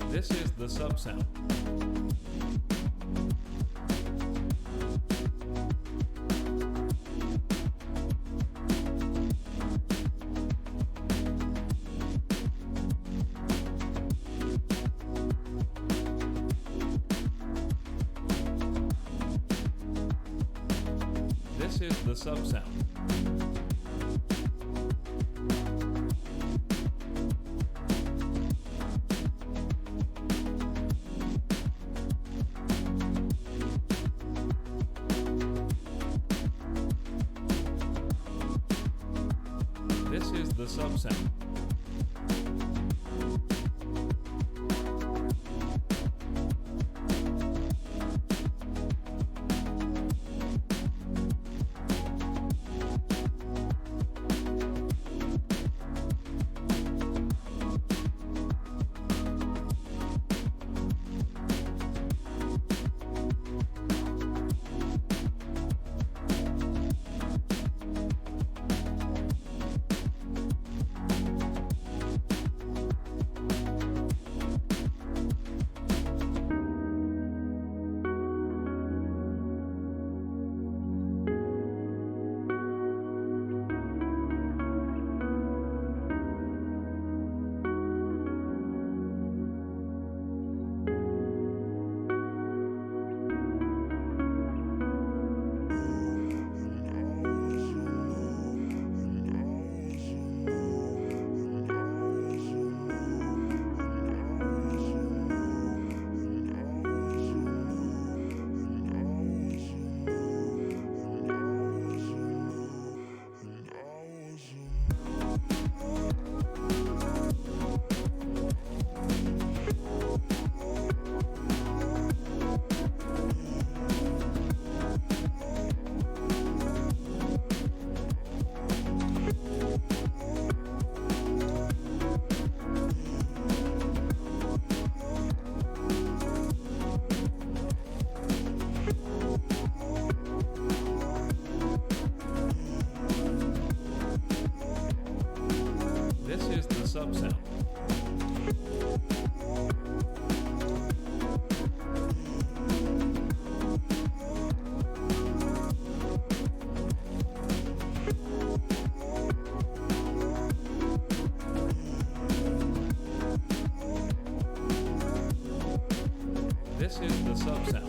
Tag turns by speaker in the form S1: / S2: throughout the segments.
S1: This is the sub-sound. This is the sub-sound. This is the sub-sound. This is the sub-sound. This is the sub-sound.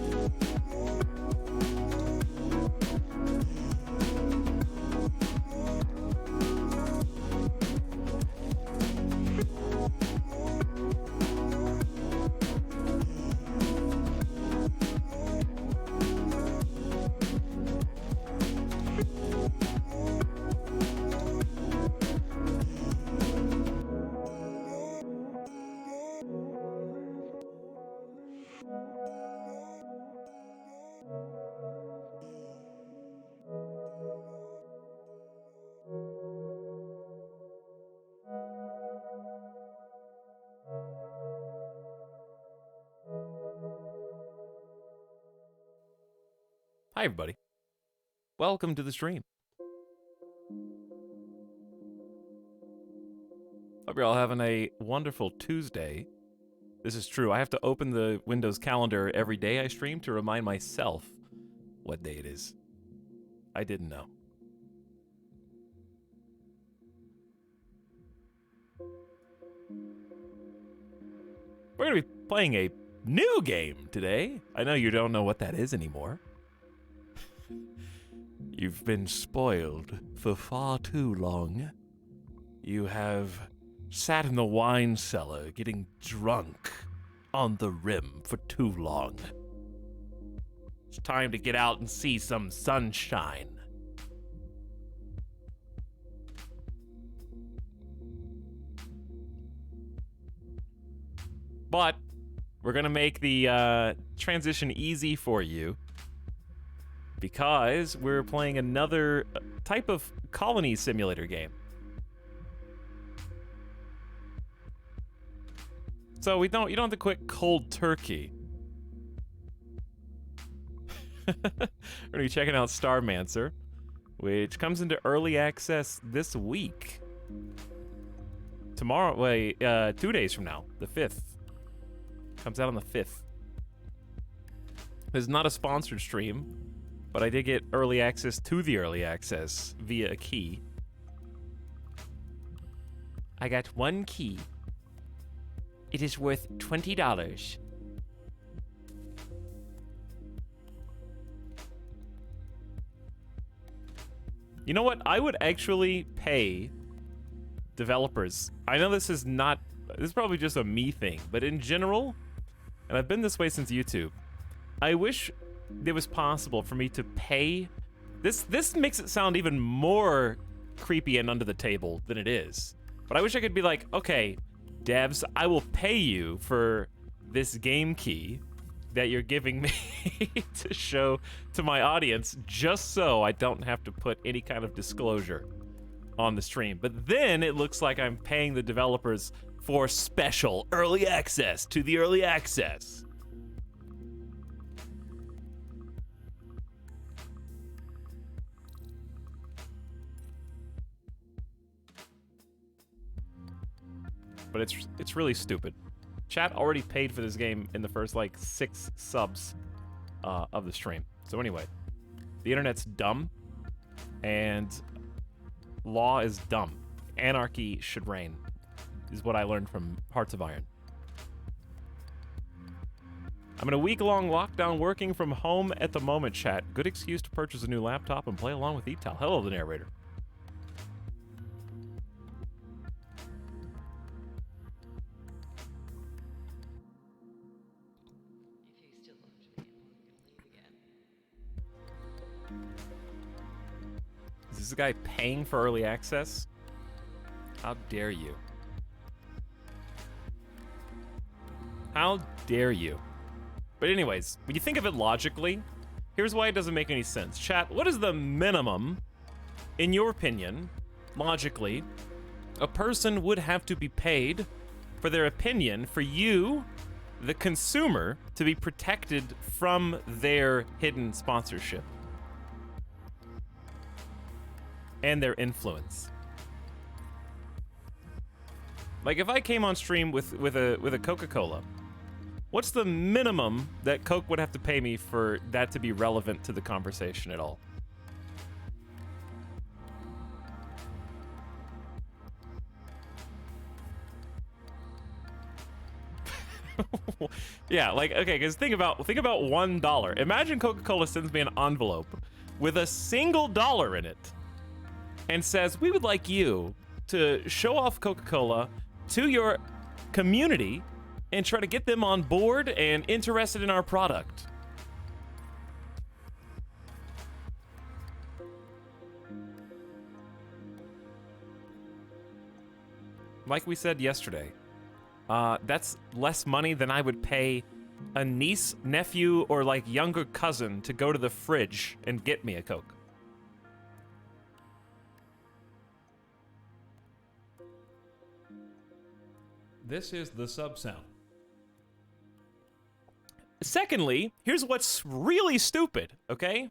S1: Hi everybody. Welcome to the stream. Hope you're all having a wonderful Tuesday. This is true. I have to open the Windows calendar every day I stream to remind myself what day it is. I didn't know. We're going to be playing a new game today. I know you don't know what that is anymore. You've been spoiled for far too long. You have sat in the wine cellar getting drunk on the rim for too long. It's time to get out and see some sunshine. But we're going to make the transition easy for you because we're playing another type of colony simulator game. So you don't have to quit cold turkey. We're going to be checking out Starmancer, which comes into early access this week. Tomorrow, 2 days from now, the 5th. Comes out on the 5th. This is not a sponsored stream, but I did get early access to the early access via a key. I got one key. It is worth $20. You know what? I would actually pay developers. I know this is probably just a me thing, but in general, and I've been this way since YouTube, I wish it was possible for me to pay. This makes it sound even more creepy and under the table than it is. But I wish I could be like, okay, devs, I will pay you for this game key that you're giving me to show to my audience, just so I don't have to put any kind of disclosure on the stream. But then it looks like I'm paying the developers for special early access to the early access. But it's really stupid. Chat already paid for this game in the first, like, 6 subs of the stream. So anyway, the internet's dumb, and law is dumb. Anarchy should reign, is what I learned from Hearts of Iron. I'm in a week-long lockdown working from home at the moment, chat. Good excuse to purchase a new laptop and play along with Etal. Hello, the narrator. Is this guy paying for early access? How dare you? How dare you? But anyways, when you think of it logically, here's why it doesn't make any sense. Chat, what is the minimum, in your opinion, logically, a person would have to be paid for their opinion for you, the consumer, to be protected from their hidden sponsorship and their influence? Like, if I came on stream with a Coca-Cola, what's the minimum that Coke would have to pay me for that to be relevant to the conversation at all? Yeah, like, okay, because think about $1. Imagine Coca-Cola sends me an envelope with a single dollar in it and says, we would like you to show off Coca-Cola to your community and try to get them on board and interested in our product. Like we said yesterday, that's less money than I would pay a niece, nephew, or like younger cousin to go to the fridge and get me a Coke.
S2: This is the sub sound.
S1: Secondly, here's what's really stupid, okay?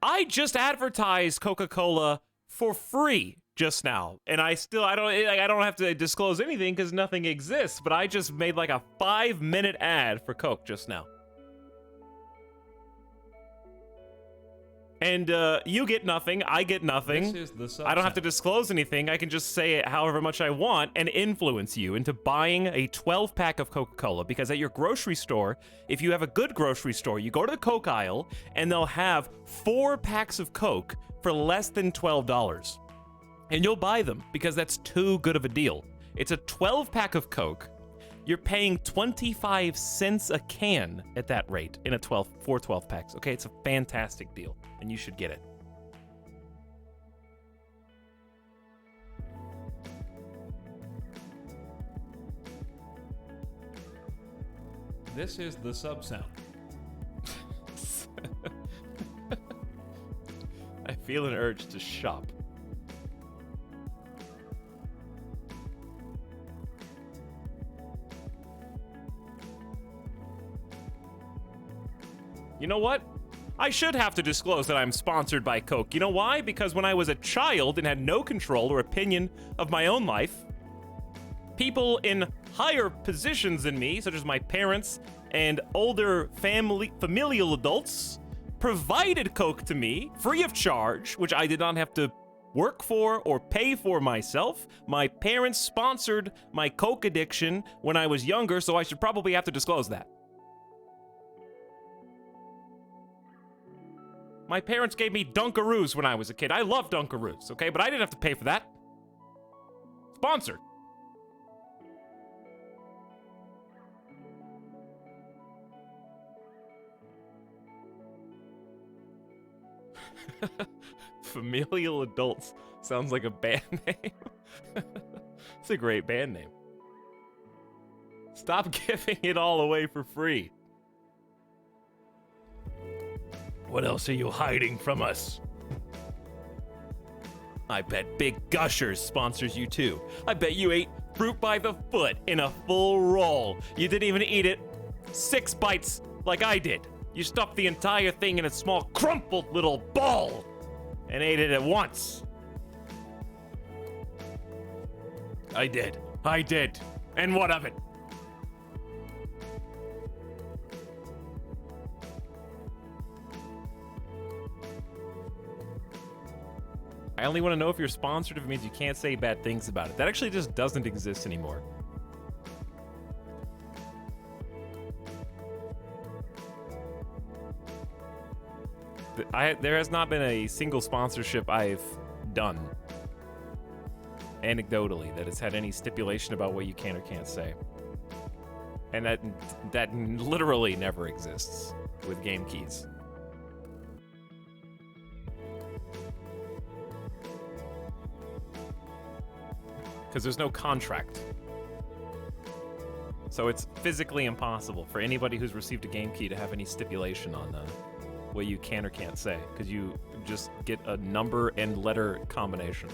S1: I just advertised Coca-Cola for free just now, and I don't have to disclose anything because nothing exists, but I just made like a 5-minute ad for Coke just now. And you get nothing, I get nothing.
S2: This is the sub
S1: I don't have to
S2: sound.
S1: disclose anything. I can just say it however much I want and influence you into buying a 12-pack of Coca-Cola, because at your grocery store, if you have a good grocery store, you go to the Coke aisle and they'll have 4 packs of Coke for less than $12. And you'll buy them because that's too good of a deal. It's a 12-pack of Coke. You're paying 25 cents a can at that rate in a 12 packs. Okay, it's a fantastic deal, and you should get it.
S2: This is the sub sound.
S1: I feel an urge to shop. You know what? I should have to disclose that I'm sponsored by Coke. You know why? Because when I was a child and had no control or opinion of my own life,
S3: people in higher positions than me, such as my parents and older familial adults, provided Coke to me free of charge, which I did not have to work for or pay for myself. My parents sponsored my Coke addiction when I was younger, so I should probably have to disclose that. My parents gave me Dunkaroos when I was a kid. I love Dunkaroos, okay? But I didn't have to pay for that. Sponsored. Familial Adults sounds like a band name. It's a great band name. Stop giving it all away for free. What else are you hiding from us? I bet Big Gushers sponsors you too. I bet you ate fruit by the foot in a full roll. You didn't even eat it 6 bites like I did. You stuffed the entire thing in a small crumpled little ball and ate it at once. I did. And what of it? I only want to know if you're sponsored if it means you can't say bad things about it. That actually just doesn't exist anymore. There has not been a single sponsorship I've done, anecdotally, that has had any stipulation about what you can or can't say. And that literally never exists with game keys. Because there's no contract. So it's physically impossible for anybody who's received a game key to have any stipulation on what you can or can't say, because you just get a number and letter combination.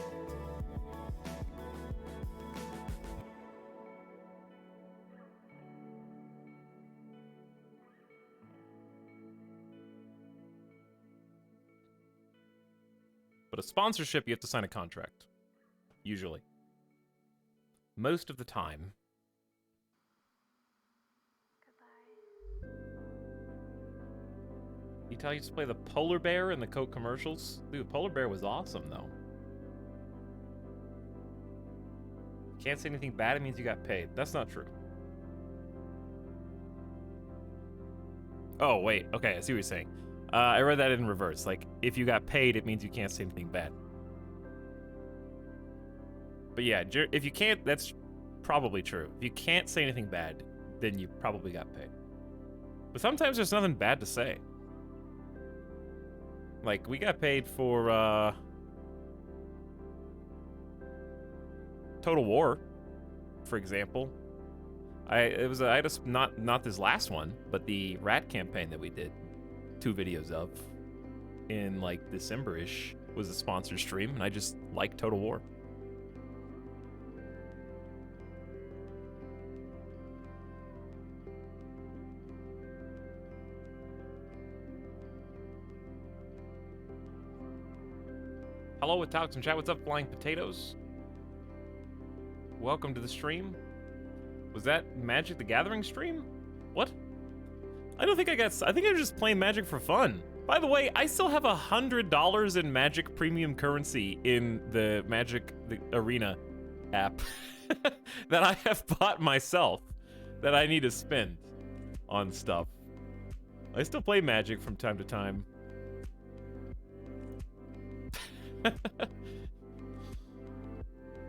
S3: But a sponsorship, you have to sign a contract. Usually. Most of the time. You tell you to play the polar bear in the Coke commercials? Dude, polar bear was awesome, though. Can't say anything bad, it means you got paid. That's not true. Oh, wait. Okay, I see what you're saying. I read that in reverse. Like, if you got paid, it means you can't say anything bad. But yeah, if you can't, that's probably true. If you can't say anything bad, then you probably got paid. But sometimes there's nothing bad to say. Like, we got paid for, Total War, for example. Not this last one, but the rat campaign that we did 2 videos of in, like, December-ish was a sponsored stream, and I just like Total War. Hello, Etalyx in chat. What's up, Flying Potatoes? Welcome to the stream. Was that Magic the Gathering stream? What? I think I was just playing Magic for fun. By the way, I still have $100 in Magic premium currency in the Magic the Arena app that I have bought myself that I need to spend on stuff. I still play Magic from time to time.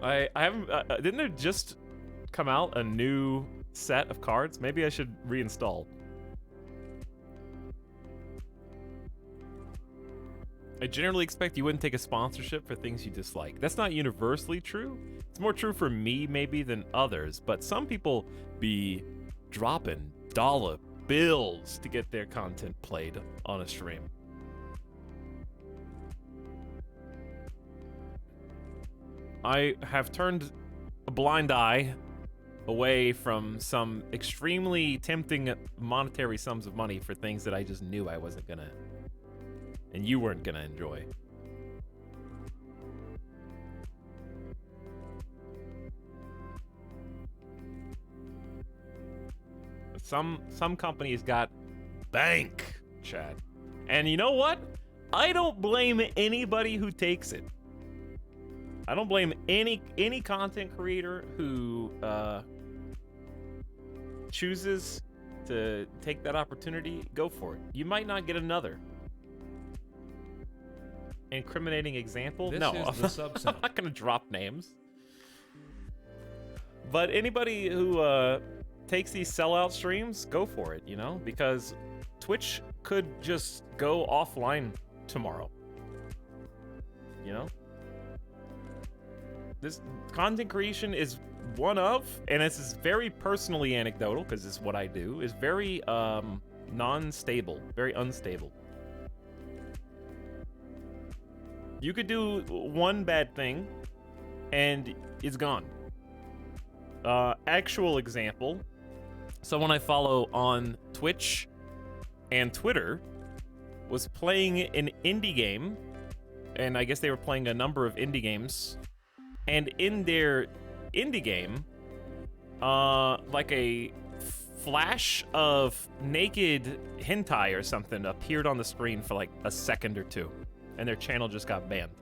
S3: I haven't. Didn't there just come out a new set of cards? Maybe I should reinstall. I generally expect you wouldn't take a sponsorship for things you dislike. That's not universally true. It's more true for me, maybe, than others. But some people be dropping dollar bills to get their content played on a stream. I have turned a blind eye away from some extremely tempting monetary sums of money for things that I just knew I wasn't gonna, and you weren't gonna enjoy. Some companies got bank, chat. And you know what? I don't blame anybody who takes it. I don't blame any content creator who chooses to take that opportunity. Go for it. You might not get another incriminating example.
S2: This
S3: No,
S2: is the subsound.
S3: I'm not gonna drop names. But anybody who takes these sellout streams, go for it, you know? Because Twitch could just go offline tomorrow. You know? This content creation is one of, and this is very personally anecdotal, because this is what I do, is very non-stable, very unstable. You could do one bad thing, and it's gone. Actual example, someone I follow on Twitch and Twitter was playing an indie game, and I guess they were playing a number of indie games, and in their indie game, like a flash of naked hentai or something appeared on the screen for like a second or two, and their channel just got banned.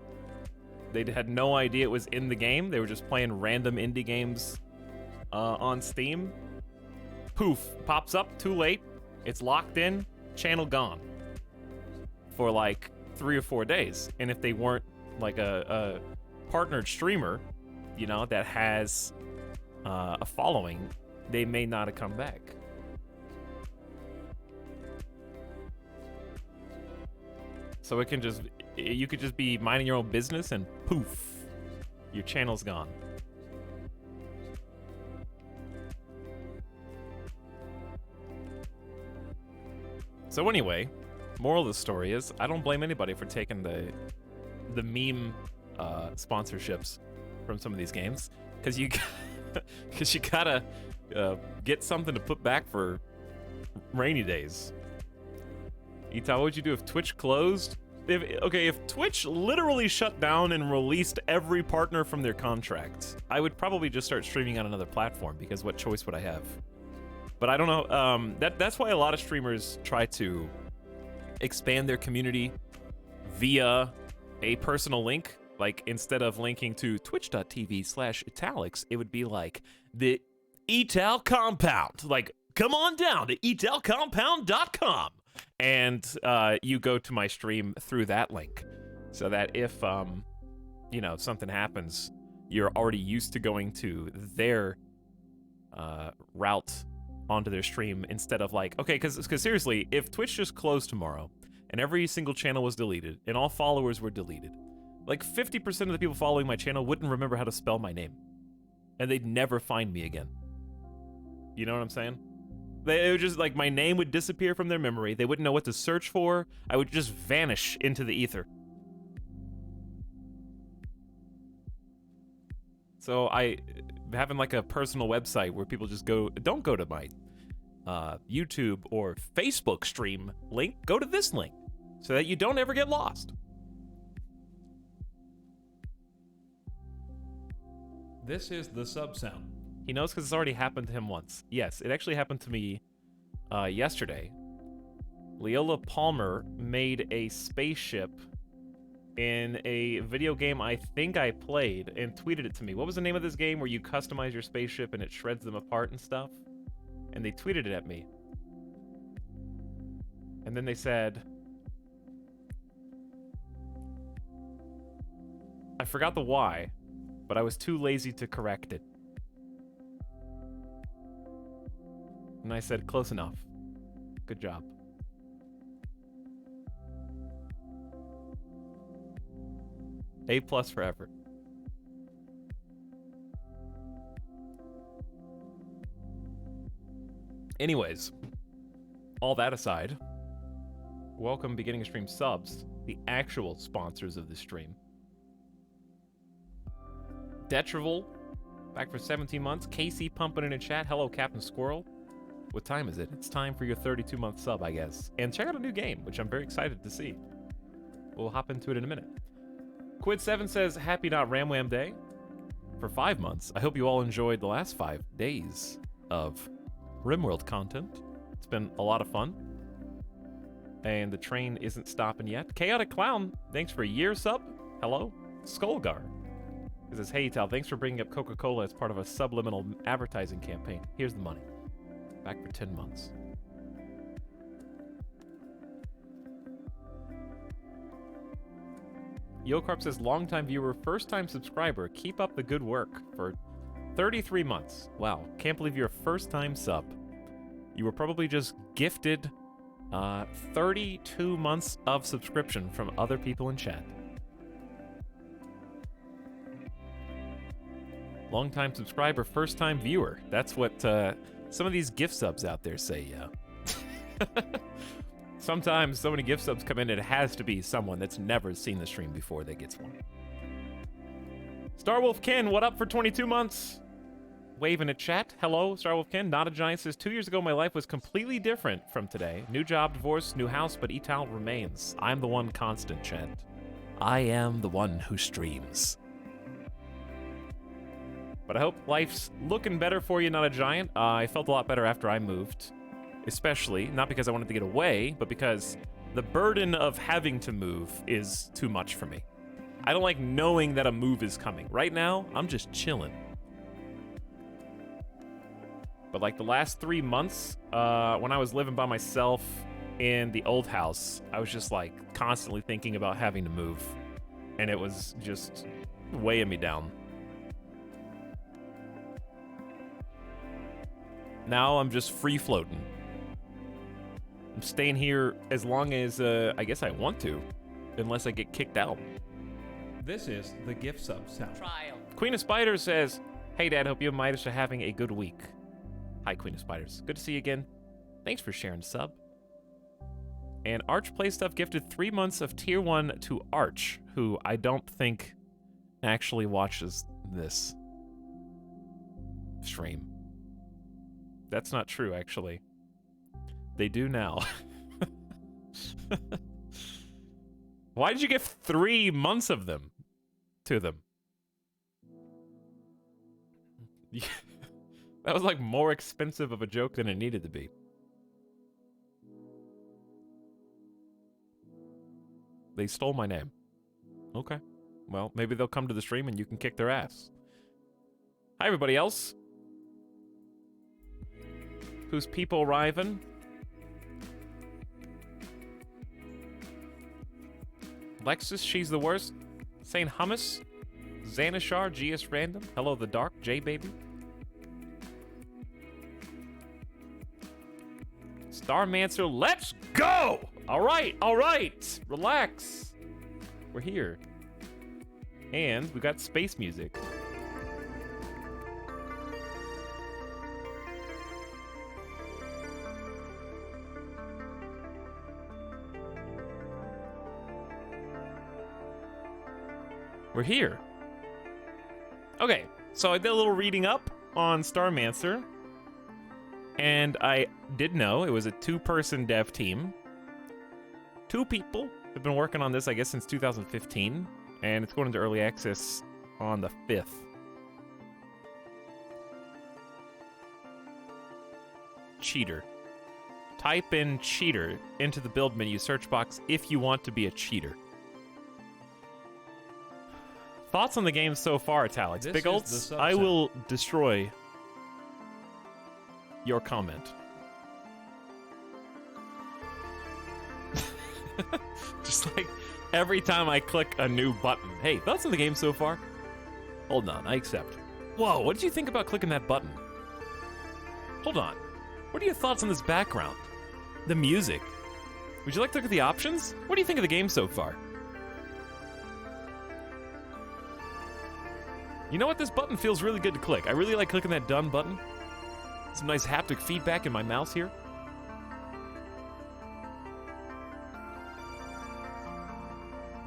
S3: They had no idea it was in the game. They were just playing random indie games on Steam. Poof, pops up, too late. It's locked in, channel gone for like 3 or 4 days. And if they weren't like a partnered streamer, you know, that has a following, they may not have come back. So it can just, you could just be minding your own business and poof, your channel's gone. So anyway, moral of the story is I don't blame anybody for taking the meme sponsorships from some of these games, because you gotta get something to put back for rainy days. Ita, what would you do if Twitch closed? If Twitch literally shut down and released every partner from their contracts, I would probably just start streaming on another platform, because what choice would I have? But I don't know. That's why a lot of streamers try to expand their community via a personal link. Like, instead of linking to twitch.tv/Etalyx, it would be like the Etal Compound. Like, come on down to etalcompound.com. And you go to my stream through that link. So that if, you know, something happens, you're already used to going to their route onto their stream, instead of like, okay, because seriously, if Twitch just closed tomorrow and every single channel was deleted and all followers were deleted, like 50% of the people following my channel wouldn't remember how to spell my name, and they'd never find me again. You know what I'm saying? It would just, like, my name would disappear from their memory. They wouldn't know what to search for. I would just vanish into the ether. So having like a personal website where people just don't go to my YouTube or Facebook stream link, go to this link so that you don't ever get lost.
S2: This is the subsound.
S3: He knows because it's already happened to him once. Yes, it actually happened to me yesterday. Leola Palmer made a spaceship in a video game I think I played and tweeted it to me. What was the name of this game where you customize your spaceship and it shreds them apart and stuff? And they tweeted it at me. And then they said, I forgot the why, but I was too lazy to correct it. And I said, close enough. Good job. A+ for effort. Anyways, all that aside, welcome Beginning of Stream subs, the actual sponsors of the stream. Detrival, back for 17 months. Casey pumping in a chat. Hello, Captain Squirrel. What time is it? It's time for your 32-month sub, I guess. And check out a new game, which I'm very excited to see. We'll hop into it in a minute. Quid7 says, happy not Ramwam Day for 5 months. I hope you all enjoyed the last 5 days of RimWorld content. It's been a lot of fun. And the train isn't stopping yet. Chaotic Clown, thanks for a year sub. Hello. Skullgar. It says, hey, Tal, thanks for bringing up Coca-Cola as part of a subliminal advertising campaign. Here's the money. Back for 10 months. Yokarp says, longtime viewer, first-time subscriber. Keep up the good work for 33 months. Wow, can't believe you're a first-time sub. You were probably just gifted 32 months of subscription from other people in chat. Long-time subscriber, first-time viewer. That's what some of these gift subs out there say, yeah. Sometimes so many gift subs come in, it has to be someone that's never seen the stream before that gets one. Starwolf Ken, what up for 22 months? Wave in a chat. Hello, Starwolf Ken. Not a Giant says, 2 years ago my life was completely different from today. New job, divorce, new house, but Etal remains. I'm the one constant, chat. I am the one who streams. But I hope life's looking better for you, Not a Giant. I felt a lot better after I moved. Especially, not because I wanted to get away, but because the burden of having to move is too much for me. I don't like knowing that a move is coming. Right now, I'm just chilling. But like the last 3 months, when I was living by myself in the old house, I was just like constantly thinking about having to move. And it was just weighing me down. Now I'm just free floating. I'm staying here as long as I guess I want to, unless I get kicked out.
S2: This is the gift sub sound.
S4: Trial.
S3: Queen of Spiders says, hey Dad, hope you and Midas are having a good week. Hi Queen of Spiders, good to see you again. Thanks for sharing sub. And Arch Play Stuff gifted 3 months of tier 1 to Arch, who I don't think actually watches this stream. That's not true, actually. They do now. Why did you give 3 months of them to them? That was like more expensive of a joke than it needed to be. They stole my name. Okay. Well, maybe they'll come to the stream and you can kick their ass. Hi, everybody else. Who's people arriving? Lexus, she's the worst. Saint Hummus. Xanashar, GS Random. Hello, the Dark, J Baby. Starmancer, let's go! All right. Relax. We're here. And we got space music. We're here. Okay, so I did a little reading up on Starmancer, and I did know it was a 2-person dev team. 2 people have been working on this, I guess, since 2015, and it's going into early access on the 5th. Cheater. Type in cheater into the build menu search box if you want to be a cheater. Thoughts on the game so far, Etalyx? Big Olds, I will destroy your comment. Just like every time I click a new button. Hey, thoughts on the game so far? Hold on, I accept. Whoa, what did you think about clicking that button? Hold on. What are your thoughts on this background? The music? Would you like to look at the options? What do you think of the game so far? You know what? This button feels really good to click. I really like clicking that done button. Some nice haptic feedback in my mouse here.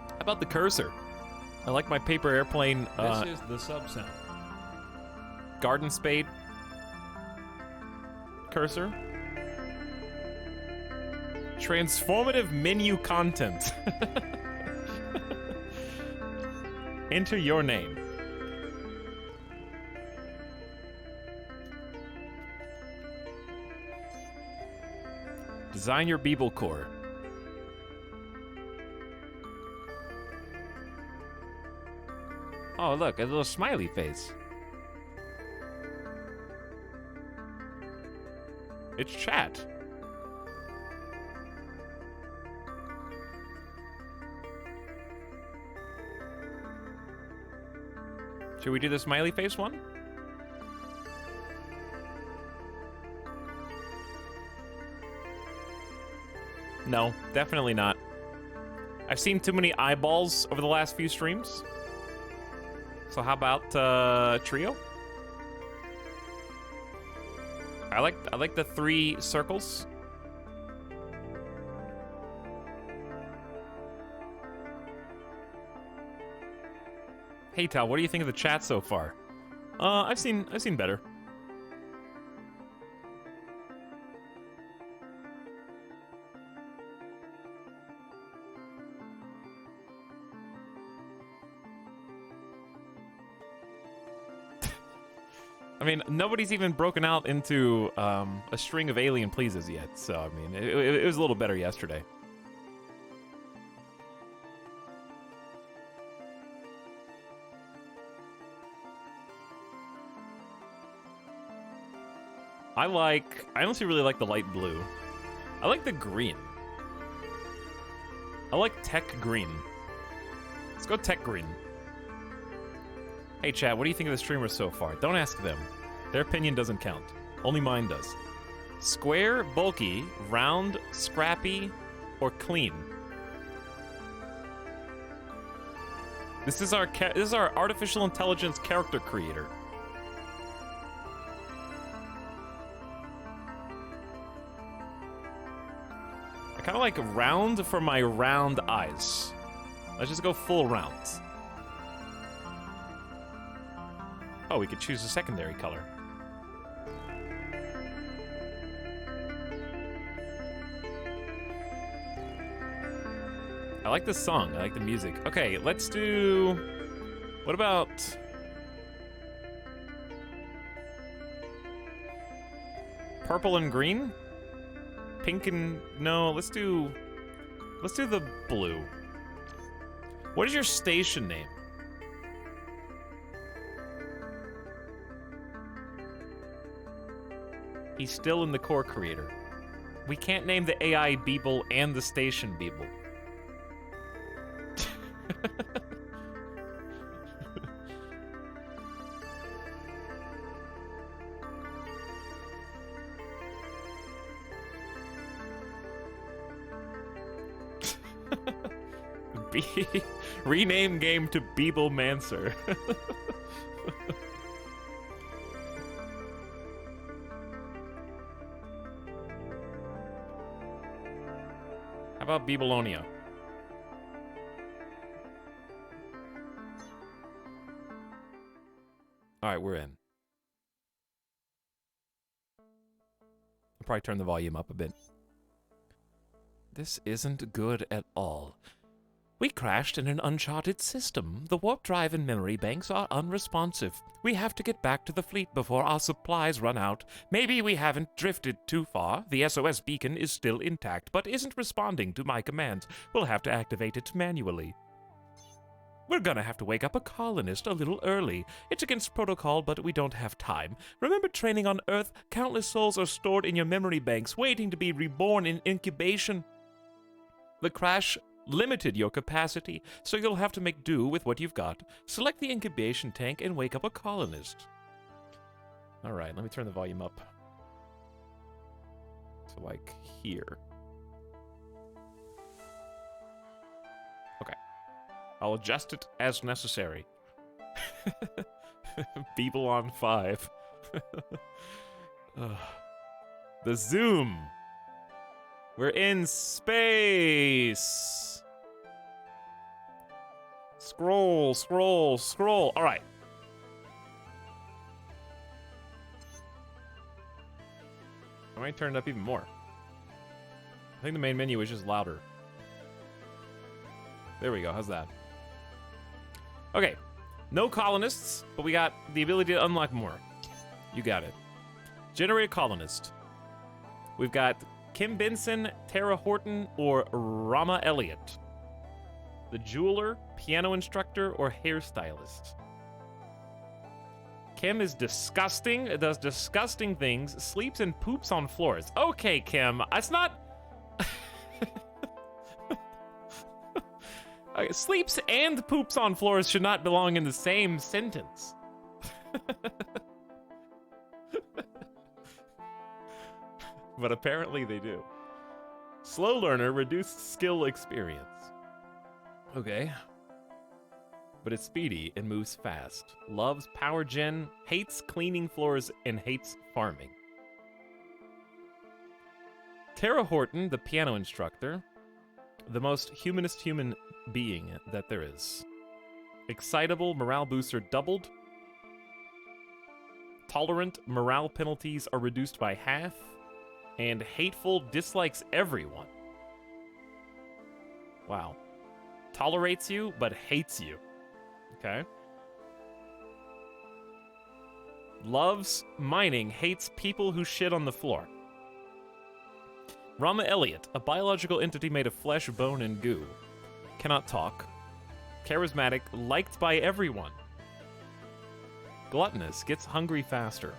S3: How about the cursor? I like my paper airplane
S2: This is the sub sound.
S3: garden spade cursor. Transformative menu content. Enter your name. Design your Beeble core. Oh, look, a little smiley face. It's chat. Should we do the smiley face one? No, definitely not. I've seen too many eyeballs over the last few streams. So how about trio? I like the 3 circles. Hey Tal, what do you think of the chat so far? I've seen better. I mean, nobody's even broken out into a string of alien pleases yet, so I mean, it was a little better yesterday. I honestly really like the light blue. I like the green. I like tech green. Let's go tech green. Hey chat, what do you think of the streamers so far? Don't ask them. Their opinion doesn't count. Only mine does. Square, bulky, round, scrappy, or clean? This is our artificial intelligence character creator. I kind of like round for my round eyes. Let's just go full round. Oh, we could choose a secondary color. I like the song. I like the music. Okay, let's do... What about... Purple and green? Pink and... No, let's do the blue. What is your station name? He's still in the core creator. We can't name the AI Beeble and the station Beeble. Rename game to Beeblemancer. How about Beebleonia? Alright, we're in. I'll probably turn the volume up a bit. This isn't good at all. We crashed in an uncharted system. The warp drive and memory banks are unresponsive. We have to get back to the fleet before our supplies run out. Maybe we haven't drifted too far. The SOS beacon is still intact, but isn't responding to my commands. We'll have to activate it manually. We're gonna have to wake up a colonist a little early. It's against protocol, but we don't have time. Remember training on Earth? Countless souls are stored in your memory banks, waiting to be reborn in incubation. The crash limited your capacity, so you'll have to make do with what you've got. Select the incubation tank and wake up a colonist. Alright, let me turn the volume up. So, like, here. Okay. I'll adjust it as necessary. Beeble on 5. The zoom! We're in space! Scroll, scroll, scroll. All right. I might turn it up even more. I think the main menu is just louder. There we go. How's that? Okay. No colonists, but we got the ability to unlock more. You got it. Generate a colonist. We've got Kim Benson, Tara Horton, or Rama Elliott? The jeweler, piano instructor, or hairstylist? Kim is disgusting, does disgusting things, sleeps and poops on floors. Okay, Kim, it's not... Okay, sleeps and poops on floors should not belong in the same sentence. But apparently they do. Slow learner, reduced skill experience. Okay. But it's speedy and moves fast. Loves power gen, hates cleaning floors, and hates farming. Tara Horton, the piano instructor, the most humanist human being that there is. Excitable, morale booster doubled. Tolerant, morale penalties are reduced by half. And hateful, dislikes everyone. Wow. Tolerates you, but hates you. Okay. Loves mining, hates people who shit on the floor. Rama Elliott, a biological entity made of flesh, bone, and goo. Cannot talk. Charismatic, liked by everyone. Gluttonous, gets hungry faster.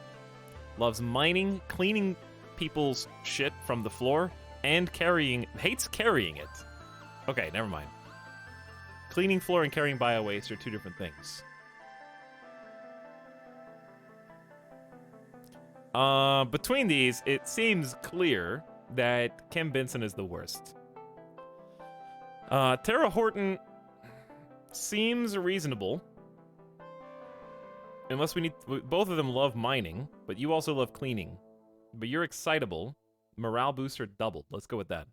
S3: Loves mining, cleaning people's shit from the floor, and hates carrying it. Okay, never mind. Cleaning floor and carrying bio-waste are two different things. Between these, it seems clear that Kim Benson is the worst. Tara Horton seems reasonable. Unless both of them love mining, but you also love cleaning. But you're excitable. Morale booster doubled. Let's go with that.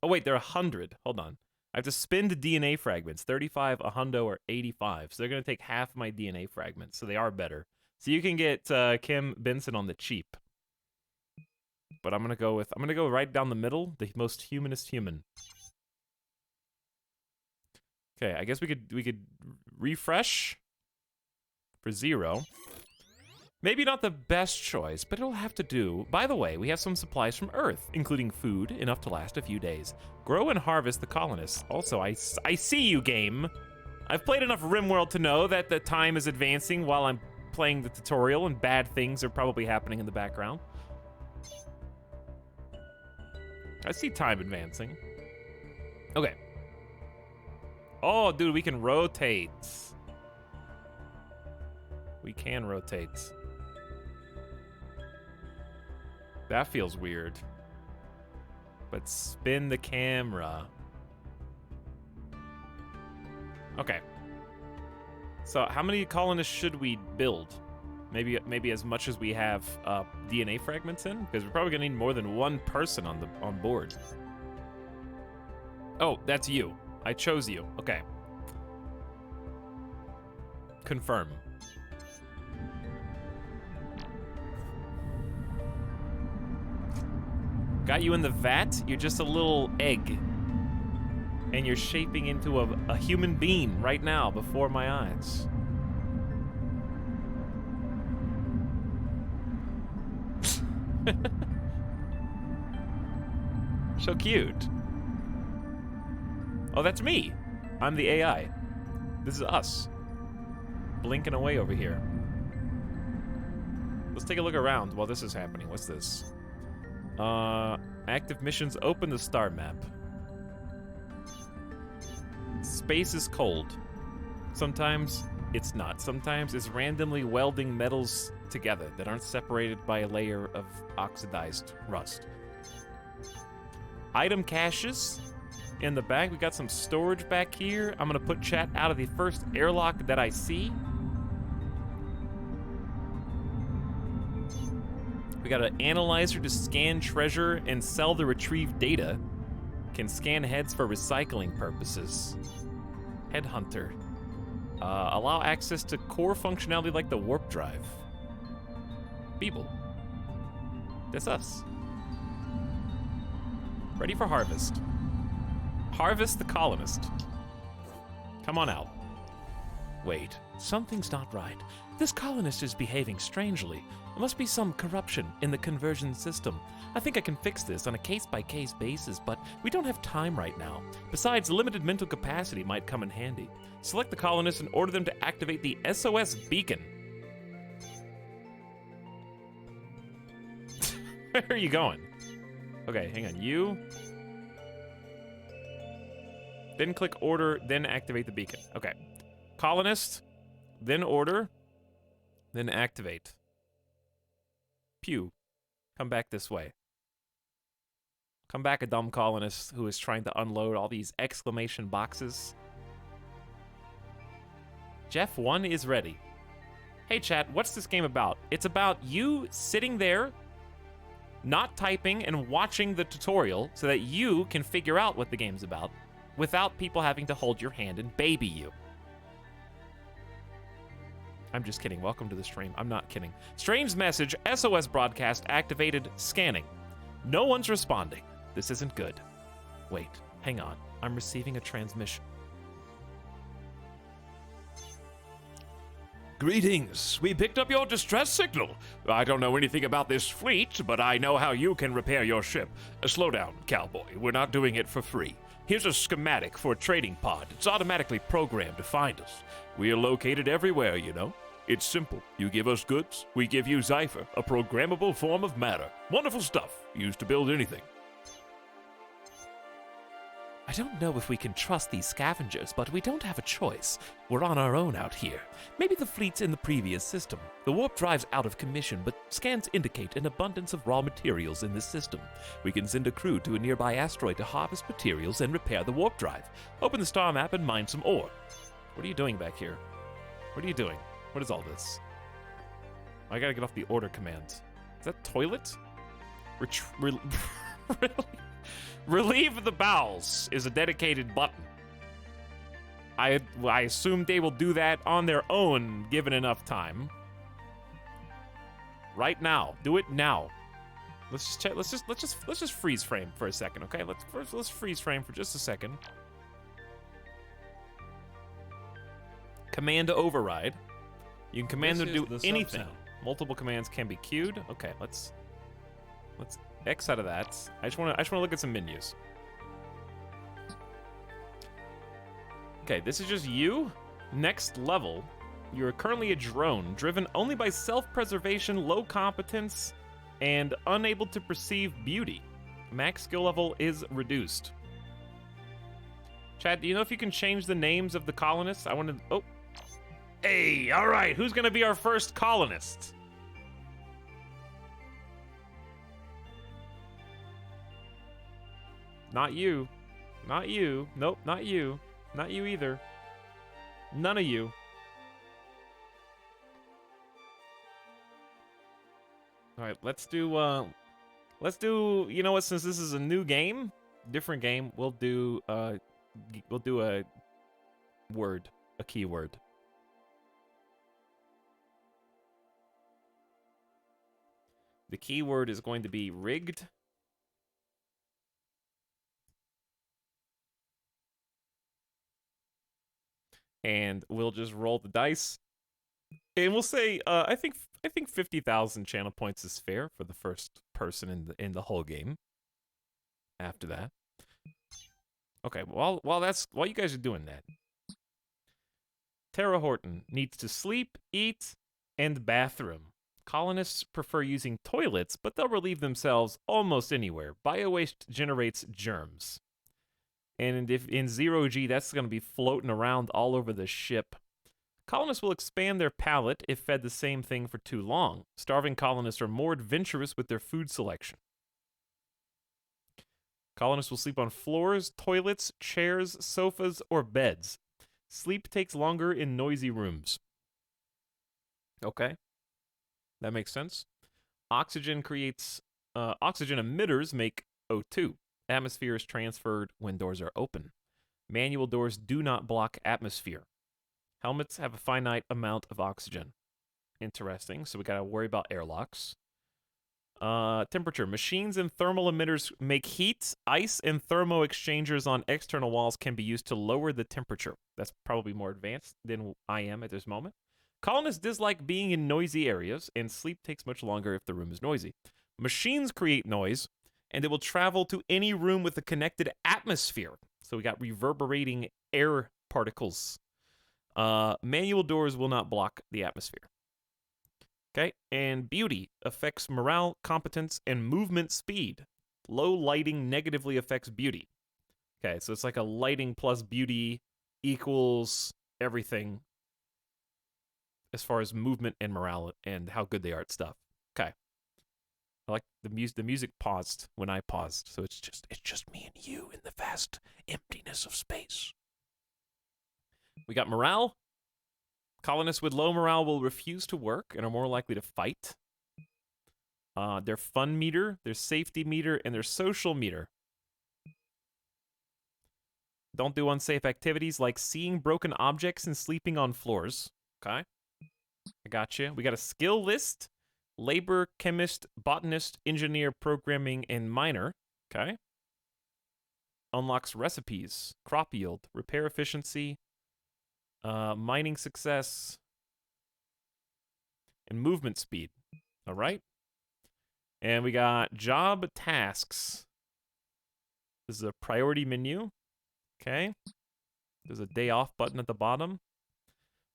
S3: Oh wait, they're 100. Hold on. I have to spend DNA fragments. 35, a hundo, or 85. So they're going to take half my DNA fragments. So they are better. So you can get Kim Benson on the cheap. But I'm going to go right down the middle. The most humanist human. Okay, I guess we could refresh for 0. Maybe not the best choice, but it'll have to do. By the way, we have some supplies from Earth, including food, enough to last a few days. Grow and harvest the colonists. Also, I see you, game. I've played enough RimWorld to know that the time is advancing while I'm playing the tutorial, and bad things are probably happening in the background. I see time advancing. Okay. Oh, dude, we can rotate. We can rotate. That feels weird. But spin the camera. Okay. So how many colonists should we build? Maybe as much as we have DNA fragments in, because we're probably gonna need more than one person on board. Oh, that's you. I chose you. Okay. Confirm. Got you in the vat. You're just a little egg. And you're shaping into a human being right now before my eyes. So cute. Oh, that's me. I'm the AI. This is us. Blinking away over here. Let's take a look around while this is happening. What's this? Active missions, open the star map. Space is cold. Sometimes it's not. Sometimes it's randomly welding metals together that aren't separated by a layer of oxidized rust. Item caches in the bag. We got some storage back here. I'm gonna put chat out of the first airlock that I see. We got an analyzer to scan treasure and sell the retrieved data. Can scan heads for recycling purposes. Headhunter. Allow access to core functionality like the warp drive. People. That's us. Ready for harvest. Harvest the colonist. Come on out. Wait, something's not right. This colonist is behaving strangely. There must be some corruption in the conversion system. I think I can fix this on a case-by-case basis, but we don't have time right now. Besides, limited mental capacity might come in handy. Select the colonists and order them to activate the SOS beacon. Where are you going? Okay, hang on. You. Then click order, then activate the beacon. Okay. Colonist, then order, then activate. Pew. Come back this way. Come back, a dumb colonist who is trying to unload all these exclamation boxes. Jeff 1 is ready. Hey chat, what's this game about? It's about you sitting there, not typing and watching the tutorial so that you can figure out what the game's about without people having to hold your hand and baby you. I'm just kidding. Welcome to the stream. I'm not kidding. Strange message, SOS broadcast activated, scanning. No one's responding. This isn't good. Wait, hang on. I'm receiving a transmission.
S1: Greetings. We picked up your distress signal. I don't know anything about this fleet, but I know how you can repair your ship. Slow down, cowboy. We're not doing it for free. Here's a schematic for a trading pod. It's automatically programmed to find us. We are located everywhere, you know. It's simple. You give us goods, we give you Zypher, a programmable form of matter. Wonderful stuff, used to build anything.
S3: I don't know if we can trust these scavengers, but we don't have a choice. We're on our own out here. Maybe the fleet's in the previous system. The warp drive's out of commission, but scans indicate an abundance of raw materials in this system. We can send a crew to a nearby asteroid to harvest materials and repair the warp drive. Open the star map and mine some ore. What are you doing back here? What are you doing? What is all this? I gotta get off the order command. Is that toilet? Really? Relieve the bowels is a dedicated button. I assume they will do that on their own, given enough time. Right now, do it now. Let's just check. Let's just freeze frame for a second, okay? Let's freeze frame for just a second. Command to override. You can command them to do anything. Multiple commands can be queued. Okay, let's X out of that. I just want to look at some menus. Okay, this is just you. Next level. You are currently a drone, driven only by self-preservation, low competence, and unable to perceive beauty. Max skill level is reduced. Chad, do you know if you can change the names of the colonists? I want to... Oh. Hey, all right. Who's going to be our first colonist? Not you. Not you. Nope, not you. Not you either. None of you. All right, let's do, you know what, since this is a new game, different game, we'll do a word, a keyword. The keyword is going to be rigged. And we'll just roll the dice. And we'll say, I think 50,000 channel points is fair for the first person in the whole game. After that. Okay, while you guys are doing that, Tara Horton needs to sleep, eat, and bathroom. Colonists prefer using toilets, but they'll relieve themselves almost anywhere. Biowaste generates germs. And if in 0G, that's going to be floating around all over the ship. Colonists will expand their palate if fed the same thing for too long. Starving colonists are more adventurous with their food selection. Colonists will sleep on floors, toilets, chairs, sofas, or beds. Sleep takes longer in noisy rooms. Okay. That makes sense. Oxygen emitters make O2. Atmosphere is transferred when doors are open. Manual doors do not block atmosphere. Helmets have a finite amount of oxygen. Interesting. So we got to worry about airlocks. Temperature. Machines and thermal emitters make heat. Ice and thermo exchangers on external walls can be used to lower the temperature. That's probably more advanced than I am at this moment. Colonists dislike being in noisy areas, and sleep takes much longer if the room is noisy. Machines create noise, and it will travel to any room with a connected atmosphere. So we got reverberating air particles. Manual doors will not block the atmosphere. Okay, and beauty affects morale, competence, and movement speed. Low lighting negatively affects beauty. Okay, so it's like a lighting plus beauty equals everything as far as movement and morale and how good they are at stuff. Okay. I like the music. The music paused when I paused, so it's just me and you in the vast emptiness of space. We got morale. Colonists with low morale will refuse to work and are more likely to fight. Their fun meter, their safety meter, and their social meter. Don't do unsafe activities like seeing broken objects and sleeping on floors. Okay. I got you. We got a skill list. Labor, chemist, botanist, engineer, programming, and miner. Okay. Unlocks recipes, crop yield, repair efficiency, mining success, and movement speed. All right. And we got job tasks. This is a priority menu. Okay. There's a day off button at the bottom.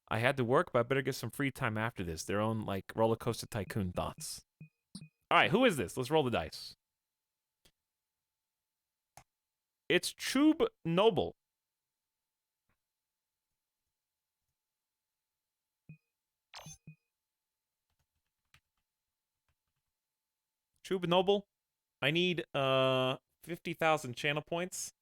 S3: I had to work, but I better get some free time after this. Their own, like, roller coaster tycoon thoughts. All right, who is this? Let's roll the dice. It's Tube Noble. Tube Noble, I need 50,000 channel points.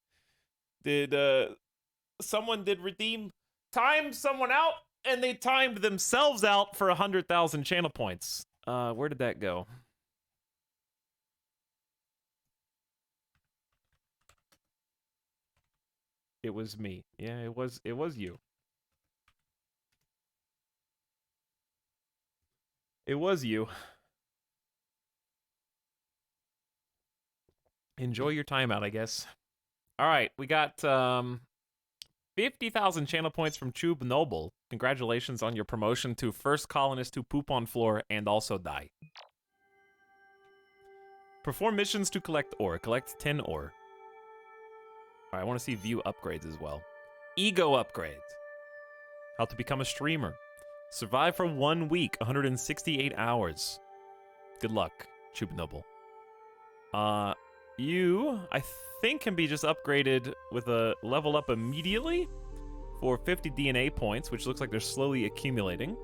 S3: Someone did redeem time someone out, and they timed themselves out for 100,000 channel points. Where did that go? It was me. Yeah, it was you. It was you. Enjoy your time out, I guess. All right, we got 50,000 channel points from Tube Noble. Congratulations on your promotion to first colonist to poop on floor and also die. Perform missions to collect ore. Collect 10 ore. All right, I want to see view upgrades as well. Ego upgrade. How to become a streamer. Survive for 1 week, 168 hours. Good luck, Tube Noble. You, I think, can be just upgraded with a level up immediately for 50 DNA points, which looks like they're slowly accumulating.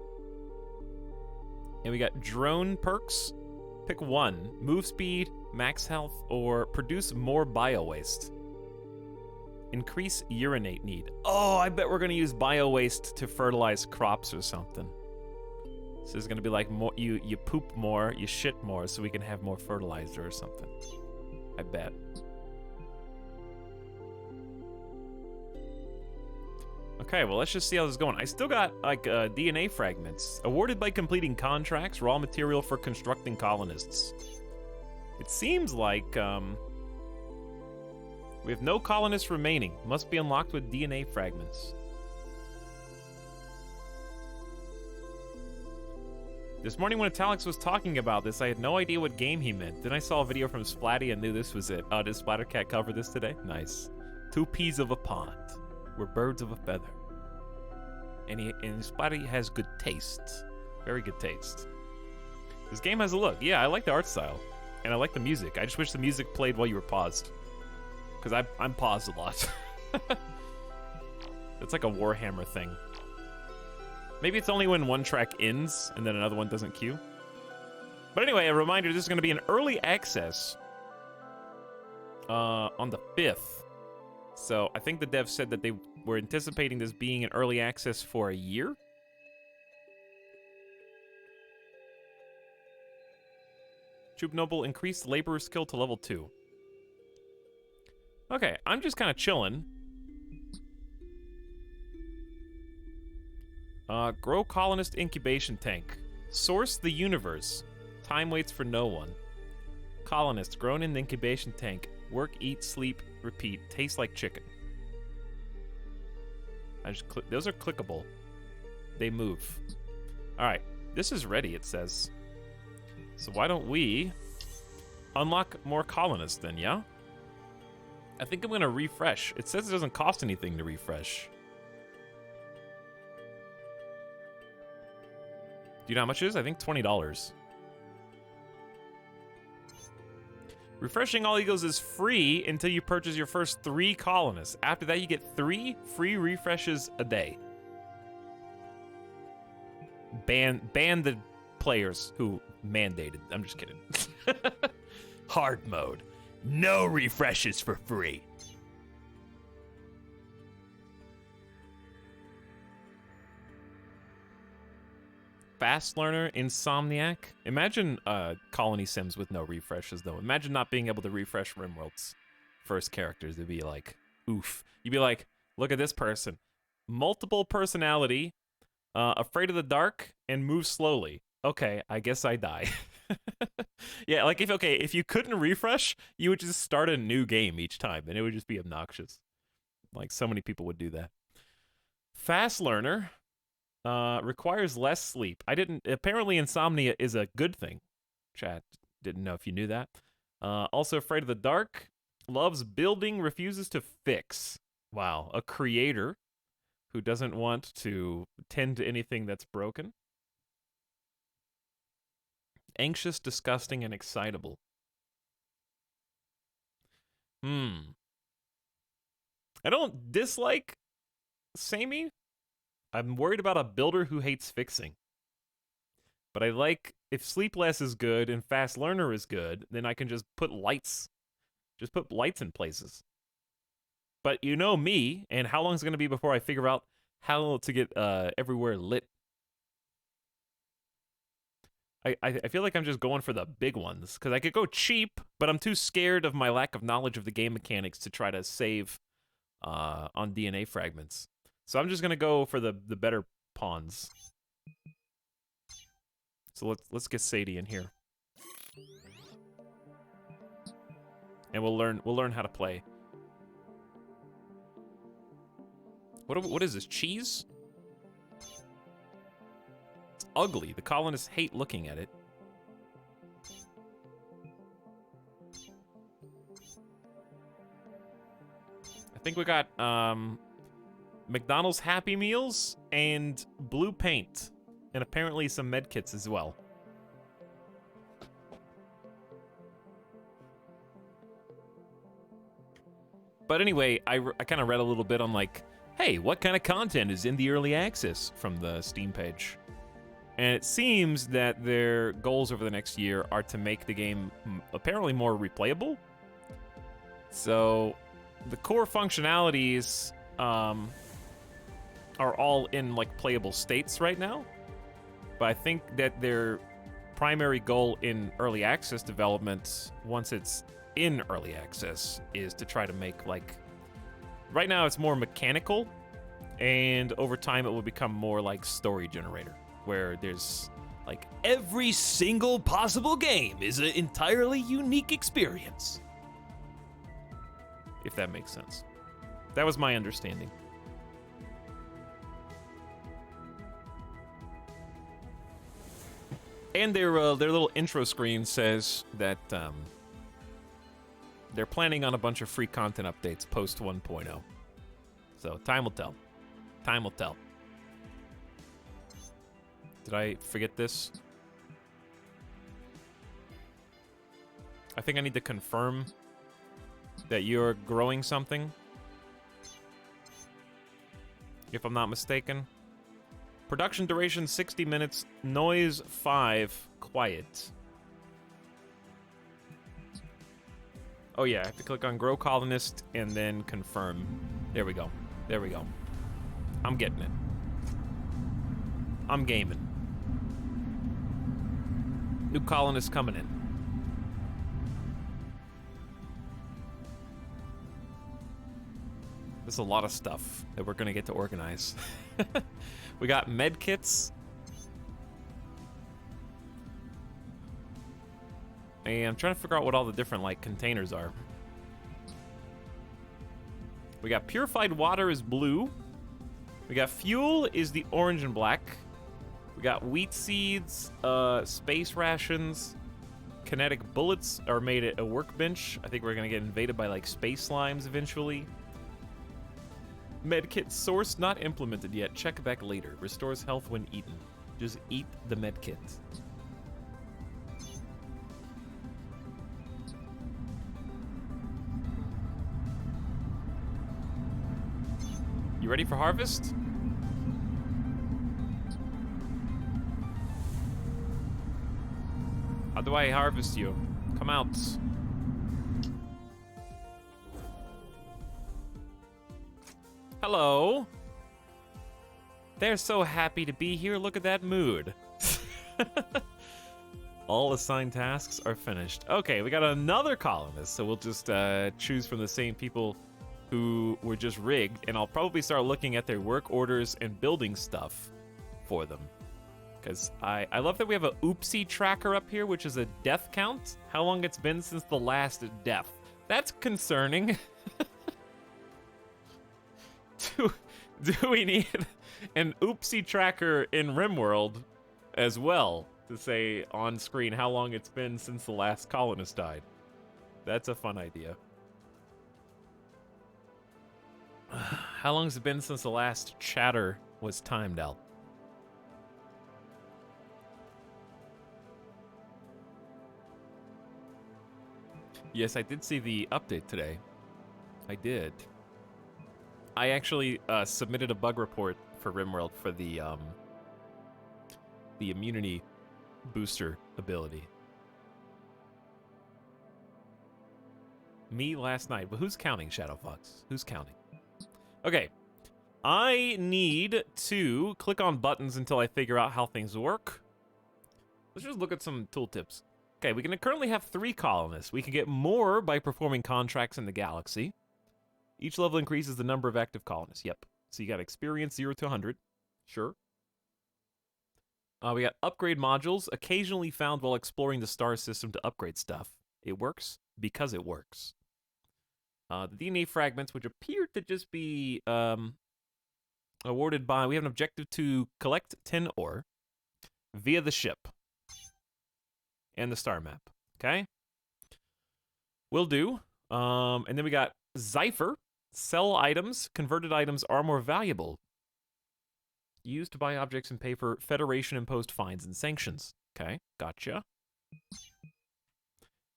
S3: And we got drone perks. Pick one. Move speed, max health, or produce more bio waste. Increase urinate need. Oh, I bet we're going to use bio waste to fertilize crops or something. So it's going to be like more, you poop more, you shit more, so we can have more fertilizer or something. I bet. Okay, well, let's just see how this is going. I still got, like, DNA fragments. Awarded by completing contracts, raw material for constructing colonists. It seems like, we have no colonists remaining. Must be unlocked with DNA fragments. This morning when Etalyx was talking about this, I had no idea what game he meant. Then I saw a video from Splatty and knew this was it. Did Splattercat cover this today? Nice. 2 peas of a pod. We're birds of a feather. And Splatty has good taste. Very good taste. This game has a look. Yeah, I like the art style. And I like the music. I just wish the music played while you were paused. Because I'm paused a lot. It's like a Warhammer thing. Maybe it's only when one track ends and then another one doesn't queue. But anyway, a reminder, this is going to be an early access on the 5th. So I think the devs said that they were anticipating this being an early access for a year. Tube Noble increased laborer skill to level 2. Okay, I'm just kind of chilling. Grow colonist incubation tank. Source the universe. Time waits for no one. colonists grown in the incubation tank. Work, eat, sleep, repeat. Taste like chicken. I just click. Those are clickable. They move. All right, this is ready, it says. So why don't we unlock more colonists then, yeah? I think I'm gonna refresh. It says it doesn't cost anything to refresh. Do you know how much it is? I think $20. Refreshing all eagles is free until you purchase your first 3 colonists. After that, you get 3 free refreshes a day. Ban the players who mandated. I'm just kidding.
S1: Hard mode. No refreshes for free.
S3: Fast learner, Insomniac. Imagine colony sims with no refreshes, though. Imagine not being able to refresh RimWorld's first characters. It'd be like, oof. You'd be like, look at this person. Multiple personality, afraid of the dark, and move slowly. Okay, I guess I die. Yeah, like if you couldn't refresh, you would just start a new game each time, and it would just be obnoxious. Like, so many people would do that. Fast learner. Requires less sleep. Apparently insomnia is a good thing. Chat, didn't know if you knew that. Also afraid of the dark. Loves building, refuses to fix. Wow, a creator who doesn't want to tend to anything that's broken. Anxious, disgusting, and excitable. I don't dislike Samey. I'm worried about a builder who hates fixing. But I like, if Sleepless is good and Fast Learner is good, then I can just put lights. Just put lights in places. But you know me, and how long is it going to be before I figure out how to get everywhere lit? I feel like I'm just going for the big ones, because I could go cheap, but I'm too scared of my lack of knowledge of the game mechanics to try to save on DNA fragments. So I'm just gonna go for the better pawns. So let's get Sadie in here, and we'll learn how to play. What is this, cheese? It's ugly. The colonists hate looking at it. I think we got McDonald's Happy Meals and blue paint, and apparently some med kits as well. But anyway, I kind of read a little bit on like, hey, what kind of content is in the early access from the Steam page? And it seems that their goals over the next year are to make the game apparently more replayable. So the core functionalities are all in like playable states right now, but I think that their primary goal in early access development, once it's in early access, is to try to make like, right now it's more mechanical, and over time it will become more like story generator, where there's like
S1: Every single possible game is an entirely unique experience.
S3: if that makes sense. That was my understanding. And their little intro screen says that they're planning on a bunch of free content updates post 1.0. So time will tell. Time will tell. Did I forget this? I think I need to confirm that you're growing something, if I'm not mistaken. Production duration 60 minutes, noise 5, quiet. Oh yeah, I have to click on Grow Colonist and then confirm. There we go. There we go. I'm getting it. I'm gaming. New colonist coming in. There's a lot of stuff that we're gonna get to organize. We got med kits. And I'm trying to figure out what all the different, like, containers are. We got purified water is blue. We got fuel is the orange and black. We got wheat seeds, space rations. Kinetic bullets are made at a workbench. I think we're gonna get invaded by, like, space slimes eventually. Medkit source not implemented yet. Check back later. Restores health when eaten. Just eat the medkit. You ready for harvest? How do I harvest you? Come out. Hello. They're so happy to be here. Look at that mood. All assigned tasks are finished. Okay, we got another colonist, so we'll just choose from the same people who were just rigged, and I'll probably start looking at their work orders and building stuff for them. Because I love that we have a oopsie tracker up here, which is a death count. How long it's been since the last death. That's concerning. Do we need an oopsie tracker in RimWorld as well to say on screen how long it's been since the last colonist died? That's a fun idea. How long has it been since the last chatter was timed out? Yes, I did see the update today. I did. I actually submitted a bug report for RimWorld for the immunity booster ability. Me last night, but who's counting, Shadowfox? Who's counting? Okay, I need to click on buttons until I figure out how things work. Let's just look at some tooltips. Okay, we can currently have 3 colonists. We can get more by performing contracts in the galaxy. Each level increases the number of active colonists. Yep. So you got experience 0 to 100. Sure. We got upgrade modules, occasionally found while exploring the star system to upgrade stuff. It works because it works. The DNA fragments, which appear to just be awarded by... We have an objective to collect 10 ore via the ship and the star map. Okay? Will do. And then we got Zypher. Sell items. Converted items are more valuable. Used to buy objects and pay for Federation-imposed fines and sanctions. Okay, gotcha.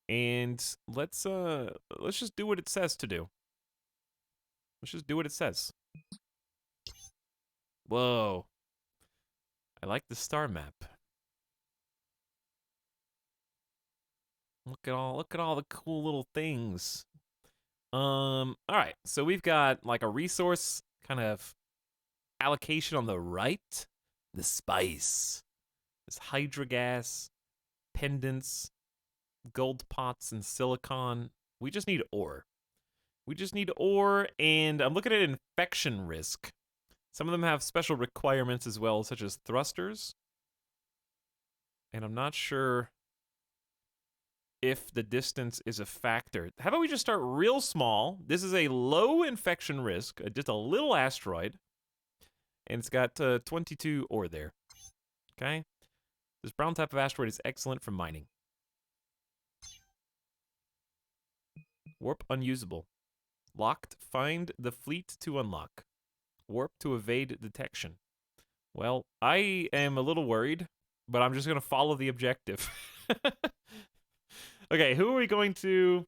S3: And let's just do what it says to do. Let's just do what it says. Whoa. I like the star map. Look at all the cool little things. All right. So we've got like a resource kind of allocation on the right. The spice. This hydra gas, pendants, gold pots, and silicon. We just need ore. We just need ore, and I'm looking at infection risk. Some of them have special requirements as well, such as thrusters. And I'm not sure if the distance is a factor. How about we just start real small? This is a low infection risk, just a little asteroid. And it's got 22 ore there. Okay? This brown type of asteroid is excellent for mining. Warp unusable. Locked. Find the fleet to unlock. Warp to evade detection. Well, I am a little worried, but I'm just going to follow the objective. Okay, who are we going to...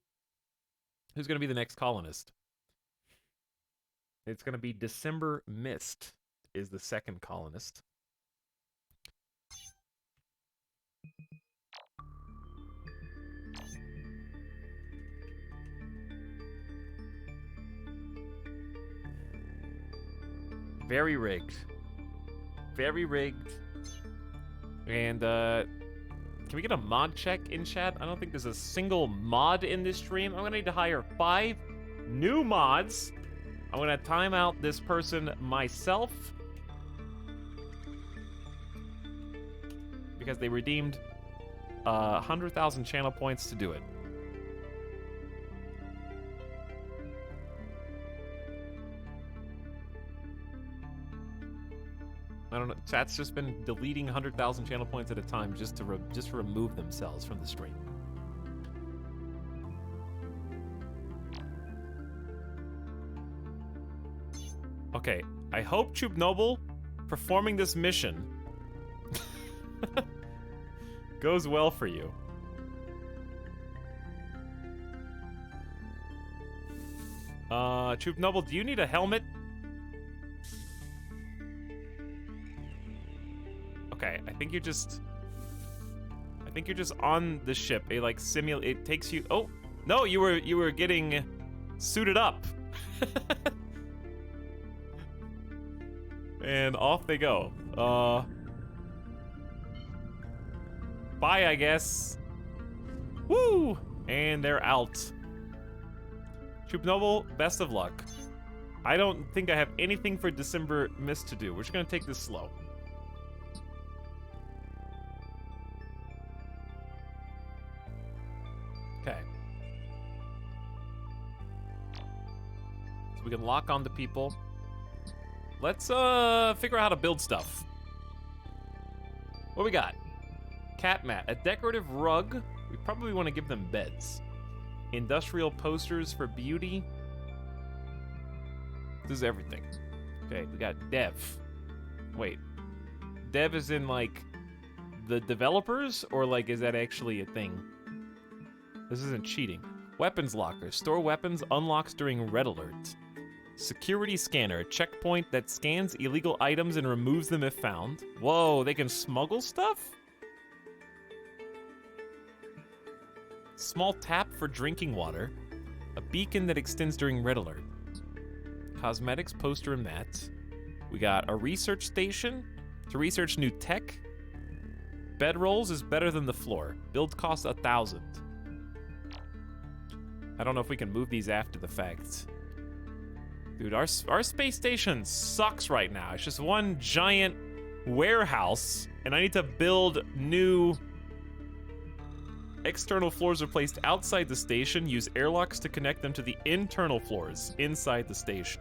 S3: Who's going to be the next colonist? It's going to be December Mist is the second colonist. Very rigged. Very rigged. And, can we get a mod check in chat? I don't think there's a single mod in this stream. I'm gonna need to hire 5 new mods. I'm gonna time out this person myself. Because they redeemed 100,000 channel points to do it. I don't know. Chat's just been deleting 100,000 channel points at a time just to remove themselves from the stream. Okay, I hope Chub Noble performing this mission goes well for you. Chub Noble, do you need a helmet? Okay, I think you're just on the ship. It like it takes you. Oh no, you were getting suited up. And off they go. Bye, I guess. Woo! And they're out. Troop Noble, best of luck. I don't think I have anything for December Mist to do. We're just gonna take this slow. Okay. So we can lock on the people. Let's figure out how to build stuff. What we got? Cat mat, a decorative rug. We probably want to give them beds. Industrial posters for beauty. This is everything. Okay, we got dev. Wait. Dev is in like the developers, or like is that actually a thing? This isn't cheating. Weapons locker. Store weapons unlocks during red alert. Security scanner, a checkpoint that scans illegal items and removes them if found. Whoa, they can smuggle stuff? Small tap for drinking water. A beacon that extends during red alert. Cosmetics, poster, and mat. We got a research station to research new tech. Bedrolls is better than the floor. Build cost 1,000. I don't know if we can move these after the fact. Dude, our space station sucks right now. It's just one giant warehouse, and I need to build new external floors are placed outside the station. Use airlocks to connect them to the internal floors inside the station.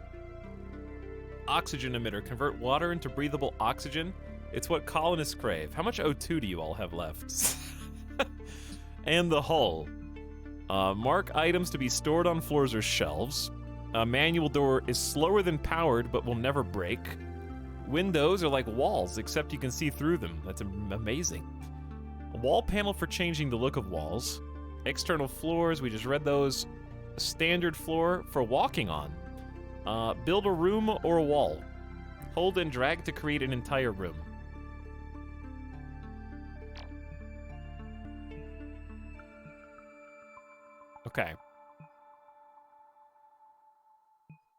S3: Oxygen emitter. Convert water into breathable oxygen. It's what colonists crave. How much O2 do you all have left? And the hull. Mark items to be stored on floors or shelves. A manual door is slower than powered, but will never break. Windows are like walls, except you can see through them. That's amazing. A wall panel for changing the look of walls. External floors, we just read those. A standard floor for walking on. Build a room or a wall. Hold and drag to create an entire room. Okay.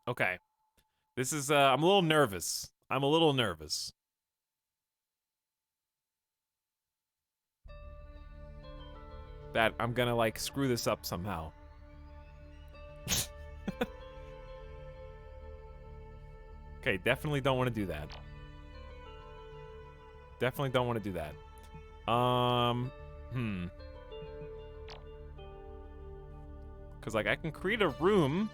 S3: Okay. This is, I'm a little nervous. I'm a little nervous. That I'm gonna, like, screw this up somehow. Okay, definitely don't want to do that. Definitely don't want to do that. Because, like, I can create a room.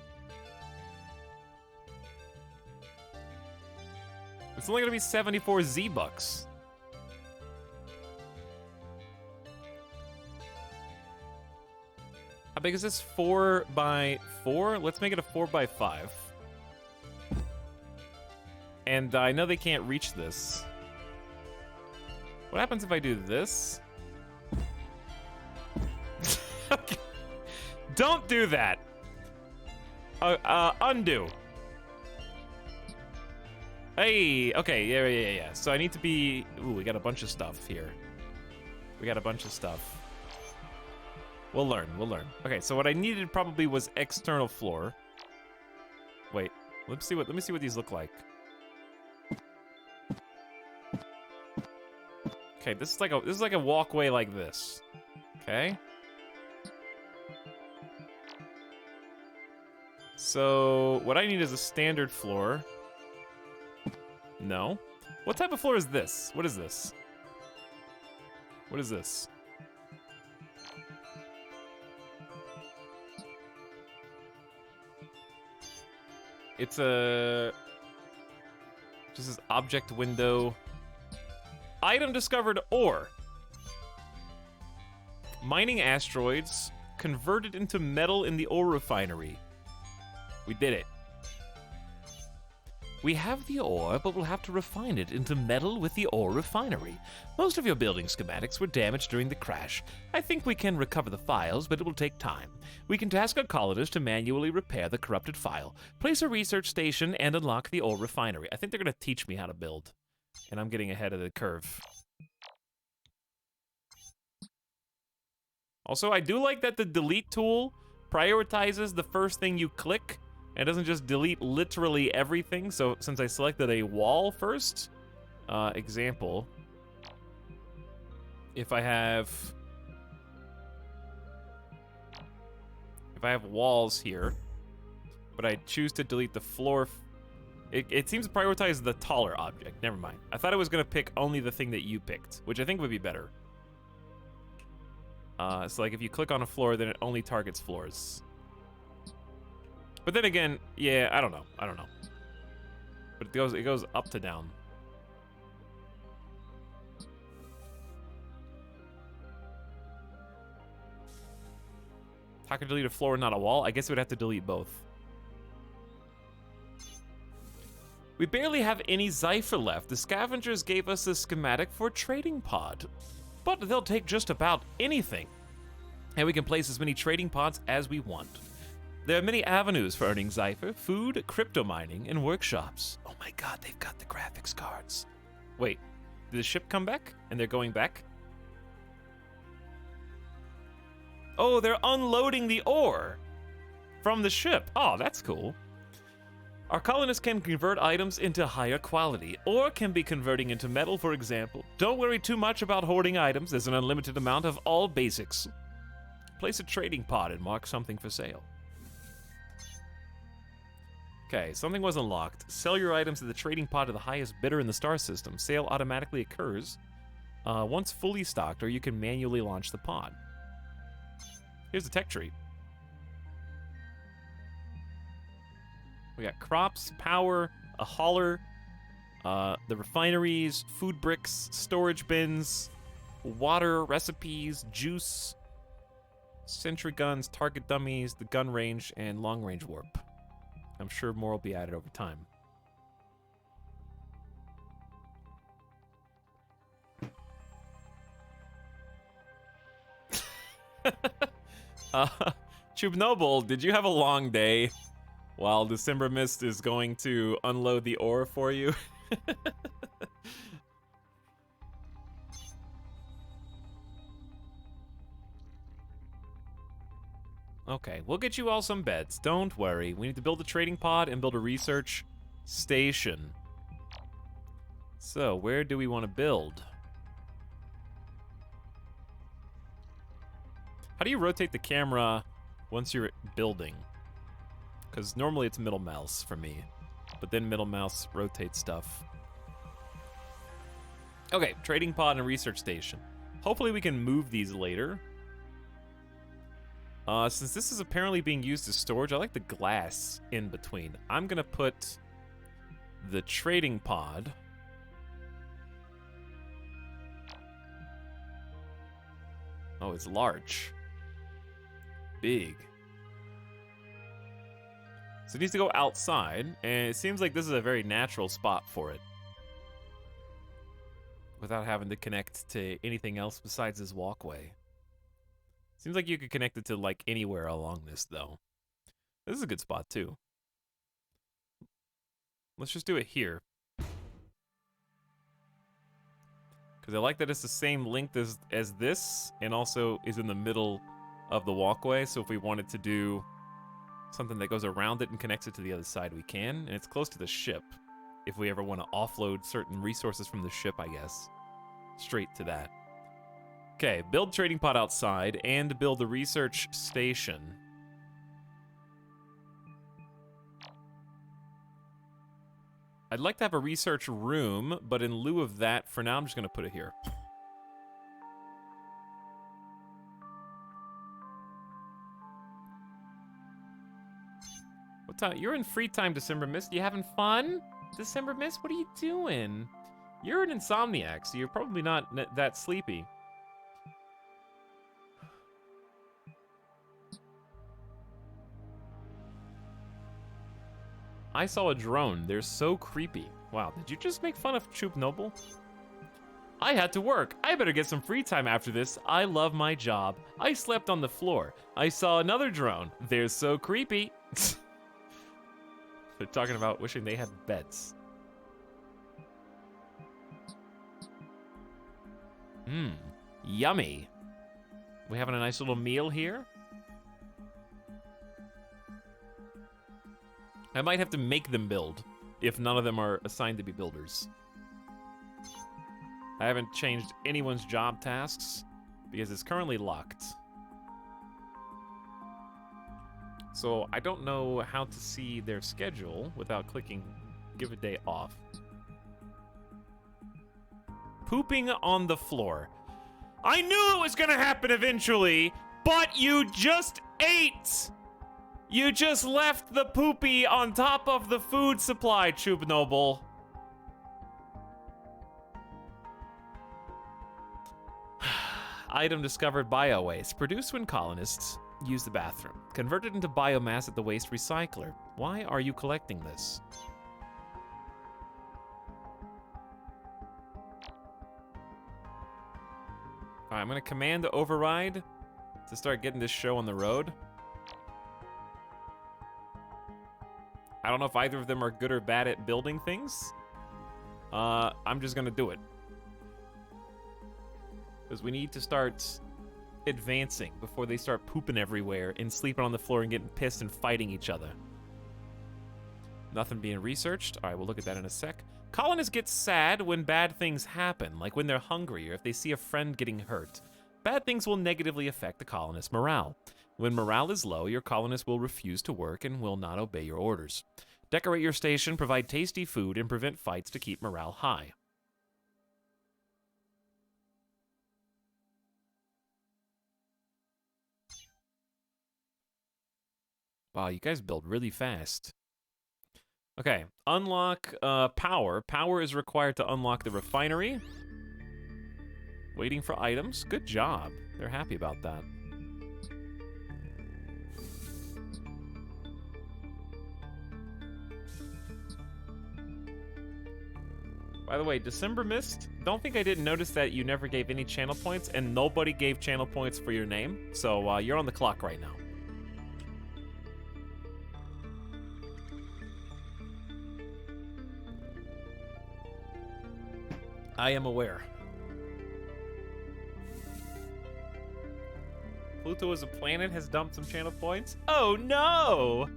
S3: It's only gonna be 74 Z-Bucks. How big is this? 4 by 4? Let's make it a 4 by 5. And I know they can't reach this. What happens if I do this? Okay. Don't do that. Undo. Hey, okay, yeah. So I need to be... Ooh, we got a bunch of stuff here. We got a bunch of stuff. We'll learn. Okay, so what I needed probably was external floor. Wait, let me see what these look like. Okay, this is like a walkway like this. Okay. So what I need is a standard floor. No. What type of floor is this? What is this? What is this? It's a... Just this object window. Item discovered ore. Mining asteroids converted into metal in the ore refinery. We did it. We have the ore, but we'll have to refine it into metal with the ore refinery. Most of your building schematics were damaged during the crash. I think we can recover the files, but it will take time. We can task a colonist to manually repair the corrupted file, place a research station, and unlock the ore refinery. I think they're going to teach me how to build, and I'm getting ahead of the curve. Also, I do like that the delete tool prioritizes the first thing you click, and doesn't just delete literally everything. So since I selected a wall first, example, if I have walls here, but I choose to delete the floor, it seems to prioritize the taller object. Never mind. I thought it was gonna pick only the thing that you picked, which I think would be better. So like if you click on a floor, then it only targets floors. But then again, yeah, I don't know. But it goes up to down. How can I delete a floor and not a wall? I guess it would have to delete both. We barely have any Zypher left. The scavengers gave us a schematic for a trading pod. But they'll take just about anything. And we can place as many trading pods as we want. There are many avenues for earning Zypher: food, crypto mining, and workshops. Oh my god, they've got the graphics cards. Wait, did the ship come back? And they're going back? Oh, they're unloading the ore from the ship. Oh, that's cool. Our colonists can convert items into higher quality, or can be converting into metal, for example. Don't worry too much about hoarding items. There's an unlimited amount of all basics. Place a trading pod and mark something for sale. Okay, something was unlocked. Sell your items to the trading pod to the highest bidder in the star system. Sale automatically occurs once fully stocked, or you can manually launch the pod. Here's the tech tree. We got crops, power, a hauler, the refineries, food bricks, storage bins, water, recipes, juice, sentry guns, target dummies, the gun range, and long range warp. I'm sure more will be added over time. Chubnoble, did you have a long day while December Mist is going to unload the ore for you? Okay, we'll get you all some beds. Don't worry. We need to build a trading pod and build a research station. So, where do we want to build? How do you rotate the camera once you're building? Because normally it's middle mouse for me, but then middle mouse rotates stuff. Okay, trading pod and research station. Hopefully we can move these later. Since this is apparently being used as storage, I like the glass in between. I'm gonna put the trading pod. Oh, it's large. Big. So it needs to go outside, and it seems like this is a very natural spot for it. Without having to connect to anything else besides this walkway. Seems like you could connect it to, like, anywhere along this, though. This is a good spot, too. Let's just do it here. Because I like that it's the same length as this, and also is in the middle of the walkway, so if we wanted to do something that goes around it and connects it to the other side, we can. And it's close to the ship, if we ever want to offload certain resources from the ship, I guess. Straight to that. Okay, build trading pod outside and build the research station. I'd like to have a research room, but in lieu of that, for now I'm just gonna put it here. What time? You're in free time, December Mist. You having fun? December Mist, what are you doing? You're an insomniac, so you're probably not that sleepy. I saw a drone. They're so creepy. Wow, did you just make fun of Troop Noble? I had to work. I better get some free time after this. I love my job. I slept on the floor. I saw another drone. They're so creepy. They're talking about wishing they had beds. Mmm, yummy. We having a nice little meal here. I might have to make them build if none of them are assigned to be builders. I haven't changed anyone's job tasks because it's currently locked. So I don't know how to see their schedule without clicking give a day off. Pooping on the floor. I knew it was gonna happen eventually, but you just ate! You just left the poopy on top of the food supply, Troop Noble. Item discovered bio-waste. Produced when colonists use the bathroom. Converted into biomass at the waste recycler. Why are you collecting this? Alright, I'm gonna command the override to start getting this show on the road. I don't know if either of them are good or bad at building things. I'm just gonna do it. Because we need to start advancing before they start pooping everywhere and sleeping on the floor and getting pissed and fighting each other. Nothing being researched. All right, we'll look at that in a sec. Colonists get sad when bad things happen, like when they're hungry or if they see a friend getting hurt. Bad things will negatively affect the colonists' morale. When morale is low, your colonists will refuse to work and will not obey your orders. Decorate your station, provide tasty food, and prevent fights to keep morale high. Wow, you guys build really fast. Okay, unlock power. Power is required to unlock the refinery. Waiting for items. Good job. They're happy about that. By the way, December Mist, don't think I didn't notice that you never gave any channel points and nobody gave channel points for your name. So you're on the clock right now. I am aware. Pluto as a planet has dumped some channel points. Oh no!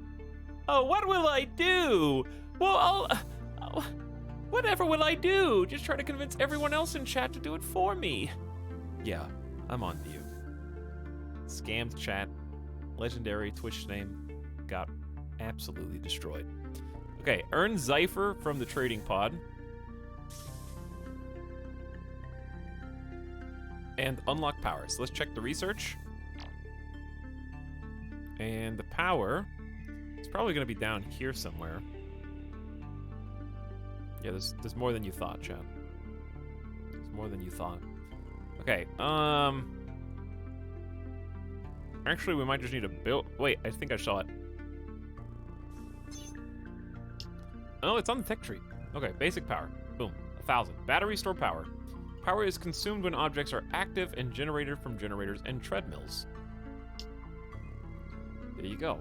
S3: Oh, what will I do? Well, whatever will I do? Just try to convince everyone else in chat to do it for me. Yeah, I'm on to you. Scammed chat. Legendary Twitch name got absolutely destroyed. Okay, earn Zypher from the trading pod. And unlock power. So let's check the research. And the power is probably going to be down here somewhere. Yeah, there's more than you thought, Chad. There's more than you thought. Okay, actually, we might just need to build... Wait, I think I saw it. Oh, it's on the tech tree. Okay, basic power. Boom, 1,000. Battery store power. Power is consumed when objects are active and generated from generators and treadmills. There you go.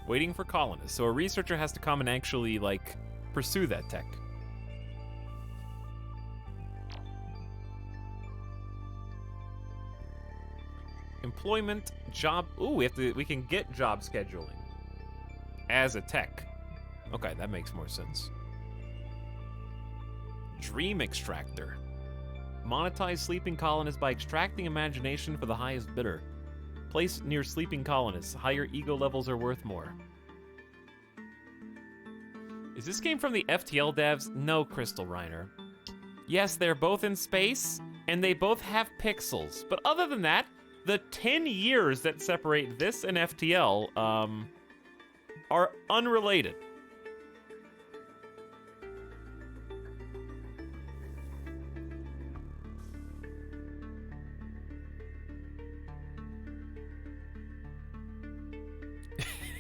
S3: Waiting for colonists. So a researcher has to come and actually, like, pursue that tech. Employment, job... Ooh, we can get job scheduling as a tech. Okay, that makes more sense. Dream Extractor. Monetize sleeping colonists by extracting imagination for the highest bidder. Place near sleeping colonists. Higher ego levels are worth more. Is this game from the FTL devs? No, Crystal Reiner. Yes, they're both in space, and they both have pixels. But other than that, The 10 years that separate this and FTL are unrelated.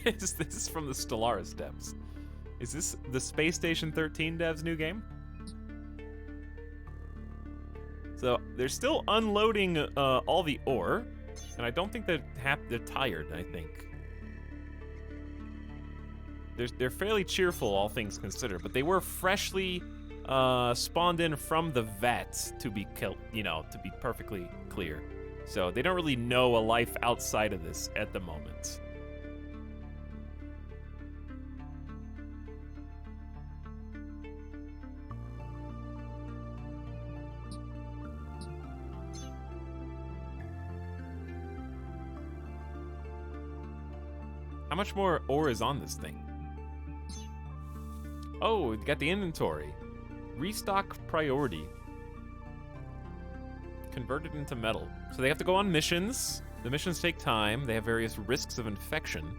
S3: This is from the Stellaris devs. Is this the Space Station 13 devs' new game? So they're still unloading all the ore, and I don't think they're tired. I think they're fairly cheerful, all things considered. But they were freshly spawned in from the vat, to be to be perfectly clear. So they don't really know a life outside of this at the moment. How much more ore is on this thing? Oh, we got the inventory. Restock priority. Converted into metal. So they have to go on missions. The missions take time. They have various risks of infection.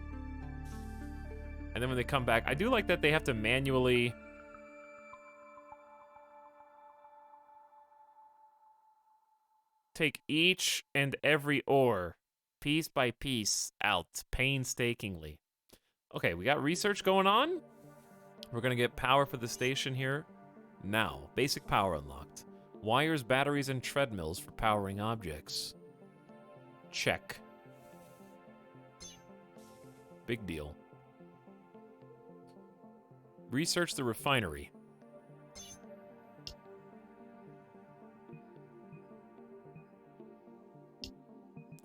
S3: And then when they come back, I do like that they have to manually... take each and every ore, piece by piece, out painstakingly. Okay, we got research going on. We're gonna get power for the station here. Now, basic power unlocked. Wires, batteries, and treadmills for powering objects. Check. Big deal. Research the refinery.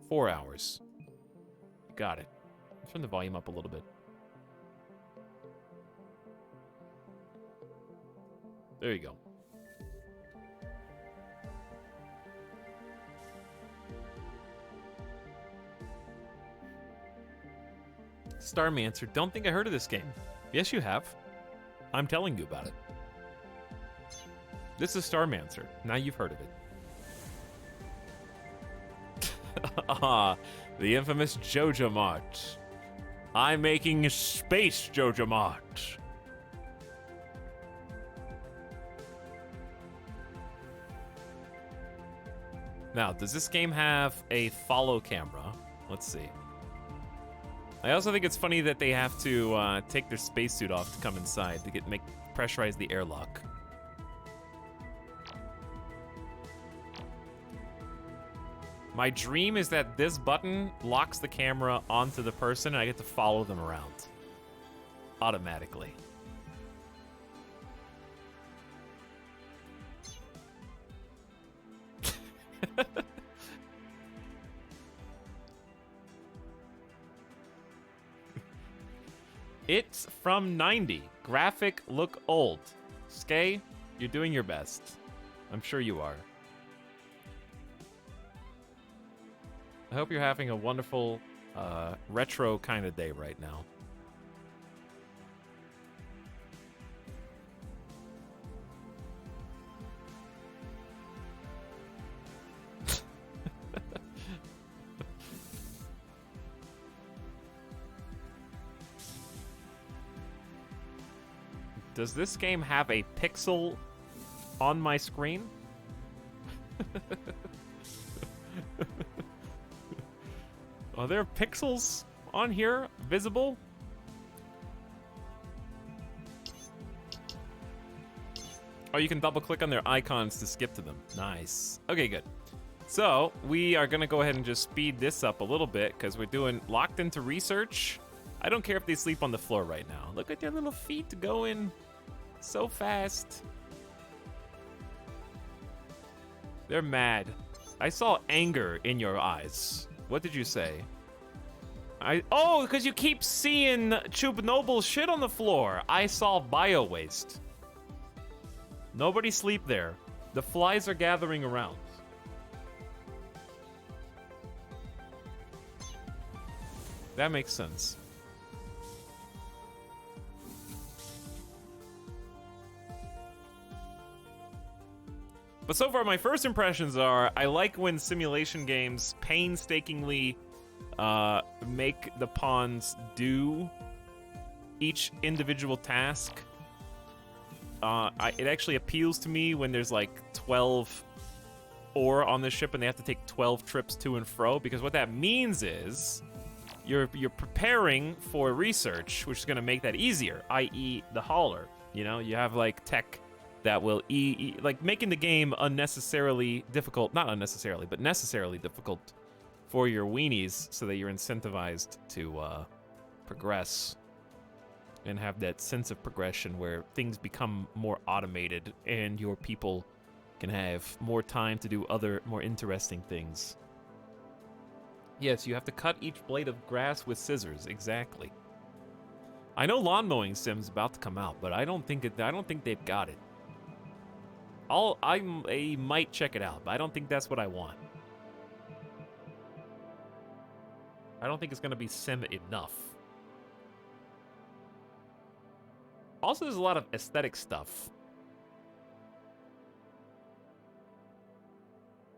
S3: Four hours. Got it. Turn the volume up a little bit. There you go. Starmancer, don't think I heard of this game. Yes, you have. I'm telling you about it. This is Starmancer. Now you've heard of it. Ah, the infamous Joja Mart. I'm making space Joja Mart. Now, does this game have a follow camera? Let's see. I also think it's funny that they have to take their spacesuit off to come inside to pressurize the airlock. My dream is that this button locks the camera onto the person and I get to follow them around automatically. It's from 90. Graphic look old. Skay, you're doing your best. I'm sure you are. I hope you're having a wonderful, retro kind of day right now. Does this game have a pixel on my screen? Are there pixels on here visible? Oh, you can double click on their icons to skip to them. Nice. Okay, good. So we are gonna go ahead and just speed this up a little bit because we're doing locked into research. I don't care if they sleep on the floor right now. Look at their little feet going so fast. They're mad. I saw anger in your eyes. What did you say? Oh, because you keep seeing Chubnoble shit on the floor. I saw bio waste. Nobody sleep there. The flies are gathering around. That makes sense. But so far, my first impressions are I like when simulation games painstakingly make the pawns do each individual task. It actually appeals to me when there's like 12 ore on the ship and they have to take 12 trips to and fro, because what that means is you're preparing for research, which is going to make that easier, i.e. the hauler. You know, you have like tech that will like making the game unnecessarily difficult, not unnecessarily, but necessarily difficult for your weenies so that you're incentivized to progress and have that sense of progression where things become more automated and your people can have more time to do other more interesting things. Yes, you have to cut each blade of grass with scissors, exactly. I know lawn mowing sim's about to come out, but I don't think they've got it. I might check it out, but I don't think that's what I want. I don't think it's gonna be sim enough. Also, there's a lot of aesthetic stuff.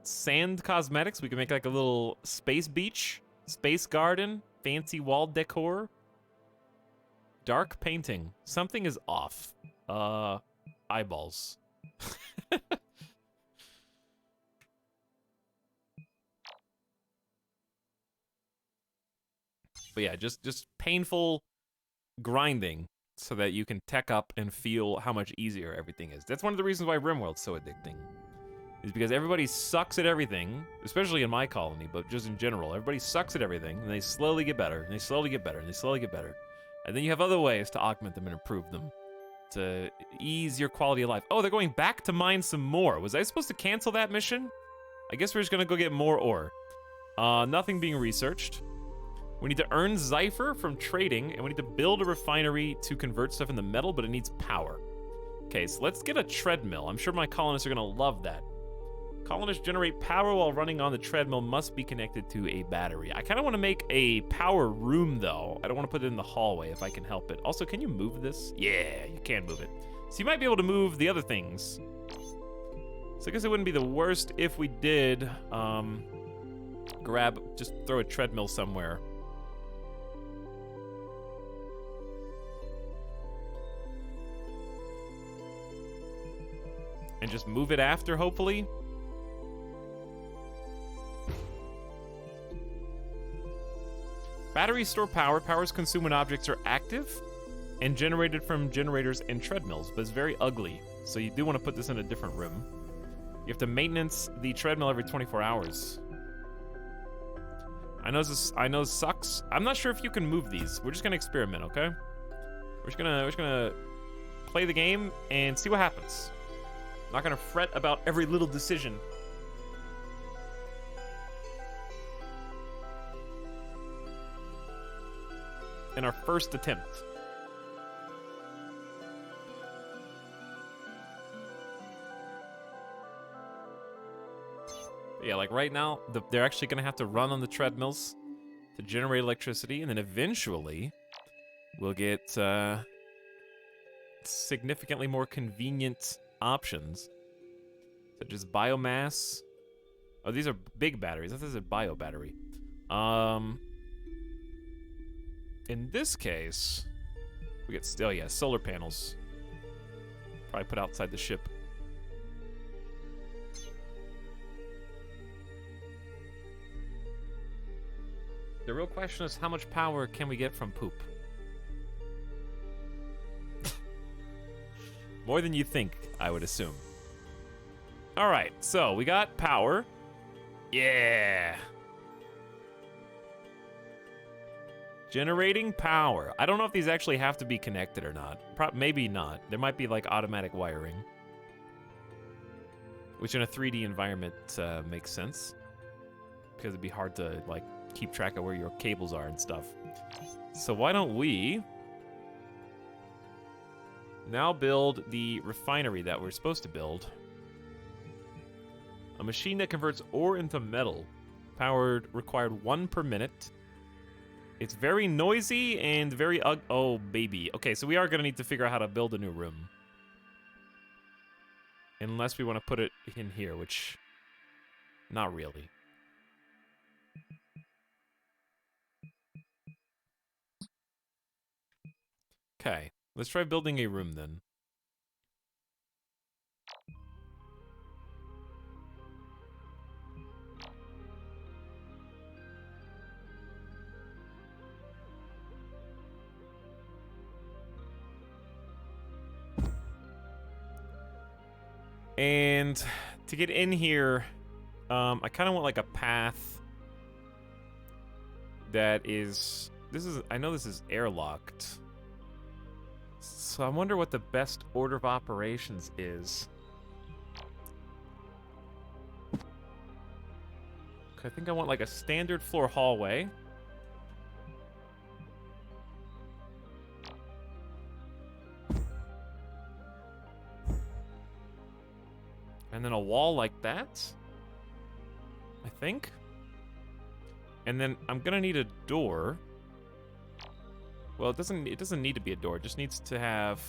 S3: Sand cosmetics, we can make like a little space beach, space garden, fancy wall decor. Dark painting. Something is off. Eyeballs. But yeah, just painful grinding so that you can tech up and feel how much easier everything is. That's one of the reasons why RimWorld's so addicting. Is because everybody sucks at everything, especially in my colony, but just in general. Everybody sucks at everything, and they slowly get better, and they slowly get better, and they slowly get better. And then you have other ways to augment them and improve them, to ease your quality of life. Oh, they're going back to mine some more. Was I supposed to cancel that mission? I guess we're just gonna go get more ore. Nothing being researched. We need to earn Zypher from trading, and we need to build a refinery to convert stuff into metal, but it needs power. Okay, so let's get a treadmill. I'm sure my colonists are gonna love that. Colonists generate power while running on the treadmill must be connected to a battery. I kind of want to make a power room, though. I don't want to put it in the hallway if I can help it. Also, can you move this? Yeah, you can move it. So you might be able to move the other things. So I guess it wouldn't be the worst if we did just throw a treadmill somewhere. And just move it after, hopefully. Batteries store power. Powers consumed when objects are active and generated from generators and treadmills, but it's very ugly. So you do want to put this in a different room. You have to maintenance the treadmill every 24 hours. I know this sucks. I'm not sure if you can move these. We're just gonna experiment, okay? We're just gonna play the game and see what happens. I'm not gonna fret about every little decision. In our first attempt. Yeah, like right now, they're actually gonna have to run on the treadmills to generate electricity, and then eventually we'll get significantly more convenient options, such as biomass. Oh, these are big batteries. This is a bio battery. In this case, we get solar panels. Probably put outside the ship. The real question is, how much power can we get from poop? More than you think, I would assume. All right, so we got power. Yeah. Generating power. I don't know if these actually have to be connected or not. Maybe not. There might be like automatic wiring, which in a 3D environment makes sense, because it'd be hard to like keep track of where your cables are and stuff. So why don't we now build the refinery that we're supposed to build? A machine that converts ore into metal. Required 1 per minute. It's very noisy and very oh, baby. Okay, so we are going to need to figure out how to build a new room. Unless we want to put it in here, which... Not really. Okay, let's try building a room then. And to get in here, I kind of want like a path that is... I know this is airlocked. So I wonder what the best order of operations is. I think I want like a standard floor hallway. And then a wall like that, I think. And then I'm gonna need a door. Well, it doesn't need to be a door. It just needs to have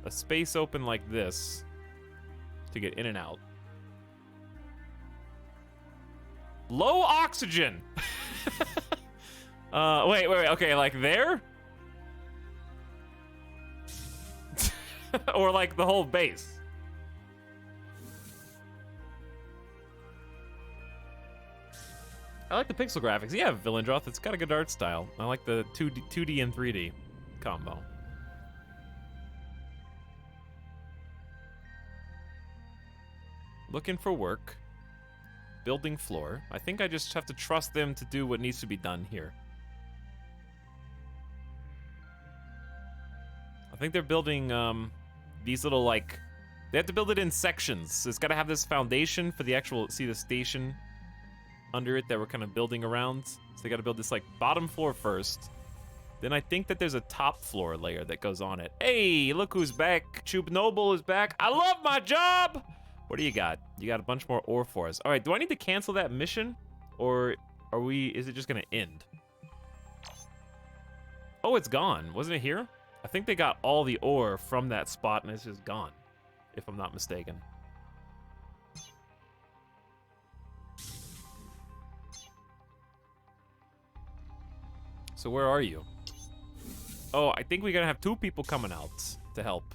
S3: a space open like this to get in and out. Low oxygen. Wait. Okay, like there? Or like the whole base? I like the pixel graphics. Yeah, Villendroth, it's got a good art style. I like the 2D and 3D combo. Looking for work. Building floor. I think I just have to trust them to do what needs to be done here. I think they're building these little, like... They have to build it in sections. So it's got to have this foundation for the actual... See the station under it that we're kind of building around? So they got to build this, like, bottom floor first. Then I think that there's a top floor layer that goes on it. Hey, look who's back. Chub Noble is back. I love my job! What do you got? You got a bunch more ore for us. All right, do I need to cancel that mission? Or is it just gonna end? Oh, it's gone. Wasn't it here? I think they got all the ore from that spot and it's just gone, if I'm not mistaken. So where are you? Oh, I think we're gonna have 2 people coming out to help.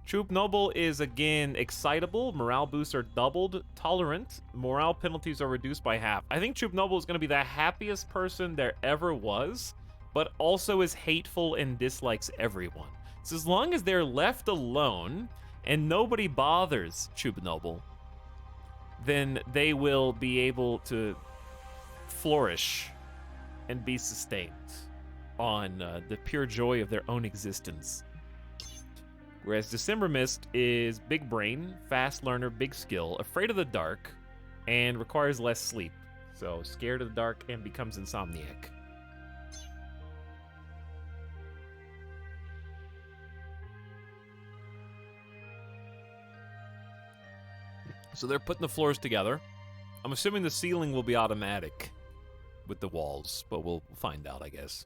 S3: Troop Noble is again excitable, morale boosts are doubled, tolerant, morale penalties are reduced by half. I think Troop Noble is going to be the happiest person there ever was, but also is hateful and dislikes everyone. So as long as they're left alone and nobody bothers Troop Noble, then they will be able to flourish and be sustained on the pure joy of their own existence. Whereas December Mist is big brain, fast learner, big skill, afraid of the dark, and requires less sleep. So scared of the dark and becomes insomniac. So they're putting the floors together. I'm assuming the ceiling will be automatic with the walls, but we'll find out, I guess.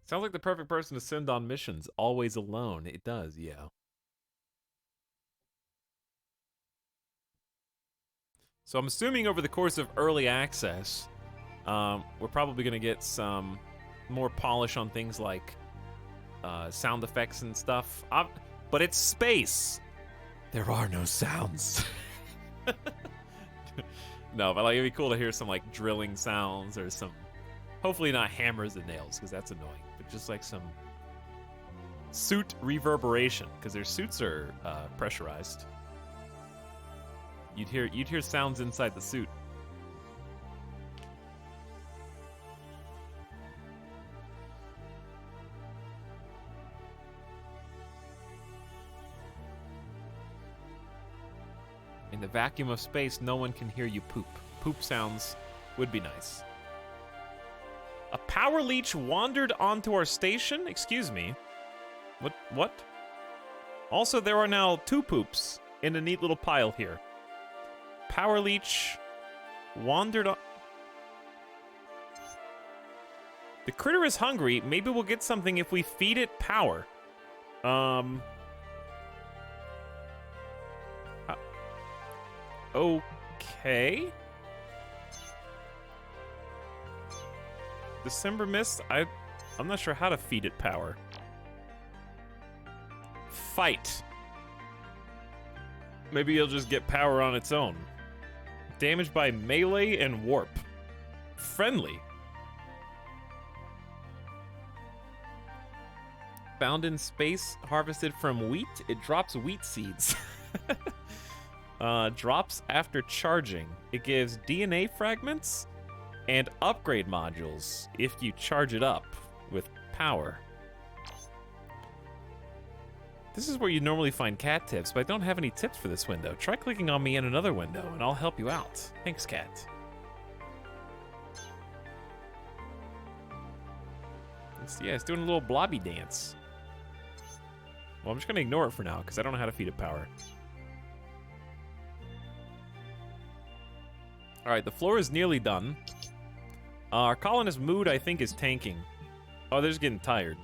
S3: Sounds like the perfect person to send on missions. Always alone. It does, yeah. So I'm assuming over the course of early access, we're probably going to get some more polish on things like sound effects and stuff. But it's space. There are no sounds. No, but like, it'd be cool to hear some like drilling sounds or some... Hopefully not hammers and nails, because that's annoying. But just like some suit reverberation, because their suits are pressurized. You'd hear sounds inside the suit. In the vacuum of space, no one can hear you poop. Poop sounds would be nice. A power leech wandered onto our station? Excuse me. What? Also, there are now 2 poops in a neat little pile here. Power leech wandered on... The critter is hungry. Maybe we'll get something if we feed it power. Okay. December Mist, I'm not sure how to feed it power. Fight. Maybe you'll just get power on its own. Damaged by melee and warp. Friendly. Found in space, harvested from wheat. It drops wheat seeds. Drops after charging. It gives DNA fragments and upgrade modules if you charge it up with power. This is where you normally find cat tips, but I don't have any tips for this window. Try clicking on me in another window, and I'll help you out. Thanks, cat. Yeah, it's doing a little blobby dance. Well, I'm just gonna ignore it for now, because I don't know how to feed it power. Alright, the floor is nearly done. Our colonist mood, I think, is tanking. Oh, they're just getting tired.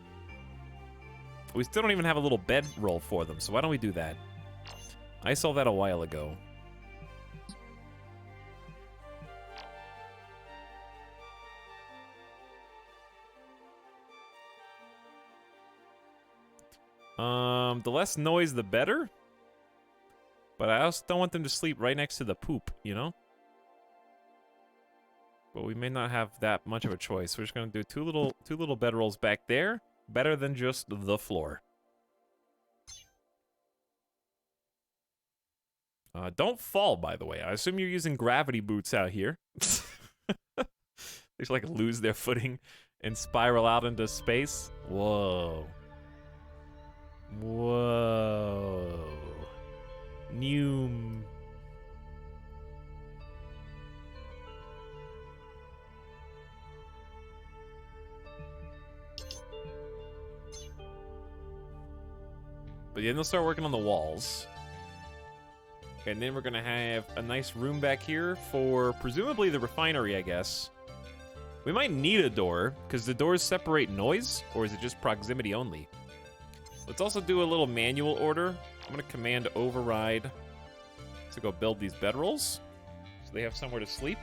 S3: We still don't even have a little bed roll for them, so why don't we do that? I saw that a while ago. The less noise, the better. But I also don't want them to sleep right next to the poop, you know? But we may not have that much of a choice. We're just gonna do two little bedrolls back there. Better than just the floor. Don't fall, by the way. I assume you're using gravity boots out here. They just like lose their footing and spiral out into space. Whoa. Whoa. Noom. But then they'll start working on the walls. And then we're gonna have a nice room back here for presumably the refinery, I guess. We might need a door, because the doors separate noise, or is it just proximity only? Let's also do a little manual order. I'm gonna command override to go build these bedrolls, so they have somewhere to sleep.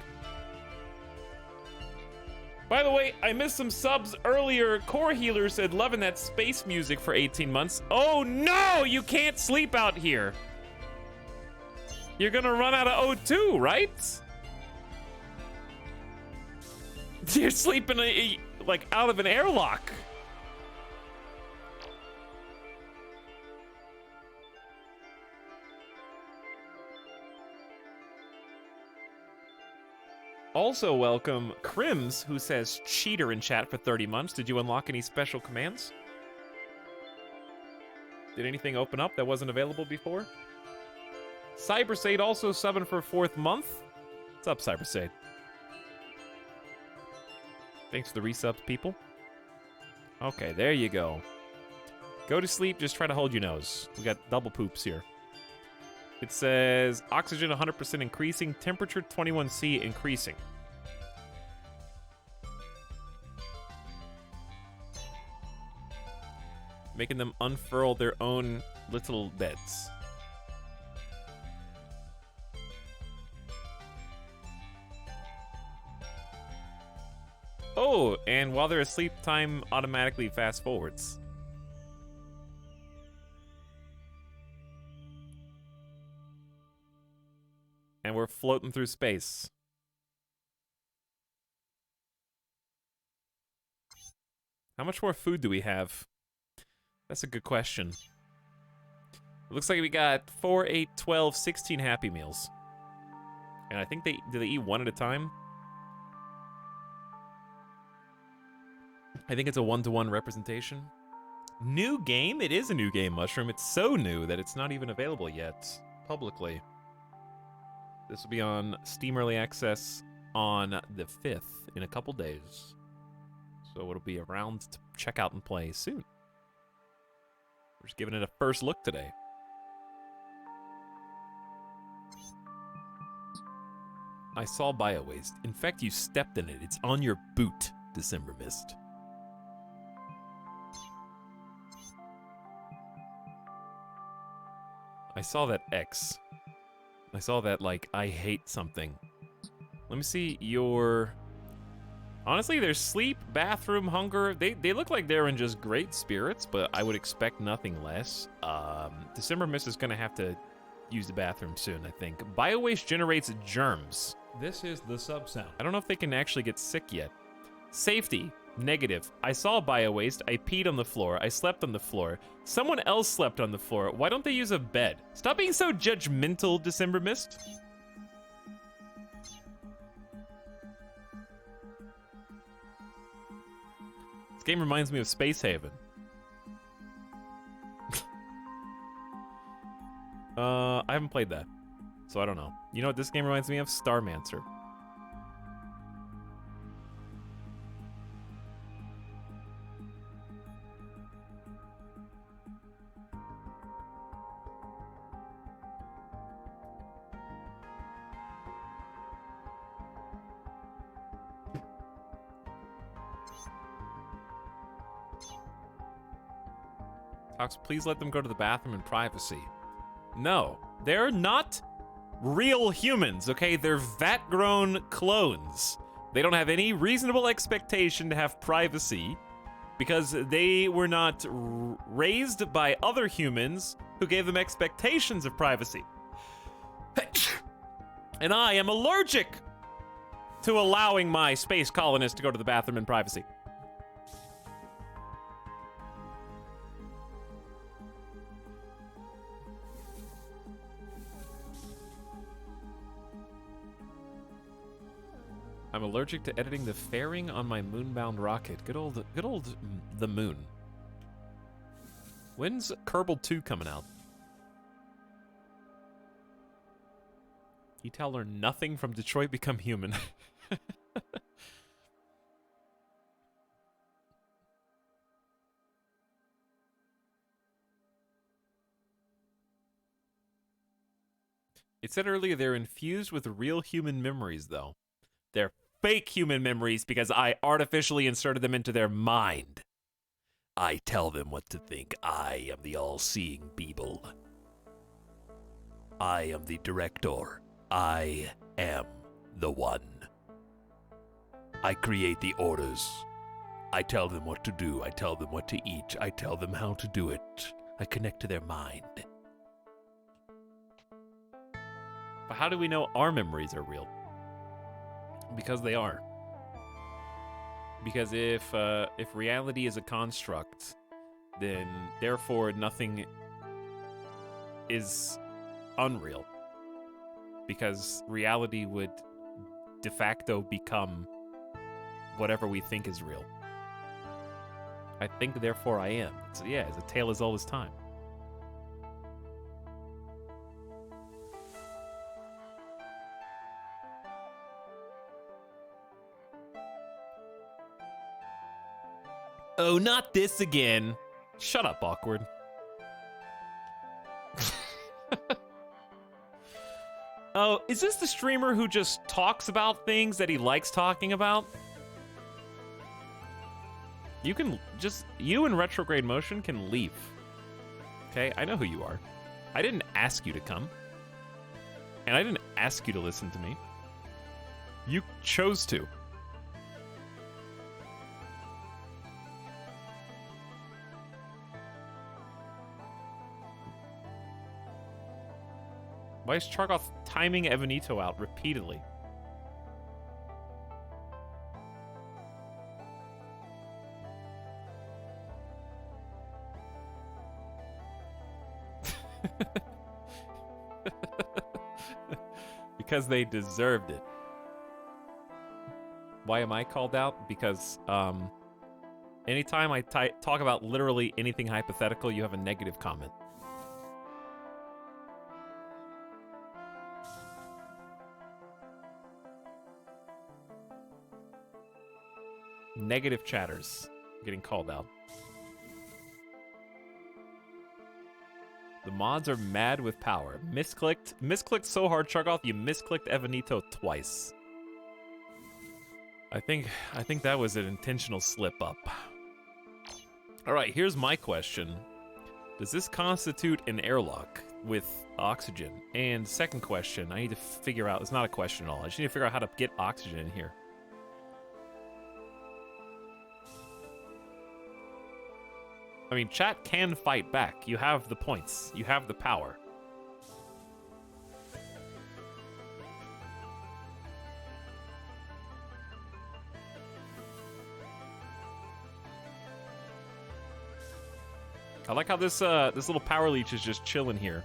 S3: By the way, I missed some subs earlier. Core Healer said, loving that space music for 18 months. Oh no, you can't sleep out here. You're gonna run out of O2, right? You're sleeping like out of an airlock. Also welcome Crims, who says cheater in chat for 30 months. Did you unlock any special commands? Did anything open up that wasn't available before? Cybersade also subbing for 4th month. What's up, Cybersade? Thanks for the resubs, people. Okay, there you go. Go to sleep, just try to hold your nose. We got double poops here. It says oxygen 100% increasing, temperature 21°C increasing. Making them unfurl their own little beds. Oh, and while they're asleep, time automatically fast forwards. And we're floating through space. How much more food do we have? That's a good question. It looks like we got 4, 8, 12, 16 Happy Meals. And I think do they eat one at a time? I think it's a 1-to-1 representation. New game? It is a new game, Mushroom. It's so new that it's not even available yet publicly. This will be on Steam Early Access on the 5th in a couple days. So it'll be around to check out and play soon. We're just giving it a first look today. I saw BioWaste. In fact, you stepped in it. It's on your boot, December Mist. I saw that X. I saw that, like, I hate something. Let me see your... Honestly, there's sleep, bathroom, hunger. They look like they're in just great spirits, but I would expect nothing less. December Mist is gonna have to use the bathroom soon, I think. Biowaste generates germs.
S2: This is the sub sound.
S3: I don't know if they can actually get sick yet. Safety, negative. I saw biowaste, I peed on the floor, I slept on the floor. Someone else slept on the floor. Why don't they use a bed? Stop being so judgmental, December Mist. This game reminds me of Space Haven. I haven't played that, so I don't know. You know what this game reminds me of? Starmancer. Tox, please let them go to the bathroom in privacy. No, they're not real humans, okay? They're vat-grown clones. They don't have any reasonable expectation to have privacy because they were not raised by other humans who gave them expectations of privacy. And I am allergic to allowing my space colonists to go to the bathroom in privacy. I'm allergic to editing the fairing on my moonbound rocket. Good old the moon. When's Kerbal 2 coming out? Etal learned nothing from Detroit Become Human. It said earlier they're infused with real human memories, though. They're fake human memories because I artificially inserted them into their mind. I tell them what to think. I am the all-seeing Beeble. I am the director. I am the one. I create the orders. I tell them what to do. I tell them what to eat. I tell them how to do it. I connect to their mind. But how do we know our memories are real? Because they are. Because if reality is a construct, then therefore nothing is unreal. Because reality would de facto become whatever we think is real. I think, therefore I am. So yeah, as a tale as old as time. Oh, not this again. Shut up, awkward. Oh, is this the streamer who just talks about things that he likes talking about? You can just, you and Retrograde Motion can leave. Okay, I know who you are. I didn't ask you to come. And I didn't ask you to listen to me. You chose to. Why is Chargoth timing Evanito out repeatedly? Because they deserved it. Why am I called out? Because anytime I talk about literally anything hypothetical, you have a negative comment. Negative chatters getting called out. The mods are mad with power. Misclicked so hard, Chargoth, you misclicked Evanito twice. I think that was an intentional slip up. All right, here's my question. Does this constitute an airlock? with oxygen? And second question, I need to figure out, it's not a question at all, I just need to figure out how to get oxygen in here. I mean, chat can fight back. You have the points. You have the power. I like how this little power leech is just chilling here.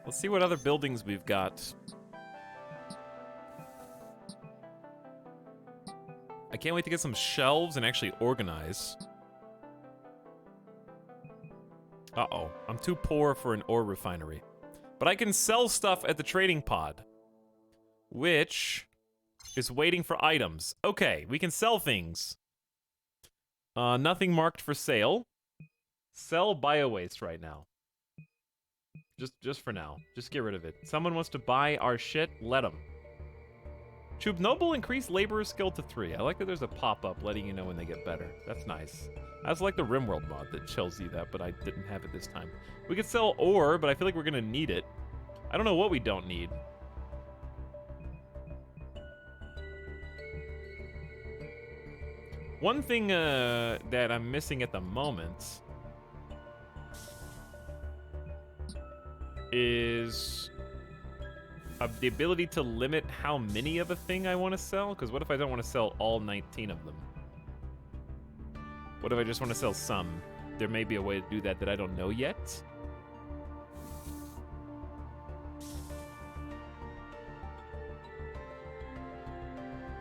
S3: Let's see what other buildings we've got. I can't wait to get some shelves and actually organize. Uh-oh, I'm too poor for an ore refinery. But I can sell stuff at the trading pod, which is waiting for items. Okay, we can sell things. Nothing marked for sale. Sell bio-waste right now. Just for now. Just get rid of it. Someone wants to buy our shit, let them. Chub Noble increased laborer skill to 3. I like that there's a pop-up letting you know when they get better. That's nice. I also like the RimWorld mod that tells you that, but I didn't have it this time. We could sell ore, but I feel like we're gonna need it. I don't know what we don't need. One thing that I'm missing at the moment is the ability to limit how many of a thing I want to sell. Because what if I don't want to sell all 19 of them? What if I just want to sell some? There may be a way to do that I don't know yet.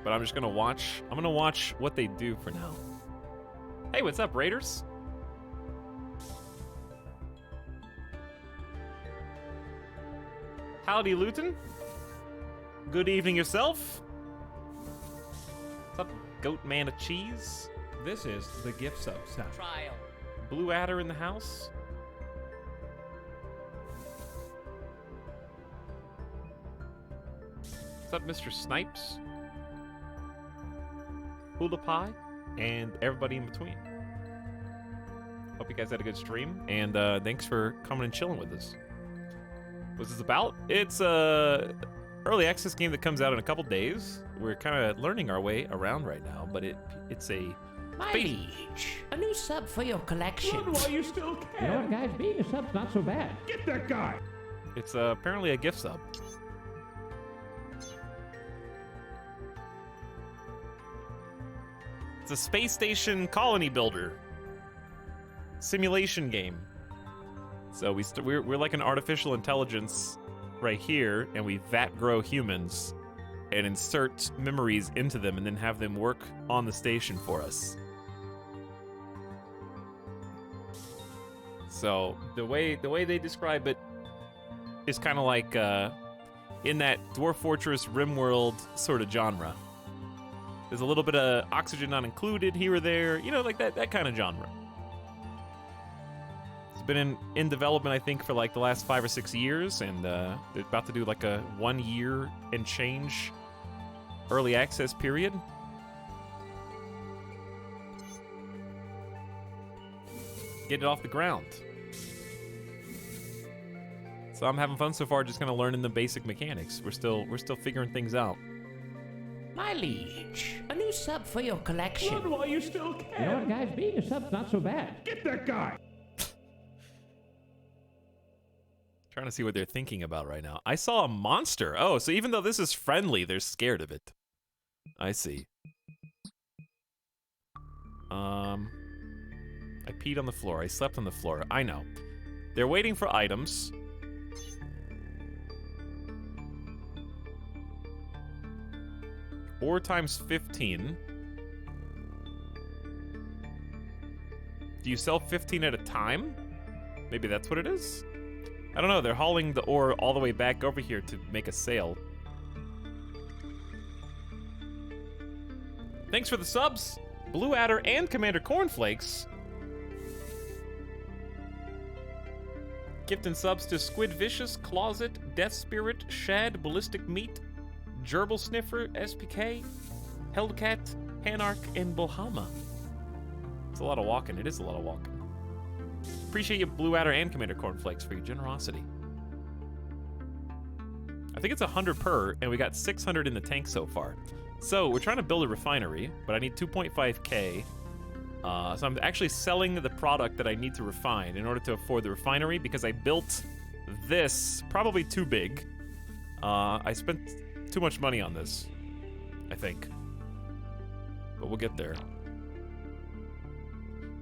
S3: But I'm just gonna watch. I'm gonna watch what they do for now. Hey, what's up, Raiders? Howdy, Luton. Good evening yourself. What's up, goat man of cheese?
S2: This is the gift sub sound.
S4: Trial.
S3: Blue Adder in the house. What's up, Mr. Snipes? Hula Pie, and everybody in between. Hope you guys had a good stream, and thanks for coming and chilling with us. What's this about? It's a early access game that comes out in a couple days. We're kind of learning our way around right now, but it's a
S4: My liege, a new sub for your collection.
S2: Run while you still can.
S5: You know what, guys? Being a sub's not so bad.
S2: Get that guy.
S3: It's apparently a gift sub. It's a space station colony builder simulation game. So we're like an artificial intelligence right here, and we vat grow humans and insert memories into them, and then have them work on the station for us. So the way they describe it is kind of like in that Dwarf Fortress RimWorld sort of genre. There's a little bit of oxygen not included here or there, you know, like that kind of genre. It's been in development, I think, for like the last 5 or 6 years, and they're about to do like a 1 year and change early access period. Get it off the ground. So I'm having fun so far, just kind of learning the basic mechanics. We're still figuring things out.
S4: My liege, a new sub for your collection.
S2: Run while you still can.
S5: You know what, guys? Being a sub's not so bad.
S2: Get that guy.
S3: Trying to see what they're thinking about right now. I saw a monster. Oh, so even though this is friendly, they're scared of it. I see. I peed on the floor. I slept on the floor. I know. They're waiting for items. Ore times 15. Do you sell 15 at a time? Maybe that's what it is? I don't know. They're hauling the ore all the way back over here to make a sale. Thanks for the subs, Blue Adder and Commander Cornflakes. Gifting subs to Squid Vicious, Closet, Death Spirit, Shad, Ballistic Meat, Gerbil Sniffer, SPK, Hellcat, Panarch, and Bohama. It's a lot of walking. It is a lot of walking. Appreciate you, Blue Adder and Commander Cornflakes, for your generosity. I think it's 100 per, and we got 600 in the tank so far. So we're trying to build a refinery, but I need 2.5k. So I'm actually selling the product that I need to refine in order to afford the refinery, because I built this probably too big. I spent too much money on this, I think. But we'll get there.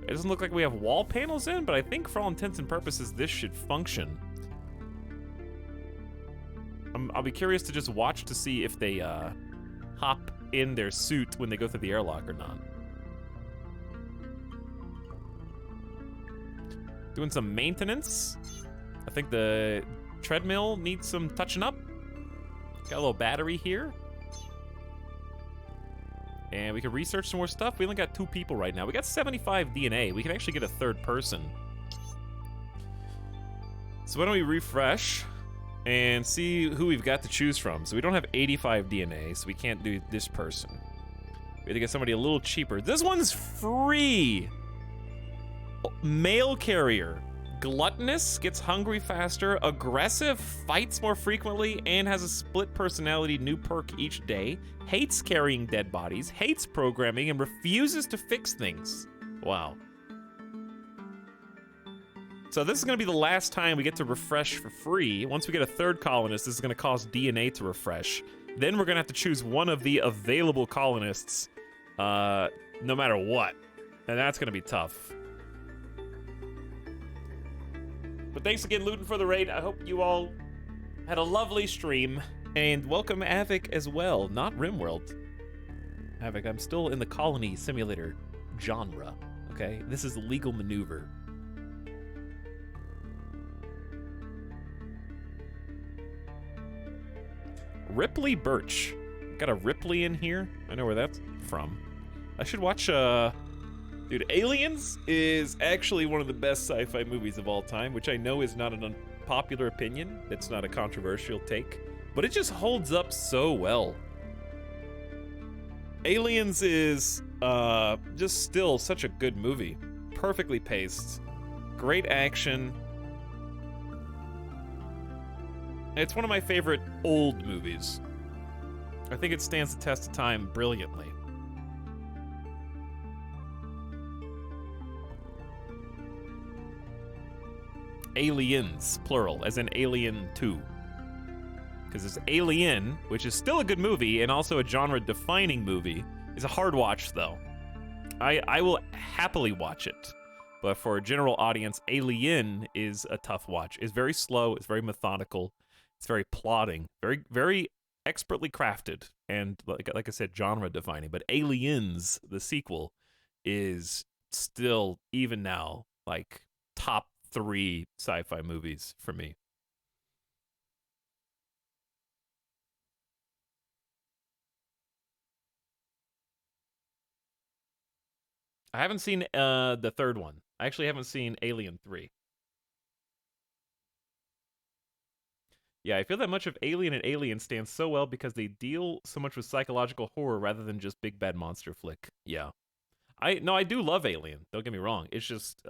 S3: It doesn't look like we have wall panels in, but I think for all intents and purposes, this should function. I'll be curious to just watch to see if they hop in their suit when they go through the airlock or not. Doing some maintenance. I think the treadmill needs some touching up. Got a little battery here. And we can research some more stuff. We only got 2 people right now. We got 75 DNA. We can actually get a 3rd person. So why don't we refresh and see who we've got to choose from. So we don't have 85 DNA, so we can't do this person. We have to get somebody a little cheaper. This one's free! Mail carrier. Gluttonous, gets hungry faster, aggressive, fights more frequently, and has a split personality new perk each day, hates carrying dead bodies, hates programming, and refuses to fix things. Wow. So this is going to be the last time we get to refresh for free. Once we get a 3rd colonist, this is going to cause DNA to refresh. Then we're going to have to choose one of the available colonists, no matter what. And that's going to be tough. But thanks again, Luton, for the raid. I hope you all had a lovely stream. And welcome Avic as well, not RimWorld. Avic, I'm still in the colony simulator genre, okay? This is legal maneuver. Ripley Birch. Got a Ripley in here. I know where that's from. I should watch, Dude, Aliens is actually one of the best sci-fi movies of all time, which I know is not an unpopular opinion. It's not a controversial take, but it just holds up so well. Aliens is just still such a good movie. Perfectly paced, great action. It's one of my favorite old movies. I think it stands the test of time brilliantly. Aliens, plural, as in Alien 2. Because it's Alien, which is still a good movie and also a genre-defining movie. It's a hard watch, though. I will happily watch it. But for a general audience, Alien is a tough watch. It's very slow, it's very methodical, it's very plotting, very, very expertly crafted, and like I said, genre-defining. But Aliens, the sequel, is still, even now, like, top 3 sci-fi movies for me. I haven't seen the 3rd one. I actually haven't seen Alien 3. Yeah, I feel that much of Alien and Alien stands so well because they deal so much with psychological horror rather than just big bad monster flick. Yeah. I do love Alien. Don't get me wrong. It's just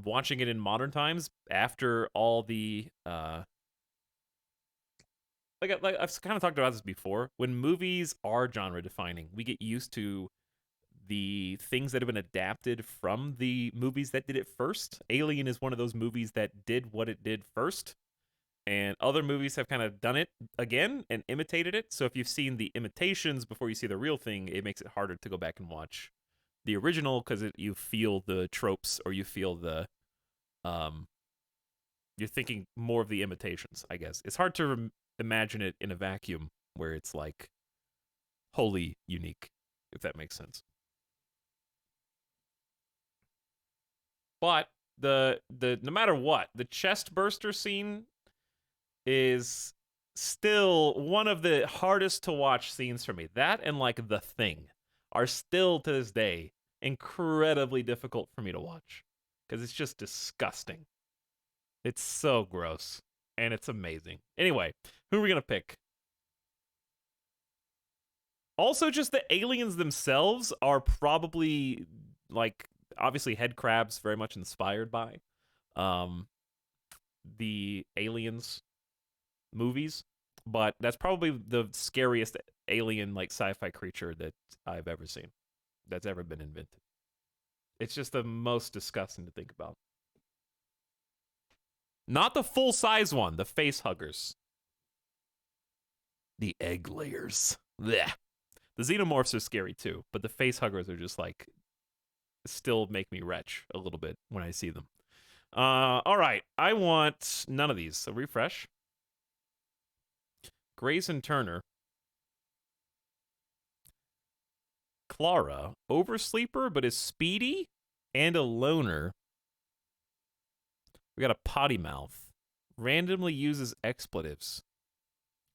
S3: watching it in modern times after all the like I've kind of talked about this before. When movies are genre defining, we get used to the things that have been adapted from the movies that did it first. Alien is one of those movies that did what it did first, and other movies have kind of done it again and imitated it. So if you've seen the imitations before you see the real thing, it makes it harder to go back and watch the original because you feel the tropes, or you feel the you're thinking more of the imitations, I guess. It's hard to imagine it in a vacuum where it's like wholly unique, if that makes sense. But the no matter what, the chest burster scene is still one of the hardest to watch scenes for me. That and like The Thing are still to this day incredibly difficult for me to watch because it's just disgusting. It's so gross and it's amazing. Anyway, who are we gonna pick? Also, just the aliens themselves are probably, like, obviously head crabs very much inspired by the Aliens movies, but that's probably the scariest alien, like, sci-fi creature that I've ever seen, that's ever been invented. It's just the most disgusting to think about. Not the full-size one, the face huggers. The egg layers. Blech. The xenomorphs are scary too, but the face huggers are just like, still make me retch a little bit when I see them. All right, I want none of these, so refresh. Grayson Turner. Clara, oversleeper, but is speedy and a loner. We got a potty mouth. Randomly uses expletives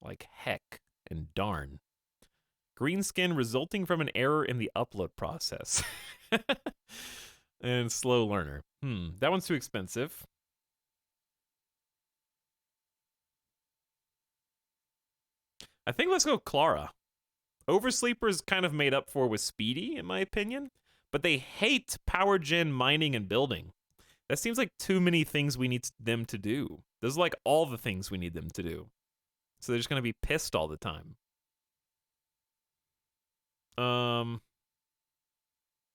S3: like heck and darn. Green skin resulting from an error in the upload process. And slow learner. That one's too expensive. I think let's go Clara. Oversleeper is kind of made up for with Speedy, in my opinion, but they hate power gen, mining, and building. That seems like too many things we need them to do. Those are like all the things we need them to do. So they're just going to be pissed all the time.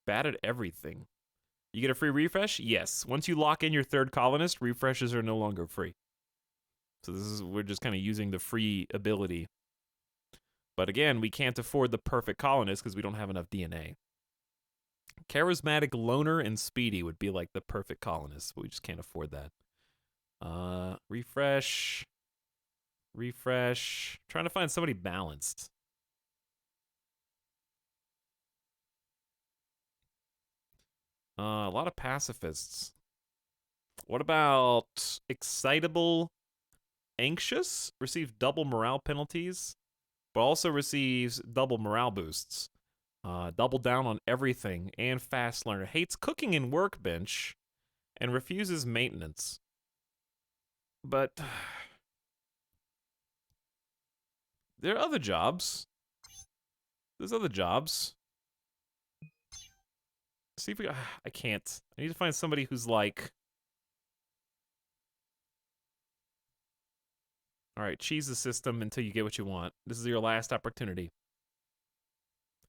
S3: Bad at everything. You get a free refresh? Yes. Once you lock in your third colonist, refreshes are no longer free. So we're just kind of using the free ability. But again, we can't afford the perfect colonist because we don't have enough DNA. Charismatic loner and speedy would be like the perfect colonist, but we just can't afford that. Refresh. Refresh. Trying to find somebody balanced. A lot of pacifists. What about excitable, anxious? Receive double morale penalties, but also receives double morale boosts. Double down on everything and fast learner. Hates cooking and workbench and refuses maintenance. But there are other jobs. There's other jobs. See if we... I can't. I need to find somebody who's like... Alright, cheese the system until you get what you want. This is your last opportunity.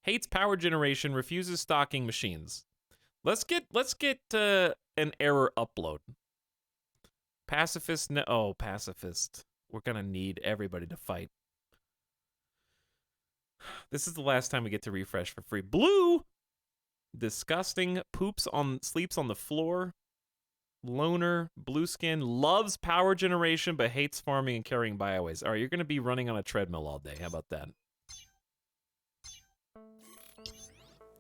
S3: Hates power generation, refuses stocking machines. Let's get an error upload. Pacifist... Oh, pacifist. We're gonna need everybody to fight. This is the last time we get to refresh for free. Blue! Disgusting, sleeps on the floor. Loner, blue skin, loves power generation, but hates farming and carrying biowaste. All right, you're going to be running on a treadmill all day. How about that?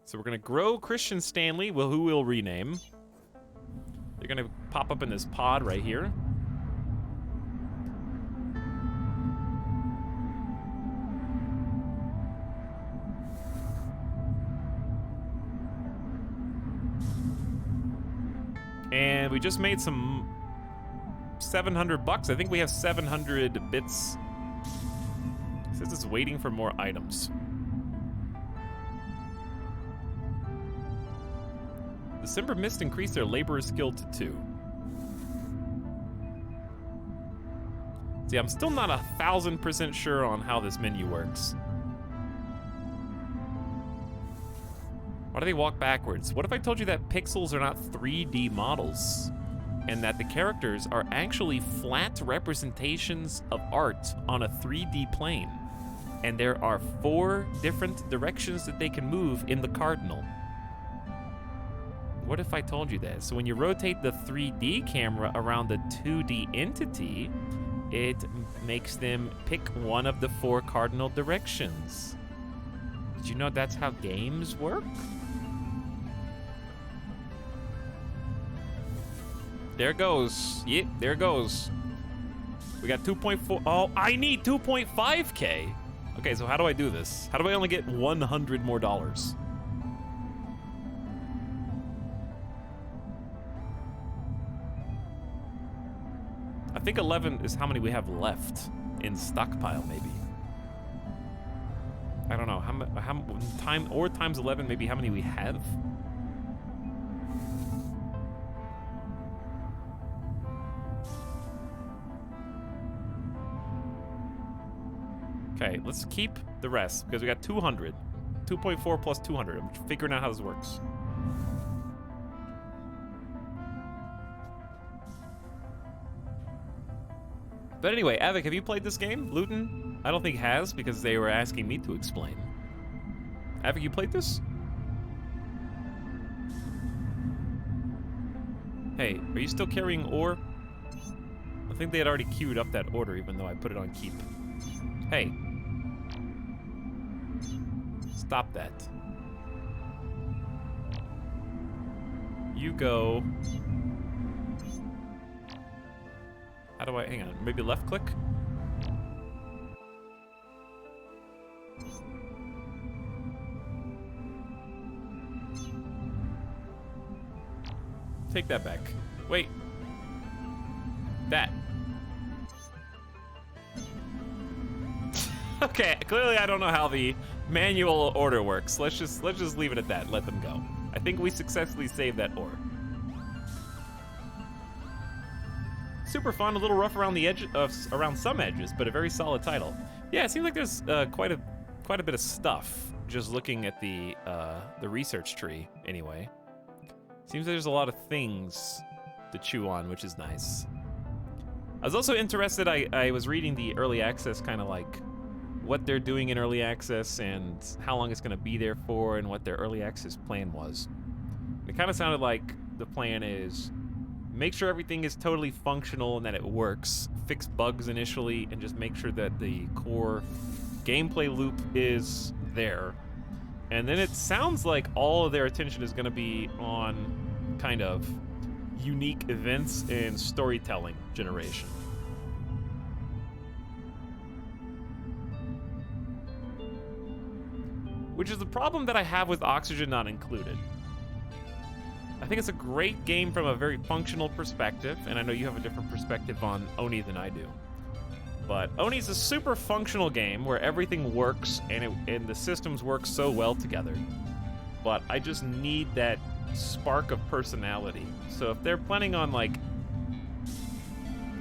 S3: So we're going to grow Christian Stanley, who we'll rename. They're going to pop up in this pod right here. And we just made some 700 bucks. I think we have 700 bits. It says it's waiting for more items. December Mist increased their laborer skill to 2. See, I'm still not 1,000% sure on how this menu works. Why do they walk backwards? What if I told you that pixels are not 3D models and that the characters are actually flat representations of art on a 3D plane and there are 4 different directions that they can move in the cardinal? What if I told you that? So when you rotate the 3D camera around the 2D entity, it makes them pick one of the 4 cardinal directions. Did you know that's how games work? There goes. Yep, there goes. We got 2.4. Oh, I need 2.5K. Okay, so how do I do this? How do I only get $100 more? I think 11 is how many we have left in stockpile, maybe. I don't know how times 11, maybe how many we have. Okay, let's keep the rest because we got 200. 2.4 plus 200. I'm figuring out how this works. But anyway, Avik, have you played this game? Luton? I don't think has because they were asking me to explain. Avik, you played this? Hey, are you still carrying ore? I think they had already queued up that order even though I put it on keep. Hey. Stop that. You go. How do I, hang on, maybe left click? Take that back. Wait. That. Okay, clearly I don't know how the manual order works. Let's just leave it at that. Let them go. I think we successfully saved that ore. Super fun, a little rough around the edge around some edges, but a very solid title. Yeah, it seems like there's quite a bit of stuff just looking at the research tree anyway. Seems like there's a lot of things to chew on, which is nice. I was also interested, I was reading the early access kind of like what they're doing in early access and how long it's going to be there for and what their early access plan was. It kind of sounded like the plan is make sure everything is totally functional and that it works, fix bugs initially, and just make sure that the core gameplay loop is there. And then it sounds like all of their attention is going to be on kind of unique events and storytelling generation. Which is the problem that I have with Oxygen Not Included. I think it's a great game from a very functional perspective, and I know you have a different perspective on Oni than I do. But Oni's a super functional game where everything works and the systems work so well together. But I just need that spark of personality. So if they're planning on, like,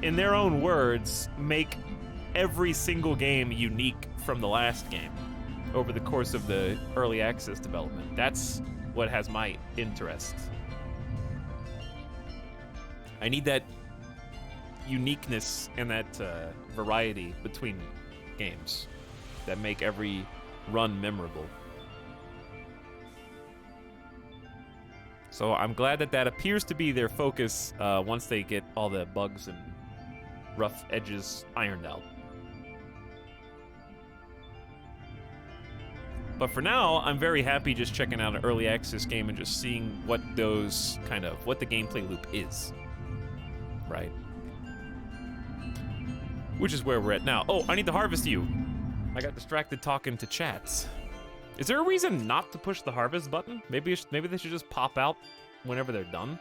S3: in their own words, make every single game unique from the last game over the course of the early access development, that's what has my interest. I need that uniqueness and that variety between games that make every run memorable. So I'm glad that appears to be their focus once they get all the bugs and rough edges ironed out. But for now, I'm very happy just checking out an early access game and just seeing what what the gameplay loop is. Right? Which is where we're at now. Oh, I need to harvest you. I got distracted talking to chats. Is there a reason not to push the harvest button? Maybe they should just pop out whenever they're done.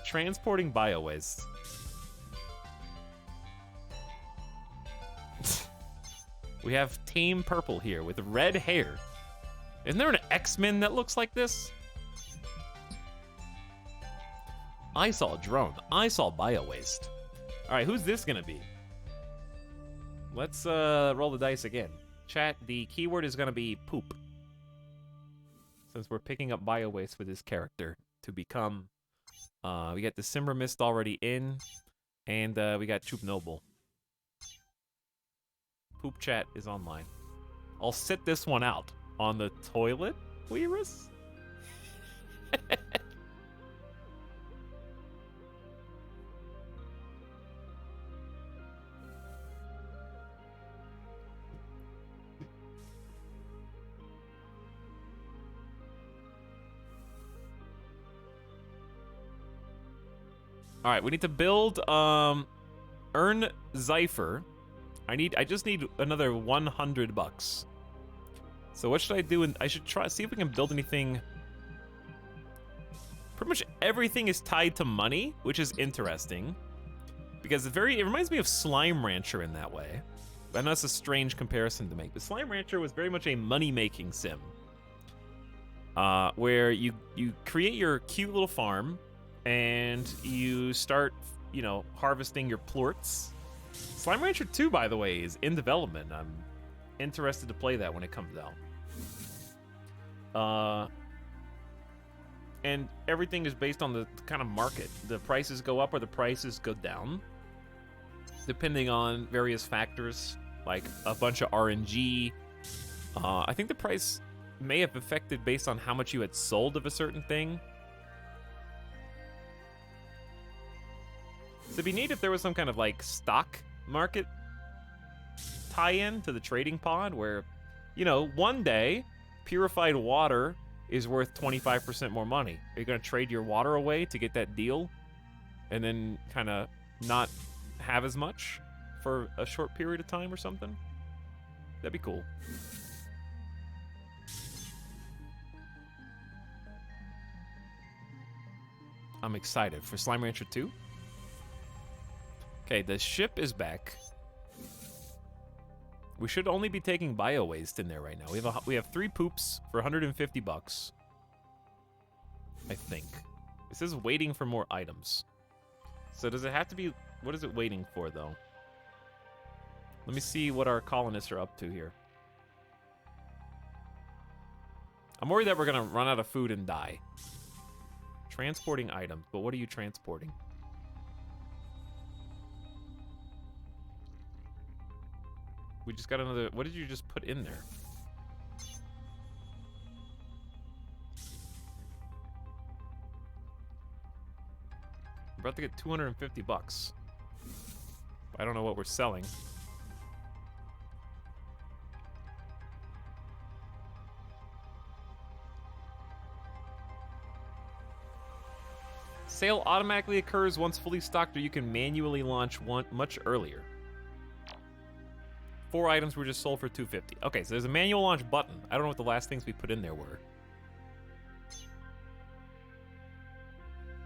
S3: Transporting biowaste. We have Tame Purple here with red hair. Isn't there an X-Men that looks like this? I saw a drone. I saw biowaste. All right, who's this gonna be? Let's roll the dice again. Chat, the keyword is gonna be poop. Since we're picking up biowaste with this character to become, we got the Simber Mist already in, and we got Troop Noble. Poop chat is online. I'll sit this one out on the toilet, Weirus. All right, we need to build earn Zypher. I just need another 100 bucks. So what should I do? I should see if we can build anything. Pretty much everything is tied to money, which is interesting. Because it reminds me of Slime Rancher in that way. I know that's a strange comparison to make, but Slime Rancher was very much a money-making sim. Where you create your cute little farm, and you start, you know, harvesting your plorts. Slime Rancher 2, by the way, is in development. I'm interested to play that when it comes out. And everything is based on the kind of market. The prices go up or the prices go down, depending on various factors, like a bunch of RNG. I think the price may have affected based on how much you had sold of a certain thing. So it'd be neat if there was some kind of like stock market tie-in to the trading pod where, you know, one day purified water is worth 25% more money. Are you going to trade your water away to get that deal and then kind of not have as much for a short period of time or something? That'd be cool. I'm excited for Slime Rancher 2. Okay, the ship is back. We should only be taking bio waste in there right now. We have 3 poops for 150 bucks. I think. It says waiting for more items. So does it have to be... What is it waiting for, though? Let me see what our colonists are up to here. I'm worried that we're going to run out of food and die. Transporting items, but what are you transporting? We just got another... What did you just put in there? We're about to get 250 bucks. I don't know what we're selling. Sale automatically occurs once fully stocked, or you can manually launch one much earlier. 4 items were just sold for 250. Okay, so there's a manual launch button. I don't know what the last things we put in there were.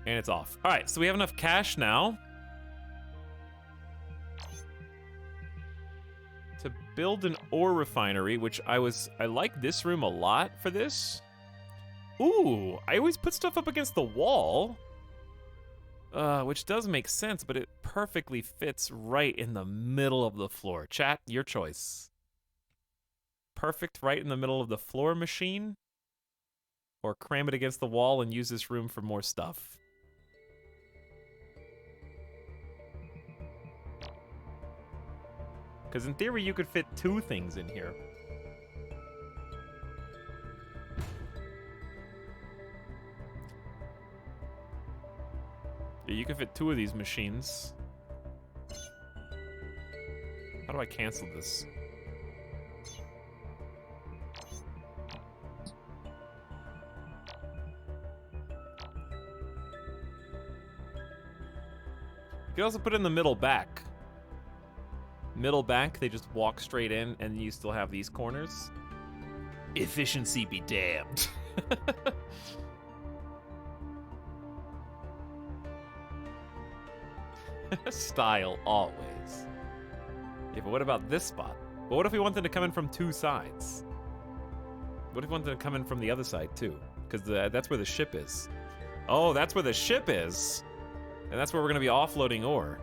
S3: And it's off. All right, so we have enough cash now to build an ore refinery, which I like this room a lot for this. Ooh, I always put stuff up against the wall. Which does make sense, but it perfectly fits right in the middle of the floor. Chat, your choice. Perfect right in the middle of the floor machine? Or cram it against the wall and use this room for more stuff? Because in theory, you could fit 2 things in here. Yeah, you can fit 2 of these machines. How do I cancel this? You can also put it in the middle back. Middle back, they just walk straight in, and you still have these corners. Efficiency be damned. Style, always. Yeah, but what about this spot? But what if we wanted to come in from 2 sides? What if we wanted to come in from the other side, too? Because that's where the ship is. Oh, that's where the ship is! And that's where we're going to be offloading ore.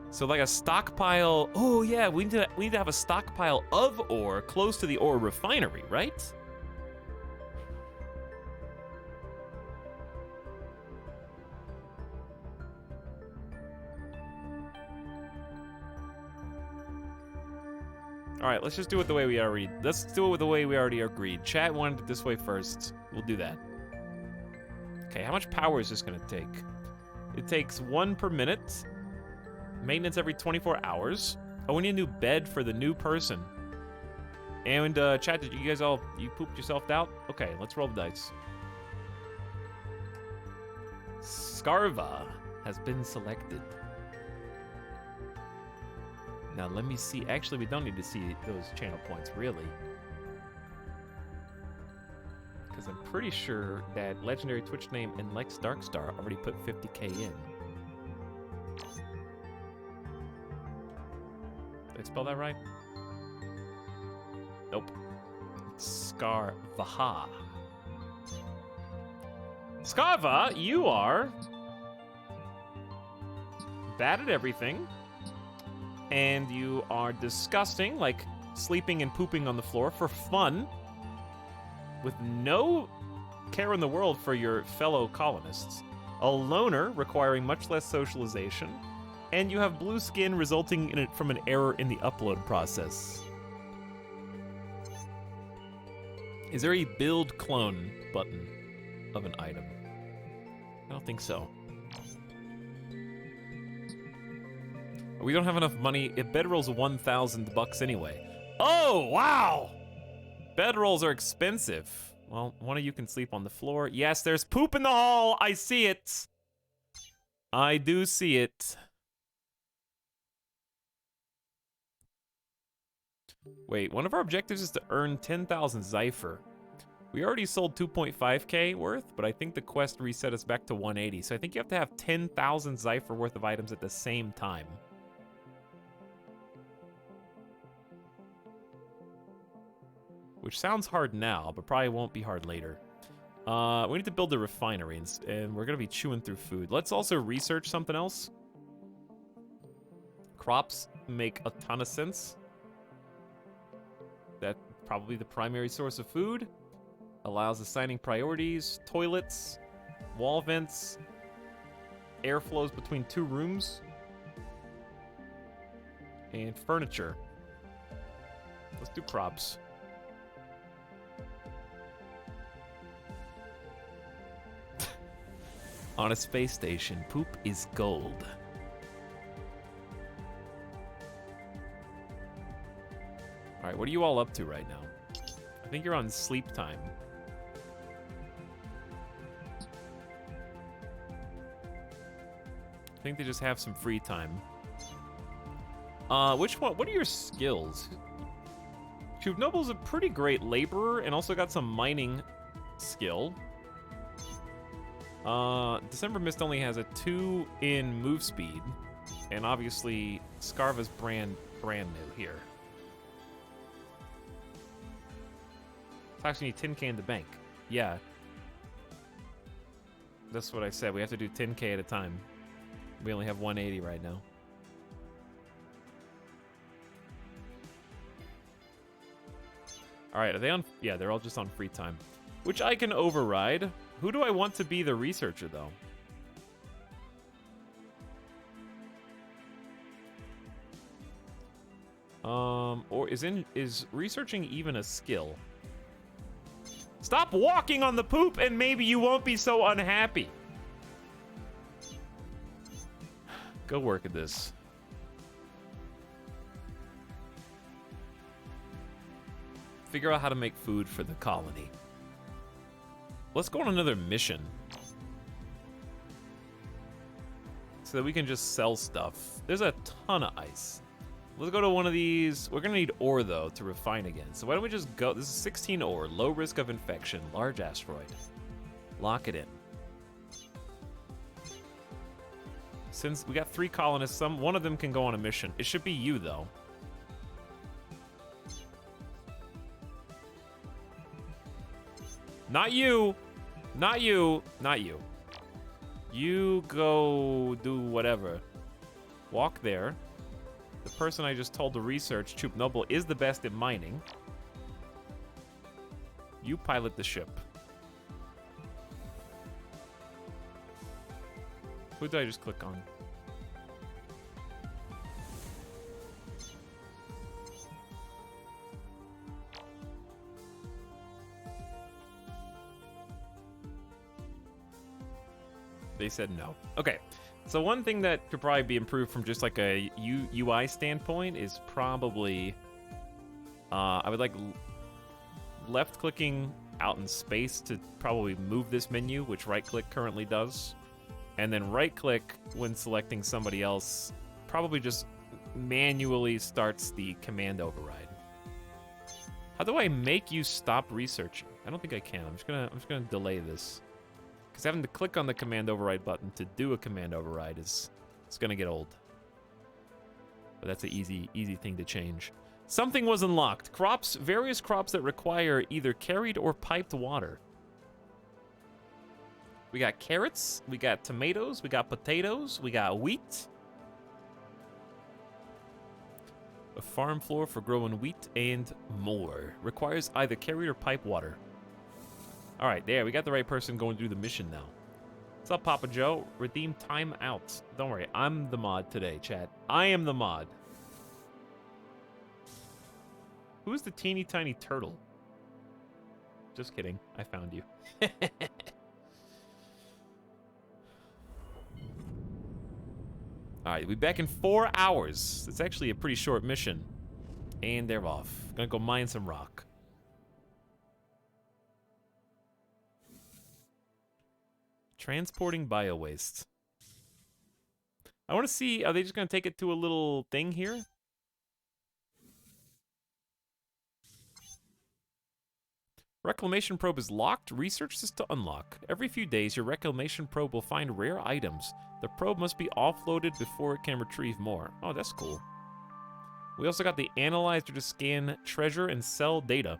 S3: So like a stockpile... Oh, yeah, we need to have a stockpile of ore close to the ore refinery, right? All right, let's just do it the way we already... Let's do it the way we already agreed. Chat wanted it this way first. We'll do that. Okay, how much power is this going to take? It takes 1 per minute. Maintenance every 24 hours. Oh, we need a new bed for the new person. And chat, did you guys all... You pooped yourself out? Okay, let's roll the dice. Scarva has been selected. Now let me see. Actually, we don't need to see those channel points, really. Because I'm pretty sure that legendary Twitch name and Lex Darkstar already put 50k in. spell that right? Nope. Scarvaha. Scarva, you are bad at everything, and you are disgusting, like sleeping and pooping on the floor for fun, with no care in the world for your fellow colonists. A loner, requiring much less socialization, and you have blue skin resulting in it from an error in the upload process. Is there a build clone button of an item? I don't think so. We don't have enough money. If bedrolls $1,000 anyway. Oh, wow! Bedrolls are expensive. Well, one of you can sleep on the floor. Yes, there's poop in the hall. I see it. I do see it. Wait, one of our objectives is to earn 10,000 Zypher. We already sold 2.5k worth, but I think the quest reset us back to 180. So I think you have to have 10,000 Zypher worth of items at the same time. Which sounds hard now, but probably won't be hard later. We need to build a refinery, and we're gonna be chewing through food. Let's also research something else. Crops make a ton of sense. That's probably the primary source of food. Allows assigning priorities, toilets, wall vents, air flows between 2 rooms, and furniture. Let's do crops. On a space station, poop is gold. All right, what are you all up to right now? I think you're on sleep time. I think they just have some free time. Which one? What are your skills? Noble's a pretty great laborer and also got some mining skill. December Mist only has a 2 in move speed, and obviously Scarva's brand new here. It's actually 10k in the bank. Yeah. That's what I said. We have to do 10k at a time. We only have 180 right now. All right, are they on? Yeah, they're all just on free time, which I can override. Who do I want to be the researcher, though? Or is researching even a skill? Stop walking on the poop, and maybe you won't be so unhappy. Go work at this. Figure out how to make food for the colony. Let's go on another mission. So that we can just sell stuff. There's a ton of ice. Let's go to one of these. We're gonna need ore, though, to refine again. So why don't we just go? This is 16 ore, low risk of infection, large asteroid. Lock it in. Since we got 3 colonists, one of them can go on a mission. It should be you, though. Not you. Not you. Not you. You go do whatever. Walk there. The person I just told to research, Choop Noble, is the best at mining. You pilot the ship. Who did I just click on? They said no. Okay. So one thing that could probably be improved from just like a UI standpoint is probably, I would like left clicking out in space to probably move this menu, which right click currently does. And then right click when selecting somebody else probably just manually starts the command override. How do I make you stop researching? I don't think I can. I'm just gonna delay this. Because having to click on the command override button to do a command override is gonna get old. But that's an easy thing to change. Something was unlocked. Crops, various crops that require either carried or piped water. We got carrots, we got tomatoes, we got potatoes, we got wheat. A farm floor for growing wheat and more. Requires either carried or piped water. All right, there, we got the right person going through the mission now. What's up, Papa Joe? Redeem time out. Don't worry, I'm the mod today, chat. I am the mod. Who's the teeny tiny turtle? Just kidding, I found you. All right, we'll be back in 4 hours. It's actually a pretty short mission. And they're off. Gonna go mine some rock. Transporting bio-waste. I want to see, are they just gonna take it to a little thing here? Reclamation probe is locked. Research this to unlock. Every few days, your reclamation probe will find rare items. The probe must be offloaded before it can retrieve more. Oh, that's cool. We also got the analyzer to scan treasure and sell data.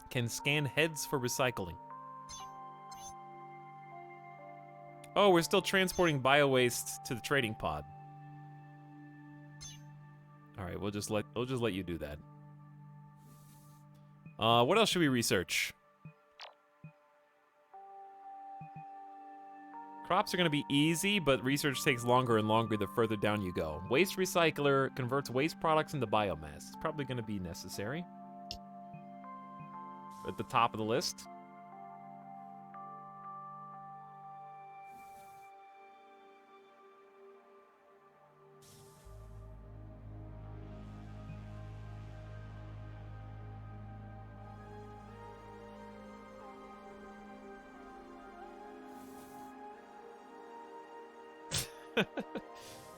S3: Can scan heads for recycling. Oh, we're still transporting bio-waste to the trading pod. All right, we'll just let you do that. What else should we research? Crops are going to be easy, but research takes longer and longer the further down you go. Waste recycler converts waste products into biomass. It's probably going to be necessary. At the top of the list.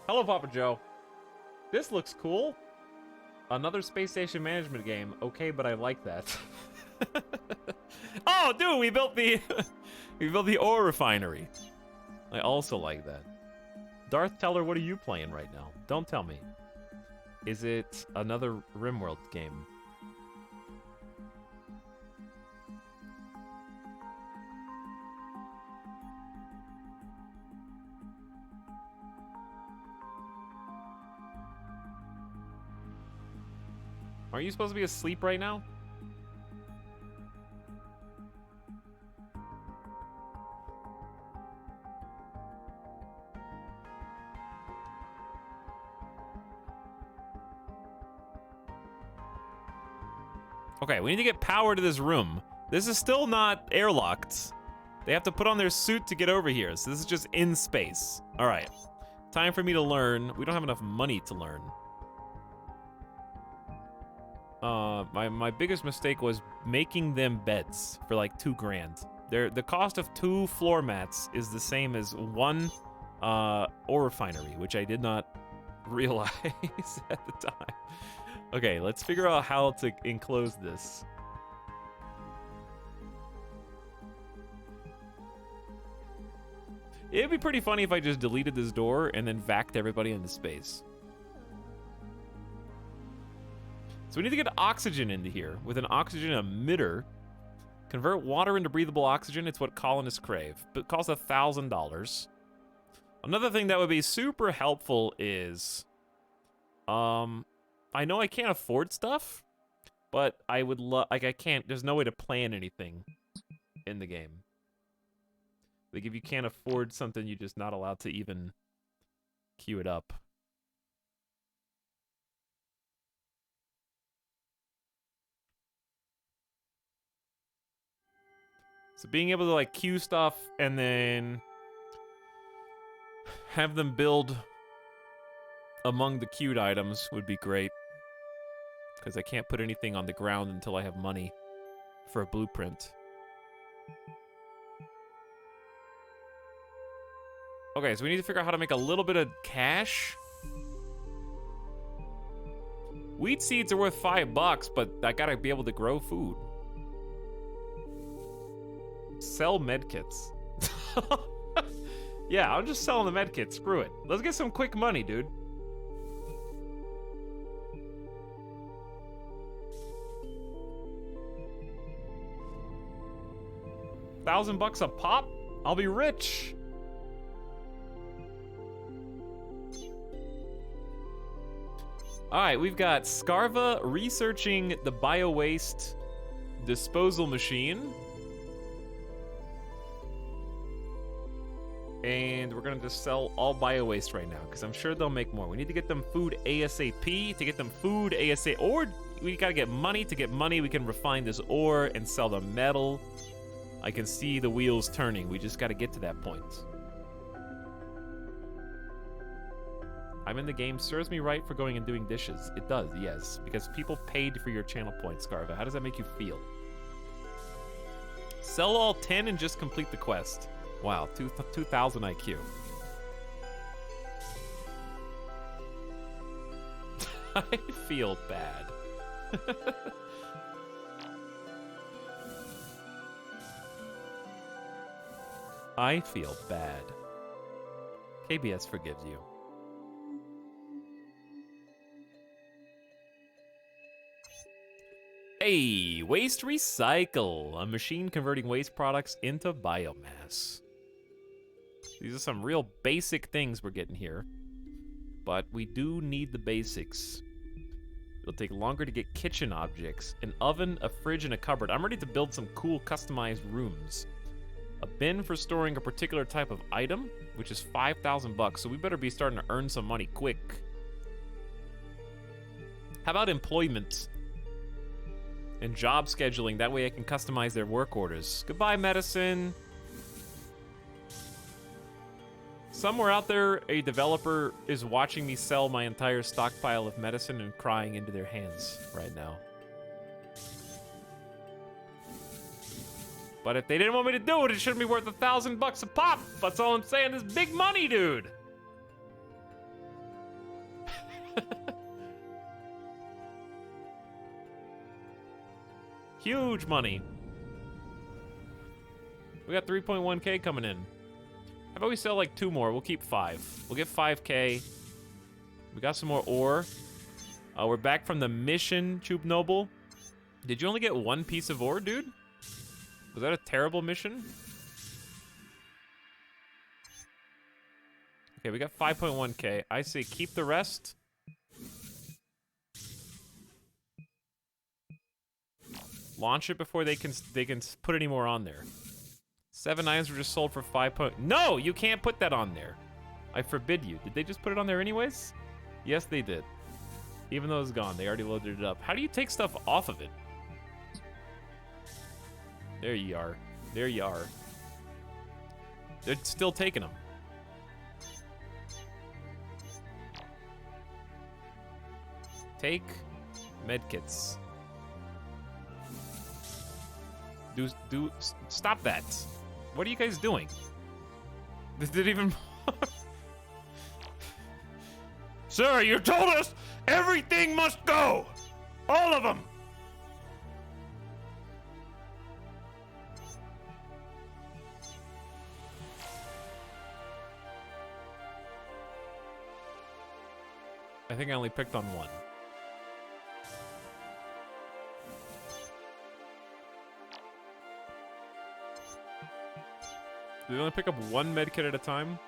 S3: Hello, Papa Joe. This looks cool. Another space station management game. Okay, but I like that. Oh, dude, we built the ore refinery. I also like that. Darth Teller, what are you playing right now? Don't tell me. Is it another RimWorld game? Are you supposed to be asleep right now? Okay, we need to get power to this room. This is still not airlocked. They have to put on their suit to get over here, so this is just in space. All right, time for me to learn. We don't have enough money to learn. My biggest mistake was making them beds for like $2 grand. The cost of 2 floor mats is the same as 1 ore refinery, which I did not realize at the time. Okay, let's figure out how to enclose this. It'd be pretty funny if I just deleted this door and then vacuumed everybody into space. So we need to get oxygen into here with an oxygen emitter. Convert water into breathable oxygen. It's what colonists crave. But it costs $1,000. Another thing that would be super helpful is, I know I can't afford stuff, but I would I can't. There's no way to plan anything in the game. Like if you can't afford something, you're just not allowed to even queue it up. So being able to like queue stuff and then have them build among the queued items would be great. Because I can't put anything on the ground until I have money for a blueprint. Okay, so we need to figure out how to make a little bit of cash. Wheat seeds are worth $5, but I gotta be able to grow food. Sell medkits. Yeah, I'm just selling the medkits. Screw it. Let's get some quick money, dude. $1,000 a pop? I'll be rich. All right, we've got Scarva researching the bio-waste disposal machine. And we're gonna just sell all bio-waste right now, because I'm sure they'll make more. We need to get them food ASAP. To get them food ASAP, or we gotta get money. To get money, we can refine this ore and sell the metal. I can see the wheels turning. We just gotta get to that point. I'm in the game. Serves me right for going and doing dishes. It does, yes. Because people paid for your channel points, Scarva. How does that make you feel? Sell all 10 and just complete the quest. Wow, 2,000 IQ. I feel bad. I feel bad. KBS forgives you. Hey, waste recycle, a machine converting waste products into biomass. These are some real basic things we're getting here, but we do need the basics. It'll take longer to get kitchen objects, an oven, a fridge, and a cupboard. I'm ready to build some cool customized rooms. A bin for storing a particular type of item, which is $5,000, so we better be starting to earn some money quick. How about employment and job scheduling? That way I can customize their work orders. Goodbye, medicine. Somewhere out there, a developer is watching me sell my entire stockpile of medicine and crying into their hands right now. But if they didn't want me to do it, it shouldn't be worth $1,000 a pop. That's all I'm saying. Is big money, dude. Huge money. We got 3.1K coming in. How about we sell like 2 more? We'll keep 5. We'll get 5K. We got some more ore. We're back from the mission, Chub Noble. Did you only get 1 piece of ore, dude? Was that a terrible mission? Okay, we got 5.1K. I say keep the rest. Launch it before they can put any more on there. 7 items were just sold for 5. No, you can't put that on there. I forbid you. Did they just put it on there anyways? Yes, they did. Even though it's gone, they already loaded it up. How do you take stuff off of it? There you are. There you are. They're still taking them. Take medkits. Stop that. What are you guys doing? This didn't even... Sir, you told us everything must go! All of them! I think I only picked on 1. Do they only pick up 1 medkit at a time?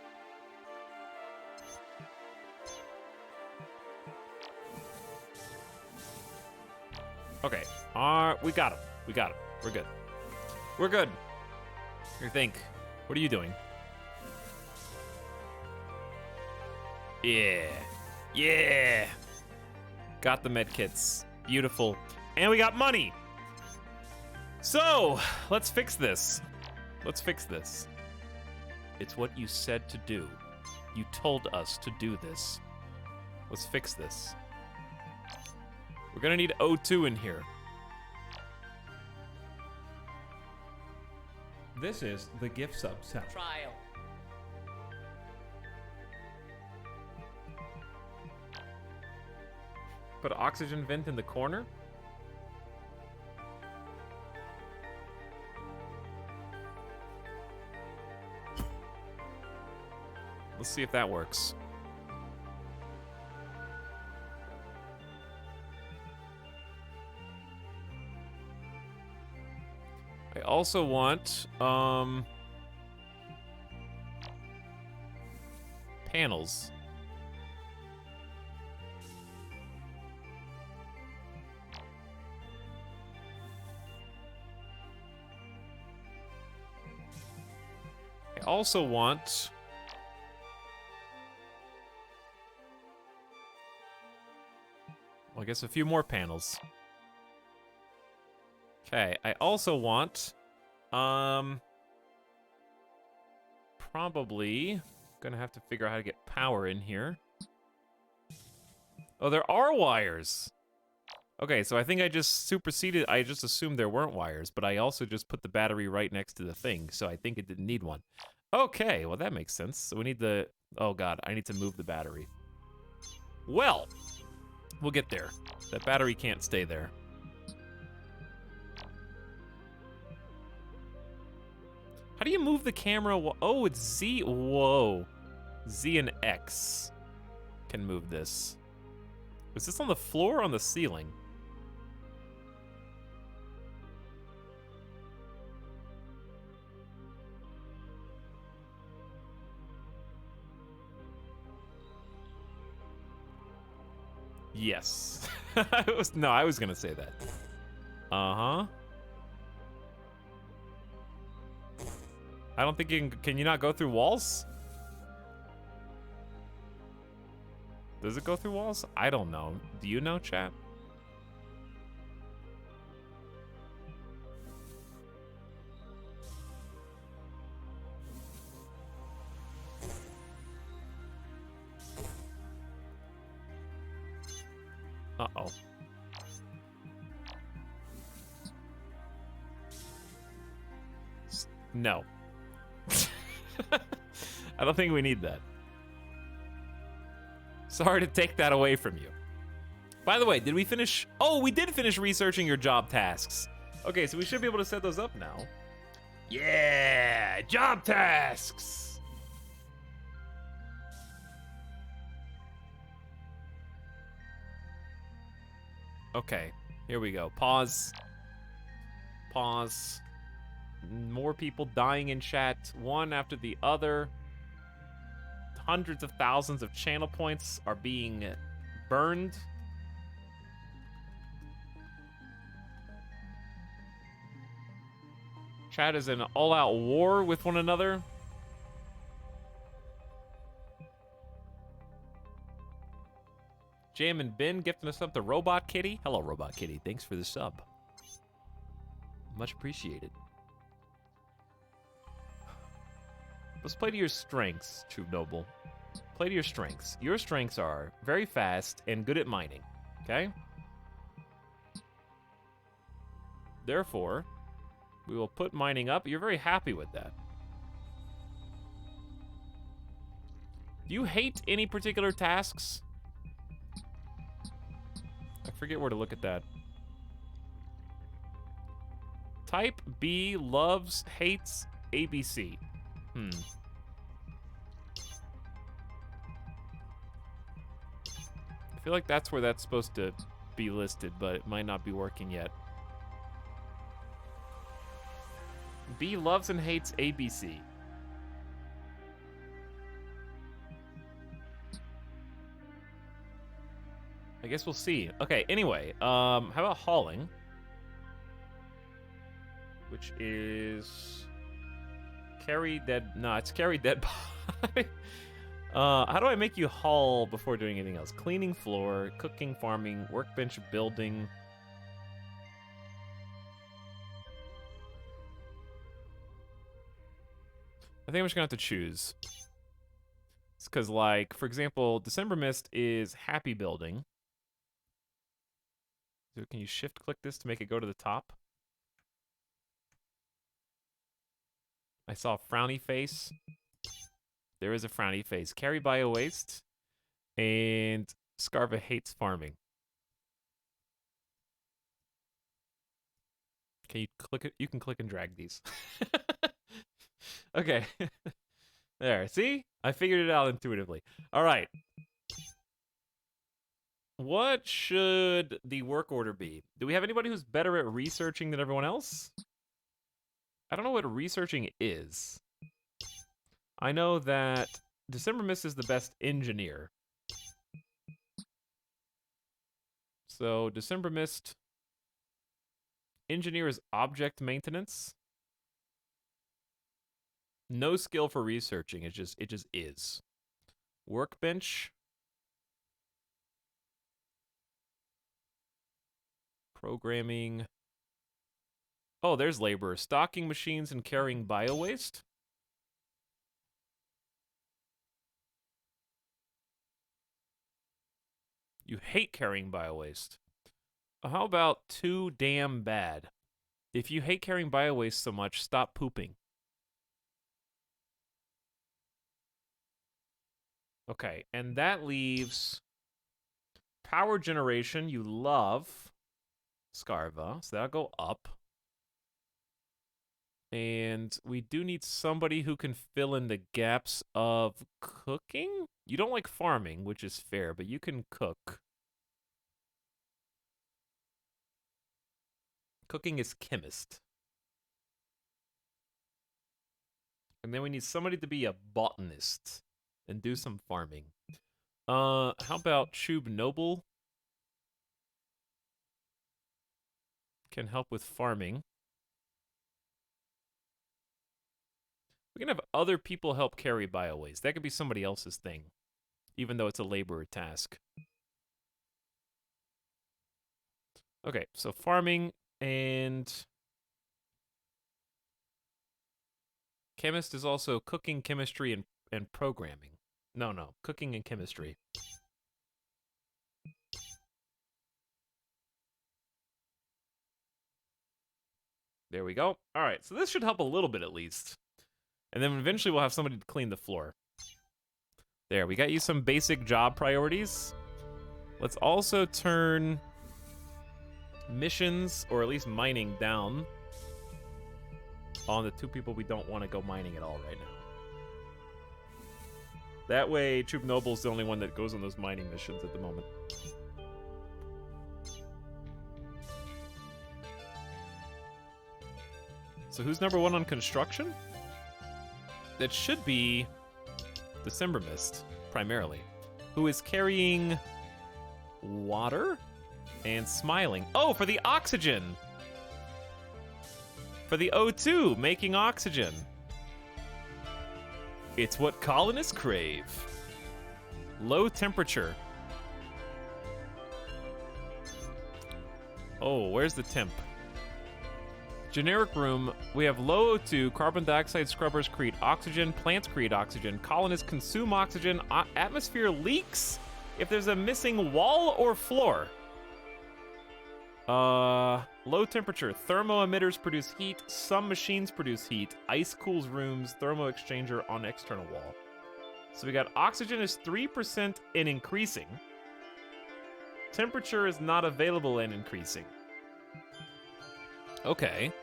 S3: Okay. We got him. We got him. We're good. We're good. Here, think. What are you doing? Yeah. Yeah. Got the medkits. Beautiful. And we got money. So, let's fix this. Let's fix this. It's what you said to do. You told us to do this. Let's fix this. We're gonna need O2 in here.
S2: This is the gift sub sound.
S4: Trial.
S3: Put an oxygen vent in the corner. Let's see if that works. I also want, panels. I also want... well, I guess a few more panels. Okay, I also want... probably gonna have to figure out how to get power in here. Oh, there are wires! Okay, so I think I just superseded... I just assumed there weren't wires, but I also just put the battery right next to the thing, so I think it didn't need one. Okay, well that makes sense. So we need the... oh god, I need to move the battery. Well, we'll get there. That battery can't stay there. How do you move the camera? Oh, it's Z. Whoa. Z and X can move this. Is this on the floor or on the ceiling? Yes. I was gonna say that. Uh-huh. I don't think you can you not go through walls? Does it go through walls? I don't know. Do you know, chat? Uh-oh. No. I don't think we need that. Sorry to take that away from you. By the way, did we finish? Oh, we did finish researching your job tasks. Okay, so we should be able to set those up now. Yeah, job tasks. Okay, here we go. Pause. Pause. More people dying in chat, one after the other. Hundreds of thousands of channel points are being burned. Chat is in all-out war with one another. Jam and Ben gifting us up the Robot Kitty. Hello, Robot Kitty. Thanks for the sub. Much appreciated. Let's play to your strengths, True Noble. Play to your strengths. Your strengths are very fast and good at mining, okay? Therefore, we will put mining up. You're very happy with that. Do you hate any particular tasks? I forget where to look at that. Type B loves, hates, ABC. I feel like that's where that's supposed to be listed, but it might not be working yet. B loves and hates ABC. I guess we'll see. Okay, anyway, how about hauling? Which is... carry dead... no, it's carry dead body. How do I make you haul before doing anything else? Cleaning floor, cooking, farming, workbench building. I think I'm just gonna have to choose. It's because, like, for example, December Mist is happy building. So can you shift click this to make it go to the top? I saw a frowny face. There is a frowny face. Carry bio waste. And Scarva hates farming. Can you click it? You can click and drag these. Okay. There, see? I figured it out intuitively. All right. What should the work order be? Do we have anybody who's better at researching than everyone else? I don't know what researching is. I know that December Mist is the best engineer. So December Mist engineer is object maintenance. No skill for researching. It just is. Workbench. Programming. Oh, there's labor. Stocking machines and carrying bio-waste. You hate carrying bio-waste. How about too damn bad? If you hate carrying bio-waste so much, stop pooping. Okay, and that leaves power generation. You love Scarva, so that'll go up. And we do need somebody who can fill in the gaps of cooking. You don't like farming, which is fair, but you can cook. Cooking is chemist. And then we need somebody to be a botanist and do some farming. How about Chub Noble? Can help with farming. We can have other people help carry bio-waste. That could be somebody else's thing, even though it's a laborer task. Okay, so farming and chemist is also cooking, chemistry, and programming. No, cooking and chemistry. There we go. All right, so this should help a little bit at least. And then eventually we'll have somebody to clean the floor. There, we got you some basic job priorities. Let's also turn missions, or at least mining, down on the two people we don't want to go mining at all right now. That way, Troop Noble's the only one that goes on those mining missions at the moment. So who's number one on construction? That should be December Mist, primarily, who is carrying water and smiling. Oh, for the oxygen! For the O2, making oxygen. It's what colonists crave. Low temperature. Oh, where's the temp? Generic room, we have low O2, carbon dioxide scrubbers create oxygen, plants create oxygen, colonists consume oxygen, atmosphere leaks if there's a missing wall or floor. Low temperature, thermo emitters produce heat, some machines produce heat, ice cools rooms, thermo exchanger on external wall. So we got oxygen is 3% and increasing. Temperature is not available and increasing. Okay.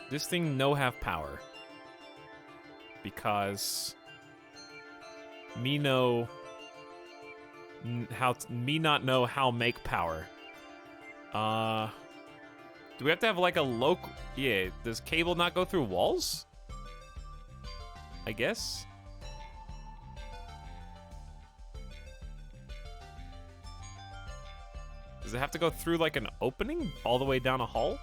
S3: This thing no have power. Because me know me not know how make power. Do we have to have like a local? Yeah, does cable not go through walls? I guess. Does it have to go through like an opening all the way down a hall?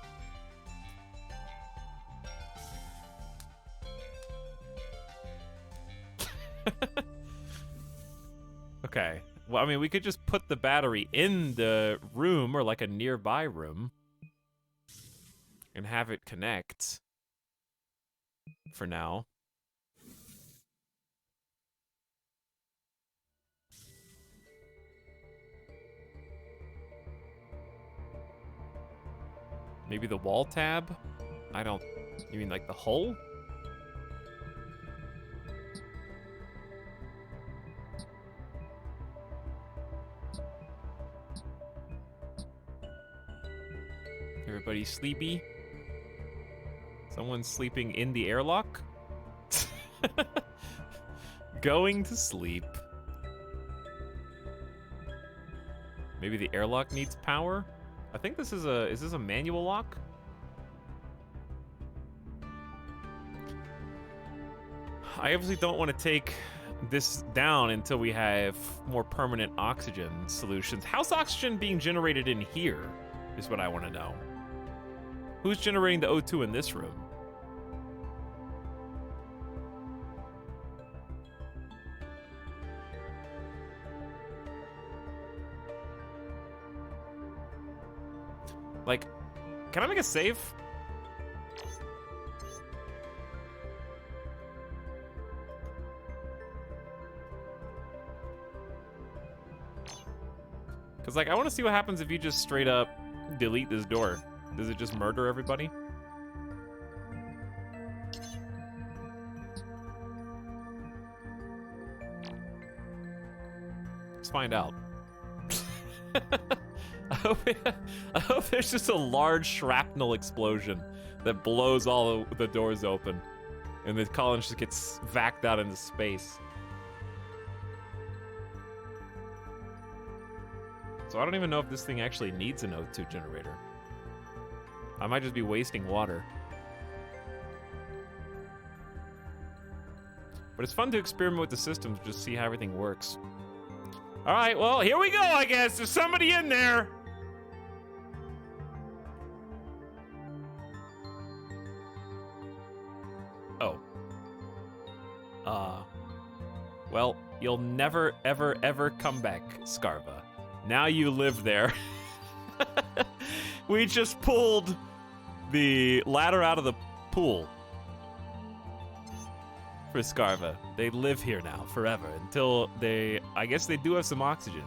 S3: Okay. Well, I mean, we could just put the battery in the room or like a nearby room and have it connect for now. Maybe the wall tab? I don't... You mean like the hull? Everybody sleepy? Someone's sleeping in the airlock? Going to sleep. Maybe the airlock needs power? I think this is a manual lock? I obviously don't want to take this down until we have more permanent oxygen solutions. How's oxygen being generated in here is what I want to know. Who's generating the O2 in this room? Like, can I make a save? Because, like, I want to see what happens if you just straight up delete this door. Does it just murder everybody? Let's find out. I hope there's just a large shrapnel explosion that blows all the doors open, and the colony just gets vacked out into space. So I don't even know if this thing actually needs an O2 generator. I might just be wasting water. But it's fun to experiment with the systems, just see how everything works. All right, well, here we go, I guess. There's somebody in there. Oh. Well, you'll never, ever, ever come back, Scarva. Now you live there. We just pulled the ladder out of the pool for Scarva. They live here now forever until they, I guess they do have some oxygen.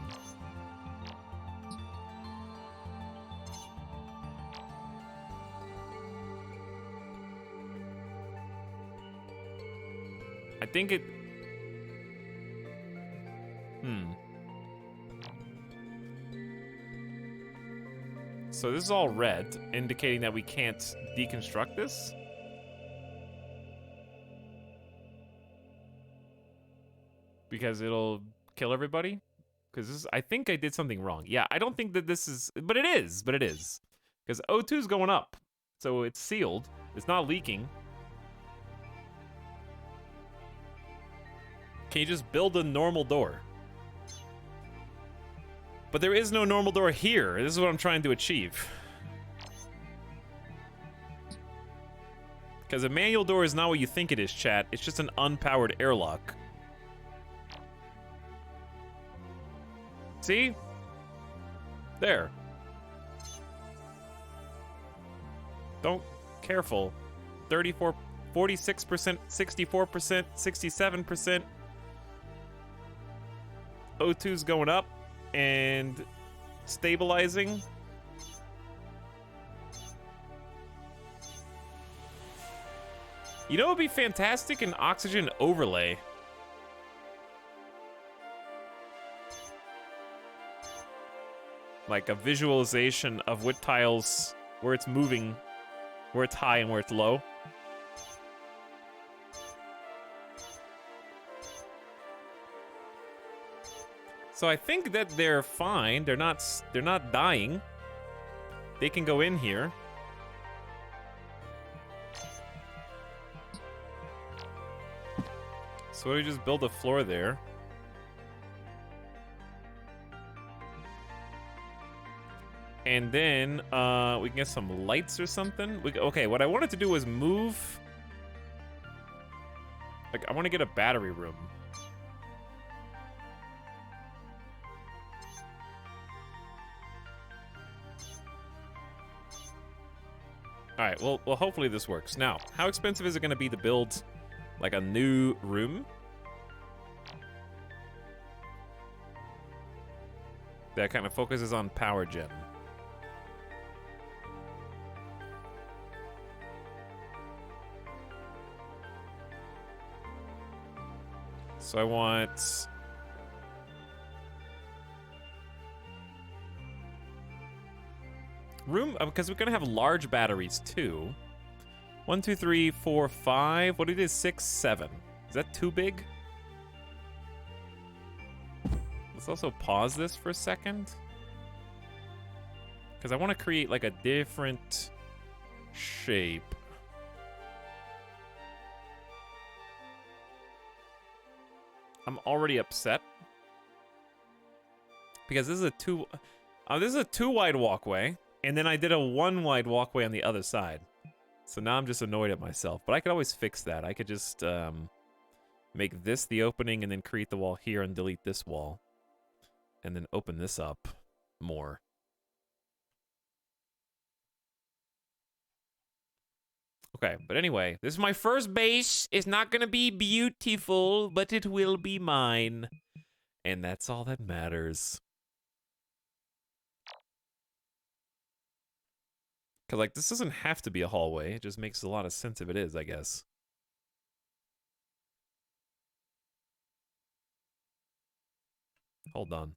S3: I think it, So this is all red, indicating that we can't deconstruct this. Because it'll kill everybody? Because this, I think I did something wrong. Yeah, I don't think that this is, but it is. Because O2 is going up, so it's sealed. It's not leaking. Can you just build a normal door? But there is no normal door here. This is what I'm trying to achieve. Because a manual door is not what you think it is, chat. It's just an unpowered airlock. See? There. Don't. Careful. 34, 46%, 64%, 67%. O2's going up and stabilizing. You know what would be fantastic? An oxygen overlay. Like a visualization of what tiles, where it's moving, where it's high and where it's low. So I think that they're fine. They're not dying. They can go in here. So we just build a floor there. And then we can get some lights or something. Okay, what I wanted to do was move. Like, I want to get a battery room. All right, well, hopefully this works. Now, how expensive is it going to be to build, like, a new room? That kind of focuses on power gen. So I want... room, because we're gonna have large batteries too. 1, 2, 3, 4, 5. What it is, 6, 7. Is that too big? Let's also pause this for a second. Because I want to create like a different shape. I'm already upset. Because this is a two wide walkway, and then I did a 1 wide walkway on the other side. So now I'm just annoyed at myself. But I could always fix that. I could just make this the opening and then create the wall here and delete this wall. And then open this up more. Okay, but anyway, this is my first base. It's not gonna be beautiful, but it will be mine. And that's all that matters. Because, like, this doesn't have to be a hallway. It just makes a lot of sense if it is, I guess. Hold on.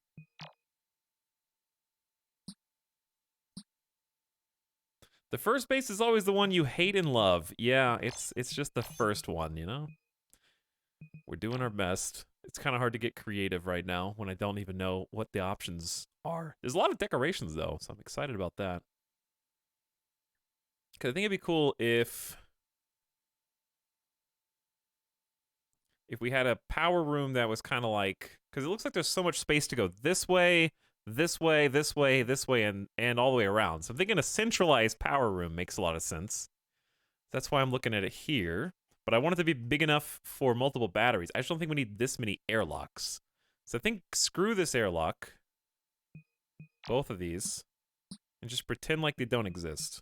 S3: The first base is always the one you hate and love. Yeah, it's just the first one, you know? We're doing our best. It's kind of hard to get creative right now when I don't even know what the options are. There's a lot of decorations, though, so I'm excited about that. Because I think it'd be cool if we had a power room that was kind of like... Because it looks like there's so much space to go this way, this way, this way, this way, and all the way around. So I'm thinking a centralized power room makes a lot of sense. That's why I'm looking at it here. But I want it to be big enough for multiple batteries. I just don't think we need this many airlocks. So I think screw this airlock. Both of these. And just pretend like they don't exist.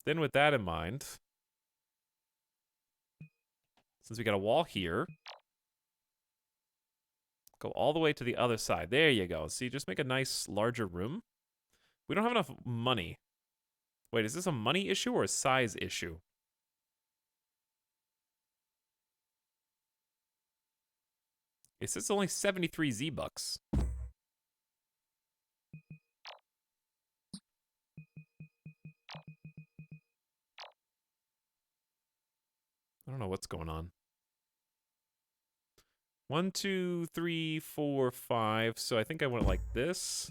S3: Then with that in mind, since we got a wall here, go all the way to the other side. There you go. See, just make a nice larger room. We don't have enough money. Wait, is this a money issue or a size issue? It says only 73 Z-Bucks. I don't know what's going on. 1, 2, 3, 4, 5. So I think I want it like this.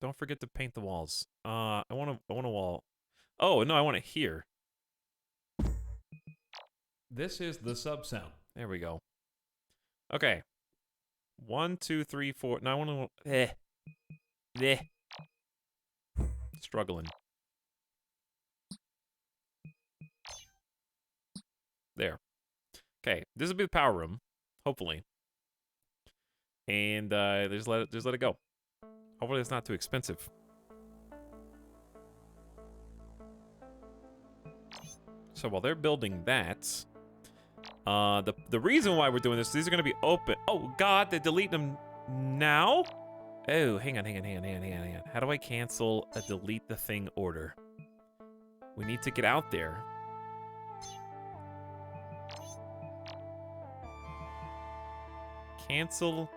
S3: Don't forget to paint the walls. I want a wall. Oh, no, I want it here.
S2: This is the sub sound.
S3: There we go. Okay. 1, 2, 3, 4. No, I want to... Struggling. There. Okay, this will be the power room, hopefully. And just let it go. Hopefully it's not too expensive. So while they're building that, the reason why we're doing this, these are going to be open. Oh God, they're deleting them now? Oh, hang on. How do I cancel a delete the thing order? We need to get out there. Cancel.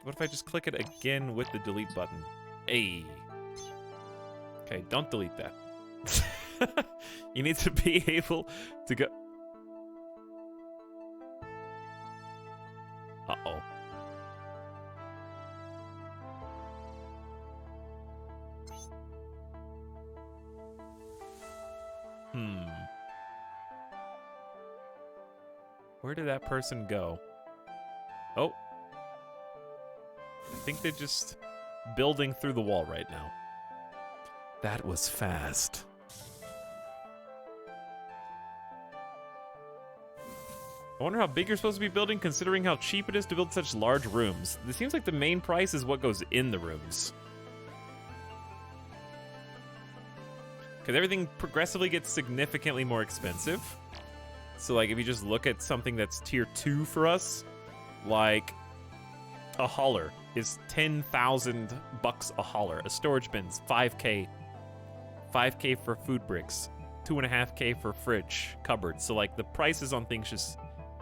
S3: What if I just click it again with the delete button? Hey. Okay, don't delete that. You need to be able to go. Uh-oh. Where did that person go? Oh. I think they're just building through the wall right now. That was fast. I wonder how big you're supposed to be building considering how cheap it is to build such large rooms. It seems like the main price is what goes in the rooms. Because everything progressively gets significantly more expensive. So like if you just look at something that's tier 2 for us, like a hauler is 10,000 bucks a hauler. A storage bin's 5K. 5K for food bricks. 2.5K for fridge, cupboard. So like the prices on things just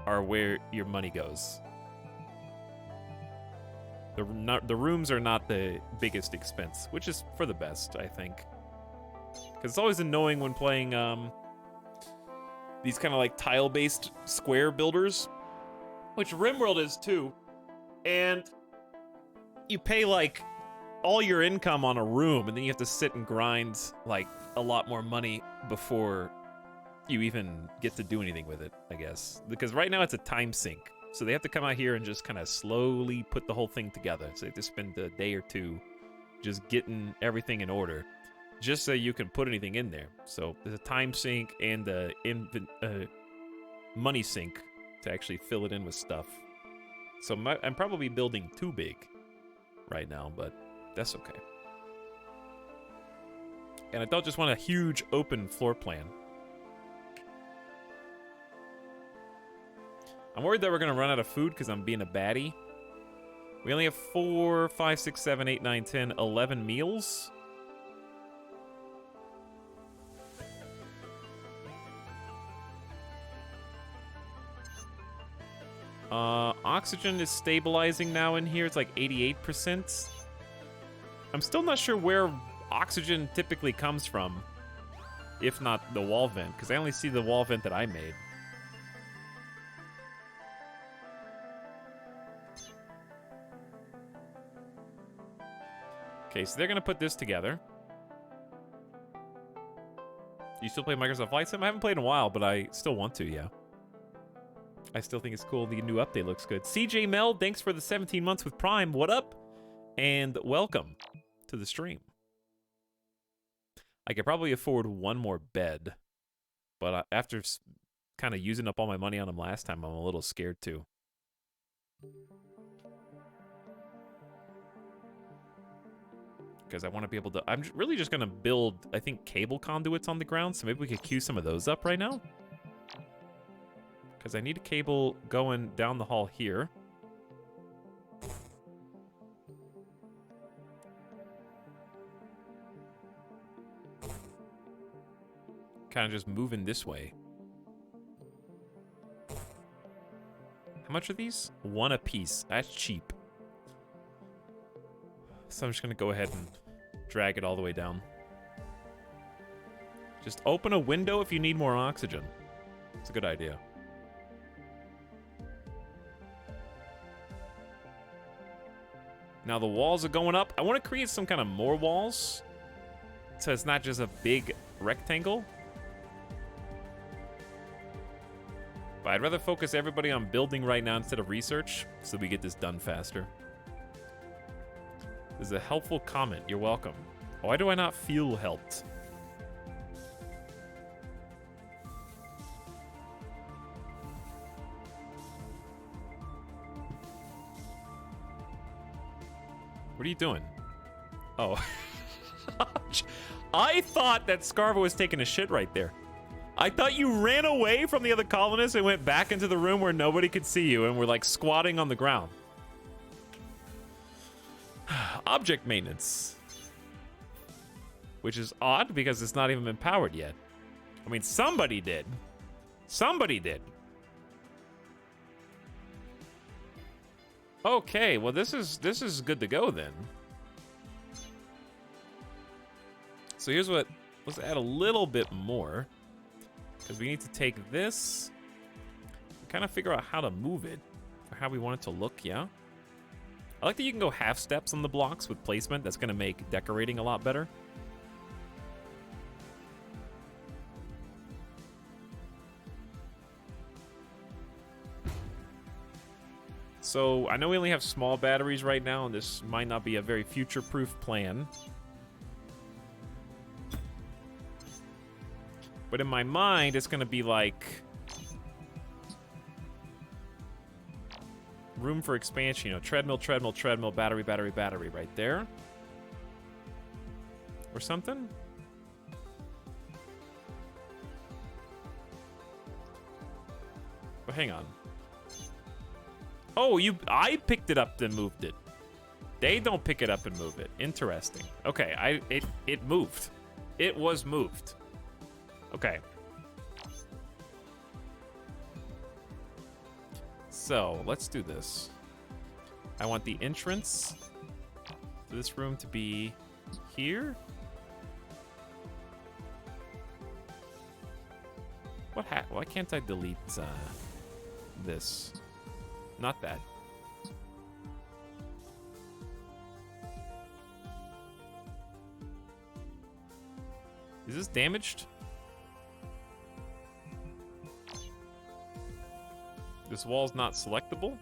S3: are where your money goes. The rooms are not the biggest expense, which is for the best, I think. Because it's always annoying when playing these kind of like tile-based square builders, which RimWorld is too. And you pay like all your income on a room, and then you have to sit and grind like a lot more money before you even get to do anything with it, I guess. Because right now it's a time sink. So they have to come out here and just kind of slowly put the whole thing together. So they have to spend a day or two just getting everything in order, just so you can put anything in there. So there's a time sink and a money sink to actually fill it in with stuff. So I'm probably building too big right now, but that's okay. And I don't just want a huge open floor plan. I'm worried that we're gonna run out of food because I'm being a baddie. We only have 4, 5, 6, 7, 8, 9, 10, 11 meals. Oxygen is stabilizing now in here. It's like 88%. I'm still not sure where oxygen typically comes from, if not the wall vent, because I only see the wall vent that I made. Okay, so they're gonna put this together. You still play Microsoft Flight Sim? I haven't played in a while, but I still want to, yeah. I still think it's cool. The new update looks good. CJ Mel, thanks for the 17 months with Prime. What up? And welcome to the stream. I could probably afford one more bed, but after kind of using up all my money on them last time, I'm a little scared too. Because I want to be able to... I'm really just going to build, I think, cable conduits on the ground, so maybe we could queue some of those up right now. Because I need a cable going down the hall here. Kind of just moving this way. How much are these? 1 a piece. That's cheap. So I'm just going to go ahead and drag it all the way down. Just open a window if you need more oxygen. It's a good idea. Now the walls are going up. I want to create some kind of more walls, so it's not just a big rectangle. But I'd rather focus everybody on building right now instead of research, so we get this done faster. This is a helpful comment. You're welcome. Why do I not feel helped? What are you doing? Oh. I thought that Scarva was taking a shit right there. I thought you ran away from the other colonists and went back into the room where nobody could see you and were like squatting on the ground. Object maintenance. Which is odd because it's not even been powered yet. I mean, somebody did. Somebody did. Okay, well this is good to go then. So here's what, let's add a little bit more. Because we need to take this and kind of figure out how to move it, or how we want it to look, yeah? I like that you can go half steps on the blocks with placement. That's going to make decorating a lot better. So I know we only have small batteries right now, and this might not be a very future-proof plan. But in my mind, it's going to be like room for expansion, you know, treadmill, treadmill, treadmill, battery, battery, battery right there. Or something. But hang on. Oh, I picked it up and moved it. They don't pick it up and move it. Interesting. Okay, it moved. It was moved. Okay. So, let's do this. I want the entrance to this room to be here. Why can't I delete this? Not that. Is this damaged? This wall's not selectable?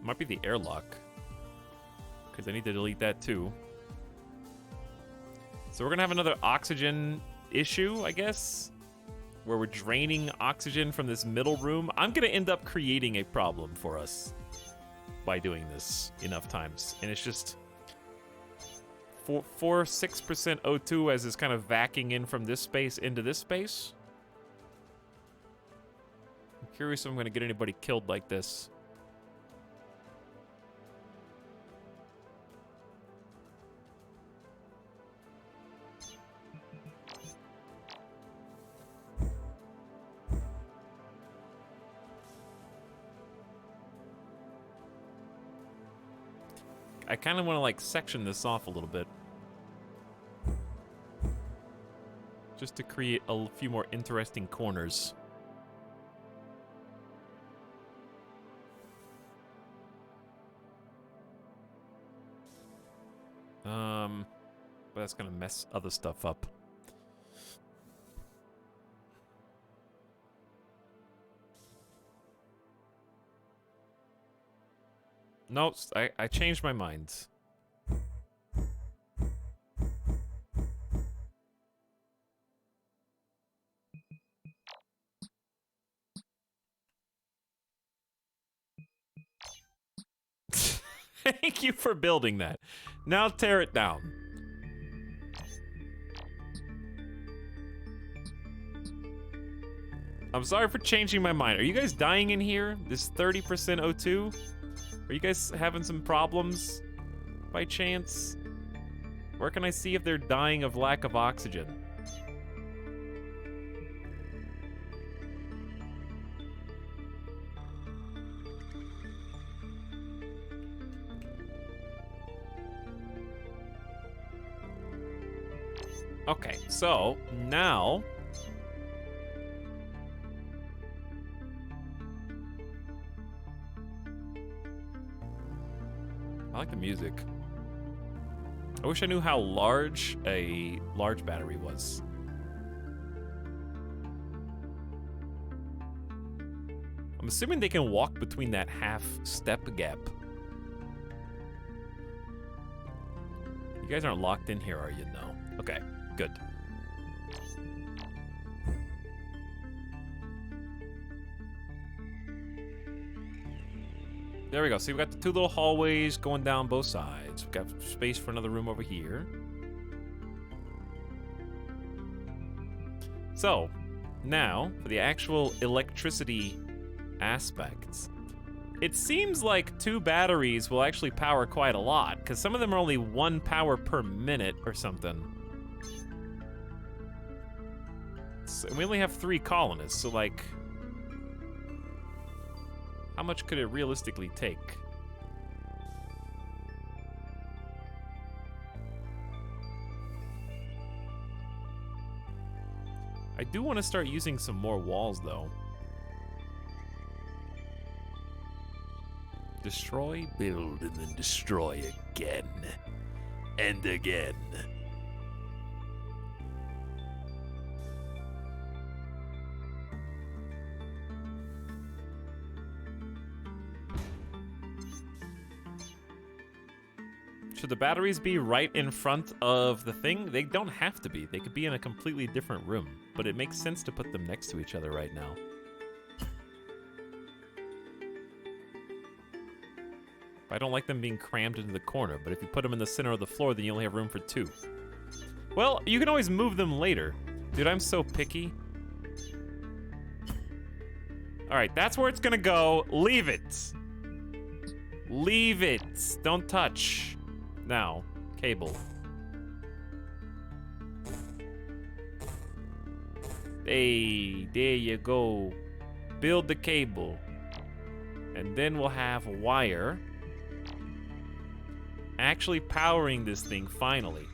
S3: Might be the airlock. Because I need to delete that too. So we're gonna have another oxygen issue, I guess, where we're draining oxygen from this middle room. I'm gonna end up creating a problem for us by doing this enough times. And it's just 6% O2 as is kind of vacuuming in from this space into this space. I'm curious if I'm gonna get anybody killed like this. I kind of want to like section this off a little bit. Just to create a few more interesting corners. But that's gonna mess other stuff up. No, I changed my mind. Thank you for building that. Now tear it down. I'm sorry for changing my mind. Are you guys dying in here? This 30% O2? Are you guys having some problems by chance? Where can I see if they're dying of lack of oxygen? Okay, so now I like the music. I wish I knew how large a large battery was. I'm assuming they can walk between that half step gap. You guys aren't locked in here, are you? No. Okay, good. There we go. See, we've got the two little hallways going down both sides. We've got space for another room over here. So, now, for the actual electricity aspects. It seems like 2 batteries will actually power quite a lot, because some of them are only 1 power per minute or something. So, we only have 3 colonists, so like... how much could it realistically take? I do want to start using some more walls, though. Destroy, build, and then destroy again. And again. Should the batteries be right in front of the thing? They don't have to be. They could be in a completely different room. But it makes sense to put them next to each other right now. I don't like them being crammed into the corner, but if you put them in the center of the floor, then you only have room for 2. Well, you can always move them later. Dude, I'm so picky. Alright, that's where it's gonna go. Leave it. Leave it. Don't touch. Now, cable. Hey, there you go. Build the cable. And then we'll have wire actually powering this thing finally.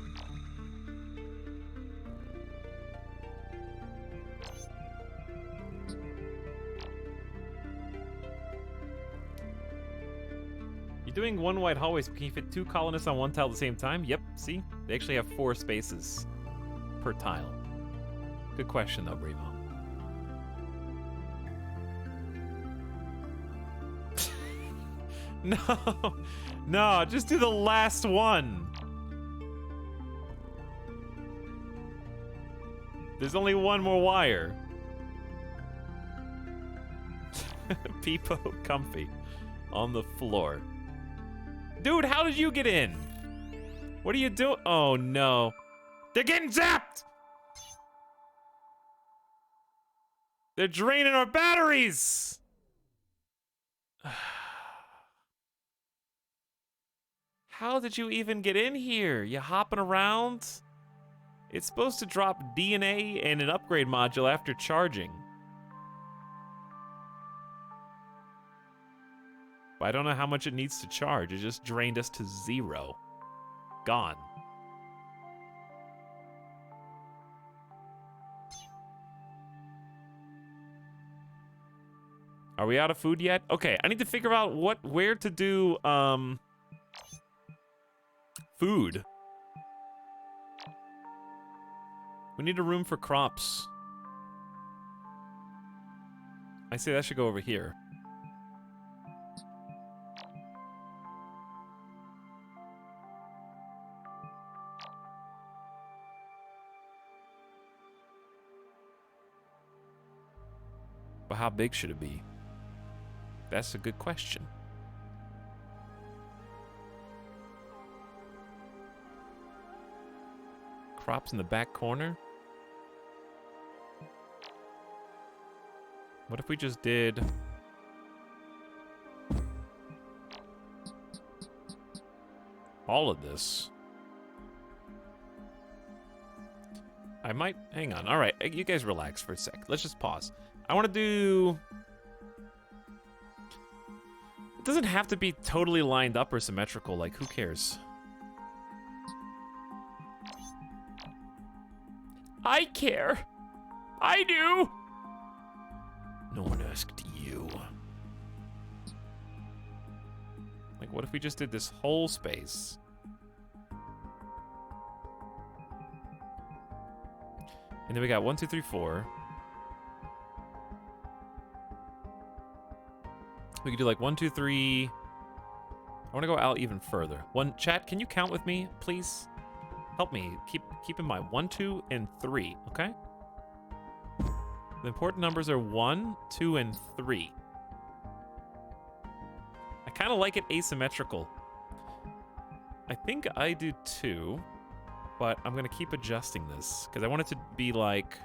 S3: doing one wide hallways, can you fit 2 colonists on one tile at the same time? Yep, see? They actually have 4 spaces per tile. Good question, though, Bremo. No, no, just do the last one. There's only one more wire. Peepo comfy on the floor. Dude, how did you get in? What are you doing? Oh no. They're getting zapped! They're draining our batteries! How did you even get in here? You hopping around? It's supposed to drop DNA and an upgrade module after charging. But I don't know how much it needs to charge. It just drained us to 0. Gone. Are we out of food yet? Okay, I need to figure out where to do, food. We need a room for crops. I say that should go over here. But how big should it be? That's a good question. Crops in the back corner? What if we just did... all of this? I might... hang on. All right, you guys relax for a sec. Let's just pause. I want to do... it doesn't have to be totally lined up or symmetrical. Like, who cares? I care. I do. No one asked you. Like, what if we just did this whole space? And then we got 1, 2, 3, 4. We could do like 1, 2, 3. I want to go out even further. Chat, can you count with me, please? Help me. Keep in mind 1, 2, and 3. Okay. The important numbers are 1, 2, and 3. I kind of like it asymmetrical. I think I do 2, but I'm gonna keep adjusting this because I want it to be like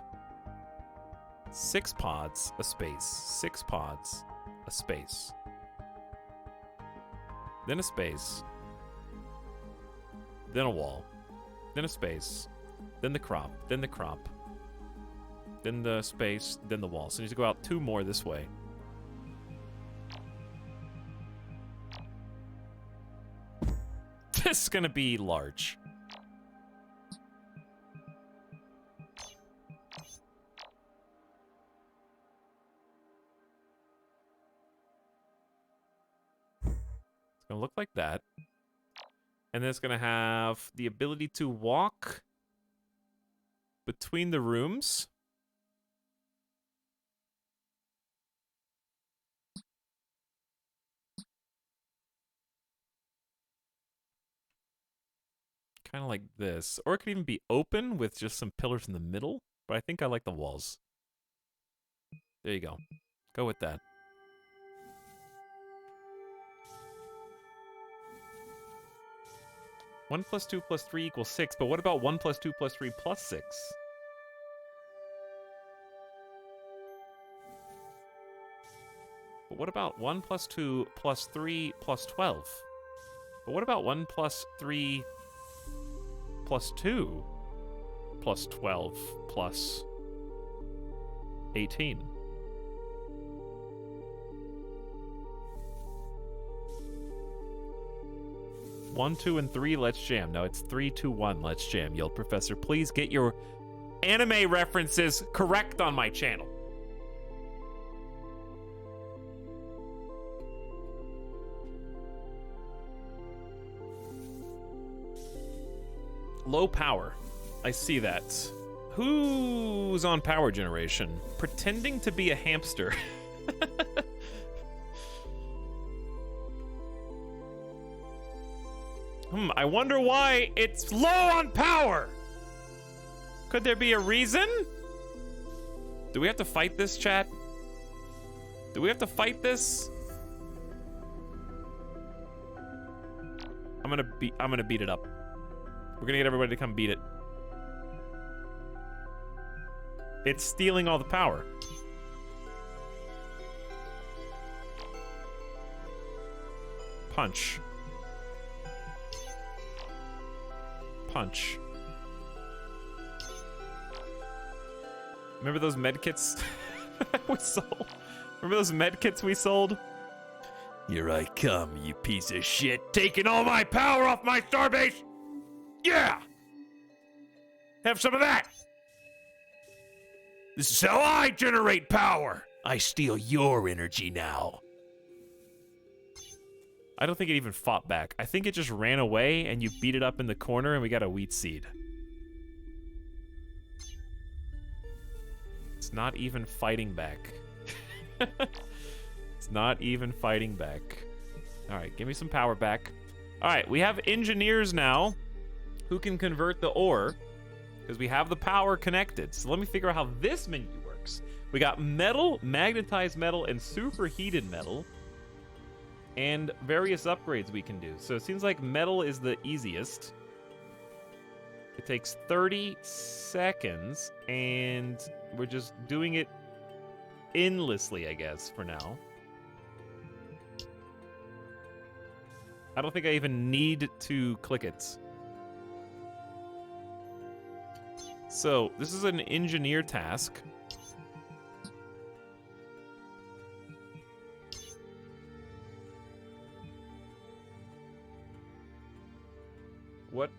S3: 6 pods, a space, 6 pods, a space, then a space, then a wall, then a space, then the crop, then the crop, then the space, then the wall. So I need to go out 2 more this way. This is gonna be large. It's gonna look like that. And then it's gonna have the ability to walk between the rooms. Kind of like this. Or it could even be open with just some pillars in the middle. But I think I like the walls. There you go. Go with that. One plus 2 plus 3 equals 6. But what about 1 plus 2 plus 3 plus 6? But what about 1 plus 2 plus 3 plus 12? But what about 1 plus 3 plus 2 plus 12 plus 18? One, 2, and 3, let's jam. No, it's 3, 2, 1, let's jam. Yield Professor, please get your anime references correct on my channel. Low power. I see that. Who's on power generation? Pretending to be a hamster. I wonder why it's low on power. Could there be a reason? Do we have to fight this, chat? Do we have to fight this? I'm gonna beat it up. We're gonna get everybody to come beat it. It's stealing all the power. Punch. Punch. Remember those medkits we sold? Remember those medkits we sold? Here I come, you piece of shit, taking all my power off my starbase! Yeah! Have some of that! This is how I generate power! I steal your energy now. I don't think it even fought back. I think it just ran away and you beat it up in the corner and we got a wheat seed. It's not even fighting back. It's not even fighting back. All right, give me some power back. All right, we have engineers now who can convert the ore because we have the power connected. So let me figure out how this menu works. We got metal, magnetized metal, and superheated metal, and various upgrades we can do. So it seems like metal is the easiest. It takes 30 seconds, and we're just doing it endlessly, I guess, for now. I don't think I even need to click it. So, this is an engineer task. What,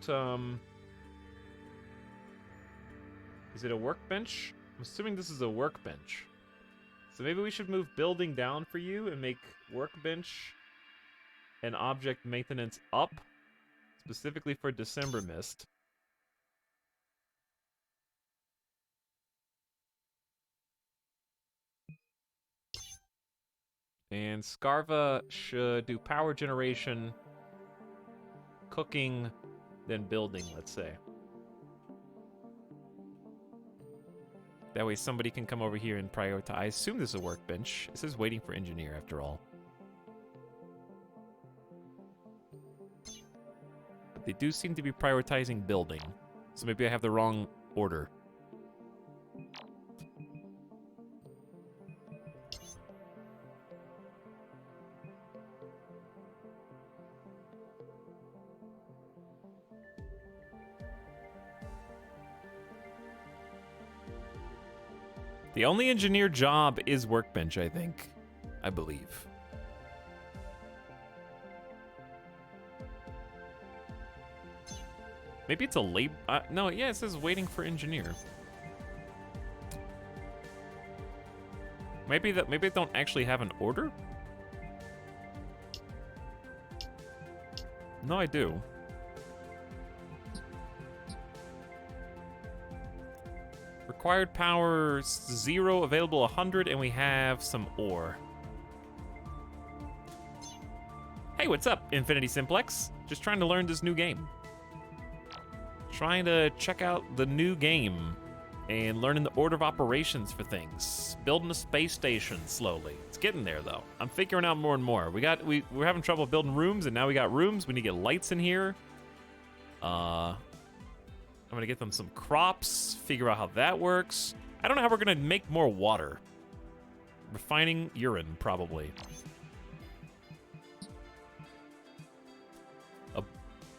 S3: is it a workbench? I'm assuming this is a workbench. So maybe we should move building down for you and make workbench and object maintenance up, specifically for December Mist. And Scarva should do power generation, cooking, then building, let's say. That way somebody can come over here and prioritize. I assume this is a workbench. It says waiting for engineer after all. But they do seem to be prioritizing building. So maybe I have the wrong order. The only engineer job is workbench, I think. I believe. Maybe it's a late... no, yeah, it says waiting for engineer. Maybe they don't actually have an order? No, I do. Required power 0, available 100, and we have some ore. Hey, what's up, Infinity Simplex? Just trying to learn this new game. Trying to check out the new game and learning the order of operations for things. Building a space station slowly. It's getting there though. I'm figuring out more and more. We're having trouble building rooms, and now we got rooms. We need to get lights in here. I'm gonna get them some crops, figure out how that works. I don't know how we're gonna make more water. Refining urine, probably.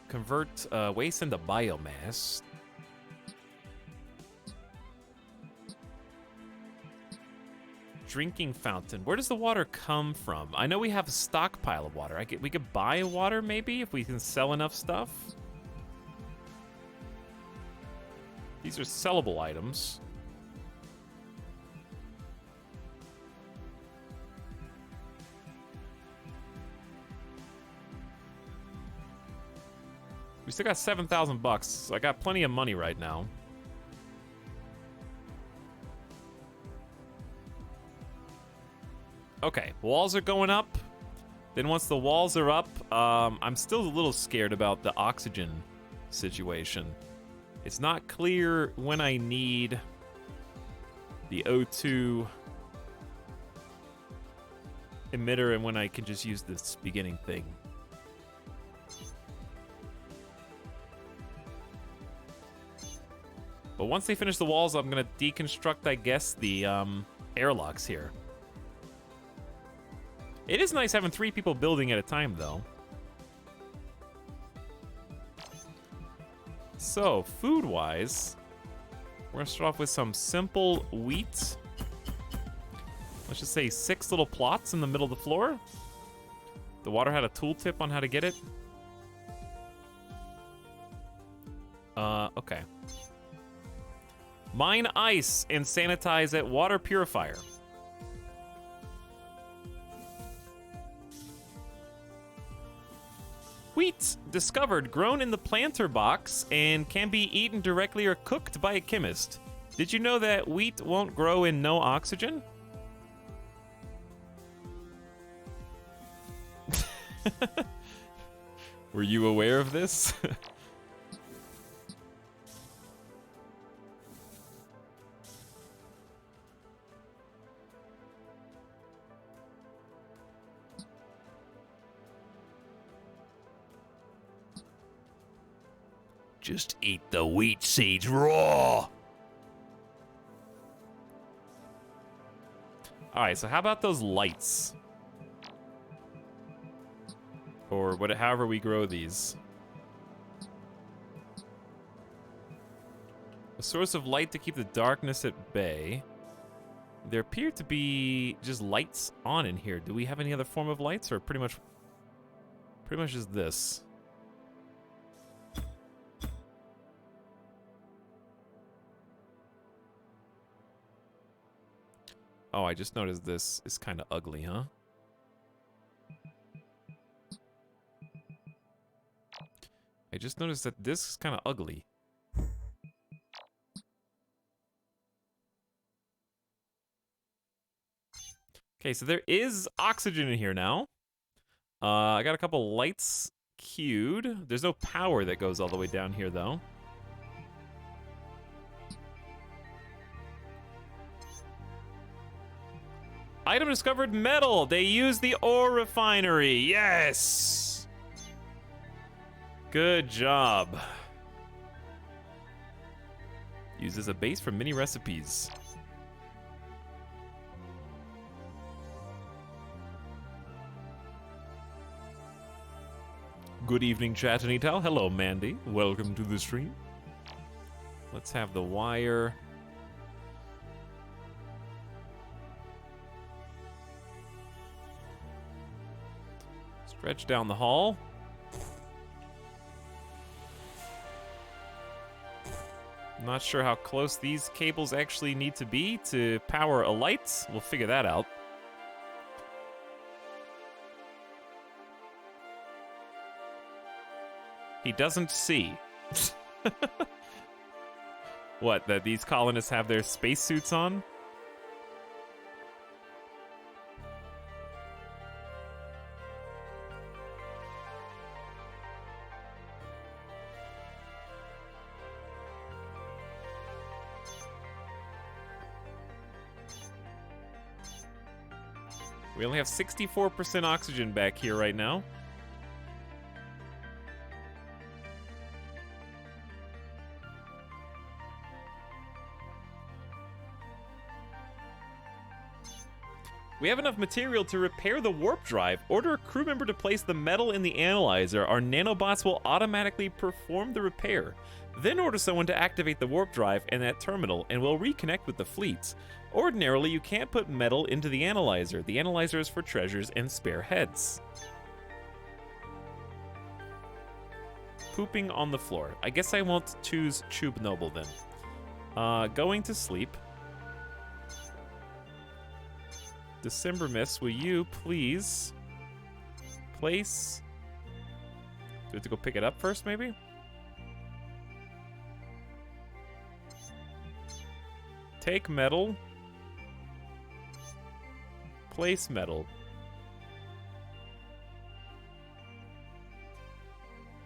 S3: Convert waste into biomass. Drinking fountain. Where does the water come from? I know we have a stockpile of water. We could buy water, maybe, if we can sell enough stuff. These are sellable items. We We still got 7,000 bucks, so I got plenty of money right now. Okay, walls are going up. Then once the walls are up, I'm still a little scared about the oxygen situation. It's not clear when I need the O2 emitter and when I can just use this beginning thing. But once they finish the walls, I'm gonna deconstruct, I guess, the airlocks here. It is nice having 3 people building at a time, though. So, food-wise, we're gonna start off with some simple wheat. Let's just say 6 little plots in the middle of the floor. The water had a tooltip on how to get it. Okay. Mine ice and sanitize it. Water purifier. Wheat discovered, grown in the planter box, and can be eaten directly or cooked by a chemist. Did you know that wheat won't grow in no oxygen? Were you aware of this?
S1: Just eat the wheat seeds raw.
S3: Alright, so how about those lights? Or however we grow these. A source of light to keep the darkness at bay. There appear to be just lights on in here. Do we have any other form of lights, or pretty much just this? Oh, I just noticed this is kind of ugly, huh? I just noticed that this is kind of ugly. Okay, so there is oxygen in here now. I got a couple lights queued. There's no power that goes all the way down here, though. Item discovered metal. They use the ore refinery. Yes! Good job. Used as a base for many recipes. Good evening, chat and etal. Hello, Mandy. Welcome to the stream. Let's have the wire. Stretch down the hall. I'm not sure how close these cables actually need to be to power a light. We'll figure that out. He doesn't see. What, that these colonists have their spacesuits on? We only have 64% oxygen back here right now. We have enough material to repair the warp drive. Order a crew member to place the metal in the analyzer. Our nanobots will automatically perform the repair. Then order someone to activate the warp drive in that terminal, and we'll reconnect with the fleet. Ordinarily, you can't put metal into the analyzer. The analyzer is for treasures and spare heads. Pooping on the floor. I guess I won't choose Chube Noble then. Going to sleep. December Mist, will you please place... Do we have to go pick it up first, maybe? Take metal. Place metal.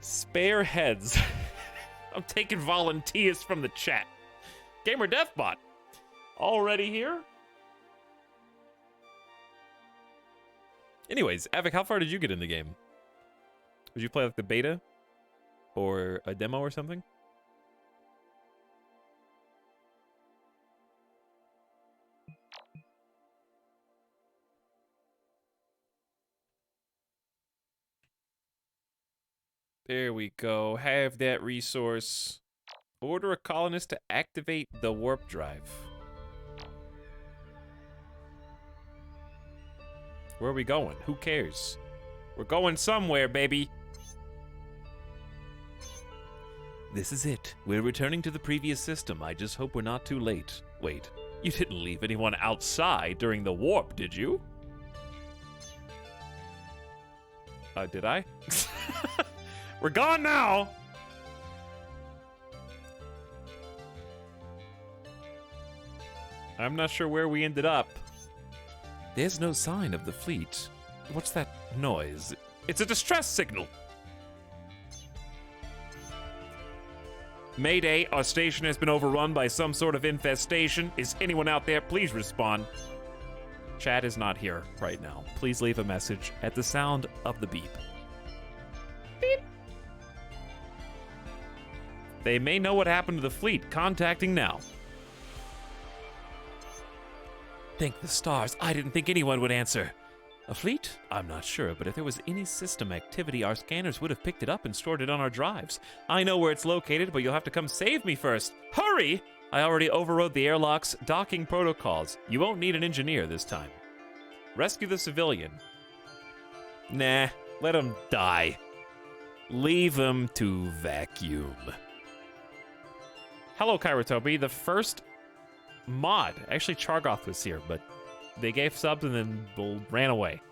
S3: Spare heads. I'm taking volunteers from the chat. Gamer Deathbot. Already here? Anyways, Avic, how far did you get in the game? Did you play like the beta? Or a demo or something? There we go. Have that resource. Order a colonist to activate the warp drive. Where are we going? Who cares? We're going somewhere, baby. This is it. We're returning to the previous system. I just hope we're not too late. Wait, you didn't leave anyone outside during the warp, did you? Did I? We're gone now! I'm not sure where we ended up. There's no sign of the fleet. What's that noise? It's a distress signal! Mayday, our station has been overrun by some sort of infestation. Is anyone out there? Please respond. Chat is not here right now. Please leave a message at the sound of the beep. Beep. They may know what happened to the fleet. Contacting now. Thank the stars. I didn't think anyone would answer. A fleet? I'm not sure, but if there was any system activity, our scanners would have picked it up and stored it on our drives. I know where it's located, but you'll have to come save me first. Hurry! I already overrode the airlock's docking protocols. You won't need an engineer this time. Rescue the civilian. Nah, let him die. Leave him to vacuum. Hello, Kairotobi. The first mod. Actually, Chargoth was here, but they gave subs and then ran away.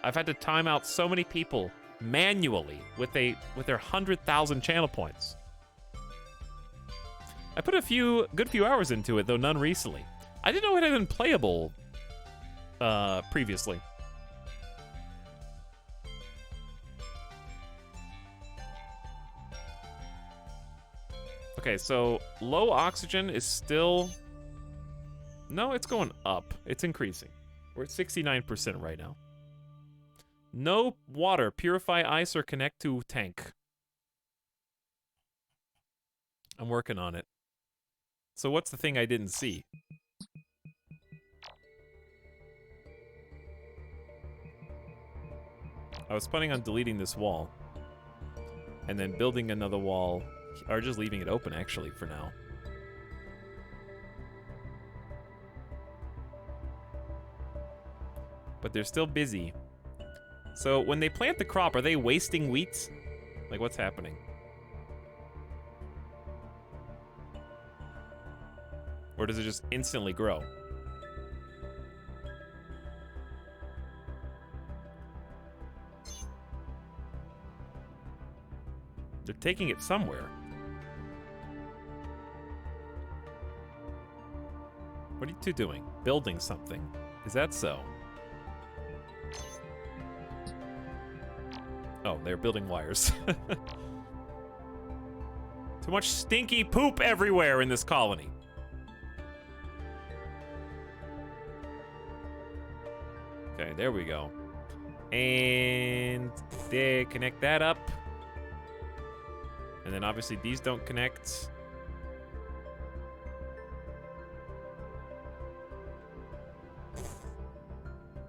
S3: I've had to time out so many people manually with their 100,000 channel points. I put a good few hours into it, though none recently. I didn't know it had been playable previously. Okay, so low oxygen is still... No, it's going up. It's increasing. We're at 69% right now. No water. Purify ice or connect to tank. I'm working on it. So what's the thing I didn't see? I was planning on deleting this wall. And then building another wall. Or just leaving it open, actually, for now. But they're still busy. So when they plant the crop, are they wasting wheat? Like, what's happening? Or does it just instantly grow? They're taking it somewhere. What are you two doing? Building something. Is that so? Oh, they're building wires. Too much stinky poop everywhere in this colony. Okay, there we go. And they connect that up. And then obviously these don't connect.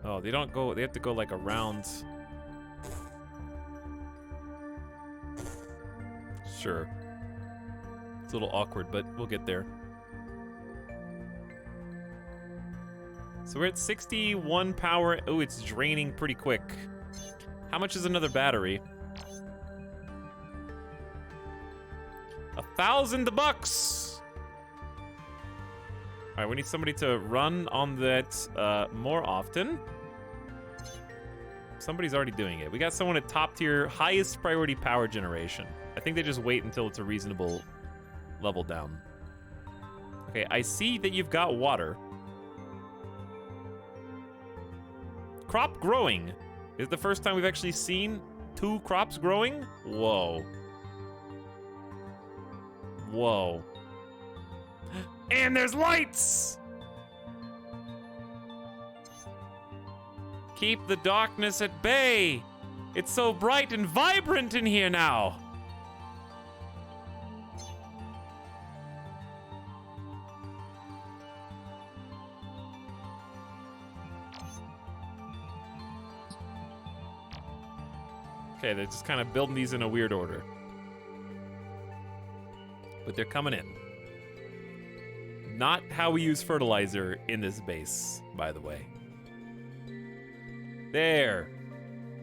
S3: Oh, they don't go, they have to go like around. Sure. It's a little awkward, but we'll get there. So we're at 61 power. Oh, it's draining pretty quick. How much is another battery? $1,000 All right, we need somebody to run on that more often. Somebody's already doing it. We got someone at top tier, highest priority power generation. I think they just wait until it's a reasonable level down. Okay, I see that you've got water. Crop growing. Is it the first time we've actually seen 2 crops growing? Whoa. Whoa. And there's lights! Keep the darkness at bay. It's so bright and vibrant in here now. Okay, they're just kind of building these in a weird order. But they're coming in. Not how we use fertilizer in this base, by the way. There.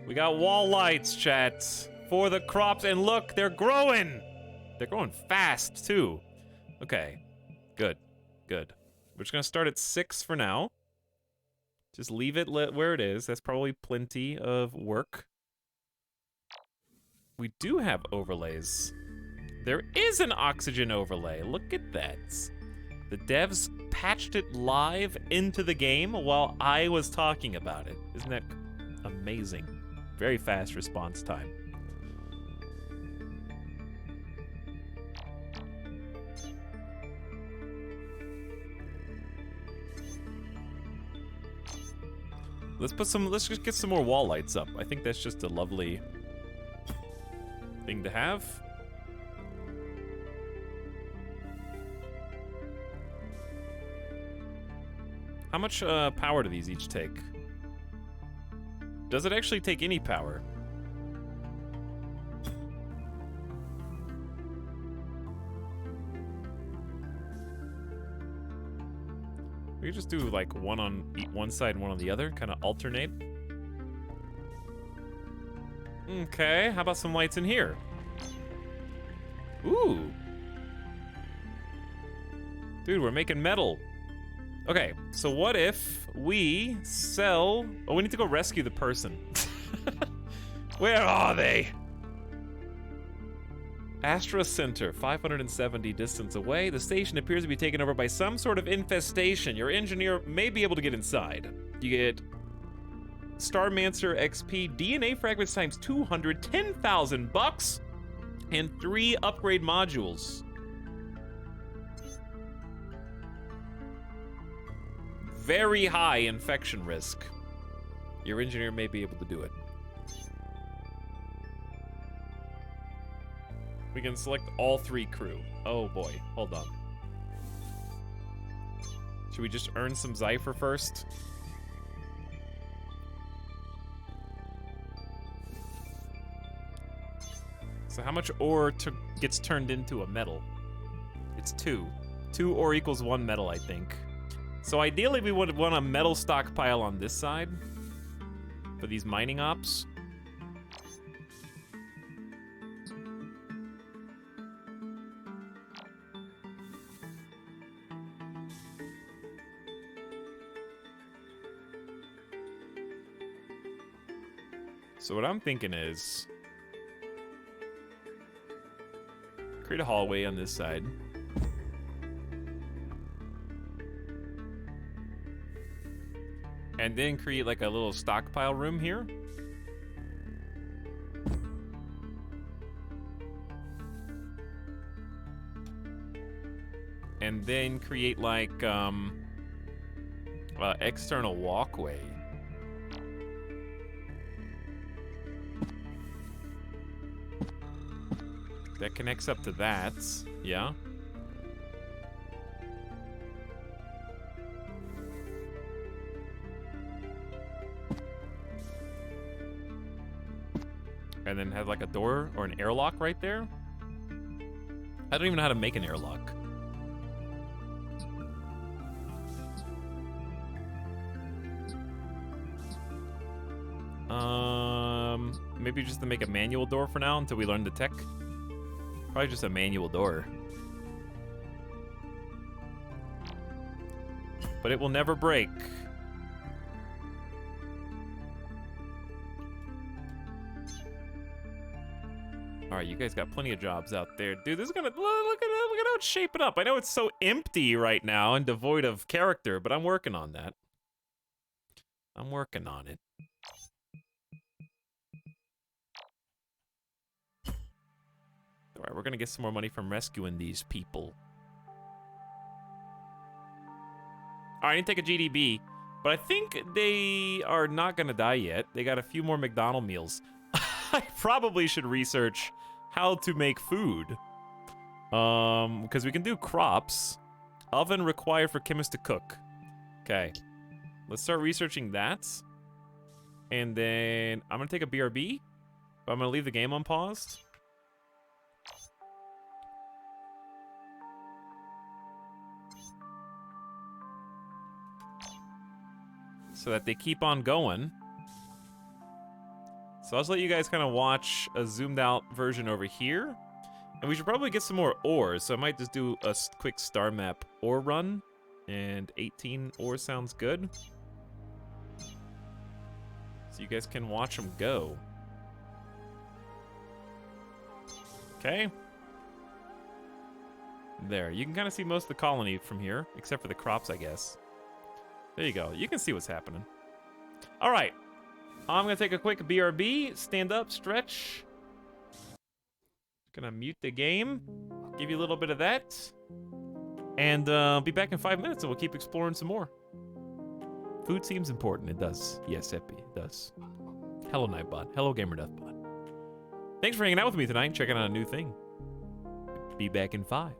S3: We got wall lights, chat, for the crops. And look, they're growing. They're growing fast, too. Okay, good, good. We're just going to start at 6 for now. Just leave it where it is. That's probably plenty of work. We do have overlays. There is an oxygen overlay. Look at that. The devs patched it live into the game while I was talking about it. Isn't that amazing? Very fast response time. Let's just get some more wall lights up. I think that's just a lovely thing to have. How much power do these each take? Does it actually take any power? We could just do like one on one side and one on the other, kind of alternate. Okay, how about some lights in here? Ooh. Dude, we're making metal. Okay, so what if we sell... Oh, we need to go rescue the person. Where are they? Astra Center, 570 distance away. The station appears to be taken over by some sort of infestation. Your engineer may be able to get inside. You get Starmancer XP, DNA fragments times 200, 10,000 bucks, and 3 upgrade modules. Very high infection risk. Your engineer may be able to do it. We can select all 3 crew. Oh boy, hold on. Should we just earn some Zypher first? So how much ore gets turned into a metal? It's 2. 2 ore equals 1 metal, I think. So ideally we would want a metal stockpile on this side for these mining ops. So what I'm thinking is create a hallway on this side. And then create like a little stockpile room here. And then create like external walkway. That connects up to that, yeah. And then have like a door or an airlock right there. I don't even know how to make an airlock. Maybe just to make a manual door for now until we learn the tech. Probably just a manual door. But it will never break. All right, you guys got plenty of jobs out there, dude. This is gonna look at how it's shaping up. I know it's so empty right now and devoid of character, but I'm working on that. I'm working on it. All right, we're gonna get some more money from rescuing these people. All right, I need to take a GDB, but I think they are not gonna die yet. They got a few more McDonald meals. I probably should research how to make food. Because we can do crops. Oven required for chemists to cook. Okay. Let's start researching that. And then I'm gonna take a BRB, but I'm gonna leave the game on pause. So that they keep on going. So I'll just let you guys kind of watch a zoomed out version over here. And we should probably get some more ores, so I might just do a quick star map ore run. And 18 ore sounds good. So you guys can watch them go. Okay. There, you can kind of see most of the colony from here, except for the crops, I guess. There you go, you can see what's happening. All right, I'm gonna take a quick BRB, stand up, stretch. Gonna mute the game, give you a little bit of that. And be back in 5 minutes and we'll keep exploring some more. Food seems important, it does. Yes, Epi, it does. Hello, Nightbot. Hello, GamerDeathBot. Thanks for hanging out with me tonight and checking out a new thing. Be back in 5.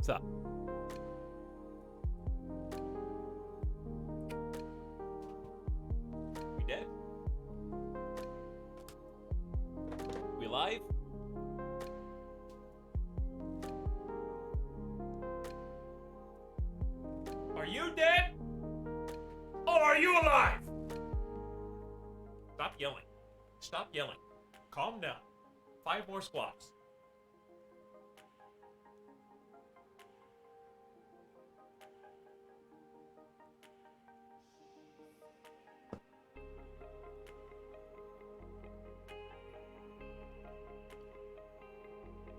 S3: What's up? We dead? We alive? Are you dead? Or are you alive? Stop yelling. Stop yelling. Calm down. 5 more squats.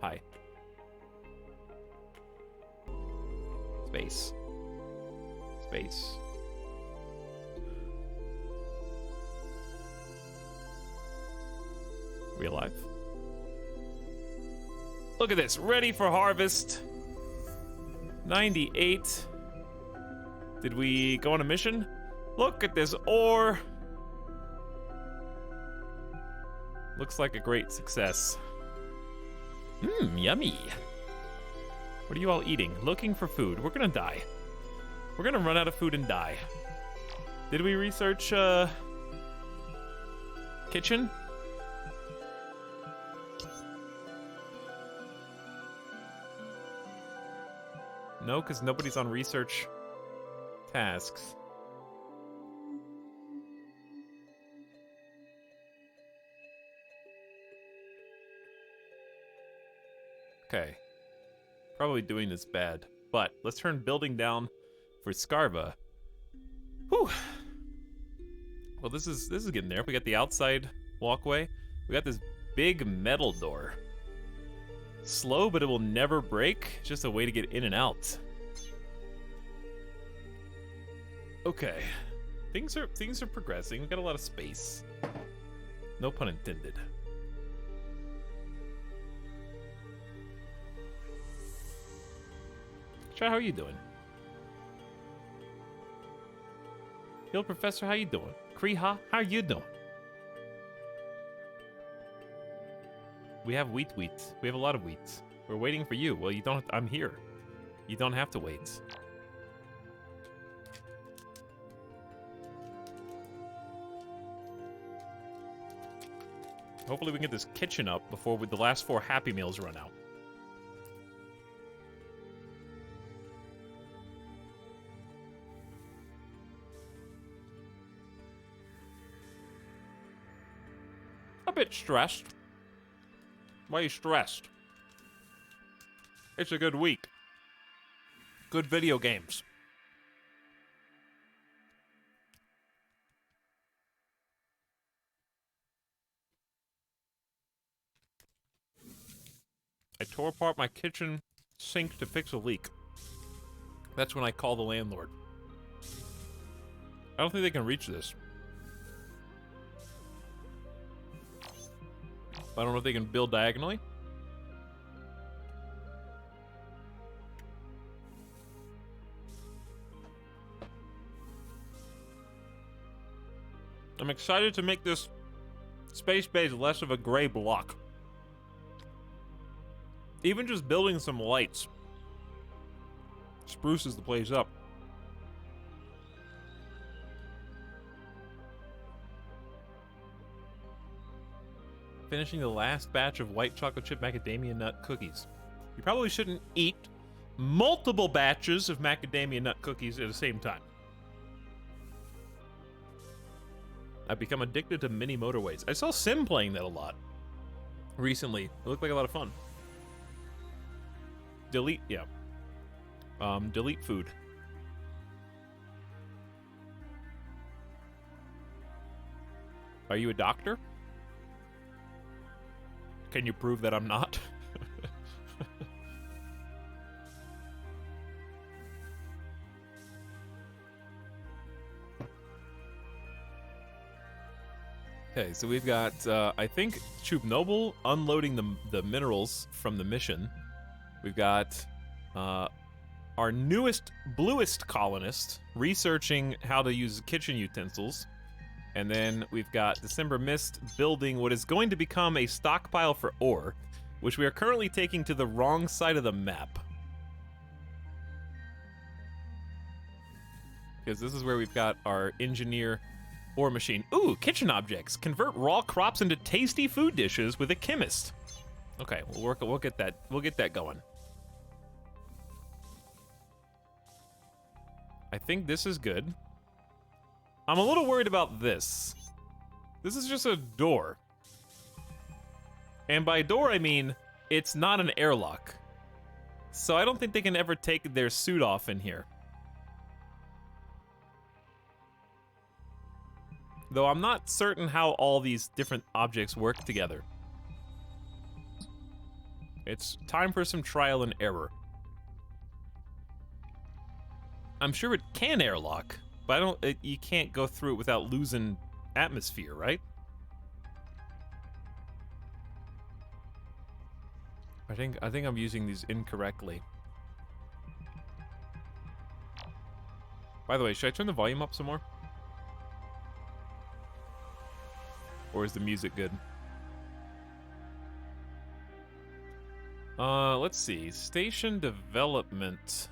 S3: Hi. Space. Space. We alive? Look at this, ready for harvest. 98. Did we go on a mission? Look at this ore. Looks like a great success. Mmm, yummy. What are you all eating? Looking for food. We're gonna die. We're gonna run out of food and die. Did we research, kitchen? No, because nobody's on research tasks. Okay. Probably doing this bad. But let's turn building down for Scarva. Whew. Well, this is getting there. We got the outside walkway. We got this big metal door. Slow, but it will never break. Just a way to get in and out. Okay. Things are progressing. We got a lot of space. No pun intended. Try, how are you doing? Yo, Professor, how you doing? Kriha, how you doing? We have wheat. We have a lot of wheat. We're waiting for you. Well, you don't. I'm here. You don't have to wait. Hopefully we can get this kitchen up before the last 4 Happy Meals run out. A bit stressed. Why are you stressed? It's a good week. Good video games. I tore apart my kitchen sink to fix a leak. That's when I call the landlord. I don't think they can reach this. I don't know if they can build diagonally. I'm excited to make this space base less of a gray block. Even just building some lights spruces the place up. Finishing the last batch of white chocolate chip macadamia nut cookies. You probably shouldn't eat multiple batches of macadamia nut cookies at the same time. I've become addicted to mini motorways. I saw Sim playing that a lot recently. It looked like a lot of fun. Delete, yeah. Delete food. Are you a doctor? Can you prove that I'm not? Okay, so we've got, I think, Chub Noble unloading the minerals from the mission. We've got our newest, bluest colonist researching how to use kitchen utensils. And then we've got December Mist building what is going to become a stockpile for ore, which we are currently taking to the wrong side of the map. because this is where we've got our engineer ore machine. Ooh, kitchen objects. Convert raw crops into tasty food dishes with a chemist. Okay, we'll get that. We'll get that going. I think this is good. I'm a little worried about this. This is just a door. And by door, I mean it's not an airlock. So I don't think they can ever take their suit off in here. Though I'm not certain how all these different objects work together. It's time for some trial and error. I'm sure it can airlock, but you can't go through it without losing atmosphere, right? I think I'm using these incorrectly. By the way, should I turn the volume up some more? Or is the music good? Let's see. Station development.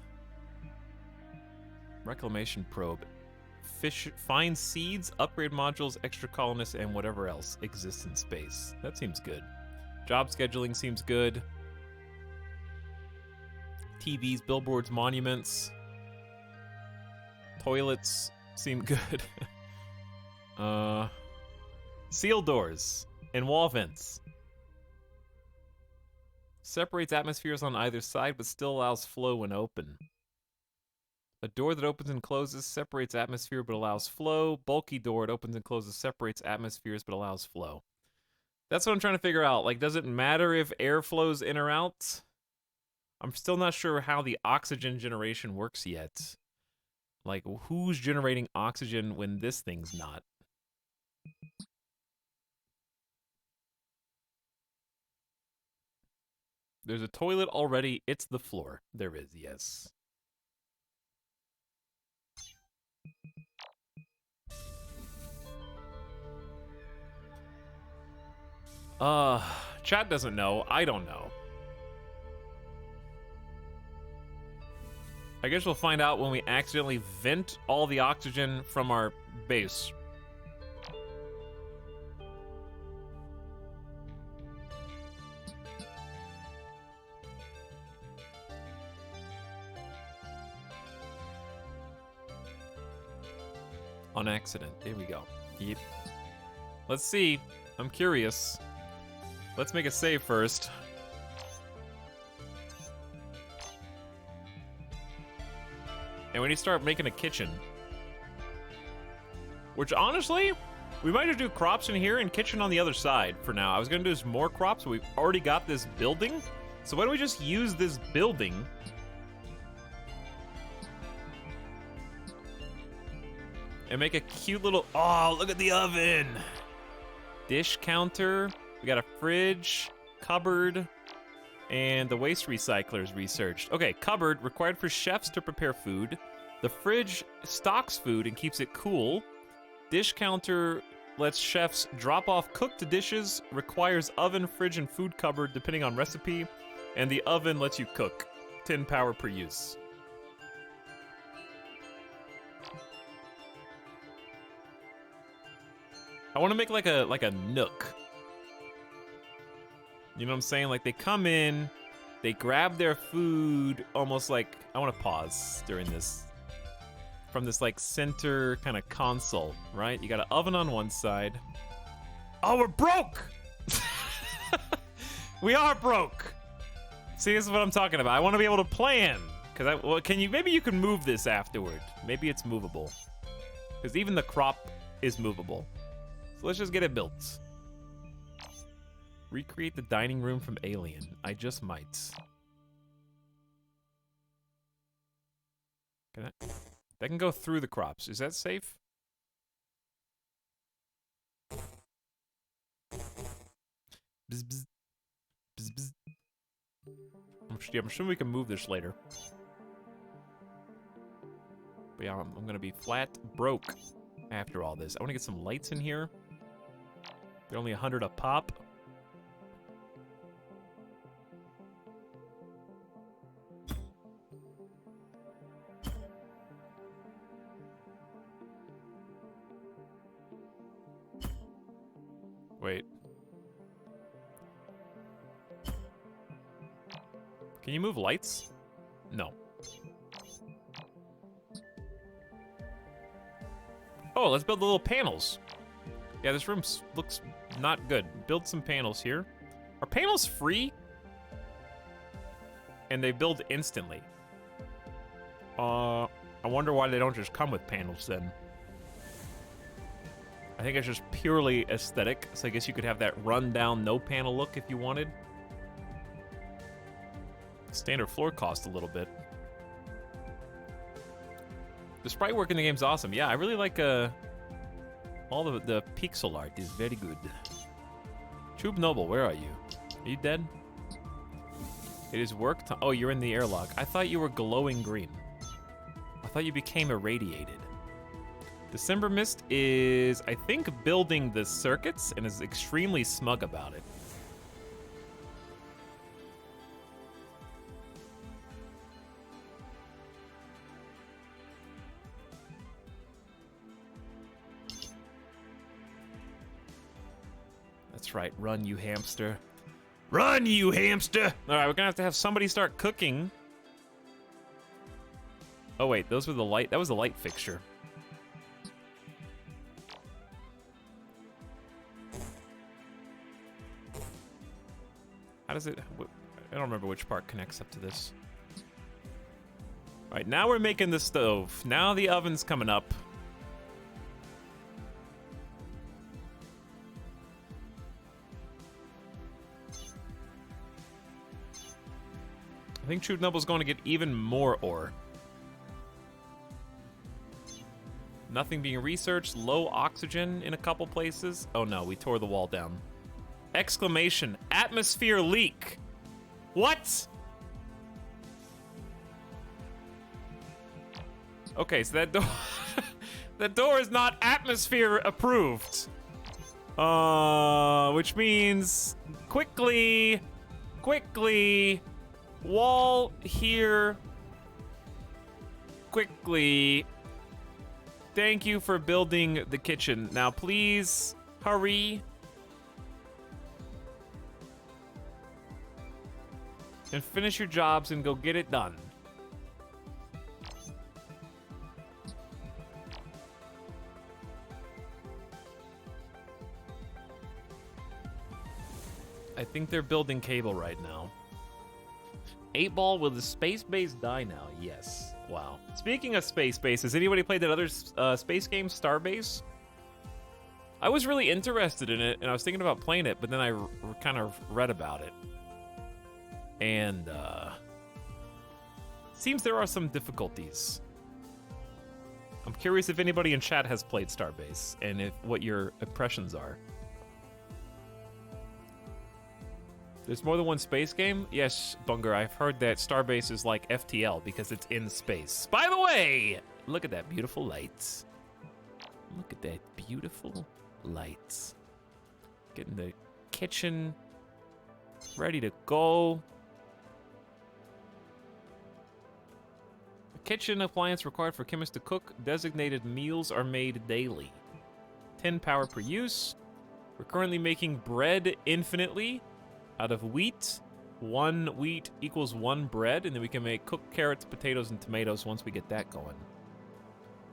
S3: Reclamation probe. Find seeds, upgrade modules, extra colonists, and whatever else exists in space. That seems good. Job scheduling seems good. TVs, billboards, monuments. Toilets seem good. Seal doors and wall vents. Separates atmospheres on either side, but still allows flow when open. A door that opens and closes separates atmosphere but allows flow. Bulky door, it opens and closes, separates atmospheres but allows flow. That's what I'm trying to figure out. Like, does it matter if air flows in or out? I'm still not sure how the oxygen generation works yet. Like, who's generating oxygen when this thing's not? There's a toilet already. It's the floor. There is, yes. Chat doesn't know. I don't know. I guess we'll find out when we accidentally vent all the oxygen from our base. On accident. There we go. Yep. Let's see. I'm curious. Let's make a save first. And we need to start making a kitchen. Which, honestly, we might just do crops in here and kitchen on the other side for now. I was going to do some more crops, but we've already got this building. So why don't we just use this building and make a cute little... Oh, look at the oven! Dish counter. We got a fridge, cupboard, and the waste recyclers researched. Okay, cupboard, required for chefs to prepare food. The fridge stocks food and keeps it cool. Dish counter lets chefs drop off cooked dishes, requires oven, fridge, and food cupboard depending on recipe. And the oven lets you cook. 10 power per use. I want to make like a nook. You know what I'm saying? Like, they come in, they grab their food, almost like... I want to pause during this. From this, like, center kind of console, right? You got an oven on one side. Oh, we're broke! We are broke! See, this is what I'm talking about. I want to be able to plan. Because well, maybe you can move this afterward. Maybe it's movable. Because even the crop is movable. So let's just get it built. Recreate the dining room from Alien. I just might. That can go through the crops. Is that safe? Bzz, bzz. Bzz, bzz. I'm sure we can move this later. But yeah, I'm gonna be flat broke after all this. I want to get some lights in here. They're only 100 a pop. Can you move lights? No. Oh, let's build the little panels. Yeah, this room looks not good. Build some panels here. Are panels free? And they build instantly. I wonder why they don't just come with panels then. I think it's just purely aesthetic, so I guess you could have that run-down, no-panel look if you wanted. Standard floor cost a little bit. The sprite work in the game's awesome. Yeah, I really like all the pixel art is very good. Troop Noble, where are you? Are you dead? It is work time. Oh, you're in the airlock. I thought you were glowing green. I thought you became irradiated. December Mist is, I think, building the circuits and is extremely smug about it. That's right, run, you hamster. Run, you hamster! Alright, we're gonna have to have somebody start cooking. Oh wait, those were the light, that was the light fixture. How does it, I don't remember which part connects up to this. Alright, now we're making the stove. Now the oven's coming up. I think True Noble's going to get even more ore. Nothing being researched. Low oxygen in a couple places. Oh no, we tore the wall down. Exclamation. Atmosphere leak. What? Okay, so that door... that door is not atmosphere approved. Which means... Quickly... Wall here. Quickly. Thank you for building the kitchen. Now, please, hurry. And finish your jobs and go get it done. I think they're building cable right now. 8-Ball, will the space base die now? Yes. Wow. Speaking of space base, has anybody played that other space game, Starbase? I was really interested in it, and I was thinking about playing it, but then I kind of read about it. And, seems there are some difficulties. I'm curious if anybody in chat has played Starbase, and what your impressions are. There's more than one space game? Yes, Bunger, I've heard that Starbase is like FTL because it's in space. By the way, look at that beautiful lights. Look at that beautiful lights. Getting the kitchen ready to go. A kitchen appliance required for chemists to cook. Designated meals are made daily. 10 power per use. We're currently making bread infinitely. Out of wheat, 1 wheat equals 1 bread, and then we can make cooked carrots, potatoes, and tomatoes once we get that going.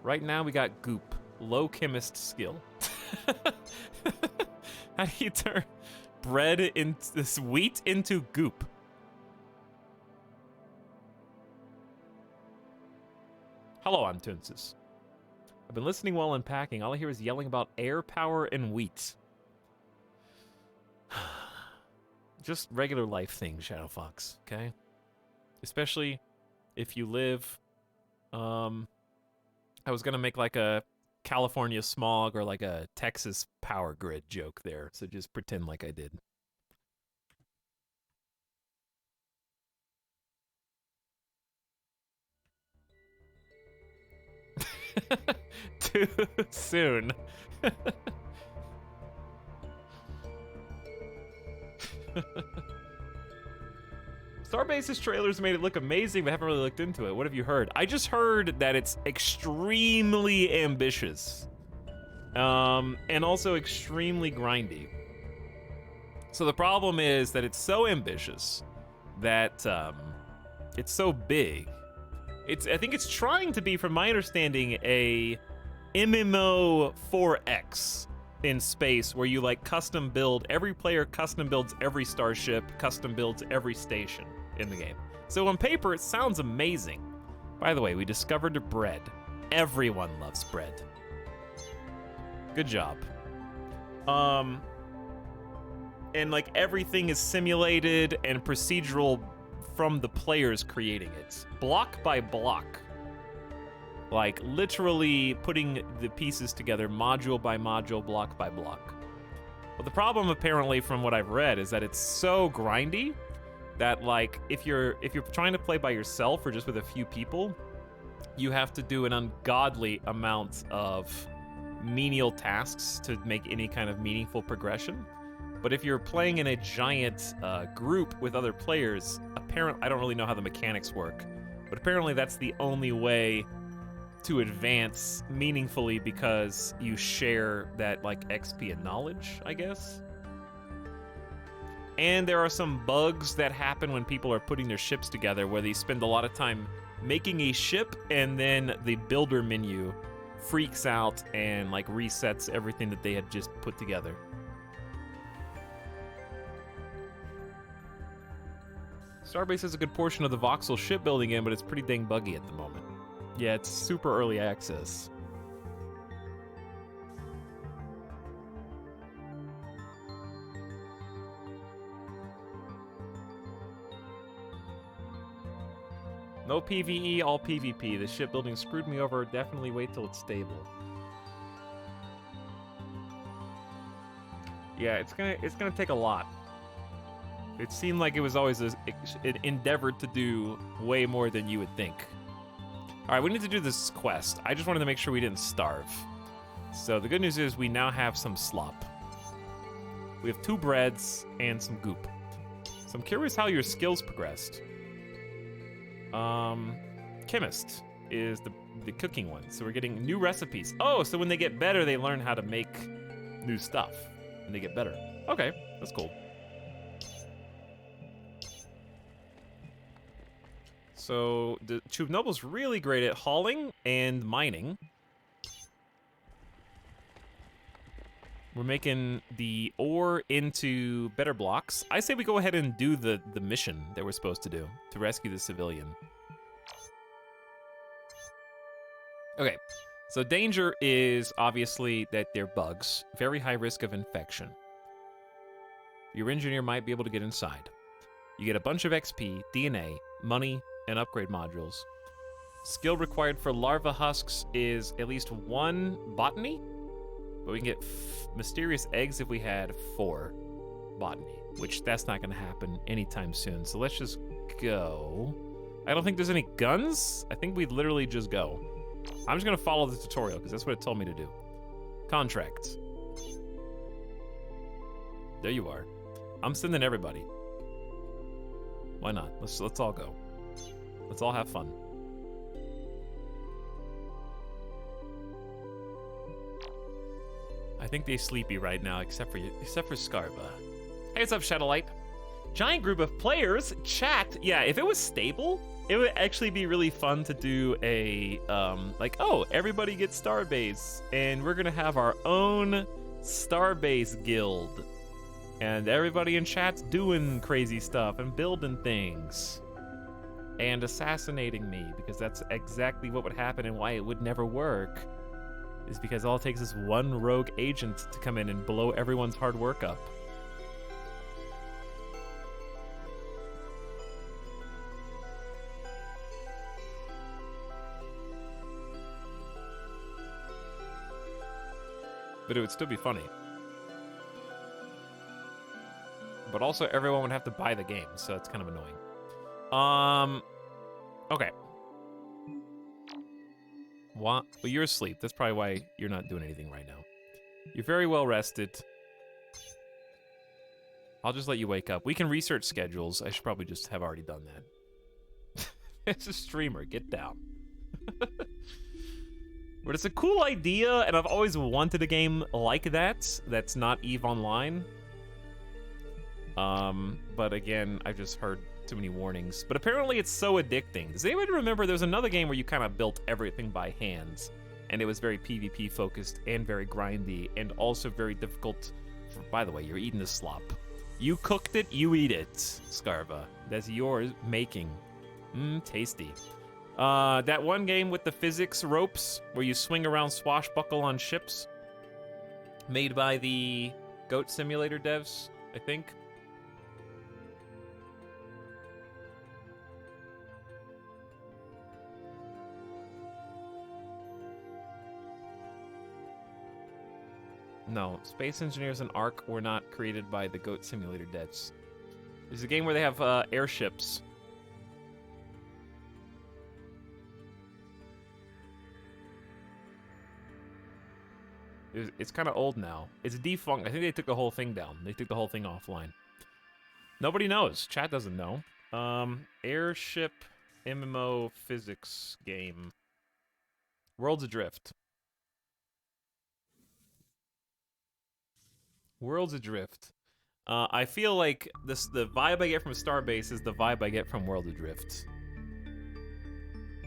S3: Right now we got goop, low chemist skill. How do you turn bread into this wheat into goop? Hello, I'm Tunsis. I've been listening while unpacking. All I hear is yelling about air power and wheat. Just regular life things, Shadow Fox, okay? Especially if you live, I was gonna make like a California smog or like a Texas power grid joke there, so just pretend like I did. Too soon. Starbase's trailers made it look amazing, but haven't really looked into it. What have you heard? I just heard that it's extremely ambitious. And also extremely grindy. So the problem is that it's so ambitious that It's so big. I think it's trying to be, from my understanding, a MMO 4X in space, where you like custom build, every player custom builds every starship, custom builds every station in the game. So on paper, it sounds amazing. By the way, we discovered bread. Everyone loves bread. Good job. And like everything is simulated and procedural from the players creating it, block by block. Like literally putting the pieces together, module by module, block by block. But the problem, apparently, from what I've read, is that it's so grindy that like if you're trying to play by yourself or just with a few people, you have to do an ungodly amount of menial tasks to make any kind of meaningful progression. But if you're playing in a giant group with other players, apparently, I don't really know how the mechanics work, but apparently that's the only way to advance meaningfully, because you share that like XP and knowledge, I guess. And there are some bugs that happen when people are putting their ships together, where they spend a lot of time making a ship and then the builder menu freaks out and like resets everything that they had just put together. Starbase has a good portion of the voxel shipbuilding in, but it's pretty dang buggy at the moment. Yeah, it's super early access. No PvE, all PvP. The shipbuilding screwed me over. Definitely wait till it's stable. Yeah, it's gonna take a lot. It seemed like it was always an endeavor to do way more than you would think. All right, we need to do this quest. I just wanted to make sure we didn't starve. So the good news is we now have some slop. We have 2 breads and some goop. So I'm curious how your skills progressed. Chemist is the cooking one. So we're getting new recipes. Oh, so when they get better, they learn how to make new stuff. And they get better. Okay, that's cool. So the Chub Noble's really great at hauling and mining. We're making the ore into better blocks. I say we go ahead and do the mission that we're supposed to do to rescue the civilian. Okay, so danger is obviously that they're bugs. Very high risk of infection. Your engineer might be able to get inside. You get a bunch of XP, DNA, money, and upgrade modules. Skill required for larva husks is at least 1 botany, but we can get mysterious eggs if we had 4 botany, which that's not gonna happen anytime soon. So let's just go. I don't think there's any guns. I think we literally just go. I'm just gonna follow the tutorial because that's what it told me to do. Contracts. There you are. I'm sending everybody. Why not? Let's all go. Let's all have fun. I think they're sleepy right now, except for Scarba. Hey, what's up, Shadowlight? Giant group of players chat. Yeah, if it was stable, it would actually be really fun to do a like, oh, everybody gets Starbase, and we're gonna have our own Starbase guild, and everybody in chat's doing crazy stuff and building things. And assassinating me, because that's exactly what would happen, and why it would never work is because all it takes is one rogue agent to come in and blow everyone's hard work up. But it would still be funny. But also everyone would have to buy the game, so it's kind of annoying. Okay. What? Well, you're asleep. That's probably why you're not doing anything right now. You're very well rested. I'll just let you wake up. We can research schedules. I should probably just have already done that. It's a streamer. Get down. But it's a cool idea, and I've always wanted a game like that that's not EVE Online. But again, I've just heard too many warnings. But apparently it's so addicting. Does anybody remember there's another game where you kind of built everything by hands, and it was very PvP focused and very grindy and also very difficult. By the way, you're eating the slop. You cooked it, you eat it, Scarva. That's yours making. Tasty. That one game with the physics ropes where you swing around swashbuckle on ships, made by the Goat Simulator devs, I think. No, Space Engineers and Ark were not created by the Goat Simulator devs. There's a game where they have airships. It's kind of old now. It's defunct. I think they took the whole thing down. They took the whole thing offline. Nobody knows. Chat doesn't know. Airship MMO physics game. Worlds Adrift. Worlds Adrift. I feel like the vibe I get from Starbase is the vibe I get from World Adrift.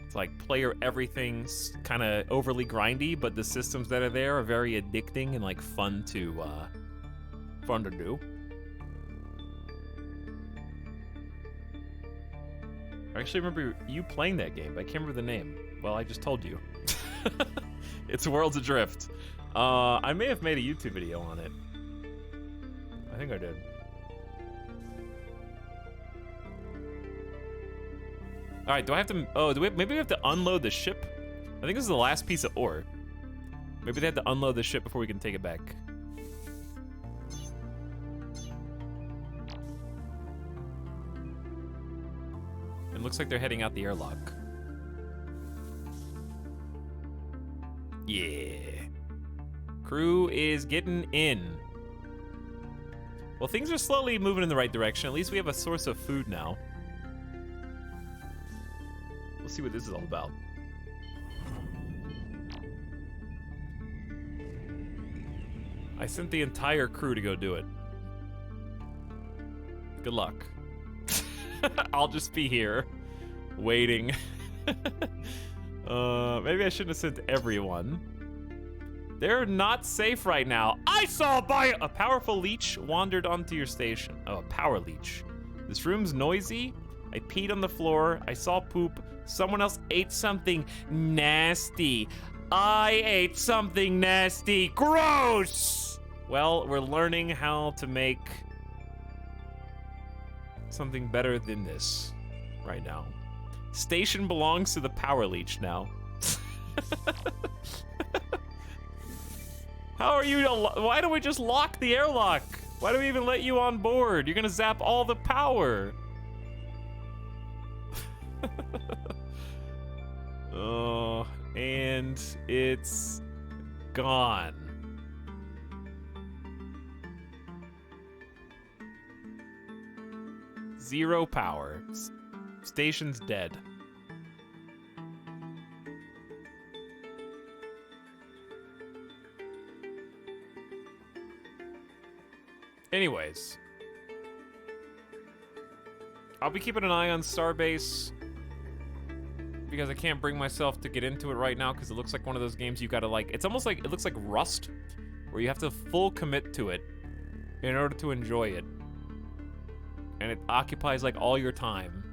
S3: It's like player everything's kind of overly grindy, but the systems that are there are very addicting and like fun to do. I actually remember you playing that game, but I can't remember the name. Well, I just told you. It's Worlds Adrift. I may have made a YouTube video on it. I think I did. All right, do I have to? Oh, maybe we have to unload the ship. I think this is the last piece of ore. Maybe they have to unload the ship before we can take it back. It looks like they're heading out the airlock. Yeah. Crew is getting in. Well, things are slowly moving in the right direction. At least we have a source of food now. We'll see what this is all about. I sent the entire crew to go do it. Good luck. I'll just be here, waiting. Maybe I shouldn't have sent everyone. They're not safe right now. I saw a powerful leech wandered onto your station. Oh, a power leech. This room's noisy. I peed on the floor. I saw poop. Someone else ate something nasty. I ate something nasty. Gross! Well, we're learning how to make something better than this right now. Station belongs to the power leech now. How are you? Why don't we just lock the airlock? Why do we even let you on board? You're gonna zap all the power. Oh, and it's gone. Zero power. Station's dead. Anyways, I'll be keeping an eye on Starbase because I can't bring myself to get into it right now because it looks like one of those games you gotta like, it's almost like, it looks like Rust, where you have to full commit to it in order to enjoy it. And it occupies like all your time.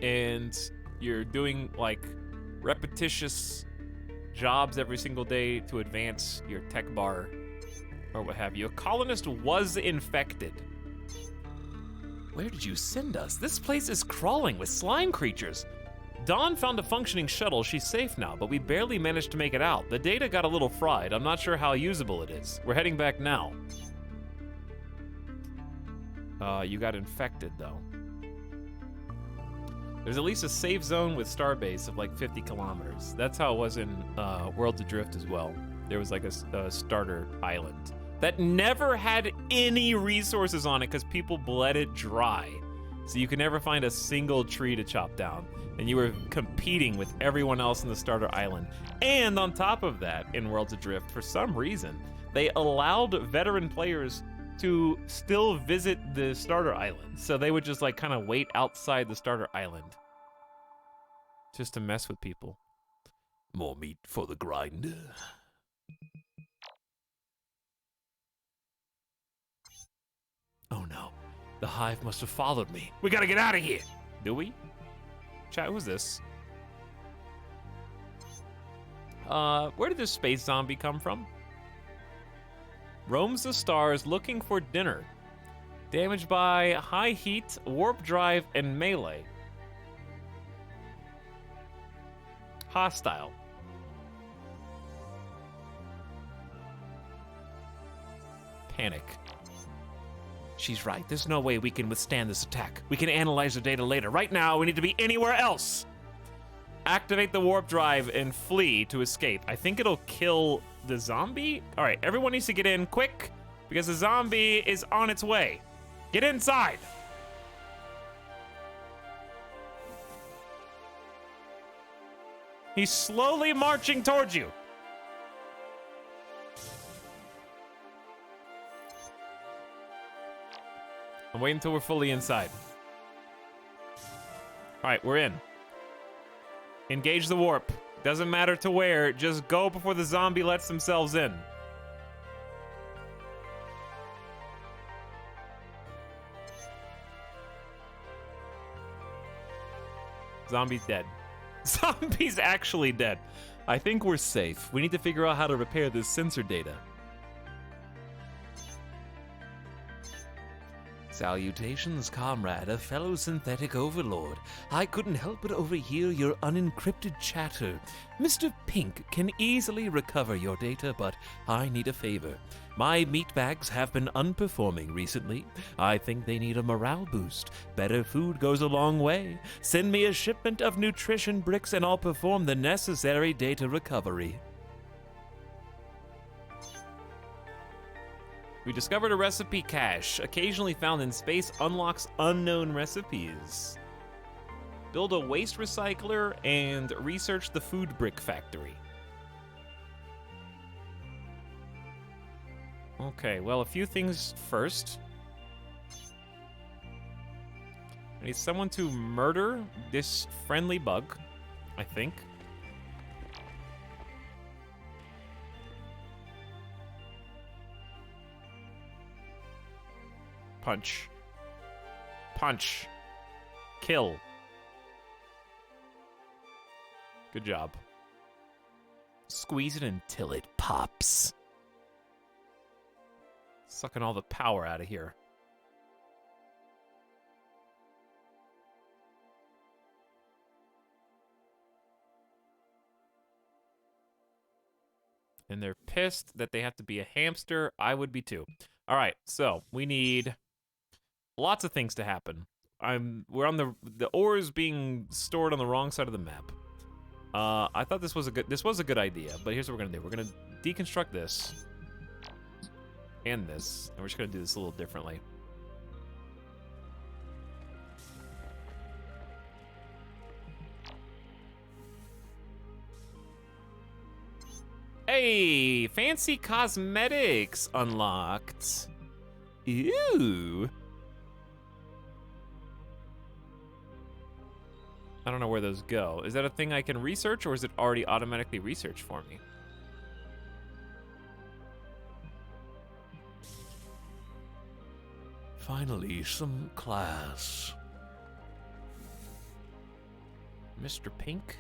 S3: And you're doing like repetitious jobs every single day to advance your tech bar or what have you. A colonist was infected. Where did you send us? This place is crawling with slime creatures. Dawn found a functioning shuttle. She's safe now, but we barely managed to make it out. The data got a little fried. I'm not sure how usable it is. We're heading back now. You got infected, though. There's at least a safe zone with Starbase of like 50 kilometers. That's how it was in Worlds Adrift as well. There was like a starter island that never had any resources on it because people bled it dry. So you could never find a single tree to chop down. And you were competing with everyone else in the starter island. And on top of that, in Worlds Adrift, for some reason, they allowed veteran players to still visit the starter island. So they would just like kind of wait outside the starter island just to mess with people.
S1: More meat for the grind. Oh no, the hive must have followed me. We gotta get out of here.
S3: Do we? Chat, who's this? Where did this space zombie come from? Roams the stars looking for dinner. Damaged by high heat, warp drive, and melee. Hostile. Panic.
S1: She's right. There's no way we can withstand this attack. We can analyze the data later. Right now, we need to be anywhere else.
S3: Activate the warp drive and flee to escape. I think it'll kill the zombie. All right, everyone needs to get in quick because the zombie is on its way. Get inside. He's slowly marching towards you. I'm waiting until we're fully inside. All right, we're in. Engage the warp. Doesn't matter to where, just go before the zombie lets themselves in. Zombie's dead. Zombie's actually dead. I think we're safe. We need to figure out how to repair this sensor data.
S1: Salutations, comrade, a fellow synthetic overlord. I couldn't help but overhear your unencrypted chatter. Mr. Pink can easily recover your data, but I need a favor. My meat bags have been underperforming recently. I think they need a morale boost. Better food goes a long way. Send me a shipment of nutrition bricks and I'll perform the necessary data recovery.
S3: We discovered a recipe cache, occasionally found in space, unlocks unknown recipes. Build a waste recycler and research the food brick factory. Okay, well, a few things first. I need someone to murder this friendly bug, I think. Punch. Punch. Kill. Good job.
S1: Squeeze it until it pops.
S3: Sucking all the power out of here. And they're pissed that they have to be a hamster. I would be too. All right, so we need lots of things to happen. We're on the ore is being stored on the wrong side of the map. I thought this was a good idea, but here's what we're gonna do. We're gonna deconstruct this and this, and we're just gonna do this a little differently. Hey, fancy cosmetics unlocked. Ew. I don't know where those go. Is that a thing I can research, or is it already automatically researched for me?
S1: Finally, some class.
S3: Mr. Pink?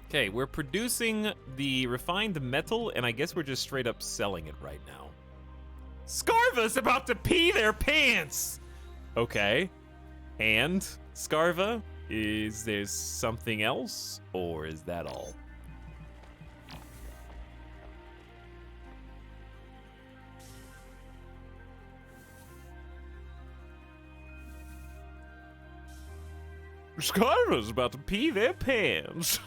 S3: Okay, we're producing the refined metal, and I guess we're just straight up selling it right now. Scarva's about to pee their pants! Okay. And, Scarva, is there something else, or is that all? Scarva's about to pee their pants.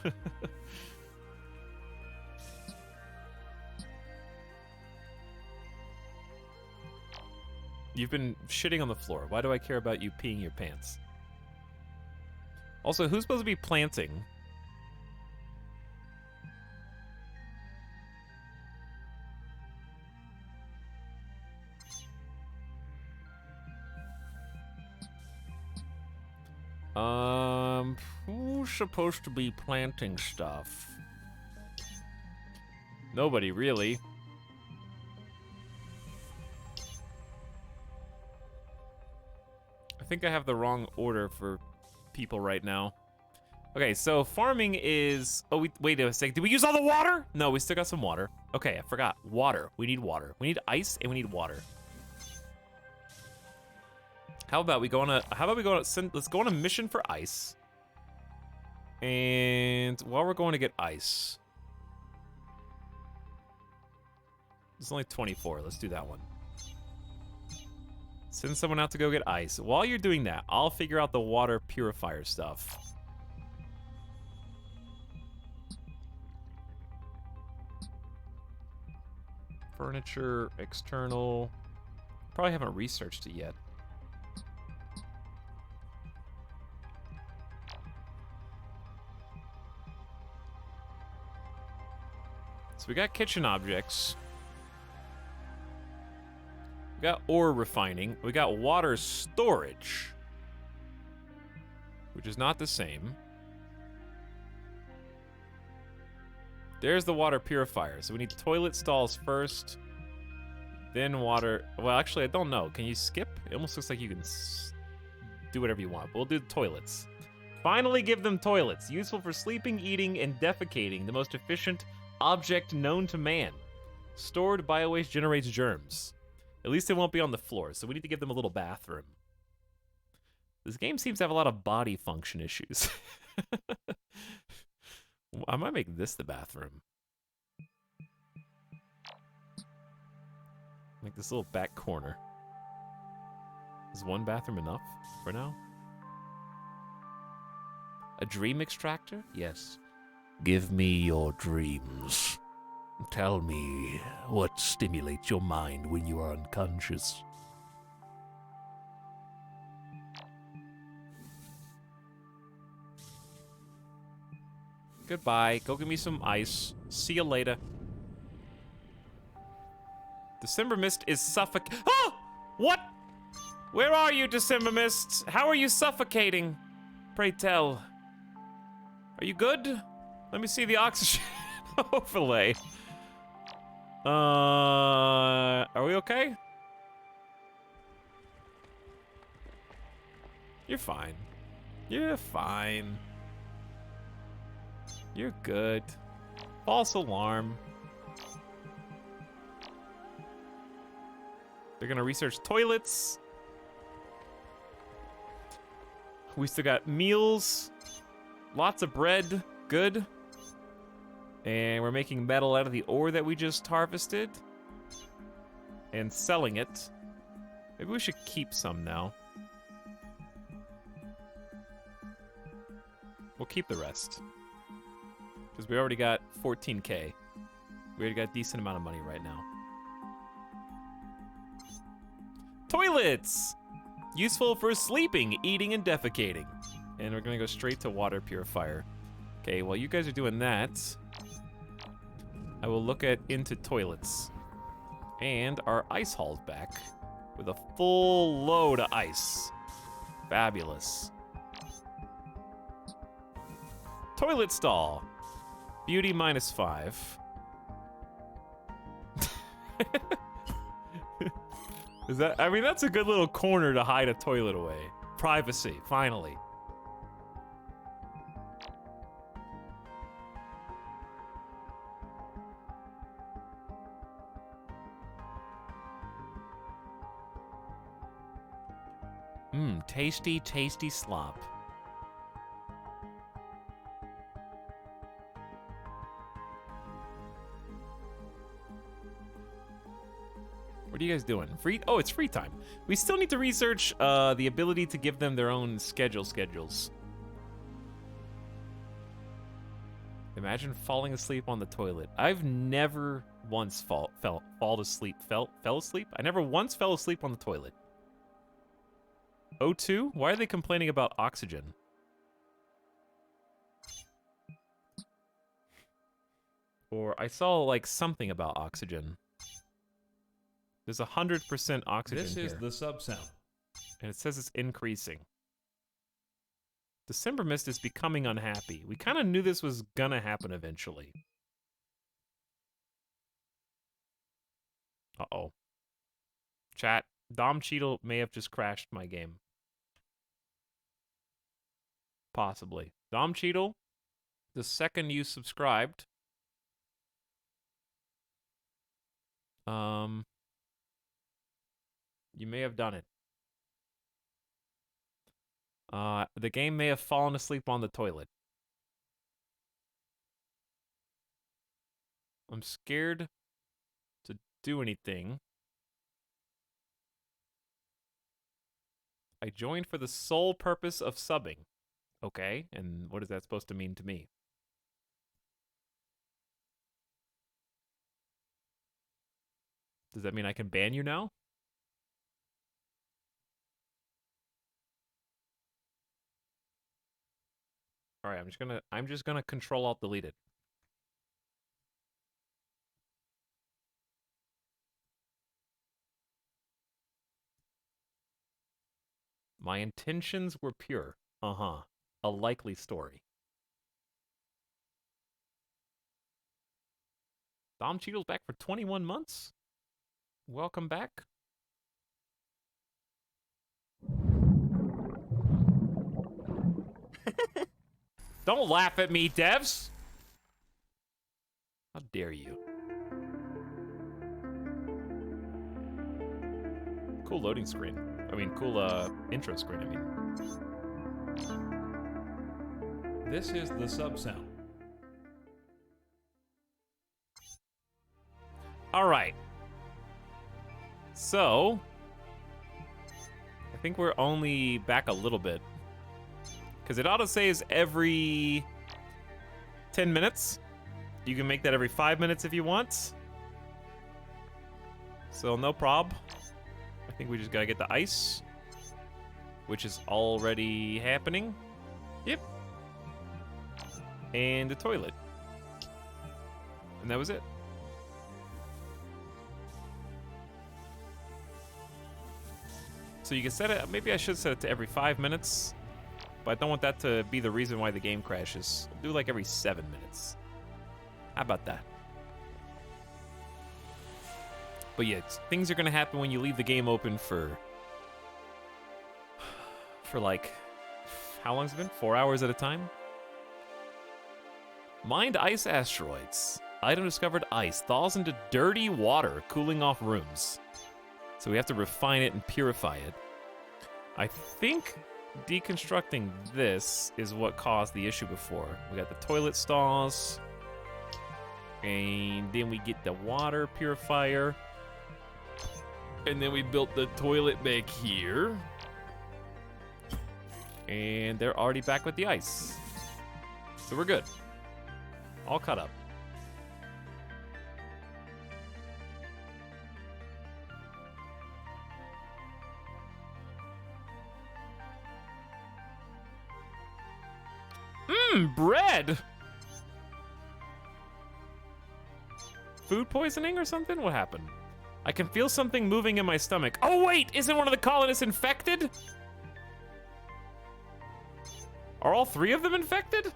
S3: You've been shitting on the floor. Why do I care about you peeing your pants? Also, who's supposed to be planting? Who's supposed to be planting stuff? Nobody, really. I think I have the wrong order for people right now. Okay, so farming is... Oh, wait a second. Did we use all the water? No, we still got some water. Okay, I forgot. Water. We need water. We need ice and we need water. How about we go on a... let's go on a mission for ice. And while we're going to get ice... It's only 24. Let's do that one. Send someone out to go get ice. While you're doing that, I'll figure out the water purifier stuff. Furniture, external. Probably haven't researched it yet. So we got kitchen objects. We got ore refining. We got water storage, which is not the same. There's the water purifier. So we need toilet stalls first, then water. Well, actually, I don't know. Can you skip? It almost looks like you can do whatever you want. But we'll do toilets. Finally give them toilets. Useful for sleeping, eating, and defecating. The most efficient object known to man. Stored biowaste generates germs. At least it won't be on the floor, so we need to give them a little bathroom. This game seems to have a lot of body function issues. I might make this the bathroom. Make this little back corner. Is one bathroom enough for now? A dream extractor? Yes. Give me your dreams. Tell me what stimulates your mind when you are unconscious. Goodbye. Go get me some ice. See you later. December Mist is suffocating. Oh! What? Where are you, December Mist? How are you suffocating? Pray tell. Are you good? Let me see the oxygen overlay. Are we okay? You're fine. You're fine. You're good. False alarm. They're gonna research toilets. We still got meals. Lots of bread. Good. And we're making metal out of the ore that we just harvested. And selling it. Maybe we should keep some now. We'll keep the rest. Because we already got 14K. We already got a decent amount of money right now. Toilets! Useful for sleeping, eating, and defecating. And we're gonna go straight to water purifier. Okay, while you guys are doing that, I will look into toilets. And our ice haul's back with a full load of ice. Fabulous. Toilet stall. Beauty -5. Is that, I mean, that's a good little corner to hide a toilet away. Privacy, finally. Mmm, tasty, tasty slop. What are you guys doing? Free? Oh, it's free time. We still need to research the ability to give them their own schedules. Imagine falling asleep on the toilet. I've never once fell asleep. I never once fell asleep on the toilet. O2? Why are they complaining about oxygen? Or I saw like something about oxygen. There's 100% oxygen
S2: This
S3: here.
S2: is the sub sound.
S3: And it says it's increasing. December Mist is becoming unhappy. We kind of knew this was gonna happen eventually. Uh-oh. Chat, Dom Cheadle may have just crashed my game. Possibly. Dom Cheadle, the second you subscribed, you may have done it. The game may have fallen asleep on the toilet. I'm scared to do anything. I joined for the sole purpose of subbing. Okay, and what is that supposed to mean to me? Does that mean I can ban you now? All right, I'm just gonna control alt delete it. My intentions were pure. Uh-huh. A likely story. Dom Cheadle's back for 21 months? Welcome back. Don't laugh at me, devs! How dare you? Cool loading screen. I mean, cool, intro screen, I mean.
S2: This is the sub sound.
S3: Alright. So... I think we're only back a little bit. Because it autosaves every 10 minutes. You can make that every 5 minutes if you want. So no prob. I think we just gotta get the ice. Which is already happening. Yep. And the toilet. And that was it. So you can set it, maybe I should set it to every 5 minutes. But I don't want that to be the reason why the game crashes. I'll do like every 7 minutes. How about that? But yeah, things are gonna happen when you leave the game open for like, how long's it been? 4 hours at a time? Mined ice asteroids. Item discovered ice. Thaws into dirty water, cooling off rooms. So we have to refine it and purify it. I think deconstructing this is what caused the issue before. We got the toilet stalls. And then we get the water purifier. And then we built the toilet back here. And they're already back with the ice. So we're good. All caught up. Bread! Food poisoning or something? What happened? I can feel something moving in my stomach. Oh wait, isn't one of the colonists infected? Are all 3 of them infected?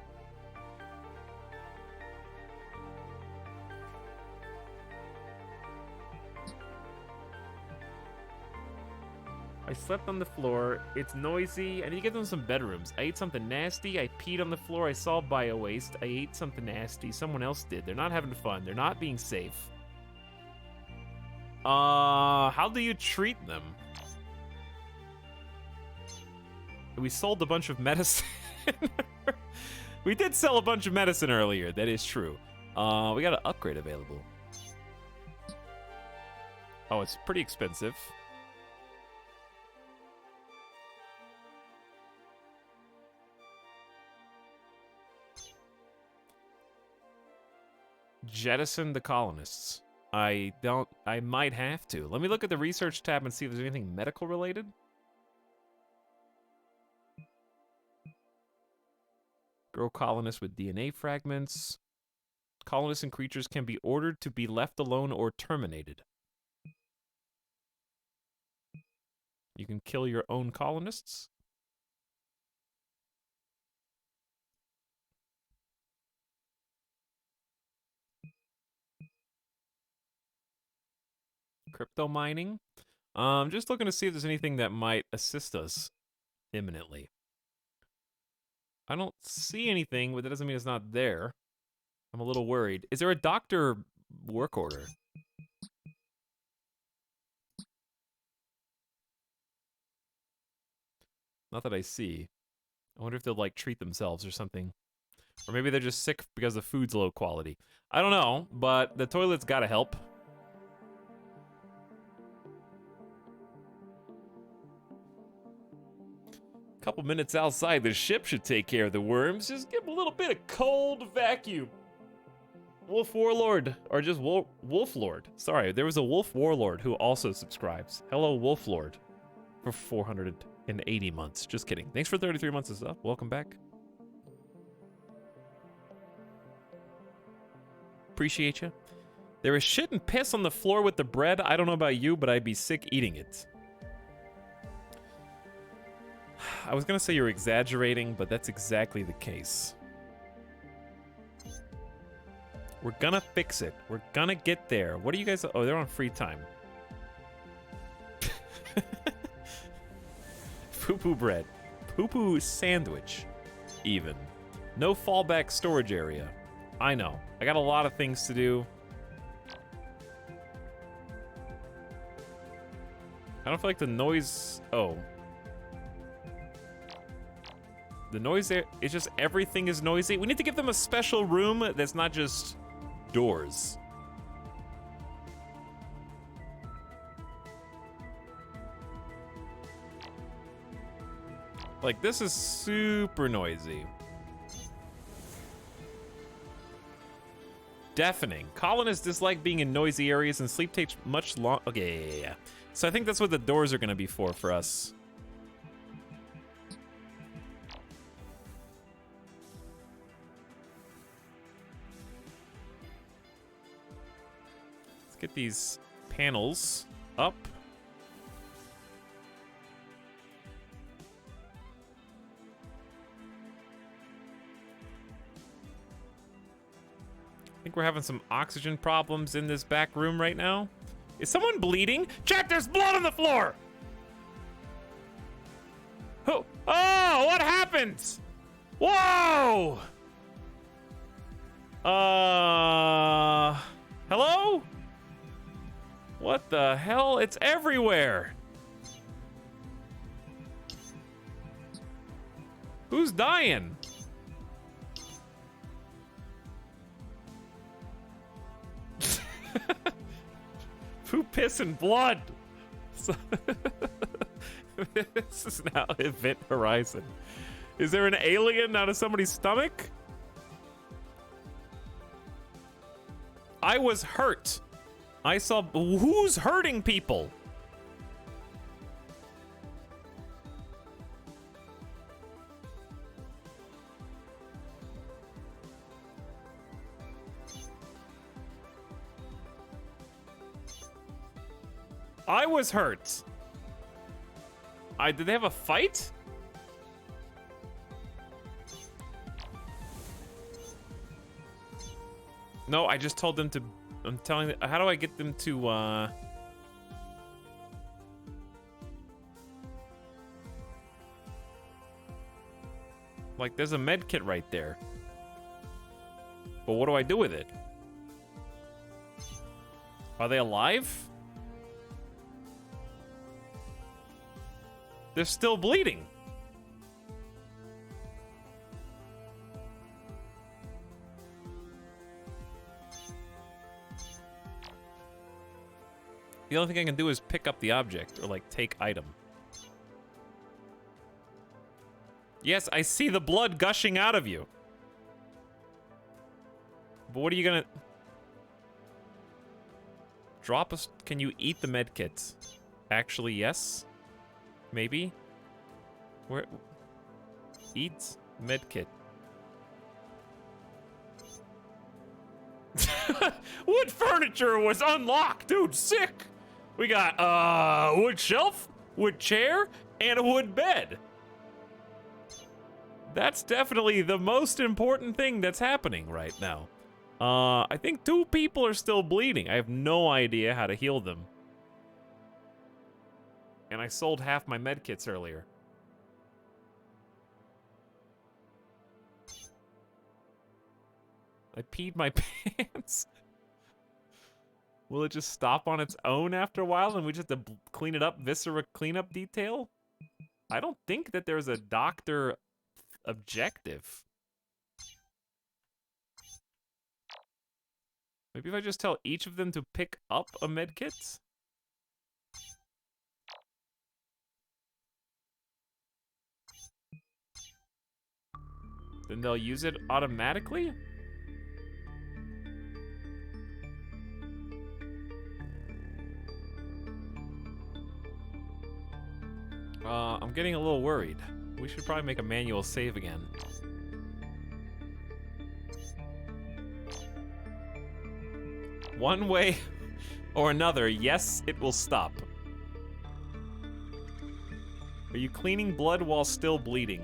S3: I slept on the floor. It's noisy. I need to get them some bedrooms. I ate something nasty. I peed on the floor. I saw bio-waste. I ate something nasty. Someone else did. They're not having fun. They're not being safe. How do you treat them? We sold a bunch of medicine. We did sell a bunch of medicine earlier. That is true. We got an upgrade available. Oh, it's pretty expensive. Jettison the colonists. I might have to. Let me look at the research tab and see if there's anything medical related. Grow colonists with DNA fragments. Colonists and creatures can be ordered to be left alone or terminated. You can kill your own colonists. Crypto mining. Just looking to see if there's anything that might assist us imminently. I don't see anything, but that doesn't mean it's not there. I'm a little worried. Is there a doctor work order? Not that I see. I wonder if they'll, like, treat themselves or something. Or maybe they're just sick because the food's low quality. I don't know, but the toilet's gotta help. Couple minutes outside the ship should take care of the worms. Just give them a little bit of cold vacuum. Wolf Warlord, or just Wolf Lord. Sorry, there was a Wolf Warlord who also subscribes. Hello, Wolf Lord, for 480 months. Just kidding. Thanks for 33 months of stuff. Welcome back. Appreciate you. There is shit and piss on the floor with the bread. I don't know about you, but I'd be sick eating it. I was gonna say you're exaggerating, but that's exactly the case. We're gonna fix it. We're gonna get there. What are you guys? Oh, they're on free time. Poo-poo bread. Poo-poo sandwich, even. No fallback storage area. I know. I got a lot of things to do. I don't feel like the noise... Oh. The noise there, it's just everything is noisy. We need to give them a special room that's not just doors. Like, this is super noisy. Deafening. Colonists dislike being in noisy areas and sleep takes much long. Okay, yeah. So I think that's what the doors are gonna be for us. Get these panels up. I think we're having some oxygen problems in this back room right now. Is someone bleeding? Chat, there's blood on the floor! Oh, what happened? Whoa! Hello? What the hell? It's everywhere. Who's dying? Poop, piss, and blood. This is now Event Horizon. Is there an alien out of somebody's stomach? I was hurt. I saw... Who's hurting people? I was hurt. Did they have a fight? No, I just told them to... I'm telling them... How do I get them to, Like, there's a med kit right there. But what do I do with it? Are they alive? They're still bleeding. The only thing I can do is pick up the object, or like take item. Yes, I see the blood gushing out of you. But what are you gonna... Drop us... Can you eat the medkits? Actually, yes. Maybe? Where... Eat medkit. Wood furniture was unlocked, dude, sick! We got, wood shelf, wood chair, and a wood bed. That's definitely the most important thing that's happening right now. I think 2 people are still bleeding. I have no idea how to heal them. And I sold half my medkits earlier. I peed my pants. Will it just stop on its own after a while and we just have to clean it up, viscera cleanup detail? I don't think that there's a doctor objective. Maybe if I just tell each of them to pick up a medkit? Then they'll use it automatically? I'm getting a little worried. We should probably make a manual save again. One way or another, yes, it will stop. Are you cleaning blood while still bleeding?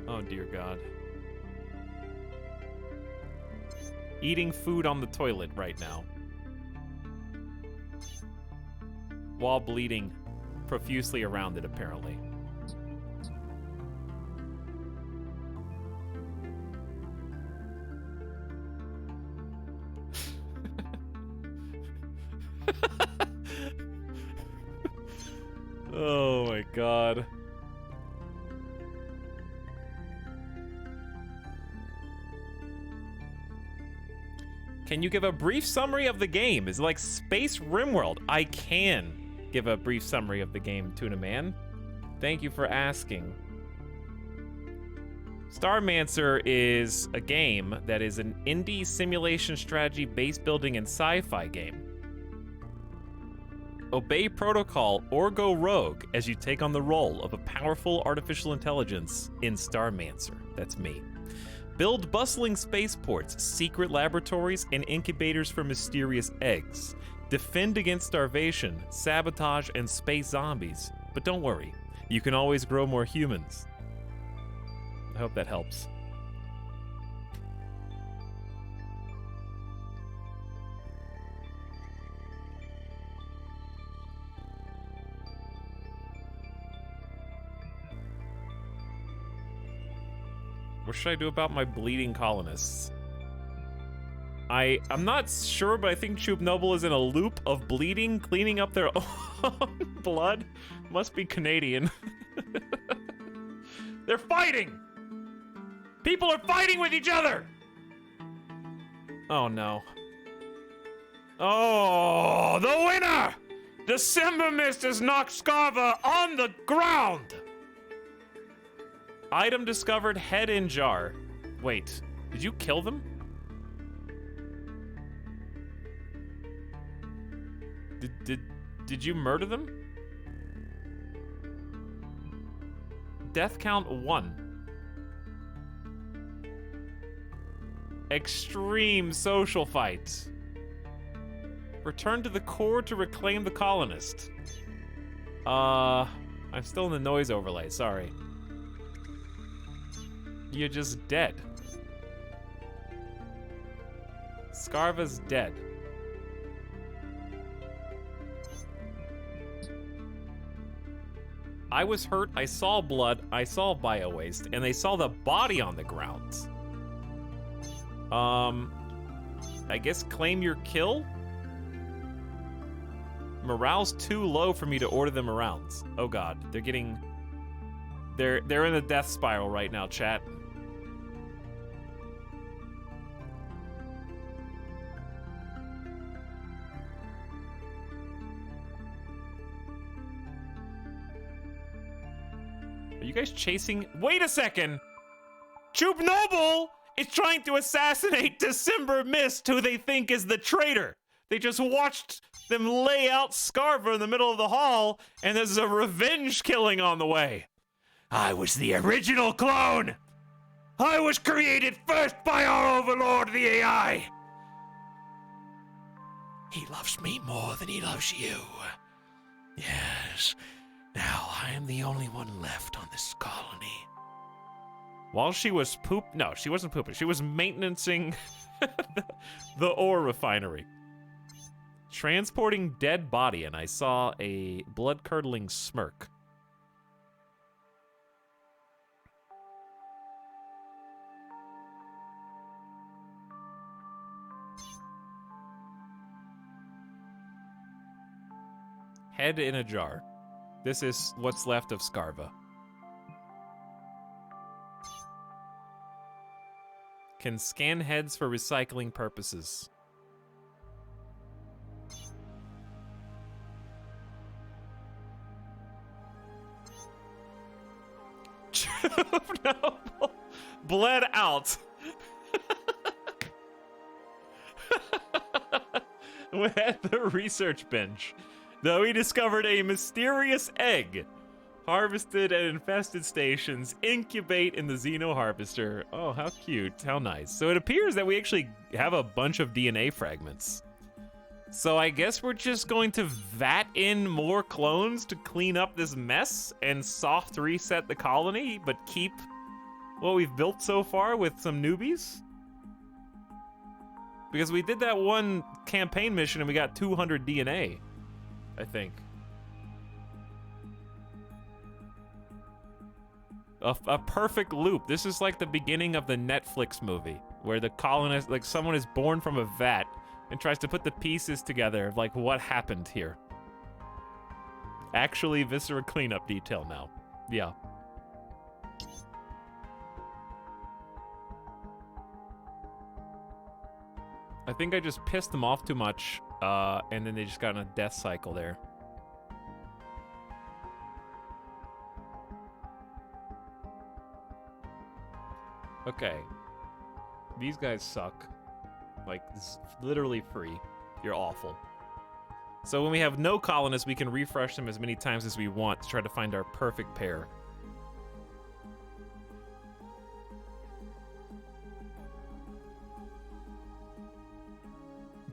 S3: Oh, dear God. Eating food on the toilet right now. While bleeding profusely around it, apparently. Oh my God. Can you give a brief summary of the game? Is it like Space RimWorld? I can give a brief summary of the game, Tuna Man. Thank you for asking. Starmancer is a game that is an indie simulation strategy base building and sci-fi game. Obey protocol or go rogue as you take on the role of a powerful artificial intelligence in Starmancer. That's me. Build bustling spaceports, secret laboratories, and incubators for mysterious eggs. Defend against starvation, sabotage, and space zombies. But don't worry, you can always grow more humans. I hope that helps. What should I do about my bleeding colonists? I'm not sure, but I think Choop Noble is in a loop of bleeding, cleaning up their own blood. Must be Canadian. They're fighting! People are fighting with each other! Oh no. Oh, the winner! December Mist has knocked Scarva on the ground! Item discovered, head in jar. Wait, did you kill them? Did you murder them? Death count 1. Extreme social fight. Return to the core to reclaim the colonist. I'm still in the noise overlay, sorry. You're just dead. Scarva's dead. I was hurt, I saw blood, I saw bio-waste, and they saw the body on the ground. I guess claim your kill? Morale's too low for me to order them around. Oh god, they're getting... They're in a death spiral right now, chat. Are you guys chasing? Wait a second! Choop Noble is trying to assassinate December Mist, who they think is the traitor. They just watched them lay out Scarva in the middle of the hall, and there's a revenge killing on the way. I was the original clone! I was created first by our overlord, the AI! He loves me more than he loves you. Yes. Now I am the only one left on this colony. While she was no, she wasn't pooping. She was maintaining the ore refinery. Transporting dead body, and I saw a blood-curdling smirk. Head in a jar. This is what's left of Scarva. Can scan heads for recycling purposes. No. Bled out. We're at the research bench. Though we discovered a mysterious egg. Harvested at infested stations, incubate in the Xeno Harvester. Oh, how cute, how nice. So it appears that we actually have a bunch of DNA fragments. So I guess we're just going to vat in more clones to clean up this mess and soft reset the colony, but keep what we've built so far with some newbies? Because we did that one campaign mission and we got 200 DNA, I think. A perfect loop. This is like the beginning of the Netflix movie, where the colonist, like someone is born from a vat and tries to put the pieces together of like what happened here. Actually, viscera cleanup detail now. Yeah. I think I just pissed them off too much, and then they just got in a death cycle there. Okay. These guys suck. Like, literally free. You're awful. So when we have no colonists, we can refresh them as many times as we want to try to find our perfect pair.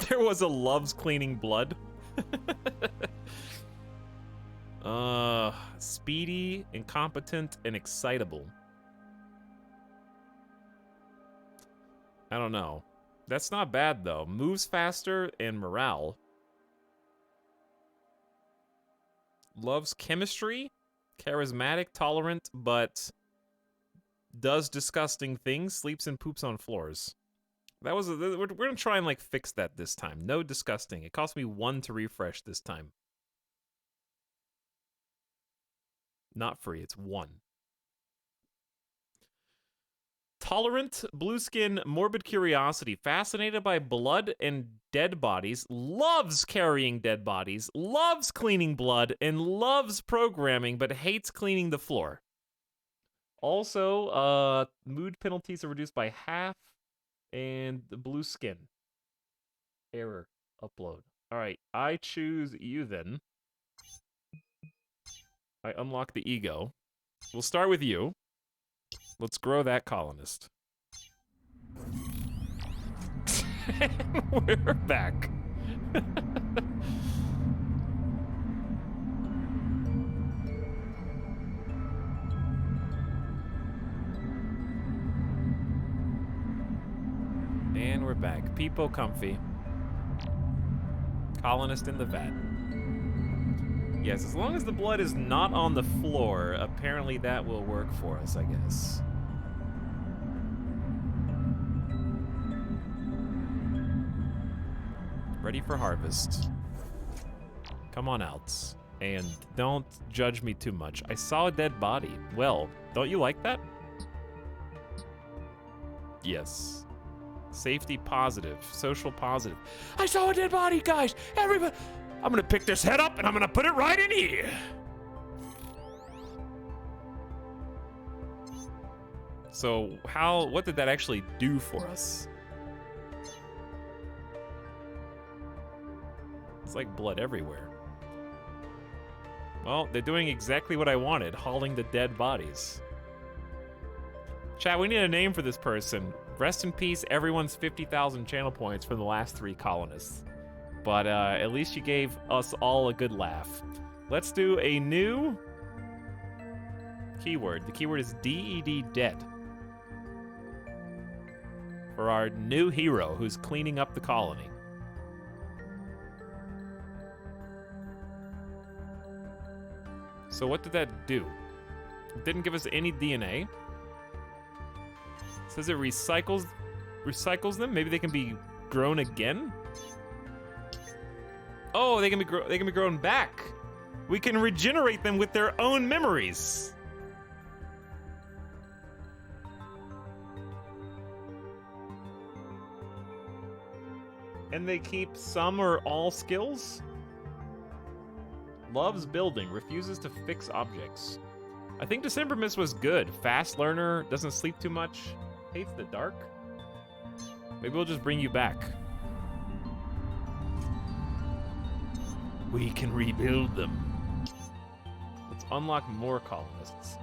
S3: There was a loves cleaning blood. Speedy, incompetent, and excitable. I don't know. That's not bad, though. Moves faster and morale. Loves chemistry. Charismatic, tolerant, but does disgusting things. Sleeps and poops on floors. That was we're gonna try and like fix that this time. No disgusting. It cost me 1 to refresh this time. Not free, it's 1. Tolerant, blue skin, morbid curiosity, fascinated by blood and dead bodies, loves carrying dead bodies, loves cleaning blood, and loves programming, but hates cleaning the floor. Also, mood penalties are reduced by half, and the blue skin. Error. Upload. All right, I choose you then. I unlock the ego. We'll start with you. Let's grow that colonist. We're back. And we're back. Peepo comfy. Colonist in the vat. Yes, as long as the blood is not on the floor, apparently that will work for us, I guess. Ready for harvest. Come on out. And don't judge me too much. I saw a dead body. Well, don't you like that? Yes. Safety positive. Social positive. I saw a dead body, guys! Everybody! I'm gonna pick this head up and I'm gonna put it right in here! So, what did that actually do for us? It's like blood everywhere. Well, they're doing exactly what I wanted, hauling the dead bodies. Chat, we need a name for this person. Rest in peace, everyone's 50,000 channel points from the last 3 colonists. But at least you gave us all a good laugh. Let's do a new keyword. The keyword is DED, dead. For our new hero who's cleaning up the colony. So what did that do? It didn't give us any DNA. It says it recycles them. Maybe they can be grown again. Oh, they can be grown back. We can regenerate them with their own memories. And they keep some or all skills? Loves building, refuses to fix objects. I think December Mist was good. Fast learner, doesn't sleep too much, hates the dark. Maybe we'll just bring you back. We can rebuild them. Let's unlock more colonists.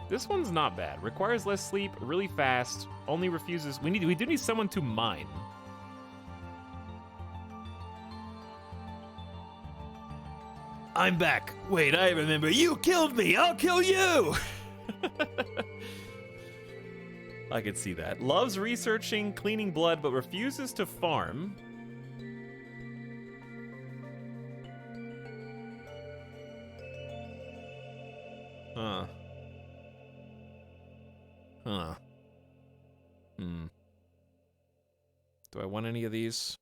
S3: This one's not bad. Requires less sleep, really fast, only refuses. We do need someone to mine.
S1: I'm back. Wait, I remember. You killed me. I'll kill you.
S3: I could see that. Loves researching, cleaning blood, but refuses to farm. Huh. Do I want any of these?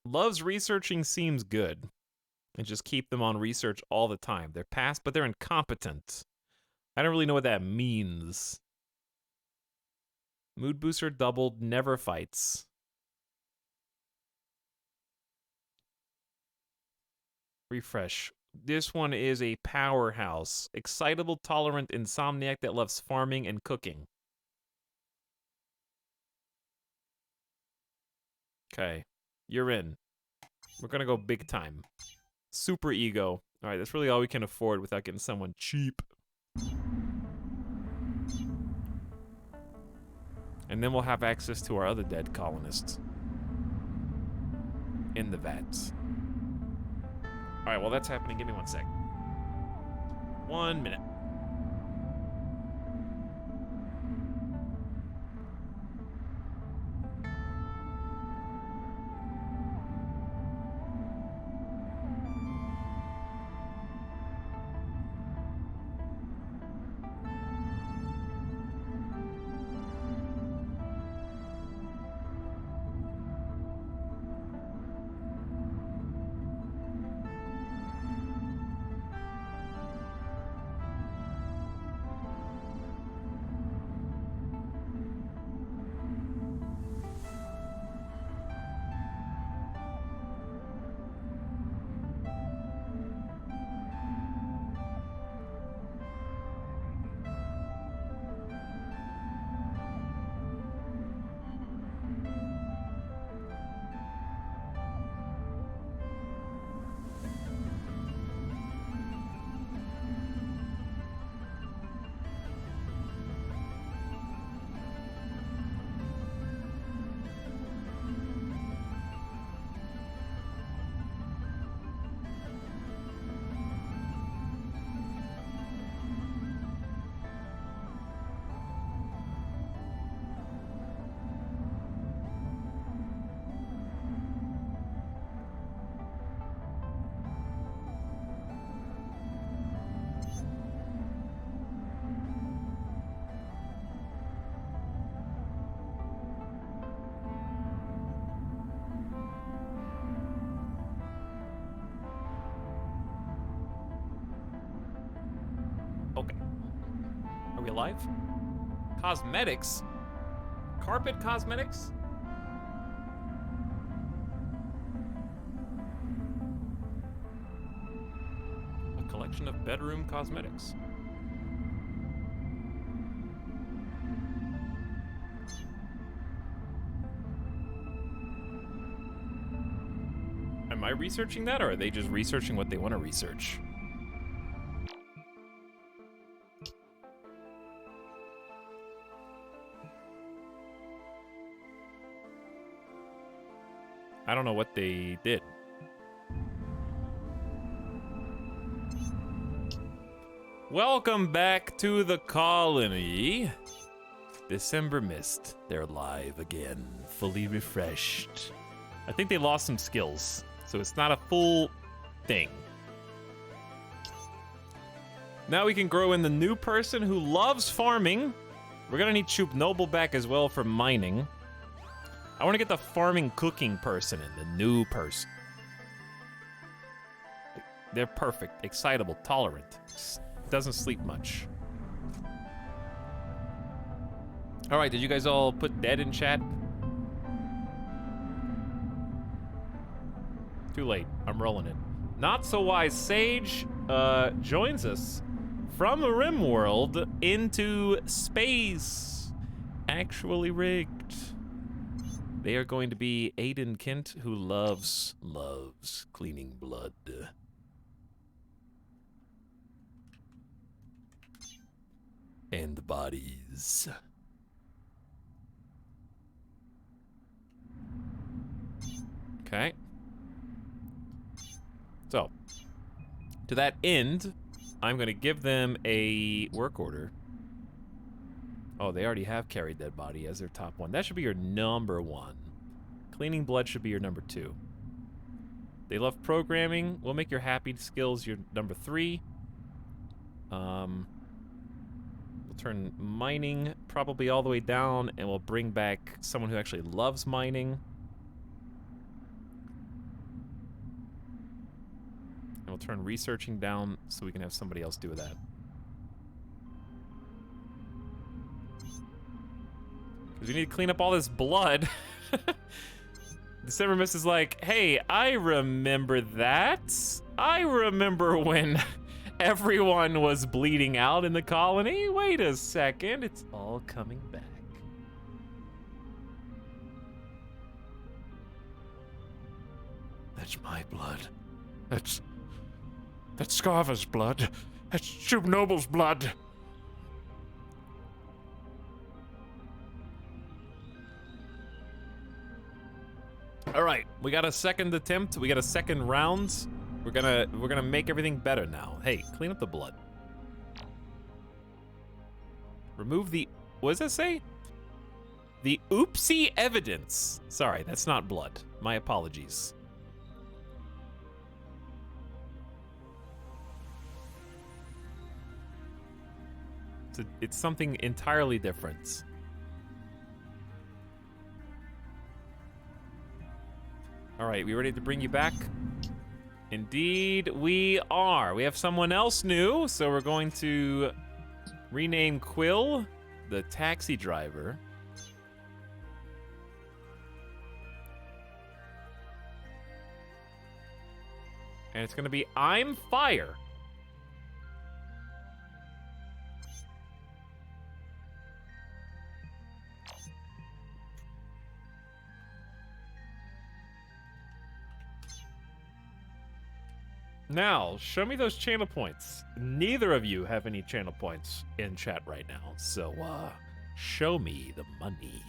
S3: Loves researching seems good. And just keep them on research all the time. They're past, but they're incompetent. I don't really know what that means. Mood booster doubled, never fights. Refresh. This one is a powerhouse. Excitable, tolerant, insomniac that loves farming and cooking. Okay, you're in. We're gonna go big time. Super ego. All right, that's really all we can afford without getting someone cheap. And then we'll have access to our other dead colonists. In the vats. All right, well, that's happening. Give me 1 sec. 1 minute. Okay. Are we alive? Cosmetics? Carpet cosmetics? A collection of bedroom cosmetics. Am I researching that, or are they just researching what they want to research? I don't know what they did. Welcome back to the colony. December Mist, they're live again, fully refreshed. I think they lost some skills, so it's not a full thing. Now we can grow in the new person who loves farming. We're gonna need Choop Noble back as well for mining. I want to get the farming cooking person in, the new person. They're perfect, excitable, tolerant. Doesn't sleep much. All right, did you guys all put dead in chat? Too late, I'm rolling it. Not So Wise Sage joins us from the Rim World into space. Actually rigged. They are going to be Aiden Kent, who loves cleaning blood. And bodies. Okay. So, to that end, I'm going to give them a work order. Oh, they already have carried that body as their top one. That should be your number one. Cleaning blood should be your number two. They love programming. We'll make your happy skills your number three. We'll turn mining probably all the way down, and we'll bring back someone who actually loves mining. And we'll turn researching down so we can have somebody else do that. Because we need to clean up all this blood. December Mist is like, hey, I remember that. I remember when everyone was bleeding out in the colony. Wait a second, it's all coming back.
S1: That's my blood. That's Scarva's blood. That's Choop Noble's blood.
S3: All right, we got a second attempt. We got a second round. We're gonna make everything better now. Hey, clean up the blood. Remove the, what does that say? The oopsie evidence. Sorry, that's not blood. My apologies. It's something entirely different. All right, we ready to bring you back? Indeed, we are. We have someone else new, so we're going to rename Quill the taxi driver. And it's gonna be I'm Fire. Now, show me those channel points. Neither of you have any channel points in chat right now, so, show me the money.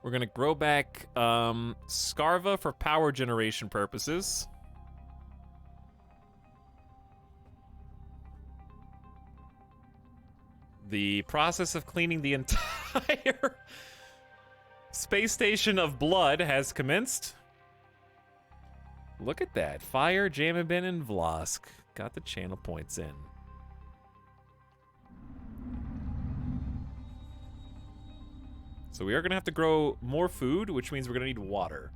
S3: We're gonna grow back, Scarva for power generation purposes. The process of cleaning the entire space station of blood has commenced. Look at that. Fire, Jamabin, and Vlosk got the channel points in. So we are going to have to grow more food, which means we're going to need water.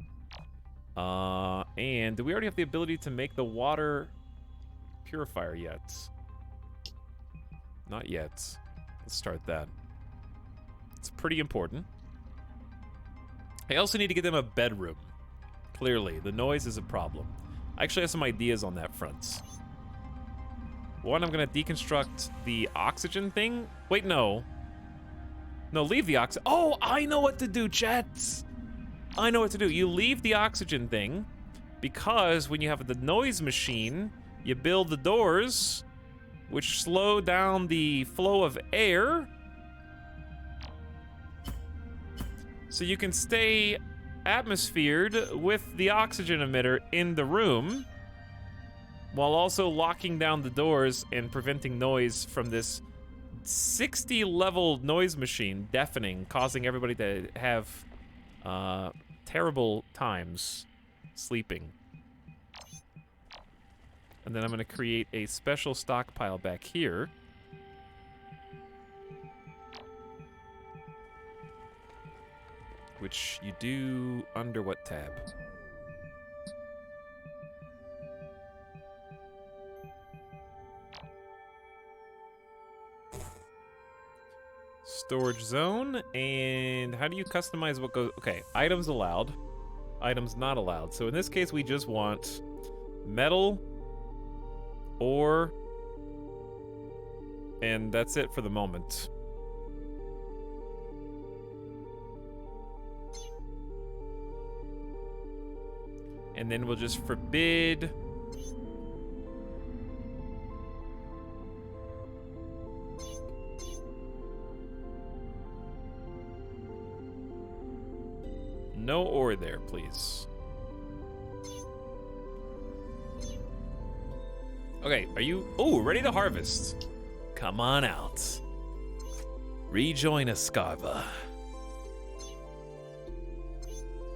S3: And do we already have the ability to make the water purifier yet? Not yet. Let's start that. It's pretty important. I also need to get them a bedroom. Clearly, the noise is a problem. I actually have some ideas on that front. One, I'm gonna deconstruct the oxygen thing. Wait, no. No, leave the oxygen. Oh, I know what to do, chats. I know what to do. You leave the oxygen thing because when you have the noise machine, you build the doors, which slow down the flow of air, so you can stay atmosphered with the oxygen emitter in the room, while also locking down the doors and preventing noise from this 60-level noise machine, deafening, causing everybody to have terrible times sleeping. And then I'm going to create a special stockpile back here. Which you do under what tab? Storage zone, and how do you customize what goes? Okay, items allowed, items not allowed. So in this case, we just want metal, ore, and that's it for the moment. And then we'll just forbid no ore there, please. Okay, are you... Oh, ready to harvest. Come on out. Rejoin Escarva.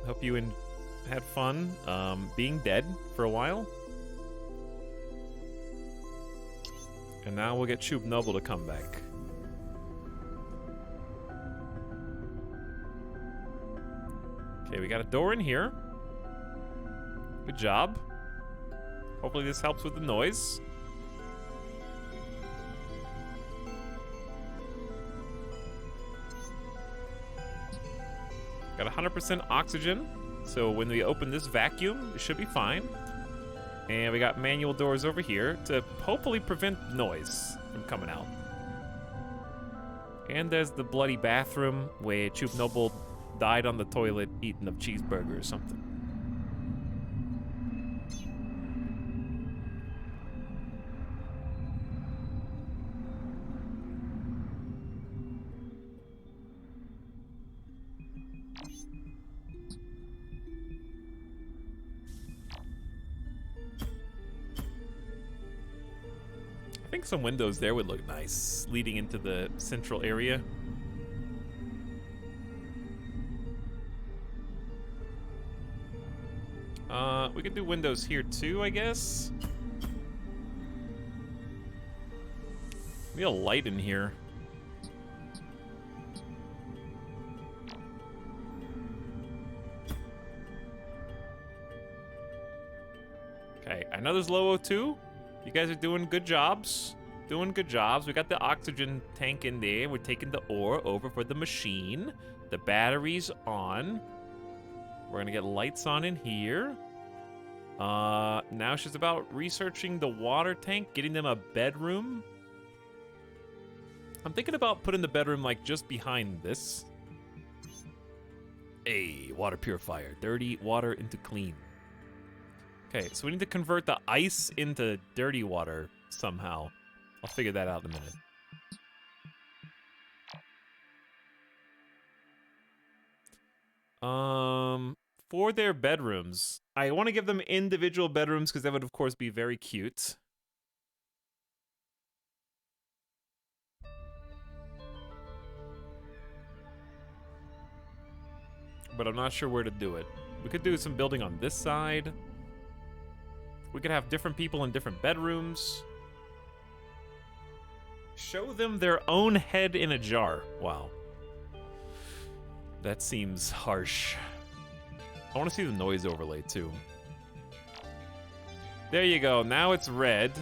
S3: Hope you had fun being dead for a while. And now we'll get Chub Noble to come back. Okay, we got a door in here. Good job. Hopefully this helps with the noise. Got 100% oxygen, so when we open this vacuum, it should be fine. And we got manual doors over here to hopefully prevent noise from coming out. And there's the bloody bathroom where Chub Noble died on the toilet eating a cheeseburger or something. I think some windows there would look nice, leading into the central area. We could do windows here too, I guess. Maybe a light in here. Okay, I know there's low O2. You guys are doing good jobs. Doing good jobs. We got the oxygen tank in there. We're taking the ore over for the machine. The battery's on. We're gonna get lights on in here. Now she's about researching the water tank, getting them a bedroom. I'm thinking about putting the bedroom like just behind this. Hey, water purifier. Dirty water into clean. Okay, so we need to convert the ice into dirty water somehow. I'll figure that out in a minute. For their bedrooms, I want to give them individual bedrooms because that would, of course, be very cute. But I'm not sure where to do it. We could do some building on this side. We could have different people in different bedrooms. Show them their own head in a jar. Wow. That seems harsh. I want to see the noise overlay, too. There you go. Now it's red.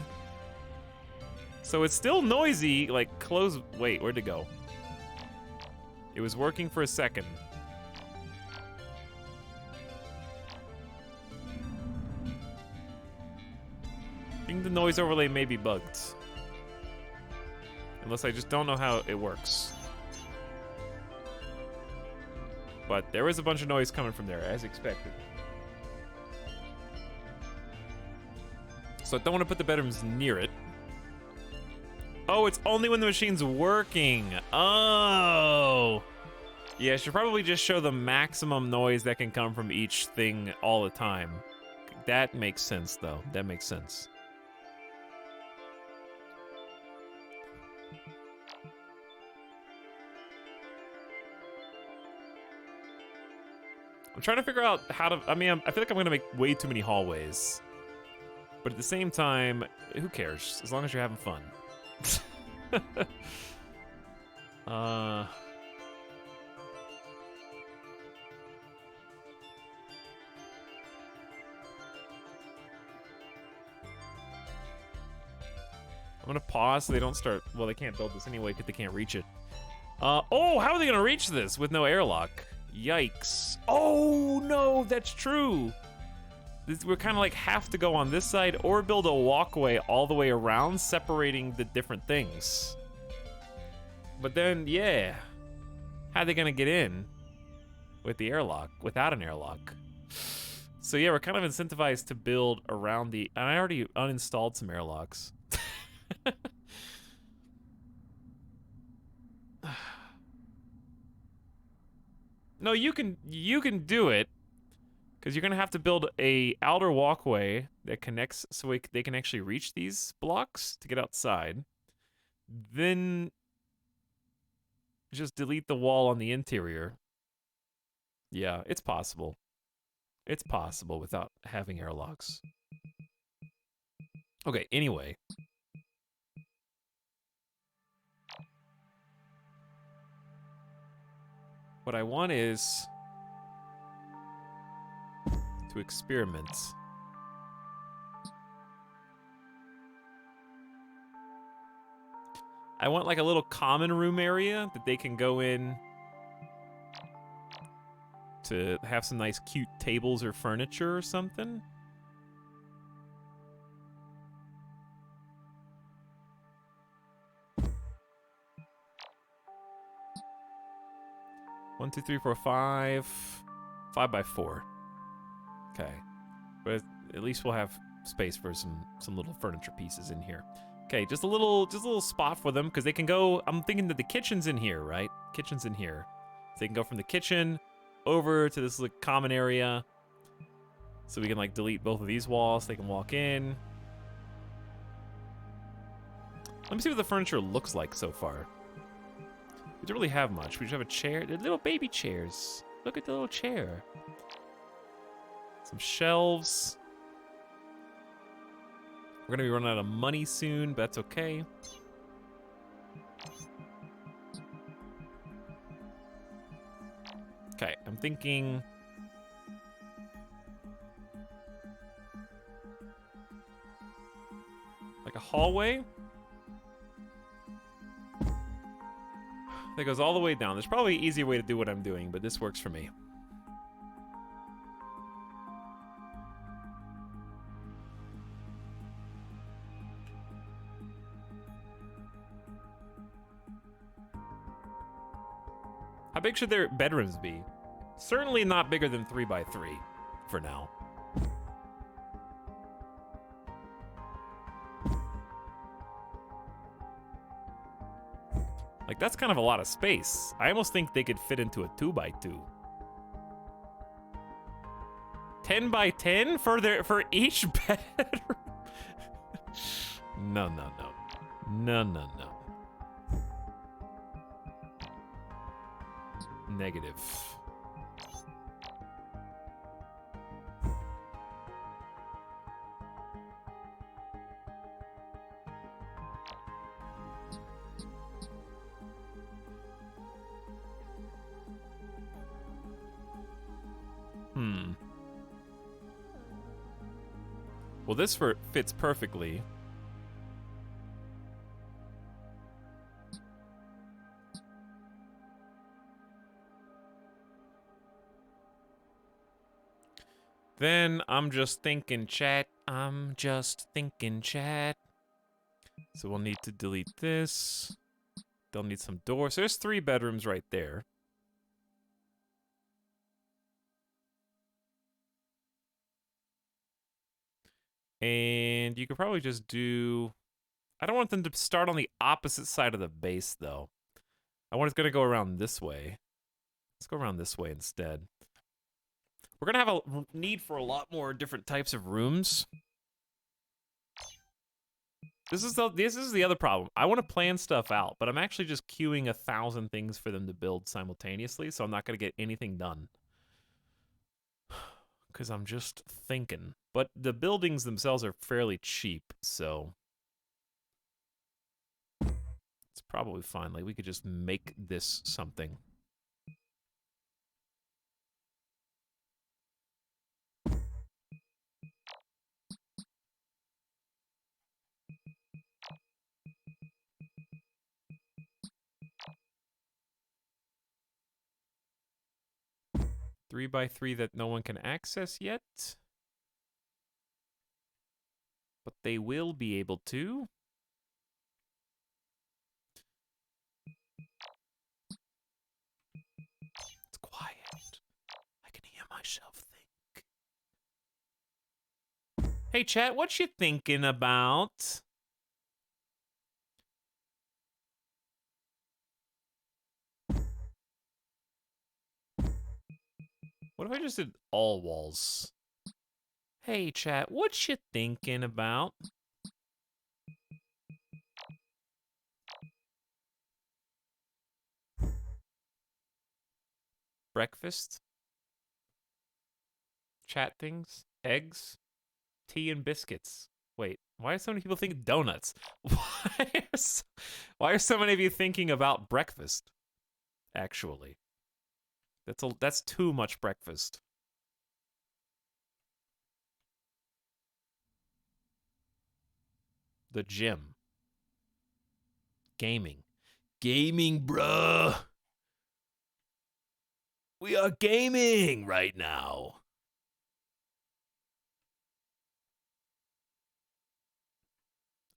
S3: So it's still noisy, like, close... Wait, where'd it go? It was working for a second. I think the noise overlay may be bugged. Unless I just don't know how it works. But there was a bunch of noise coming from there, as expected. So I don't want to put the bedrooms near it. Oh, it's only when the machine's working. Oh. Yeah, I should probably just show the maximum noise that can come from each thing all the time. That makes sense, though. That makes sense. I'm trying to figure out how to... I mean, I feel like I'm going to make way too many hallways. But at the same time, who cares? As long as you're having fun. I'm gonna pause so they don't start... Well, they can't build this anyway because they can't reach it. Oh, how are they gonna reach this with no airlock? Yikes. Oh, no, that's true. We're kind of like have to go on this side or build a walkway all the way around, separating the different things. But then, yeah. How are they gonna get in with the airlock, without an airlock? So yeah, we're kind of incentivized to build around the... I already uninstalled some airlocks. No, you can do it, because you're gonna have to build a outer walkway that connects so they can actually reach these blocks to get outside. Then just delete the wall on the interior. Yeah, it's possible. It's possible without having airlocks. Okay, anyway. What I want is to experiment. I want like a little common room area that they can go in to have some nice cute tables or furniture or something. One, two, three, four, five. 5 by 4. Okay. But at least we'll have space for some little furniture pieces in here. Okay, just a little spot for them, because they can go... I'm thinking that the kitchen's in here, right? Kitchen's in here. So they can go from the kitchen over to this like common area. So we can like delete both of these walls. They can walk in. Let me see what the furniture looks like so far. We don't really have much. We just have a chair. They're little baby chairs. Look at the little chair. Some shelves. We're gonna be running out of money soon, but that's okay. Okay, I'm thinking... like a hallway? That goes all the way down. There's probably an easier way to do what I'm doing, but this works for me. How big should their bedrooms be? Certainly not bigger than 3 by 3 for now. Like, that's kind of a lot of space. I almost think they could fit into a 2 by 2. 10 by 10 for each bedroom? No. Negative. Well, this fits perfectly. Then I'm just thinking, chat. I'm just thinking, chat. So we'll need to delete this. They'll need some doors. So there's 3 bedrooms right there. And you could probably just do... I don't want them to start on the opposite side of the base, though. I want it's going to go around this way. Let's go around this way instead. We're going to have a need for a lot more different types of rooms. This is the other problem. I want to plan stuff out, but I'm actually just queuing 1,000 things for them to build simultaneously, so I'm not going to get anything done. because I'm just thinking. But the buildings themselves are fairly cheap, so it's probably fine. Like, we could just make this something. Three by three that no one can access yet. But they will be able to. It's quiet. I can hear myself think. Hey, chat, what you thinking about? What if I just did all walls? Hey, chat, what you thinking about? Breakfast? Chat things? Eggs? Tea and biscuits? Wait, why are so many people thinking donuts? Why are so many of you thinking about breakfast? Actually, that's too much breakfast. The gym. Gaming. Gaming, bruh. We are gaming right now.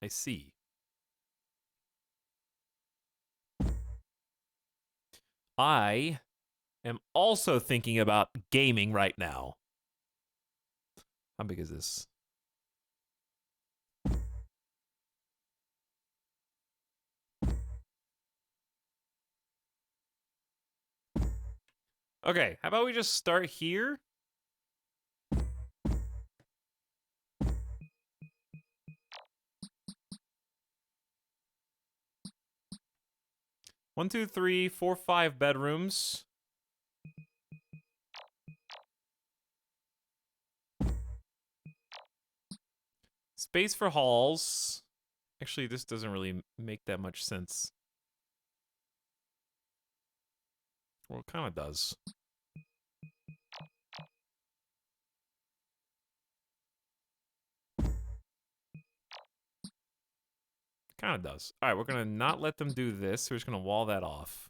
S3: I see. I am also thinking about gaming right now. How big is this? Okay, how about we just start here? One, two, three, four, five bedrooms. Space for halls. Actually, this doesn't really make that much sense. Well, it kind of does. Kind of does. All right, we're going to not let them do this. We're just going to wall that off.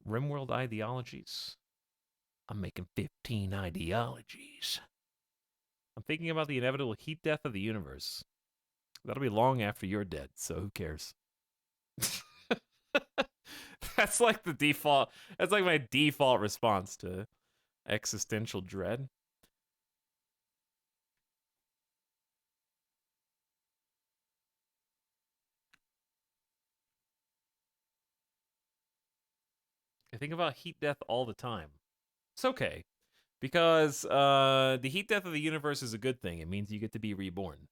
S3: Rimworld ideologies. I'm making 15 ideologies. I'm thinking about the inevitable heat death of the universe. That'll be long after you're dead, so who cares? That's like the default. That's like my default response to existential dread. I think about heat death all the time. It's okay, because the heat death of the universe is a good thing. It means you get to be reborn.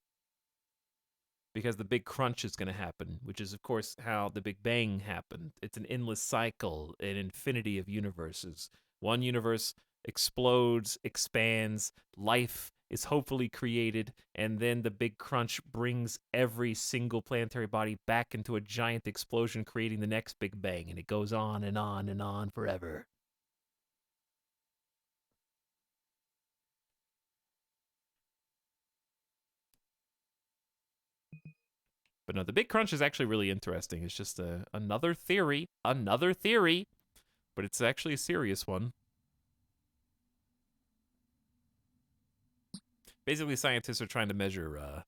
S3: Because the big crunch is going to happen, which is, of course, how the Big Bang happened. It's an endless cycle, an infinity of universes. One universe explodes, expands, life is hopefully created, and then the big crunch brings every single planetary body back into a giant explosion, creating the next Big Bang, and it goes on and on and on forever. But no, the big crunch is actually really interesting. It's just another theory, but it's actually a serious one. Basically, scientists are trying to measure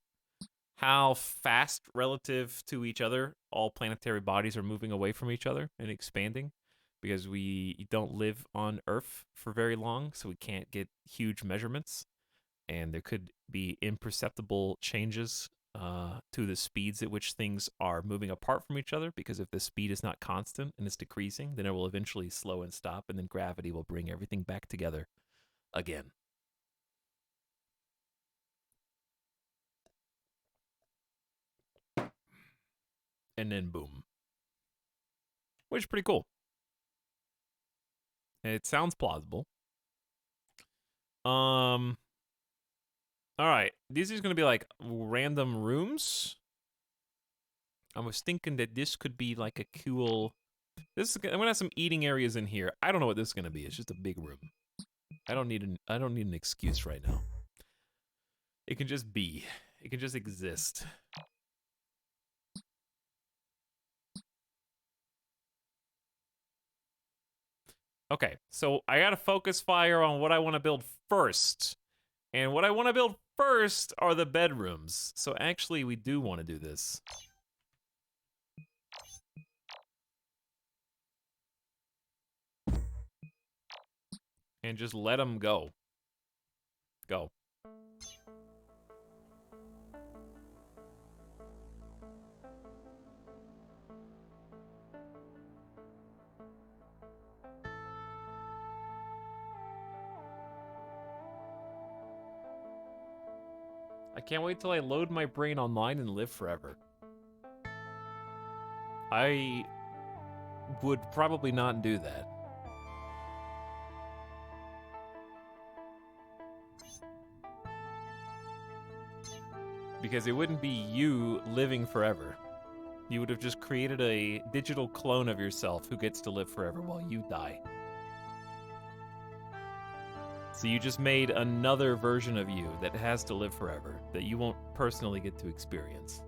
S3: how fast, relative to each other, all planetary bodies are moving away from each other and expanding, because we don't live on Earth for very long, so we can't get huge measurements, and there could be imperceptible changes to the speeds at which things are moving apart from each other, because if the speed is not constant and it's decreasing, then it will eventually slow and stop, and then gravity will bring everything back together again. And then boom. Which is pretty cool. It sounds plausible. All right. These are gonna be like random rooms. I was thinking that this could be like a cool. I'm gonna have some eating areas in here. I don't know what this is gonna be. It's just a big room. I don't need an excuse right now. It can just be. It can just exist. Okay, so I gotta focus fire on what I want to build first. And what I want to build first are the bedrooms. So actually, we do want to do this. And just let them go. Go. I can't wait till I load my brain online and live forever. I would probably not do that. Because it wouldn't be you living forever. You would have just created a digital clone of yourself who gets to live forever while you die. So you just made another version of you that has to live forever, that you won't personally get to experience.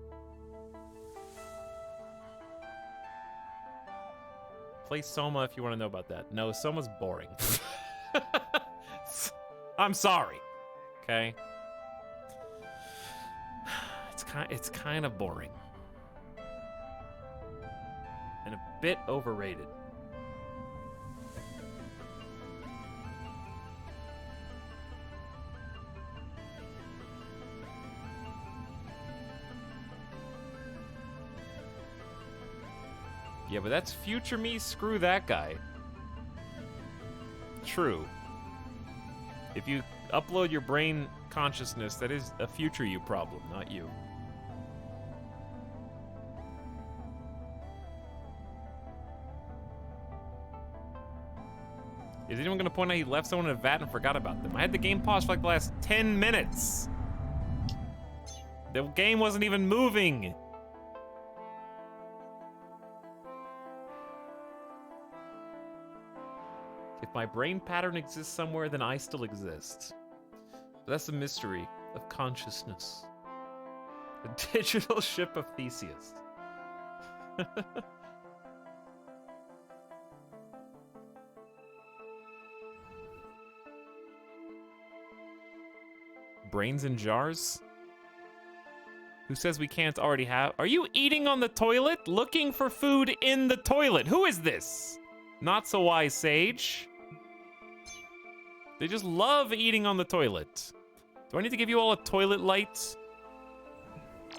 S3: Play Soma if you want to know about that. No, Soma's boring. I'm sorry. Okay? It's kind of boring. And a bit overrated. Yeah, but that's future me, screw that guy. True. If you upload your brain consciousness, that is a future you problem, not you. Is anyone gonna point out he left someone in a vat and forgot about them? I had the game paused for like the last 10 minutes. The game wasn't even moving. If my brain pattern exists somewhere, then I still exist. But that's the mystery of consciousness. The digital ship of Theseus. Brains in jars? Who says we can't already have? Are you eating on the toilet? Looking for food in the toilet? Who is this? Not so wise sage. They just love eating on the toilet. Do I need to give you all a toilet light?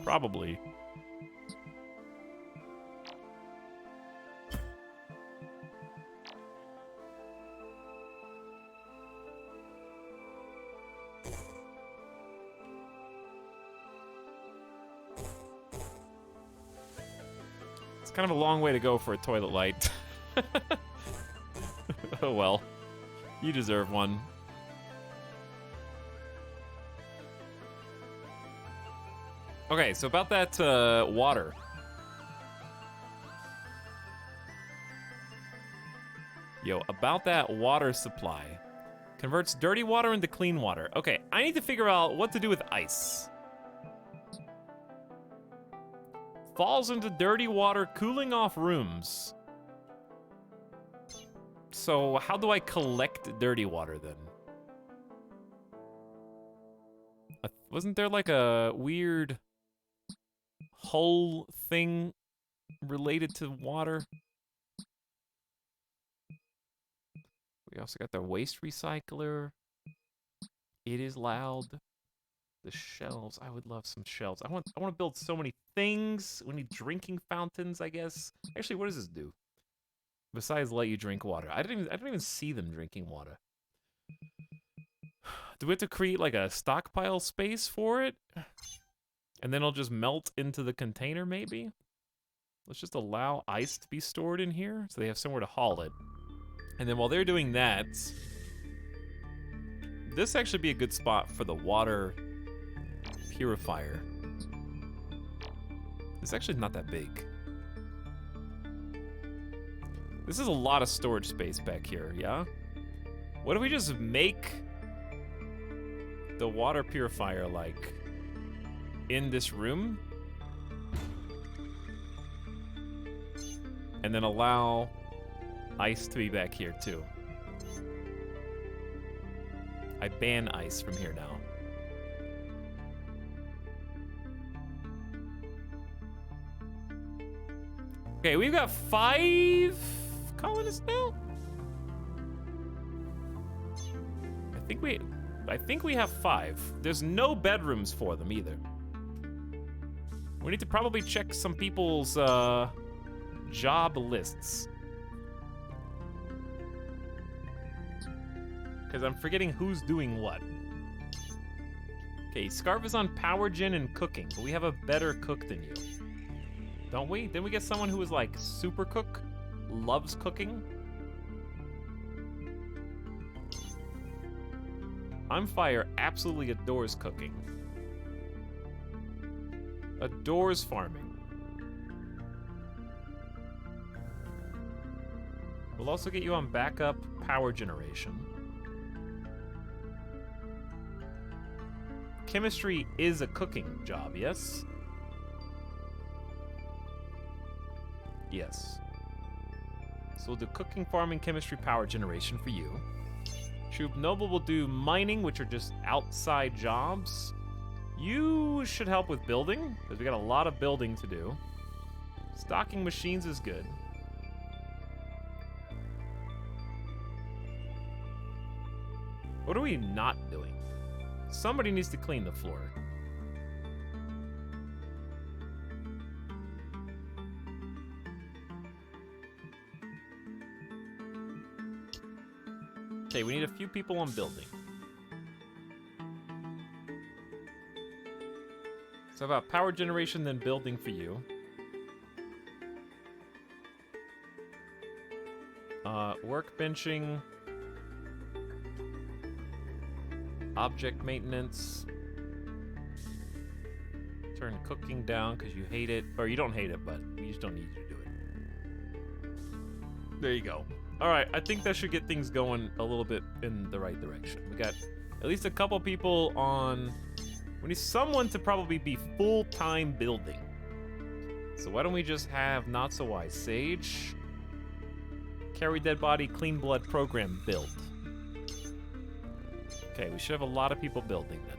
S3: Probably. It's kind of a long way to go for a toilet light. Oh well. You deserve one. Okay, so about that water. Yo, about that water supply. Converts dirty water into clean water. Okay, I need to figure out what to do with ice. Falls into dirty water, cooling off rooms. So how do I collect dirty water then? Wasn't there like a weird whole thing related to water? We also got the waste recycler. It is loud. The shelves. I would love some shelves. I want to build so many things. We need drinking fountains, I guess. Actually, what does this do? Besides let you drink water. I don't even see them drinking water. Do we have to create like a stockpile space for it? And then it'll just melt into the container, maybe? Let's just allow ice to be stored in here so they have somewhere to haul it. And then while they're doing that, this actually be a good spot for the water purifier. It's actually not that big. This is a lot of storage space back here, yeah? What if we just make the water purifier, like, in this room? And then allow ice to be back here, too. I ban ice from here now. Okay, we've got 5 colonists now? I think we have 5. There's no bedrooms for them either. We need to probably check some people's job lists. Because I'm forgetting who's doing what. Okay, Scarf is on power gen and cooking, but we have a better cook than you. Don't we? Didn't we get someone who was like super cook? Loves cooking? I'm Fire absolutely adores cooking. Adores farming. We'll also get you on backup power generation. Chemistry is a cooking job, yes? Yes. So we'll do cooking, farming, chemistry, power generation for you. Troop Noble will do mining, which are just outside jobs. You should help with building, because we got a lot of building to do. Stocking machines is good. What are we not doing? Somebody needs to clean the floor. Okay, we need a few people on building. So about power generation, then building for you. Workbenching. Object maintenance. Turn cooking down because you hate it. Or you don't hate it, but we just don't need you to do it. There you go. Alright, I think that should get things going a little bit in the right direction. We got at least a couple people on... We need someone to probably be full-time building. So why don't we just have Not So Wise Sage, Carry Dead Body, Clean Blood Program build. Okay, we should have a lot of people building then.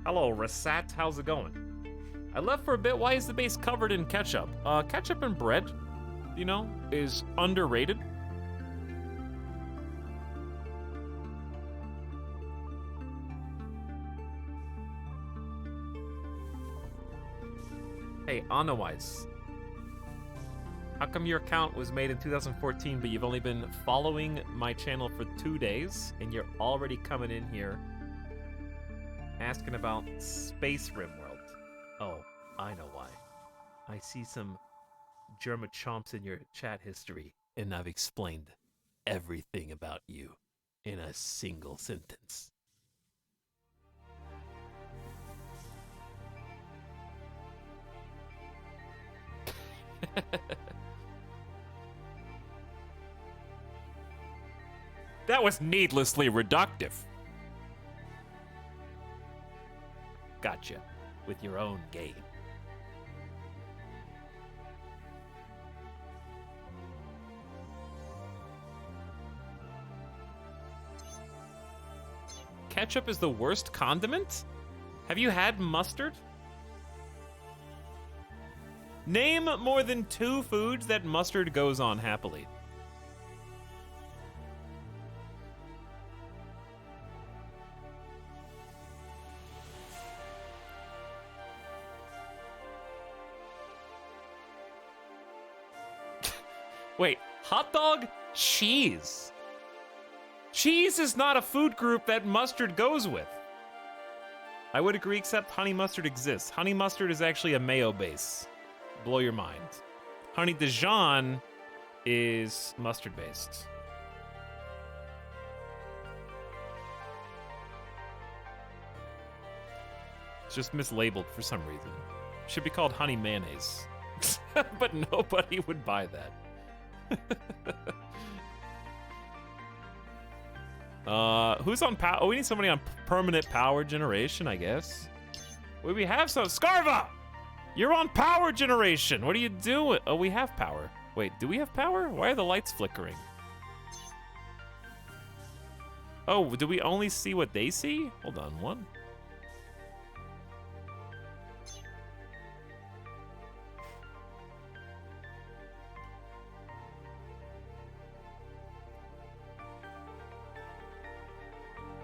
S3: Hello, Rasat. How's it going? I left for a bit. Why is the base covered in ketchup? Ketchup and bread, you know, is underrated. Hey, Anawise. How come your account was made in 2014, but you've only been following my channel for 2 days, and you're already coming in here asking about Space RimWorld? Oh, I know why. I see some Germa chomps in your chat history, and I've explained everything about you in a single sentence. That was needlessly reductive. Gotcha. With your own game. Ketchup is the worst condiment? Have you had mustard? Name more than 2 foods that mustard goes on happily. Wait, hot dog? Cheese. Cheese is not a food group that mustard goes with. I would agree, except honey mustard exists. Honey mustard is actually a mayo base. blow your mind. Honey Dijon is mustard based. It's just mislabeled for some reason. Should be called honey mayonnaise. But nobody would buy that. Who's on power? Oh, we need somebody on permanent power generation, I guess. Wait, we have some. Scarva! You're on power generation. What are you doing? Oh, we have power. Wait, do we have power? Why are the lights flickering? Oh, do we only see what they see? Hold on, one.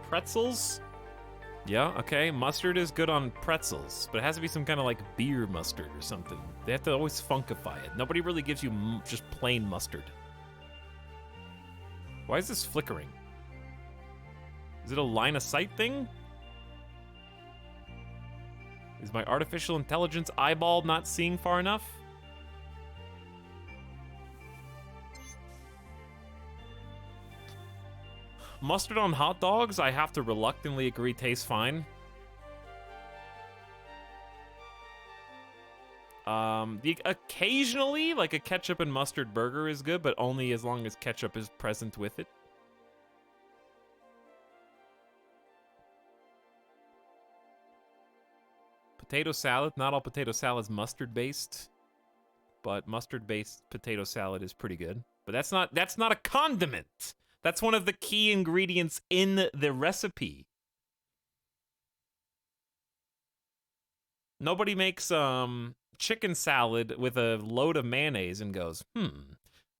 S3: Pretzels? Yeah, okay. Mustard is good on pretzels, but it has to be some kind of like beer mustard or something. They have to always funkify it. Nobody really gives you just plain mustard. Why is this flickering? Is it a line of sight thing? Is my artificial intelligence eyeball not seeing far enough? Mustard on hot dogs, I have to reluctantly agree, tastes fine. Occasionally, like a ketchup and mustard burger is good, but only as long as ketchup is present with it. Potato salad, not all potato salad's mustard-based, but mustard-based potato salad is pretty good. But that's not a condiment. That's one of the key ingredients in the recipe. Nobody makes chicken salad with a load of mayonnaise and goes,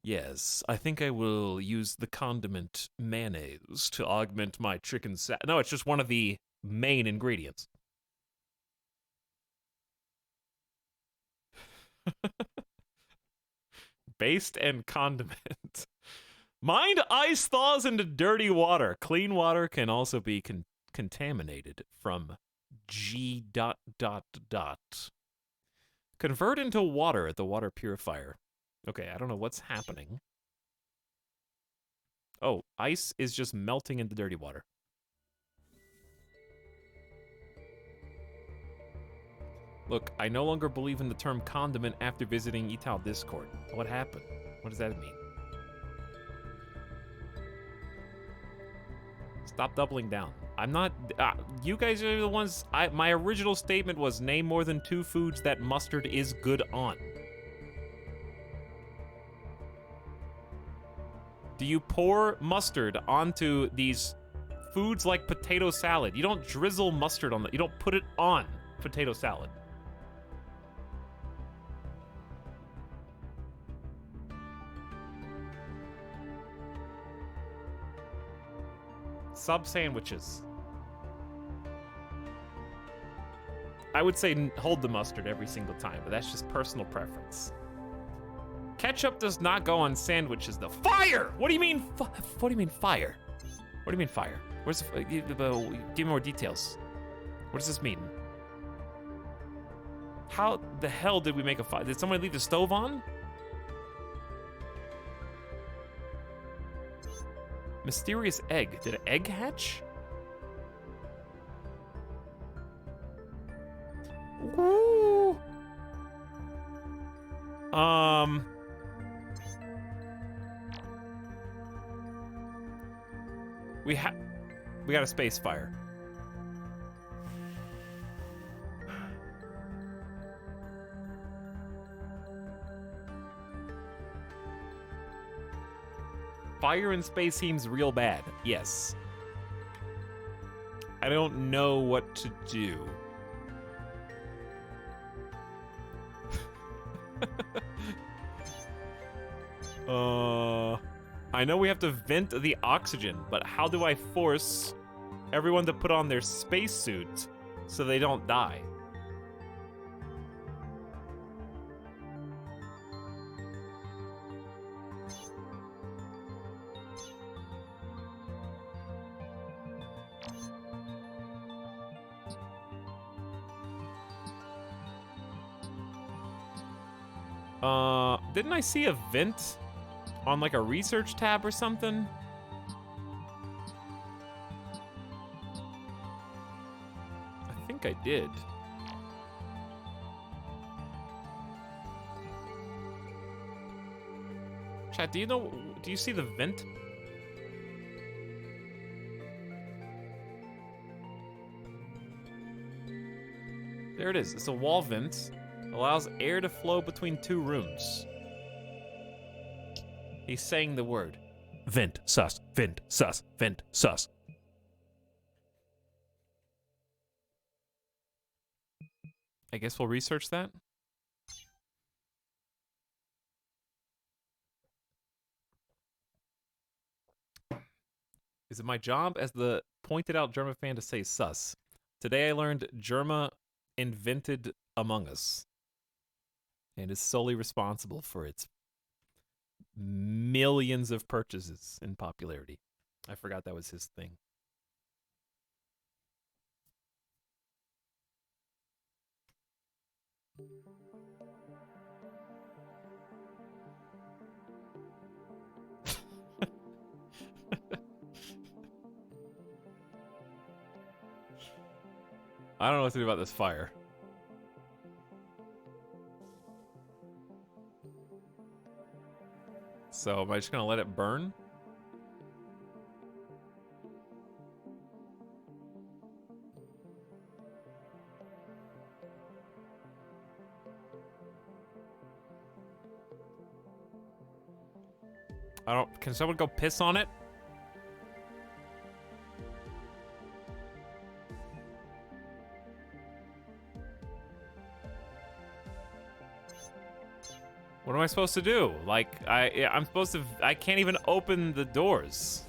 S3: yes, I think I will use the condiment mayonnaise to augment my chicken salad. No, it's just one of the main ingredients. Based and condiment. Mind ice thaws into dirty water. Clean water can also be contaminated from G. Convert into water at the water purifier. Okay, I don't know what's happening. Oh, ice is just melting into dirty water. Look, I no longer believe in the term condiment after visiting Etal Discord. What happened? What does that mean? Stop doubling down. I'm not... you guys are the ones... my original statement was name more than 2 foods that mustard is good on. Do you pour mustard onto these foods like potato salad? You don't drizzle mustard on that. You don't put it on potato salad. Sub sandwiches. I would say hold the mustard every single time, but that's just personal preference. Ketchup does not go on sandwiches, though. Fire! What do you mean? What do you mean fire? What do you mean fire? Where's the? Give me more details. What does this mean? How the hell did we make a fire? Did someone leave the stove on? Mysterious egg. Did an egg hatch? Ooh. We got a space fire. Fire in space seems real bad. Yes. I don't know what to do. I know we have to vent the oxygen, but how do I force everyone to put on their spacesuit so they don't die? Didn't I see a vent on like a research tab or something? I think I did. Chat, do you see the vent? There it is. It's a wall vent. Allows air to flow between two rooms. He's saying the word. Vent, sus, vent, sus, vent, sus. I guess we'll research that. Is it my job as the pointed out Germa fan to say sus? Today I learned Germa invented Among Us and is solely responsible for its millions of purchases in popularity. I forgot that was his thing. I don't know what to do about this fire. So am I just gonna let it burn? Can someone go piss on it? What am I supposed to do? Like, I'm supposed to, I can't even open the doors.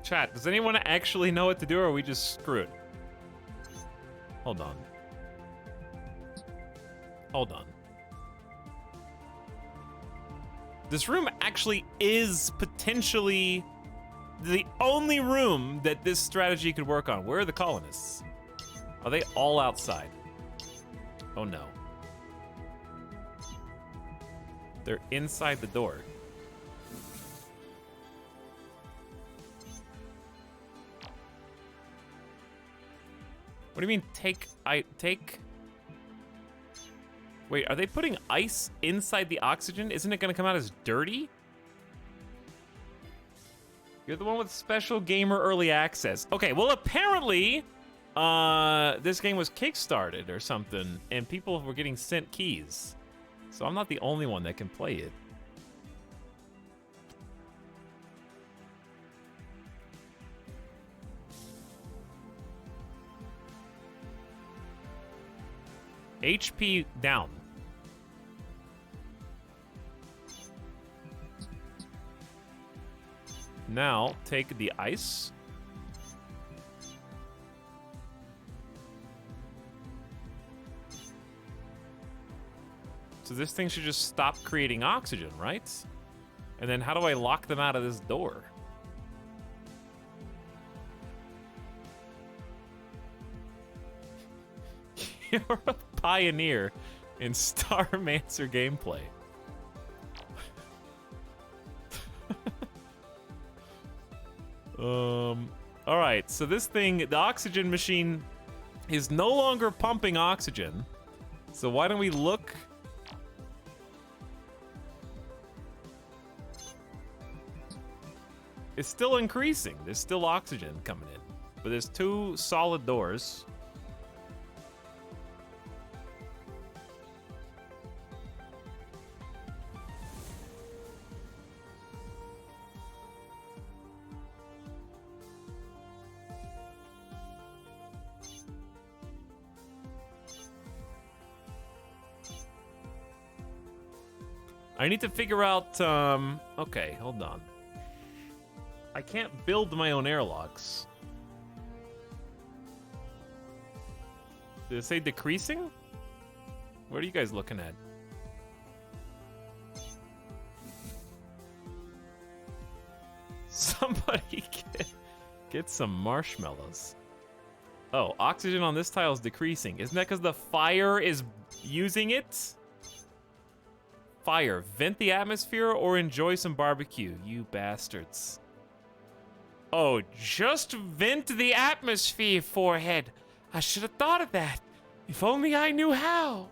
S3: Chat, does anyone actually know what to do, or are we just screwed? Hold on. Hold on. This room actually is potentially the only room that this strategy could work on. Where are the colonists? Are they all outside? Oh no. They're inside the door. What do you mean take? Wait, are they putting ice inside the oxygen? Isn't it gonna come out as dirty? You're the one with special gamer early access. Okay, well apparently, this game was kickstarted or something, and people were getting sent keys. So I'm not the only one that can play it. HP down. Now, take the ice. So this thing should just stop creating oxygen, right? And then how do I lock them out of this door? You're a pioneer in Starmancer gameplay. All right, so this thing, the oxygen machine is no longer pumping oxygen. So why don't we look? It's still increasing. There's still oxygen coming in, but there's two solid doors. I need to figure out, okay, hold on. I can't build my own airlocks. Did it say decreasing? What are you guys looking at? Somebody Get some marshmallows. Oh, oxygen on this tile is decreasing. Isn't that because the fire is using it? Fire, vent the atmosphere or enjoy some barbecue, you bastards. Oh, just vent the atmosphere, forehead. I should have thought of that. If only I knew how.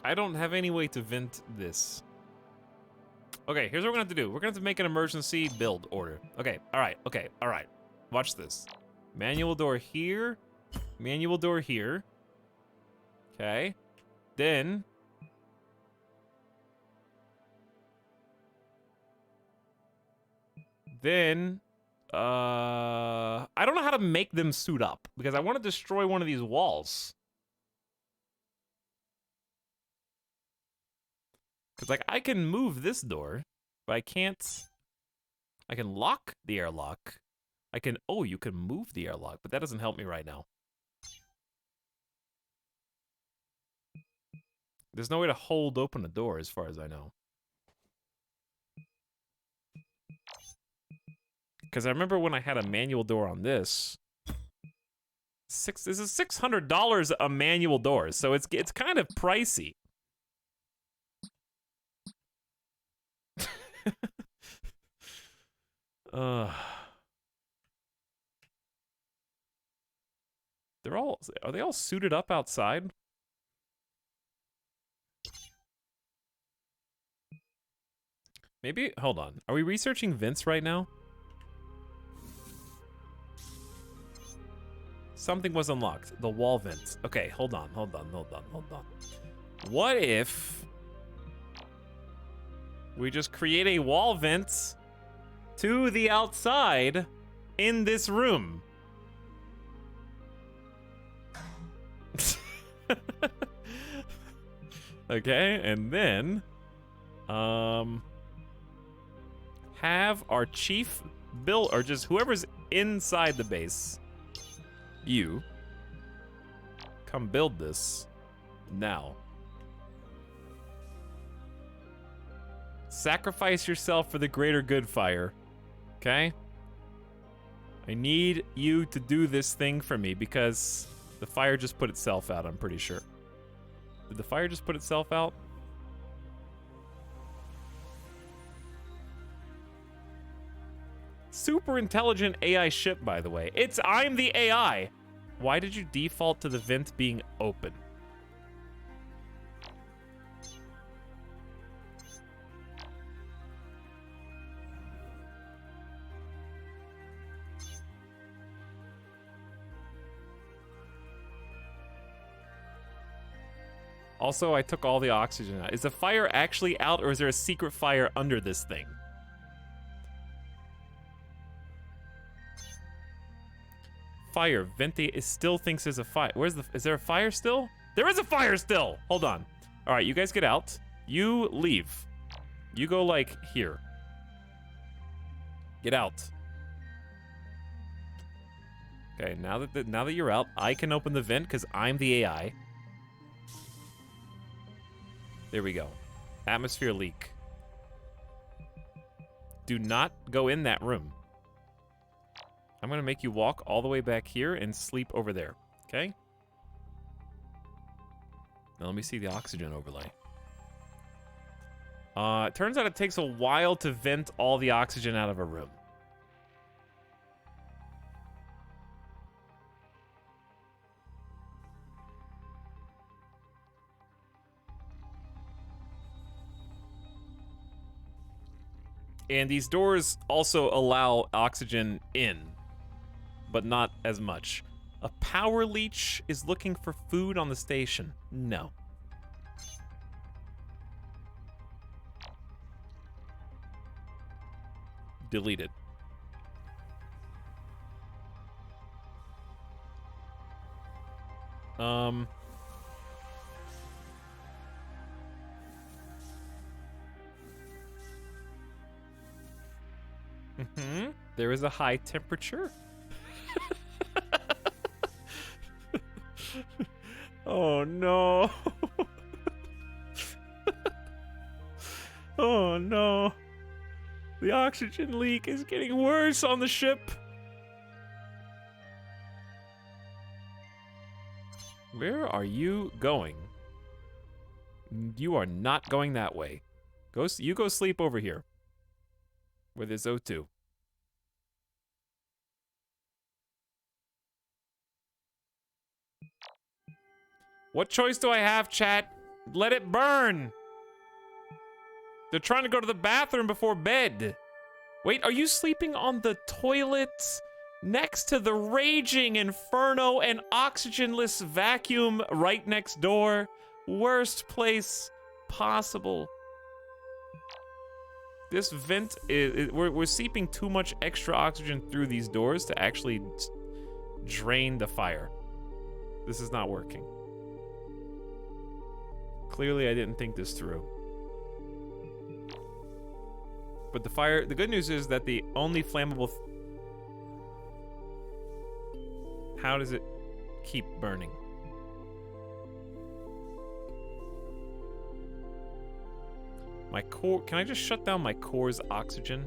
S3: I don't have any way to vent this. Okay, here's what we're gonna have to do. We're gonna have to make an emergency build order. Okay, all right. Watch this. Manual door here. Manual door here. Okay. Then. I don't know how to make them suit up because I want to destroy one of these walls. Because, like, I can move this door, but I can't... I can lock the airlock. I can... Oh, you can move the airlock, but that doesn't help me right now. There's no way to hold open a door, as far as I know. Because I remember when I had a manual door on this... This is $600 a manual door, so it's kind of pricey. Are they all suited up outside? Maybe, hold on. Are we researching vents right now? Something was unlocked. The wall vents. Okay, hold on. What if we just create a wall vent to the outside in this room? Okay, and then have our chief build, or just whoever's inside the base, you come build this now. Sacrifice yourself for the greater good, fire. Okay? I need you to do this thing for me because the fire just put itself out, I'm pretty sure. Did the fire just put itself out? Super intelligent AI ship, by the way. I'm the AI. Why did you default to the vent being open? Also, I took all the oxygen out. Is the fire actually out, or is there a secret fire under this thing? Fire. Venti still thinks there's a fire. Is there a fire still? There is a fire still! Hold on. All right, you guys get out. You leave. You go, like, here. Get out. Okay, now that you're out, I can open the vent because I'm the AI. There we go. Atmosphere leak. Do not go in that room. I'm gonna make you walk all the way back here and sleep over there, okay? Now let me see the oxygen overlay. It turns out it takes a while to vent all the oxygen out of a room. And these doors also allow oxygen in, but not as much. A power leech is looking for food on the station. No. Delete it. There is a high temperature. Oh no. Oh no. The oxygen leak is getting worse on the ship. Where are you going? You are not going that way. You go sleep over here. Where there's O2. What choice do I have, chat? Let it burn. They're trying to go to the bathroom before bed. Wait, are you sleeping on the toilet next to the raging inferno and oxygenless vacuum right next door? Worst place possible. This vent is we're seeping too much extra oxygen through these doors to actually drain the fire. This is not working. Clearly, I didn't think this through. But the good news is that the only flammable... How does it keep burning? My core, can I just shut down my core's oxygen?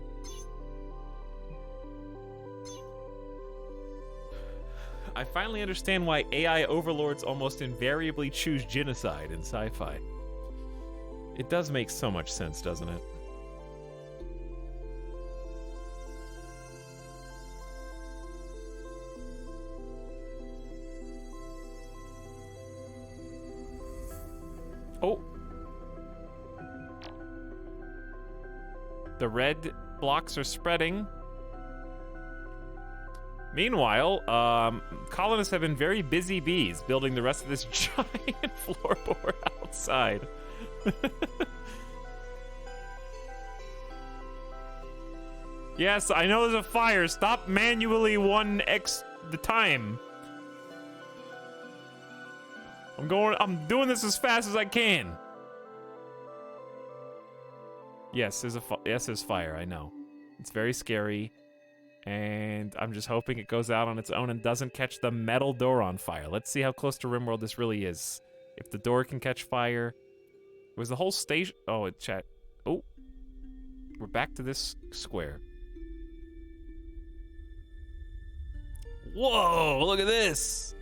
S3: I finally understand why AI overlords almost invariably choose genocide in sci-fi. It does make so much sense, doesn't it? Oh. The red blocks are spreading. Meanwhile, colonists have been very busy bees building the rest of this giant floorboard outside. Yes, I know there's a fire. Stop manually 1x the time. I'm doing this as fast as I can. Yes, there's fire, I know. It's very scary. And I'm just hoping it goes out on its own and doesn't catch the metal door on fire. Let's see how close to RimWorld this really is. If the door can catch fire. Was the whole station... Oh, chat. Oh. We're back to this square. Whoa, look at this.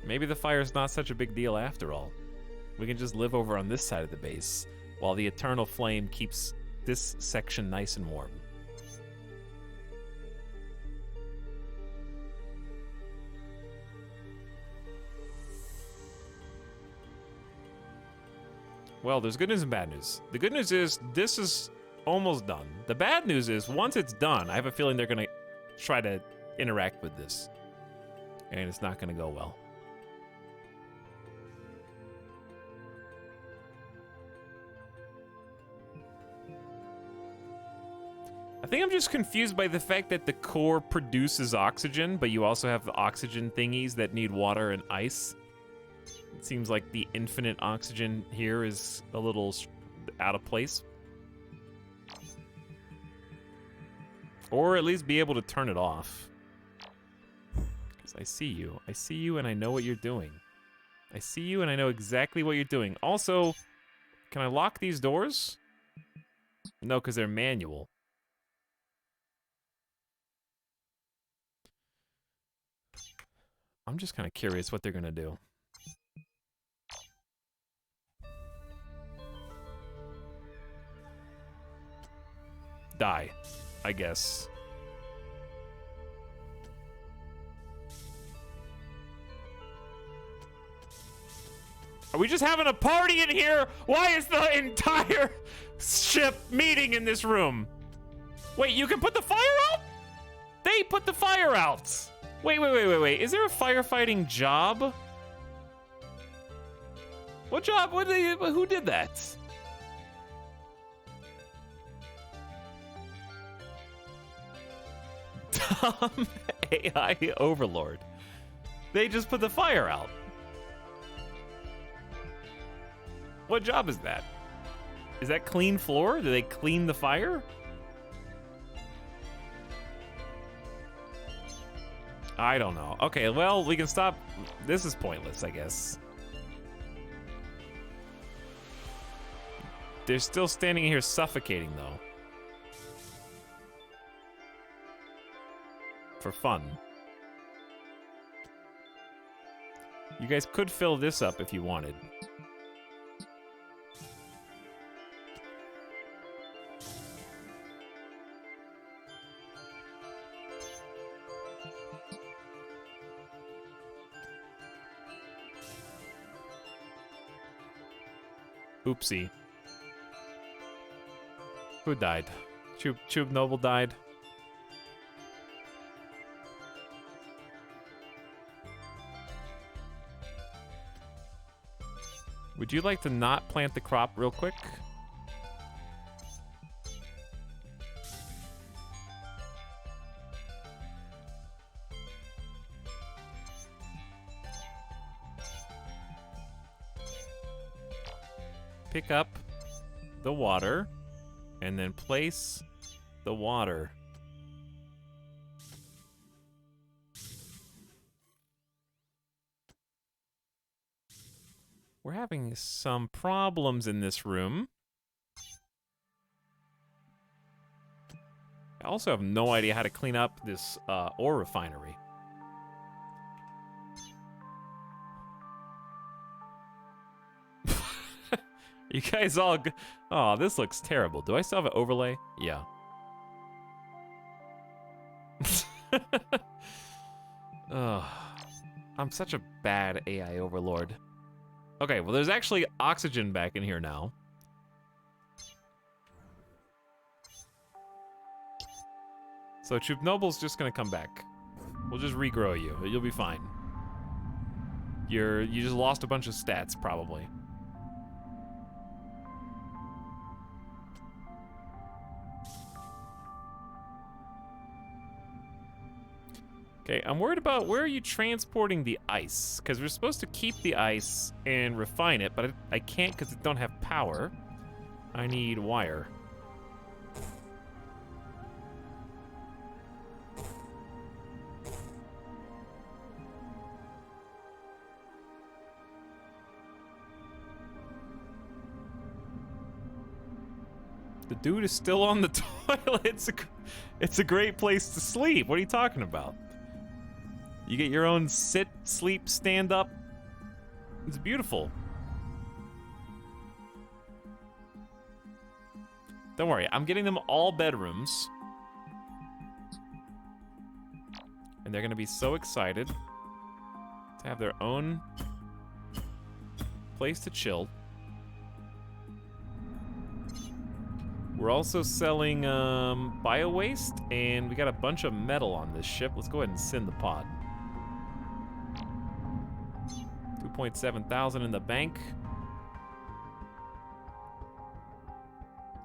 S3: Maybe the fire's not such a big deal after all. We can just live over on this side of the base while the eternal flame keeps this section nice and warm. Well, there's good news and bad news. The good news is this is almost done. The bad news is once it's done, I have a feeling they're going to try to interact with this. And it's not going to go well. I think I'm just confused by the fact that the core produces oxygen, but you also have the oxygen thingies that need water and ice. It seems like the infinite oxygen here is a little out of place. Or at least be able to turn it off. Because I see you. I see you and I know what you're doing. I see you and I know exactly what you're doing. Also, can I lock these doors? No, because they're manual. I'm just kind of curious what they're going to do. Die, I guess. Are we just having a party in here? Why is the entire ship meeting in this room? Wait, you can put the fire out? They put the fire out. Wait. Is there a firefighting job? What job? Who did that? Dumb AI overlord. They just put the fire out. What job is that? Is that clean floor? Do they clean the fire? I don't know. Okay, well, we can stop. This is pointless, I guess. They're still standing here suffocating, though. For fun. You guys could fill this up if you wanted. Oopsie. Who died? Chub Noble died. Would you like to not plant the crop real quick? Pick up the water and then place the water. We're having some problems in this room. I also have no idea how to clean up this ore refinery. You guys all... Oh, this looks terrible. Do I still have an overlay? Yeah. Ugh. I'm such a bad AI overlord. Okay, well, there's actually oxygen back in here now. So Chubnoble's just gonna come back. We'll just regrow you. You'll be fine. You just lost a bunch of stats, probably. Okay, I'm worried about where are you transporting the ice? Because we're supposed to keep the ice and refine it, but I can't because it don't have power. I need wire. The dude is still on the toilet. It's a great place to sleep. What are you talking about? You get your own sit, sleep, stand up. It's beautiful. Don't worry, I'm getting them all bedrooms. And they're gonna be so excited to have their own place to chill. We're also selling bio waste, and we got a bunch of metal on this ship. Let's go ahead and send the pod. 2.7 thousand in the bank.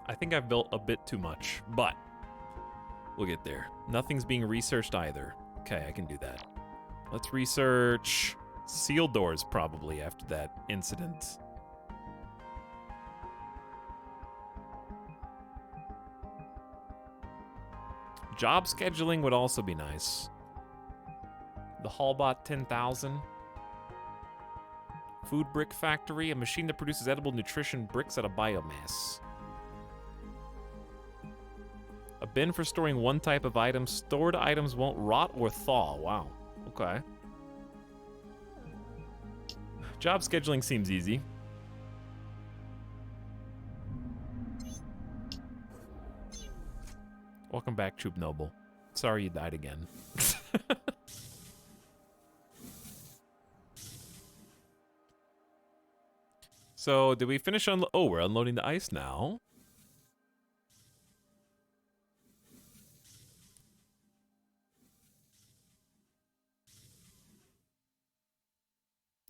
S3: I think I've built a bit too much, but we'll get there. Nothing's being researched either. Okay, I can do that. Let's research seal doors probably after that incident. Job scheduling would also be nice. The Hallbot 10,000. Food brick factory, a machine that produces edible nutrition bricks out of biomass. A bin for storing one type of item. Stored items won't rot or thaw. Wow. Okay. Job scheduling seems easy. Welcome back, Troop Noble. Sorry you died again. So, did we finish oh, we're unloading the ice now.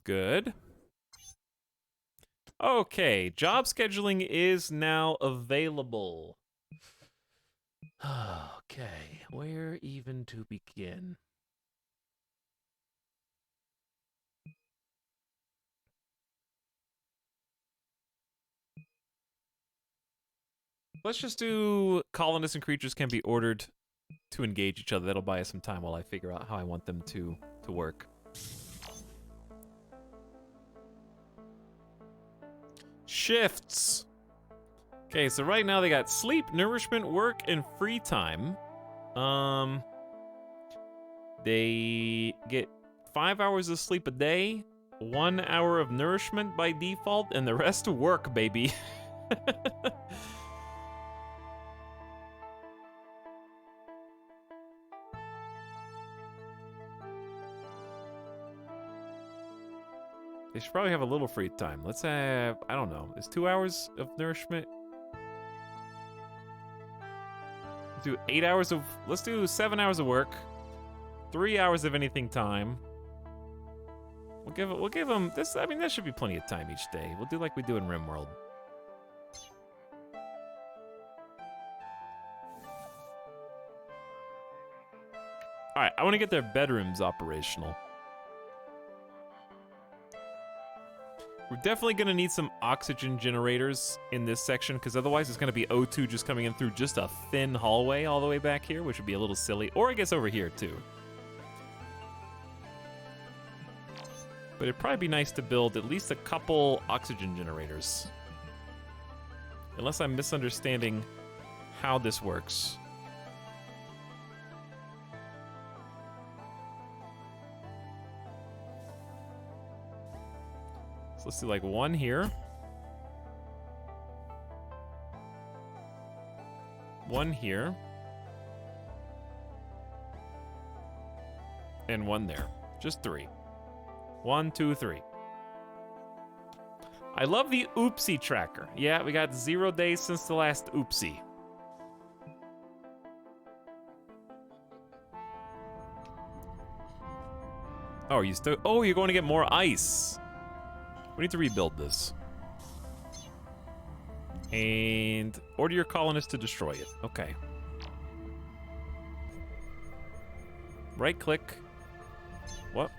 S3: Good. Okay, job scheduling is now available. Okay, where even to begin? Let's just do colonists and creatures can be ordered to engage each other. That'll buy us some time while I figure out how I want them to work. Shifts. Okay, so right now they got sleep, nourishment, work, and free time. They get 5 hours of sleep a day, 1 hour of nourishment by default, and the rest work, baby. They should probably have a little free time. Let's have, I don't know, is 2 hours of nourishment? Let's do 8 hours of, let's do 7 hours of work, 3 hours of anything time. We'll give them this. I mean, that should be plenty of time each day. We'll do like we do in RimWorld. All right, I want to get their bedrooms operational. We're definitely going to need some oxygen generators in this section, because otherwise it's going to be O2 just coming in through just a thin hallway all the way back here, which would be a little silly. Or I guess over here, too. But it'd probably be nice to build at least a couple oxygen generators. Unless I'm misunderstanding how this works. So let's do like one here. One here. And one there. Just 3. 1, 2, 3. I love the oopsie tracker. Yeah, we got 0 days since the last oopsie. Oh, are you still? Oh, you're going to get more ice. We need to rebuild this. And order your colonists to destroy it. Okay. Right click. What?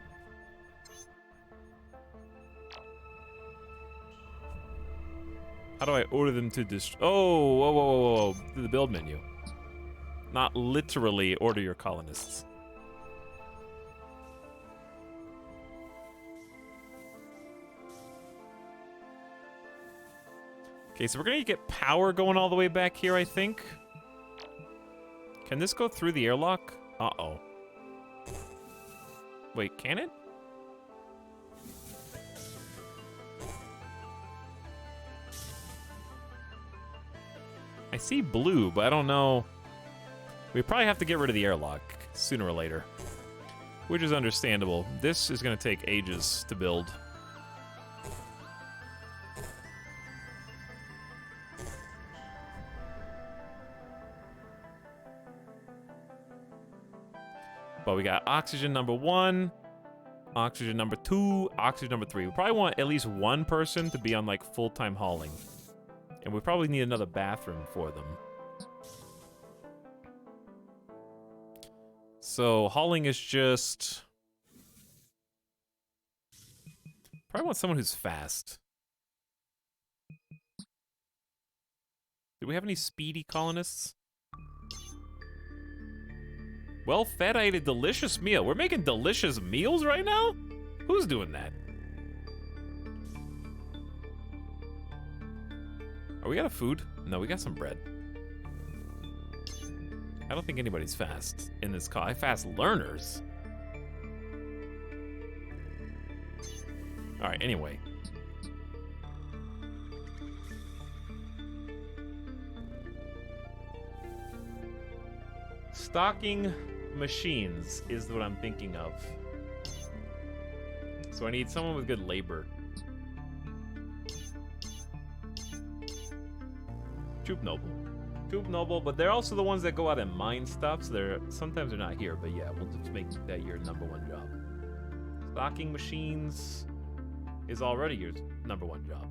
S3: How do I order them to destroy? Oh, whoa, whoa, whoa, whoa. To the build menu. Not literally order your colonists. Okay, so we're gonna get power going all the way back here, I think. Can this go through the airlock? Uh-oh. Wait, can it? I see blue, but I don't know. We probably have to get rid of the airlock sooner or later, which is understandable. This is gonna take ages to build. But we got oxygen number 1, oxygen number 2, oxygen number 3. We probably want at least one person to be on like full-time hauling. And we probably need another bathroom for them. So hauling is just... Probably want someone who's fast. Do we have any speedy colonists? Well fed, I ate a delicious meal. We're making delicious meals right now? Who's doing that? Oh, we got a food? No, we got some bread. I don't think anybody's fast in this call. Fast learners. All right, anyway. Stocking machines is what I'm thinking of. So I need someone with good labor. Troop Noble. Troop Noble, but they're also the ones that go out and mine stuff, so sometimes they're not here, but yeah, we'll just make that your #1 job. Stocking machines is already your #1 job.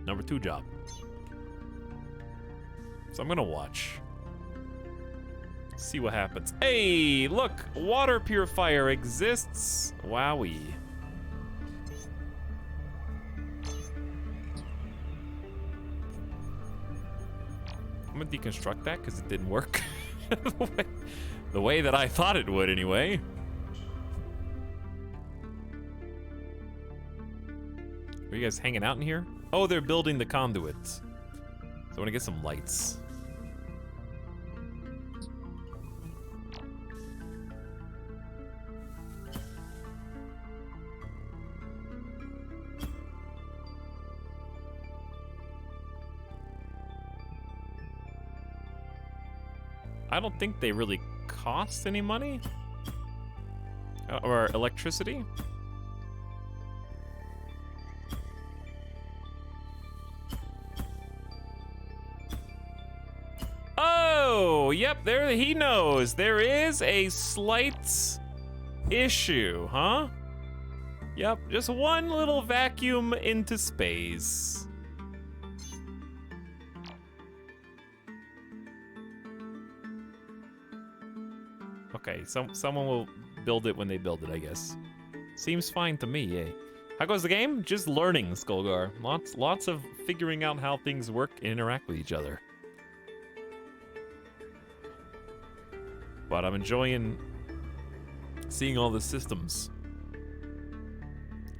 S3: Number 2 job. So I'm gonna watch. See what happens. Hey, look! Water purifier exists! Wowee. I'm gonna deconstruct that because it didn't work. The way that I thought it would, anyway. Are you guys hanging out in here? Oh, they're building the conduits. So I want to get some lights. I don't think they really cost any money. Or electricity. Oh, yep, there he knows. There is a slight issue, huh? Yep, just one little vacuum into space. Okay, someone will build it when they build it, I guess. Seems fine to me, yeah. How goes the game? Just learning, Skullgar. Lots of figuring out how things work and interact with each other. But I'm enjoying seeing all the systems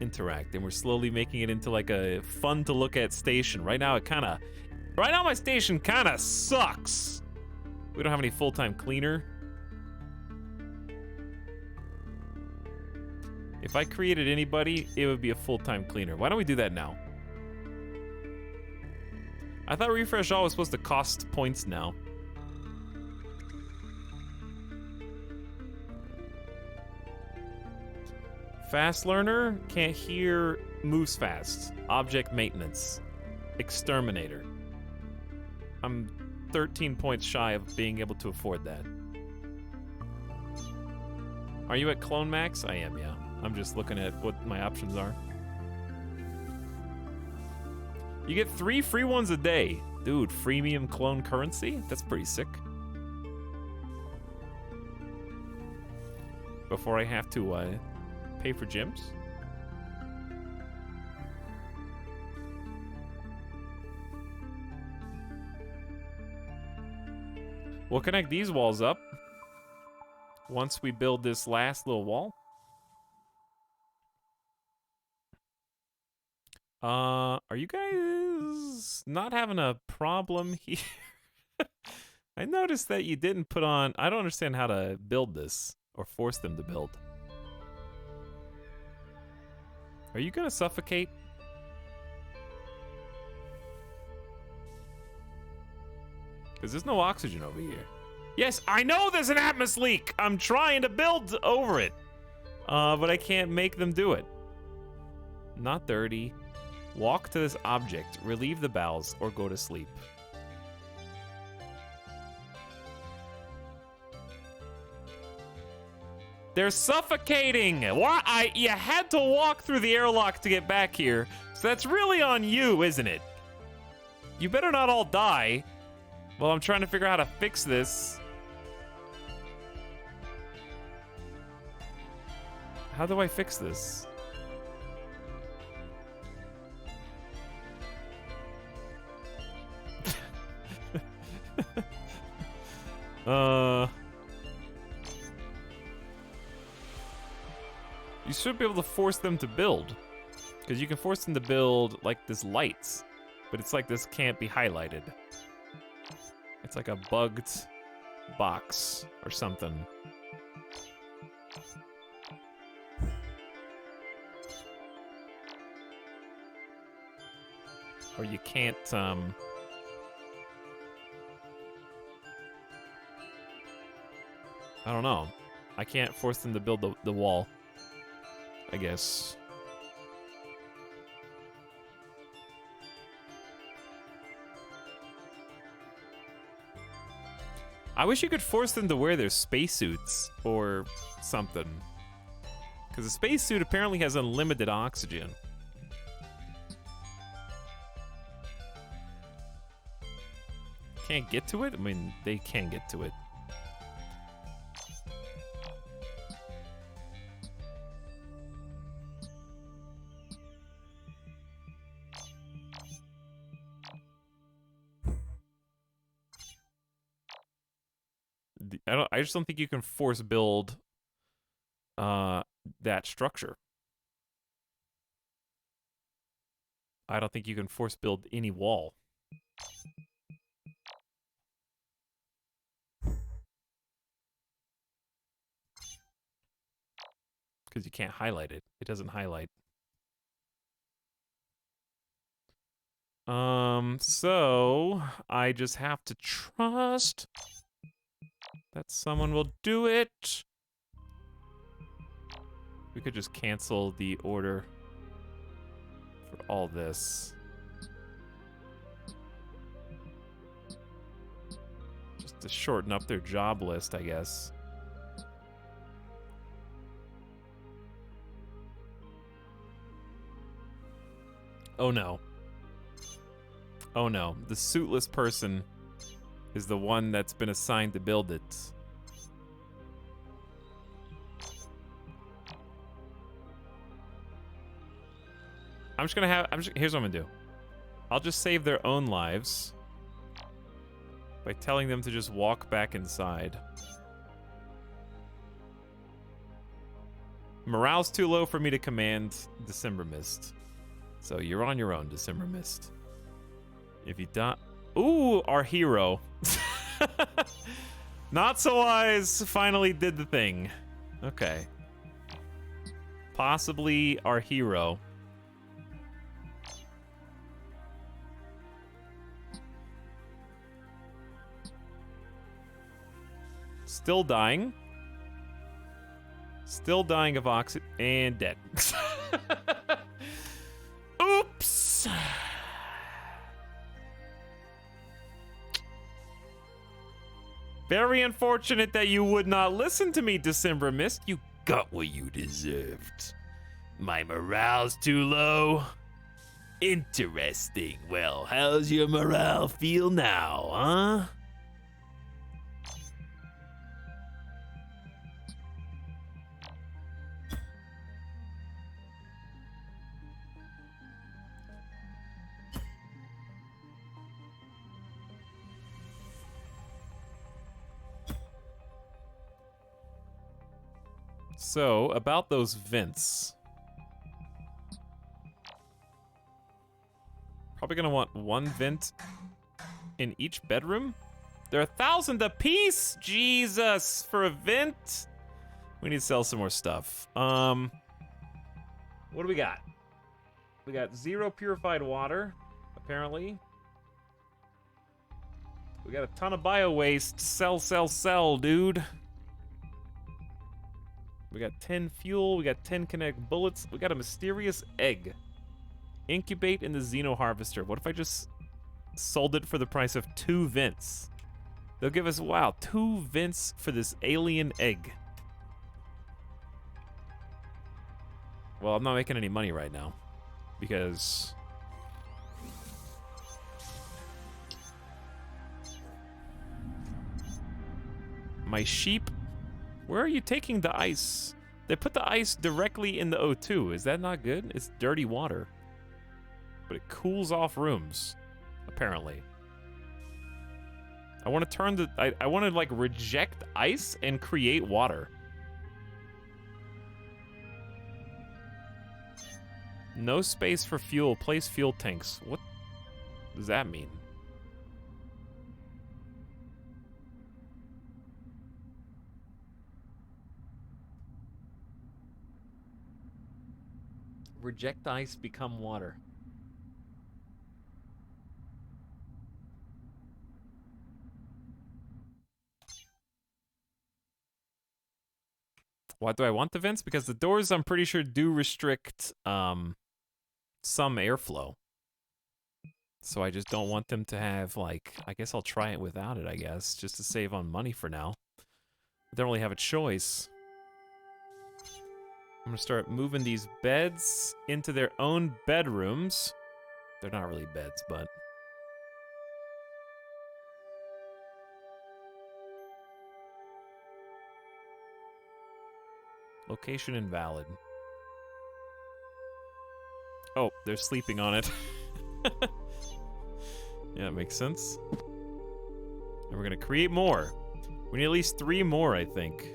S3: interact, and we're slowly making it into like a fun to look at station. Right now my station kinda sucks. We don't have any full-time cleaner. If I created anybody, it would be a full-time cleaner. Why don't we do that now? I thought refresh all was supposed to cost points now. Fast learner, can't hear, moves fast. Object maintenance. Exterminator. I'm 13 points shy of being able to afford that. Are you at clone max? I am, yeah. I'm just looking at what my options are. You get 3 free ones a day. Dude, freemium clone currency? That's pretty sick. Before I have to pay for gyms. We'll connect these walls up once we build this last little wall. Are you guys not having a problem here? I noticed that you didn't put on... I don't understand how to build this, or force them to build. Are you gonna suffocate? Because there's no oxygen over here. Yes, I know there's an atmos leak! I'm trying to build over it. But I can't make them do it. Not dirty. Walk to this object, relieve the bowels, or go to sleep. They're suffocating! Why? You had to walk through the airlock to get back here, so that's really on you, isn't it? You better not all die. Well, I'm trying to figure out how to fix this. How do I fix this? You should be able to force them to build. Because you can force them to build, like, this lights. But it's like this can't be highlighted. It's like a bugged box or something. Or you can't, I don't know. I can't force them to build the wall, I guess. I wish you could force them to wear their spacesuits or something. Because the spacesuit apparently has unlimited oxygen. Can't get to it? I mean, they can get to it. I just don't think you can force build that structure. I don't think you can force build any wall. Because you can't highlight it. It doesn't highlight. So I just have to trust that someone will do it. We could just cancel the order for all this. Just to shorten up their job list, I guess. Oh no. Oh no, the suitless person is the one that's been assigned to build it. Here's what I'm gonna do. I'll just save their own lives by telling them to just walk back inside. Morale's too low for me to command December Mist. So you're on your own, December Mist. If you die... Ooh, our hero. Not so wise finally did the thing. Okay. Possibly our hero. Still dying. Still dying of oxygen and dead. Oops. Very unfortunate that you would not listen to me, December Mist. You got what you deserved. My morale's too low. Interesting. Well, how's your morale feel now, huh? So, about those vents. Probably gonna want one vent in each bedroom. They're 1,000 apiece! Jesus! For a vent? We need to sell some more stuff. What do we got? We got 0 purified water, apparently. We got a ton of bio waste. Sell, dude. We got 10 fuel, we got 10 kinetic bullets, we got a mysterious egg. Incubate in the Xeno Harvester. What if I just sold it for the price of 2 vents? They'll give us, wow, 2 vents for this alien egg. Well, I'm not making any money right now, because... my sheep... Where are you taking the ice? They put the ice directly in the O2. Is that not good? It's dirty water. But it cools off rooms, apparently. I want to turn the... I want to, like, reject ice and create water. No space for fuel. Place fuel tanks. What does that mean? Reject ice, become water. Why do I want the vents? Because the doors, I'm pretty sure, do restrict some airflow. So I just don't want them to have, like... I guess I'll try it without it, I guess, just to save on money for now. I don't really have a choice. I'm gonna start moving these beds into their own bedrooms. They're not really beds, but... Location invalid. Oh, they're sleeping on it. Yeah, it makes sense. And we're gonna create more. We need at least 3 more, I think.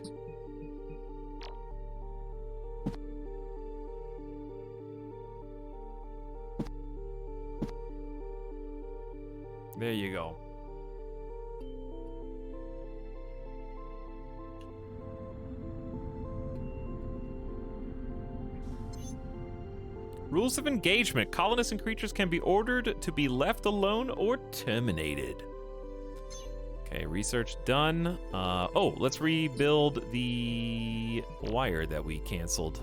S3: There you go. Rules of engagement. Colonists and creatures can be ordered to be left alone or terminated. Okay, research done. Oh, let's rebuild the wire that we canceled.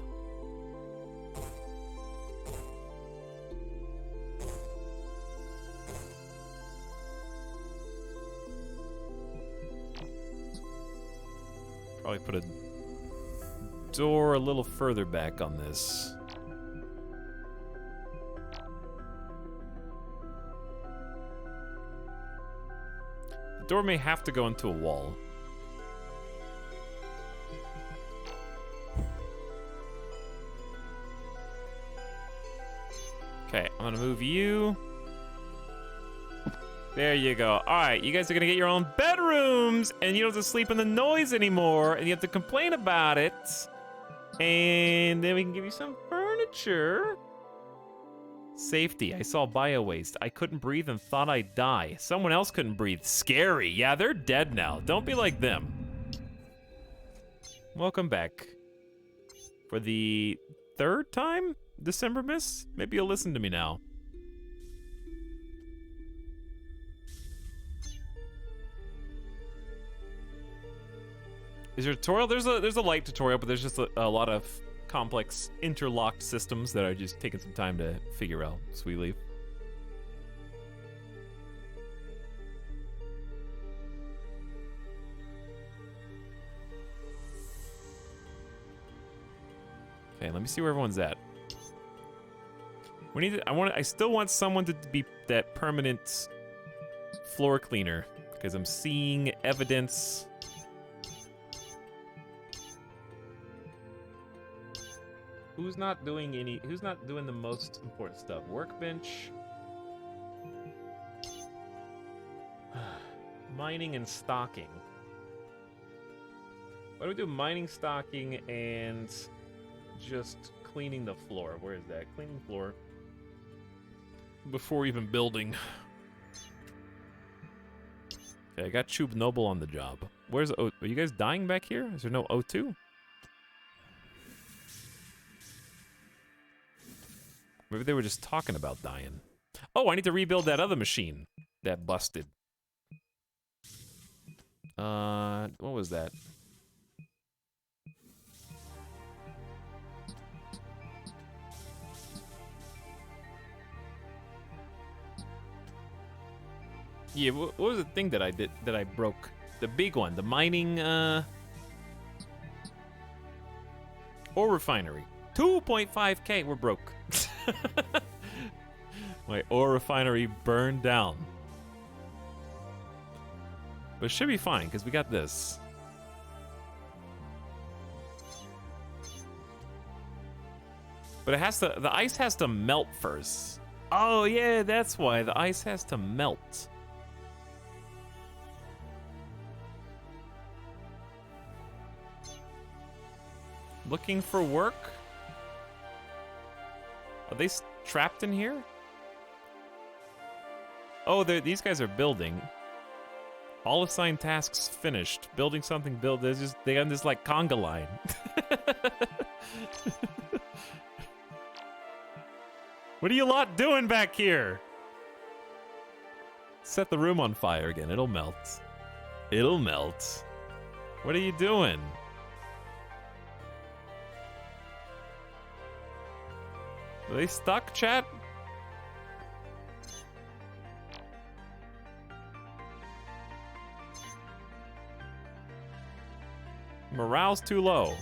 S3: Probably put a door a little further back on this. The door may have to go into a wall. Okay, I'm gonna move you. There you go. All right, you guys are gonna get your own bedrooms, and you don't have to sleep in the noise anymore, and you have to complain about it. And then we can give you some furniture. Safety. I saw bio-waste. I couldn't breathe and thought I'd die. Someone else couldn't breathe. Scary. Yeah, they're dead now. Don't be like them. Welcome back. For the 3rd time? December Miss? Maybe you'll listen to me now. Is there a tutorial? There's a light tutorial, but there's just a lot of complex interlocked systems that are just taking some time to figure out. So we leave. Okay, let me see where everyone's at. We need to, I still want someone to be that permanent floor cleaner because I'm seeing evidence. Who's not doing the most important stuff? Workbench. Mining and stocking. Why do we do mining, stocking, and just cleaning the floor? Where is that? Cleaning floor. Before even building. Okay, I got Chub Noble on the job. Where's O? Are you guys dying back here? Is there no O2? Maybe they were just talking about dying. Oh, I need to rebuild that other machine that busted. What was that? Yeah, what was the thing that I broke? The big one, the mining, ore refinery. 2.5K, we're broke. My ore refinery burned down. But it should be fine, because we got this. But it has to, the ice has to melt first. Oh yeah, that's why, the ice has to melt. Looking for work? Are they trapped in here? Oh, these guys are building. All assigned tasks finished. Building something, build. They got this like conga line. What are you lot doing back here? Set the room on fire again. It'll melt. It'll melt. What are you doing? Are they stuck, chat? Morale's too low.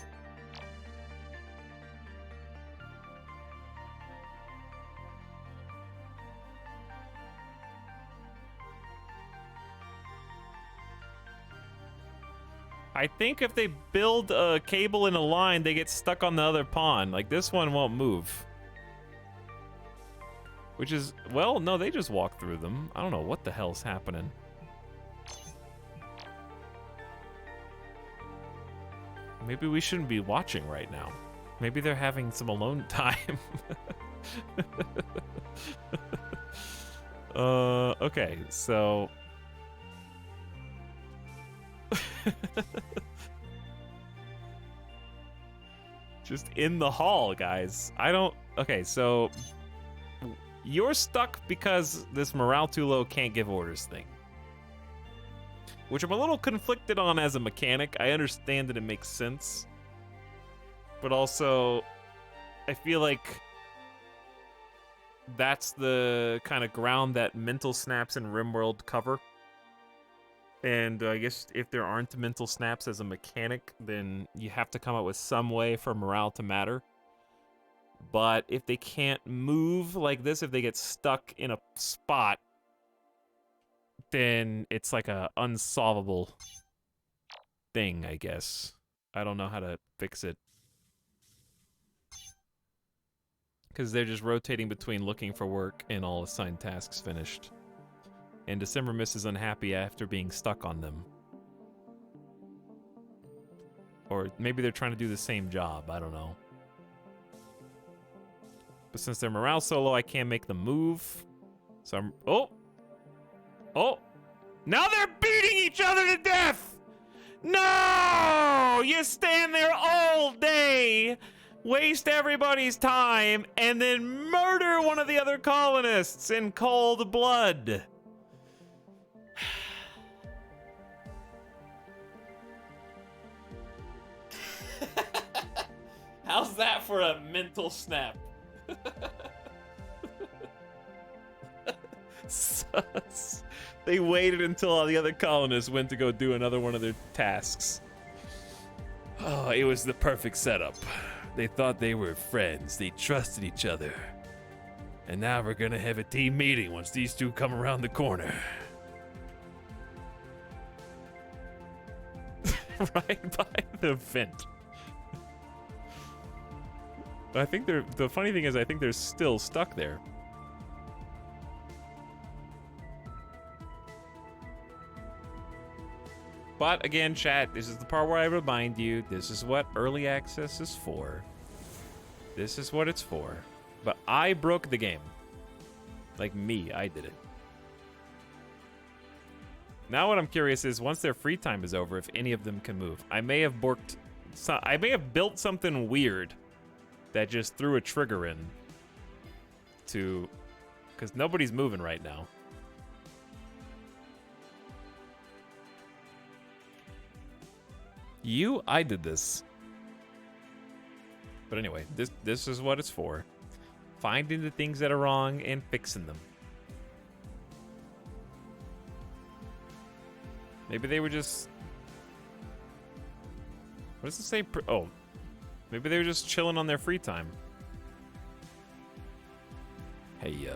S3: I think if they build a cable in a line, they get stuck on the other pond. Like, this one won't move. Which is, well, no, they just walk through them. I don't know what the hell's happening. Maybe we shouldn't be watching right now. Maybe they're having some alone time. Okay, so... Just in the hall, guys. I don't... Okay, so... You're stuck because this morale too low can't give orders thing. Which I'm a little conflicted on as a mechanic. I understand that it makes sense. But also, I feel like that's the kind of ground that mental snaps in RimWorld cover. And I guess if there aren't mental snaps as a mechanic, then you have to come up with some way for morale to matter. But if they can't move like this, if they get stuck in a spot, then it's like a unsolvable thing, I guess. I don't know how to fix it. Because they're just rotating between looking for work and all assigned tasks finished. And December Miss is unhappy after being stuck on them. Or maybe they're trying to do the same job, I don't know. But since they're morale so low, I can't make them move. So I'm... Oh! Oh! Now they're beating each other to death! No! You stand there all day, waste everybody's time, and then murder one of the other colonists in cold blood. How's that for a mental snap? Sus. They waited until all the other colonists went to go do another one of their tasks. Oh, it was the perfect setup. They thought they were friends. They trusted each other. And now we're gonna have a team meeting once these two come around the corner. Right by the vent. I think the funny thing is I think they're still stuck there. But again, chat, this is the part where I remind you, this is what early access is for. This is what it's for. But I broke the game. Like me, I did it. Now what I'm curious is, once their free time is over, if any of them can move. I may have built something weird that just threw a trigger in to... Because nobody's moving right now. I did this. But anyway, this is what it's for. Finding the things that are wrong and fixing them. Maybe they were just... What does it say? Oh. Maybe they were just chilling on their free time. Hey,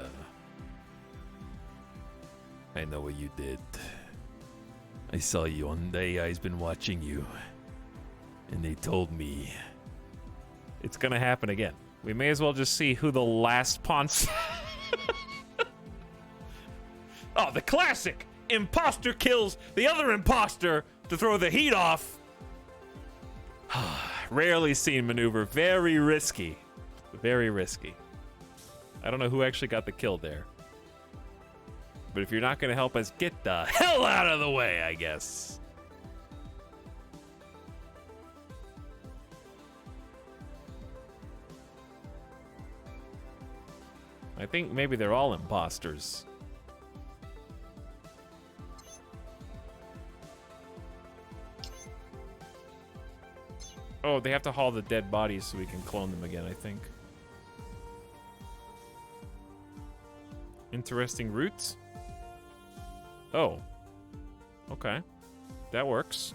S3: I know what you did. I saw you on the AI's been watching you. And they told me it's gonna happen again. We may as well just see who the last pawn... Oh, the classic! Imposter kills the other imposter to throw the heat off. Rarely seen maneuver. Very risky. Very risky. I don't know who actually got the kill there. But if you're not gonna help us, get the hell out of the way, I guess. I think maybe they're all imposters. Oh, they have to haul the dead bodies so we can clone them again, I think. Interesting route. Oh. Okay. That works.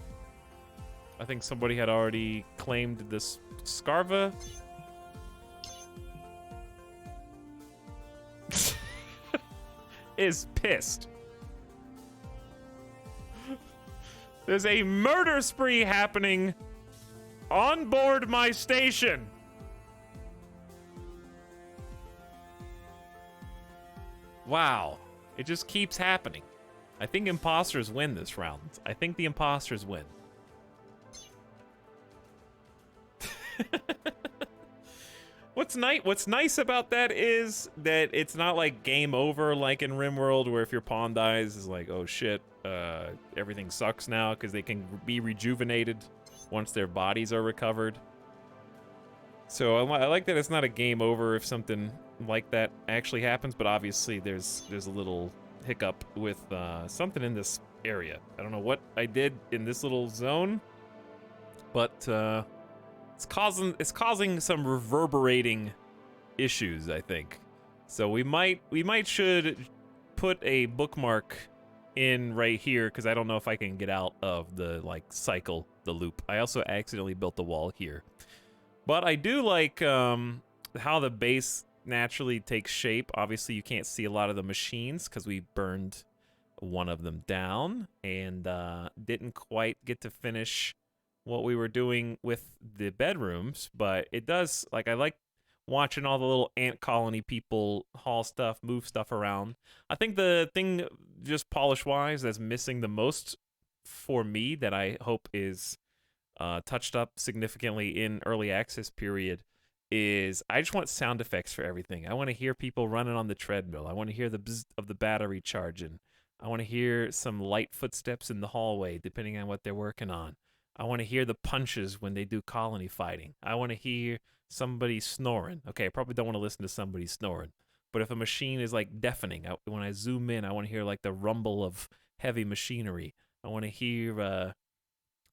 S3: I think somebody had already claimed this Scarva. Is pissed. There's a murder spree happening on board my station. Wow. It just keeps happening. I think imposters win this round. I think the imposters win. What's nice about that is that it's not like game over like in RimWorld, where if your pawn dies, is like, oh shit, everything sucks now, because they can be rejuvenated once their bodies are recovered. So I like that it's not a game over if something like that actually happens, but obviously there's a little hiccup with something in this area. I don't know what I did in this little zone, but it's causing some reverberating issues, I think. So we should put a bookmark in right here, because I don't know if I can get out of the cycle, the loop. I also accidentally built the wall here. But I do like how the base naturally takes shape. Obviously you can't see a lot of the machines because we burned one of them down and didn't quite get to finish what we were doing with the bedrooms, but it does, I like watching all the little ant colony people haul stuff, move stuff around. I think the thing, just polish-wise, that's missing the most for me that I hope is touched up significantly in early access period is I just want sound effects for everything. I want to hear people running on the treadmill. I want to hear the bzz of the battery charging. I want to hear some light footsteps in the hallway, depending on what they're working on. I want to hear the punches when they do colony fighting. I want to hear somebody snoring. Okay, I probably don't want to listen to somebody snoring. But if a machine is deafening, when I zoom in, I want to hear the rumble of heavy machinery. I want to hear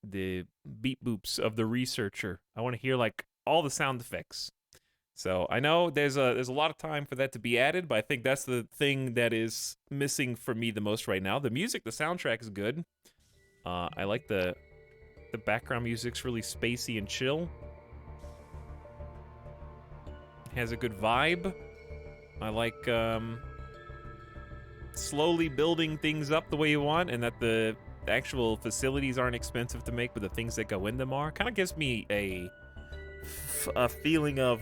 S3: the beep boops of the researcher. I want to hear all the sound effects. So I know there's a lot of time for that to be added, but I think that's the thing that is missing for me the most right now. The music, the soundtrack is good. I like the background music's really spacey and chill. Has a good vibe. I like slowly building things up the way you want, and that the actual facilities aren't expensive to make, but the things that go in them are. Kind of gives me a feeling of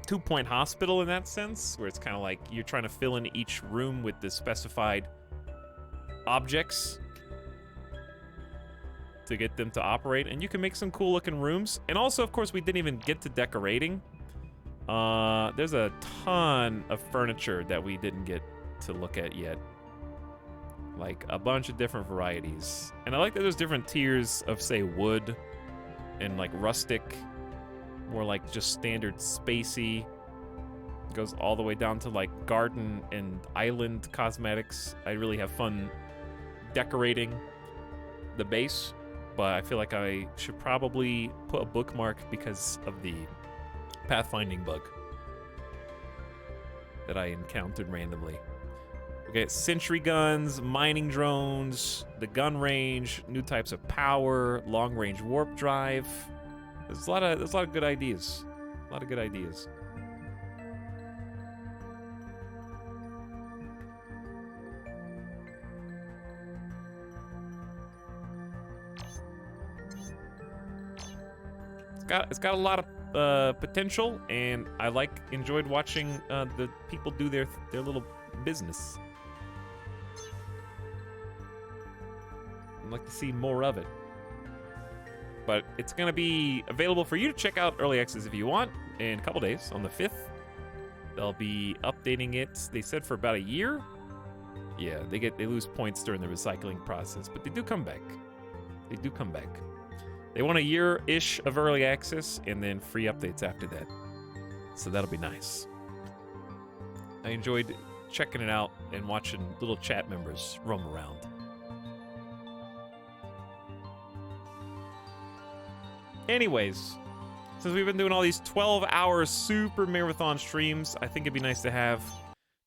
S3: 2 Point Hospital in that sense, where it's kind of like you're trying to fill in each room with the specified objects to get them to operate, and you can make some cool looking rooms. And also, of course, we didn't even get to decorating. There's a ton of furniture that we didn't get to look at yet. A bunch of different varieties. And I like that there's different tiers of, say, wood and rustic, more just standard spacey. It goes all the way down to garden and island cosmetics. I really have fun decorating the base, but I feel like I should probably put a bookmark because of the pathfinding bug that I encountered randomly. Okay, sentry guns, mining drones, the gun range, new types of power, long-range warp drive. There's a lot of good ideas. A lot of good ideas. It's got a lot of potential, and I enjoyed watching the people do their little business. I'd like to see more of it. But it's going to be available for you to check out early access if you want in a couple days on the 5th. They'll be updating it, they said, for about a year. Yeah, they lose points during the recycling process, but they do come back. They do come back. They want a year-ish of early access and then free updates after that. So that'll be nice. I enjoyed checking it out and watching little chat members roam around. Anyways, since we've been doing all these 12-hour super marathon streams, I think it'd be nice to have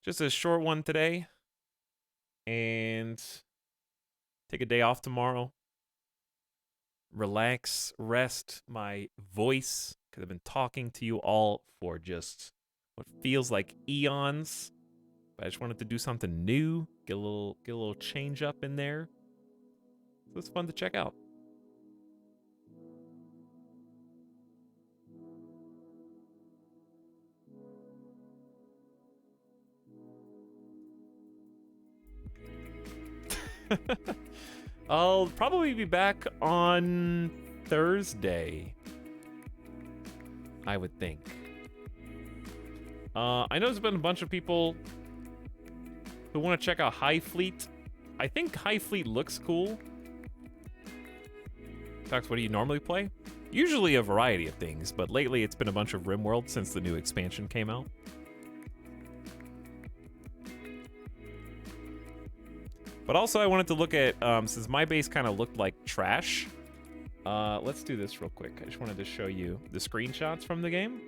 S3: just a short one today and take a day off tomorrow. Relax, rest my voice, because I've been talking to you all for just what feels like eons. But I just wanted to do something new, get a little change up in there. So it's fun to check out. I'll probably be back on Thursday. I would think. I know there's been a bunch of people who want to check out High Fleet. I think High Fleet looks cool. Tux, what do you normally play? Usually a variety of things, but lately it's been a bunch of RimWorld since the new expansion came out. But also I wanted to look at, since my base kind of looked like trash, let's do this real quick. I just wanted to show you the screenshots from the game.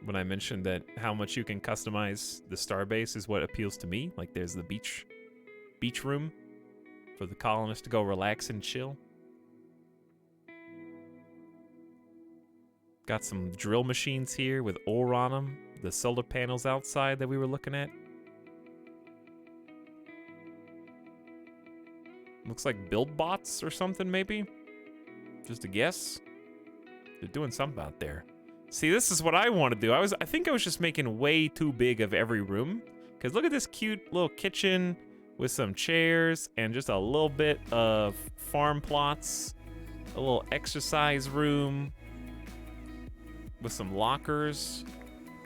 S3: When I mentioned that how much you can customize the star base is what appeals to me. Like there's the beach room for the colonists to go relax and chill. Got some drill machines here with ore on them. The solar panels outside that we were looking at. Looks like build bots or something, maybe? Just a guess. They're doing something out there. See, this is what I want to do. I think I was just making way too big of every room. Because look at this cute little kitchen with some chairs and just a little bit of farm plots. A little exercise room with some lockers.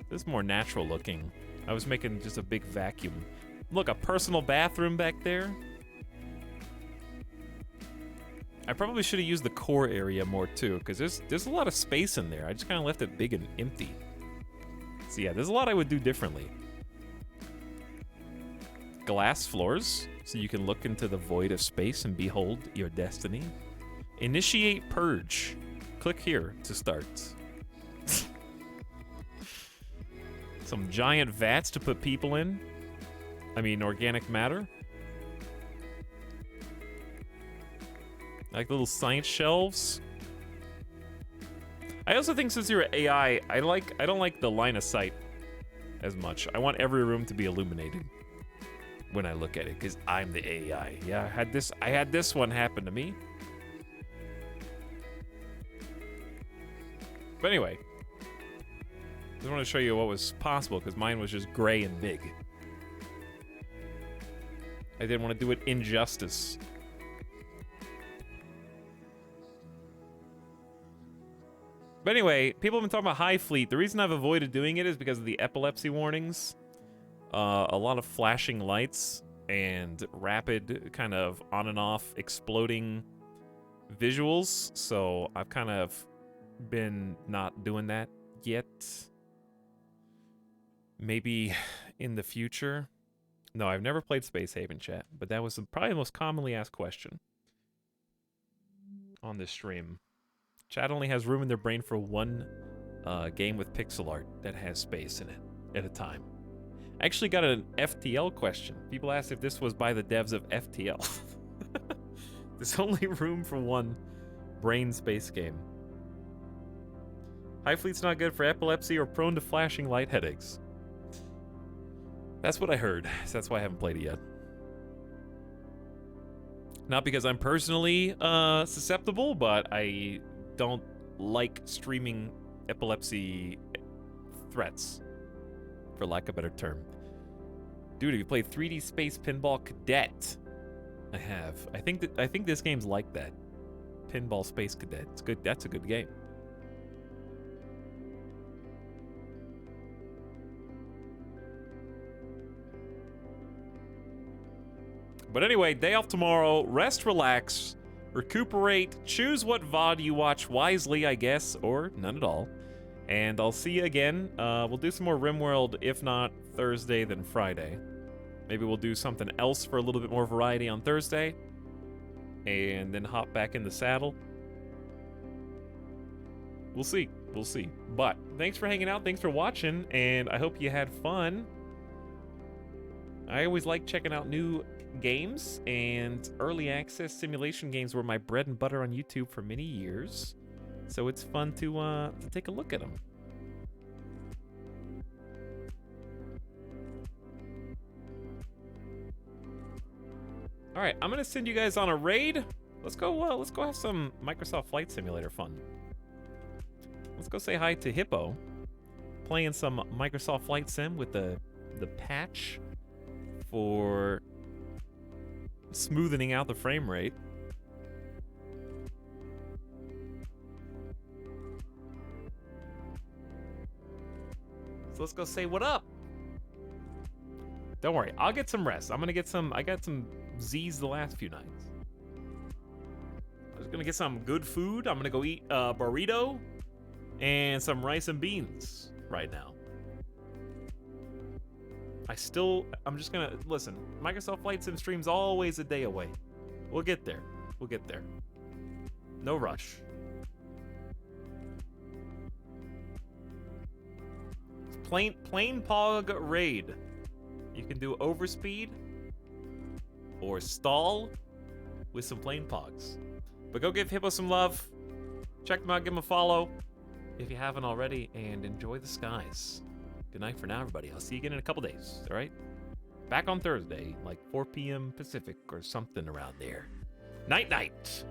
S3: This is more natural looking. I was making just a big vacuum. Look, a personal bathroom back there. I probably should have used the core area more too, because there's a lot of space in there. I just kind of left it big and empty. So yeah, there's a lot I would do differently. Glass floors, so you can look into the void of space and behold your destiny. Initiate purge. Click here to start. Some giant vats to put people in. I mean, organic matter. Like little science shelves. I also think since you're AI, I don't like the line of sight as much. I want every room to be illuminated when I look at it, because I'm the AI. Yeah, I had this one happen to me. But anyway, just want to show you what was possible, because mine was just gray and big. I didn't want to do it injustice. But anyway, people have been talking about High Fleet. The reason I've avoided doing it is because of the epilepsy warnings. A lot of flashing lights and rapid kind of on and off exploding visuals. So I've kind of been not doing that yet. Maybe in the future. No, I've never played Space Haven, chat, but that was probably the most commonly asked question on this stream. Chat only has room in their brain for one game with pixel art that has space in it at a time. I actually got an FTL question. People asked if this was by the devs of FTL. There's only room for one brain space game. High Fleet's not good for epilepsy or prone to flashing light headaches. That's what I heard, so that's why I haven't played it yet. Not because I'm personally susceptible, but I don't like streaming epilepsy threats, for lack of a better term. Dude, have you played 3D Space Pinball Cadet? I have. I think this game's like that. Pinball Space Cadet. It's good. That's a good game. But anyway, day off tomorrow. Rest, relax, recuperate, choose what VOD you watch wisely, I guess, or none at all. And I'll see you again. We'll do some more RimWorld, if not Thursday, then Friday. Maybe we'll do something else for a little bit more variety on Thursday. And then hop back in the saddle. We'll see. We'll see. But thanks for hanging out. Thanks for watching. And I hope you had fun. I always like checking out new games, and early access simulation games were my bread and butter on YouTube for many years. So it's fun to take a look at them. All right, I'm gonna send you guys on a raid. Let's go have some Microsoft Flight Simulator fun. Let's go say hi to Hippo, playing some Microsoft Flight Sim with the patch for smoothing out the frame rate. So let's go say what up. Don't worry, I'll get some rest. I got some Z's the last few nights. I was gonna get some good food. I'm gonna go eat a burrito and some rice and beans right now. I'm just gonna, listen, Microsoft Flight Sim stream's always a day away. We'll get there. We'll get there. No rush. Plain Pog Raid. You can do overspeed or stall with some plain Pogs. But go give Hippo some love. Check him out, give him a follow if you haven't already, and enjoy the skies. Good night for now, everybody. I'll see you again in a couple days, all right? Back on Thursday, like 4 p.m. Pacific or something around there. Night, night.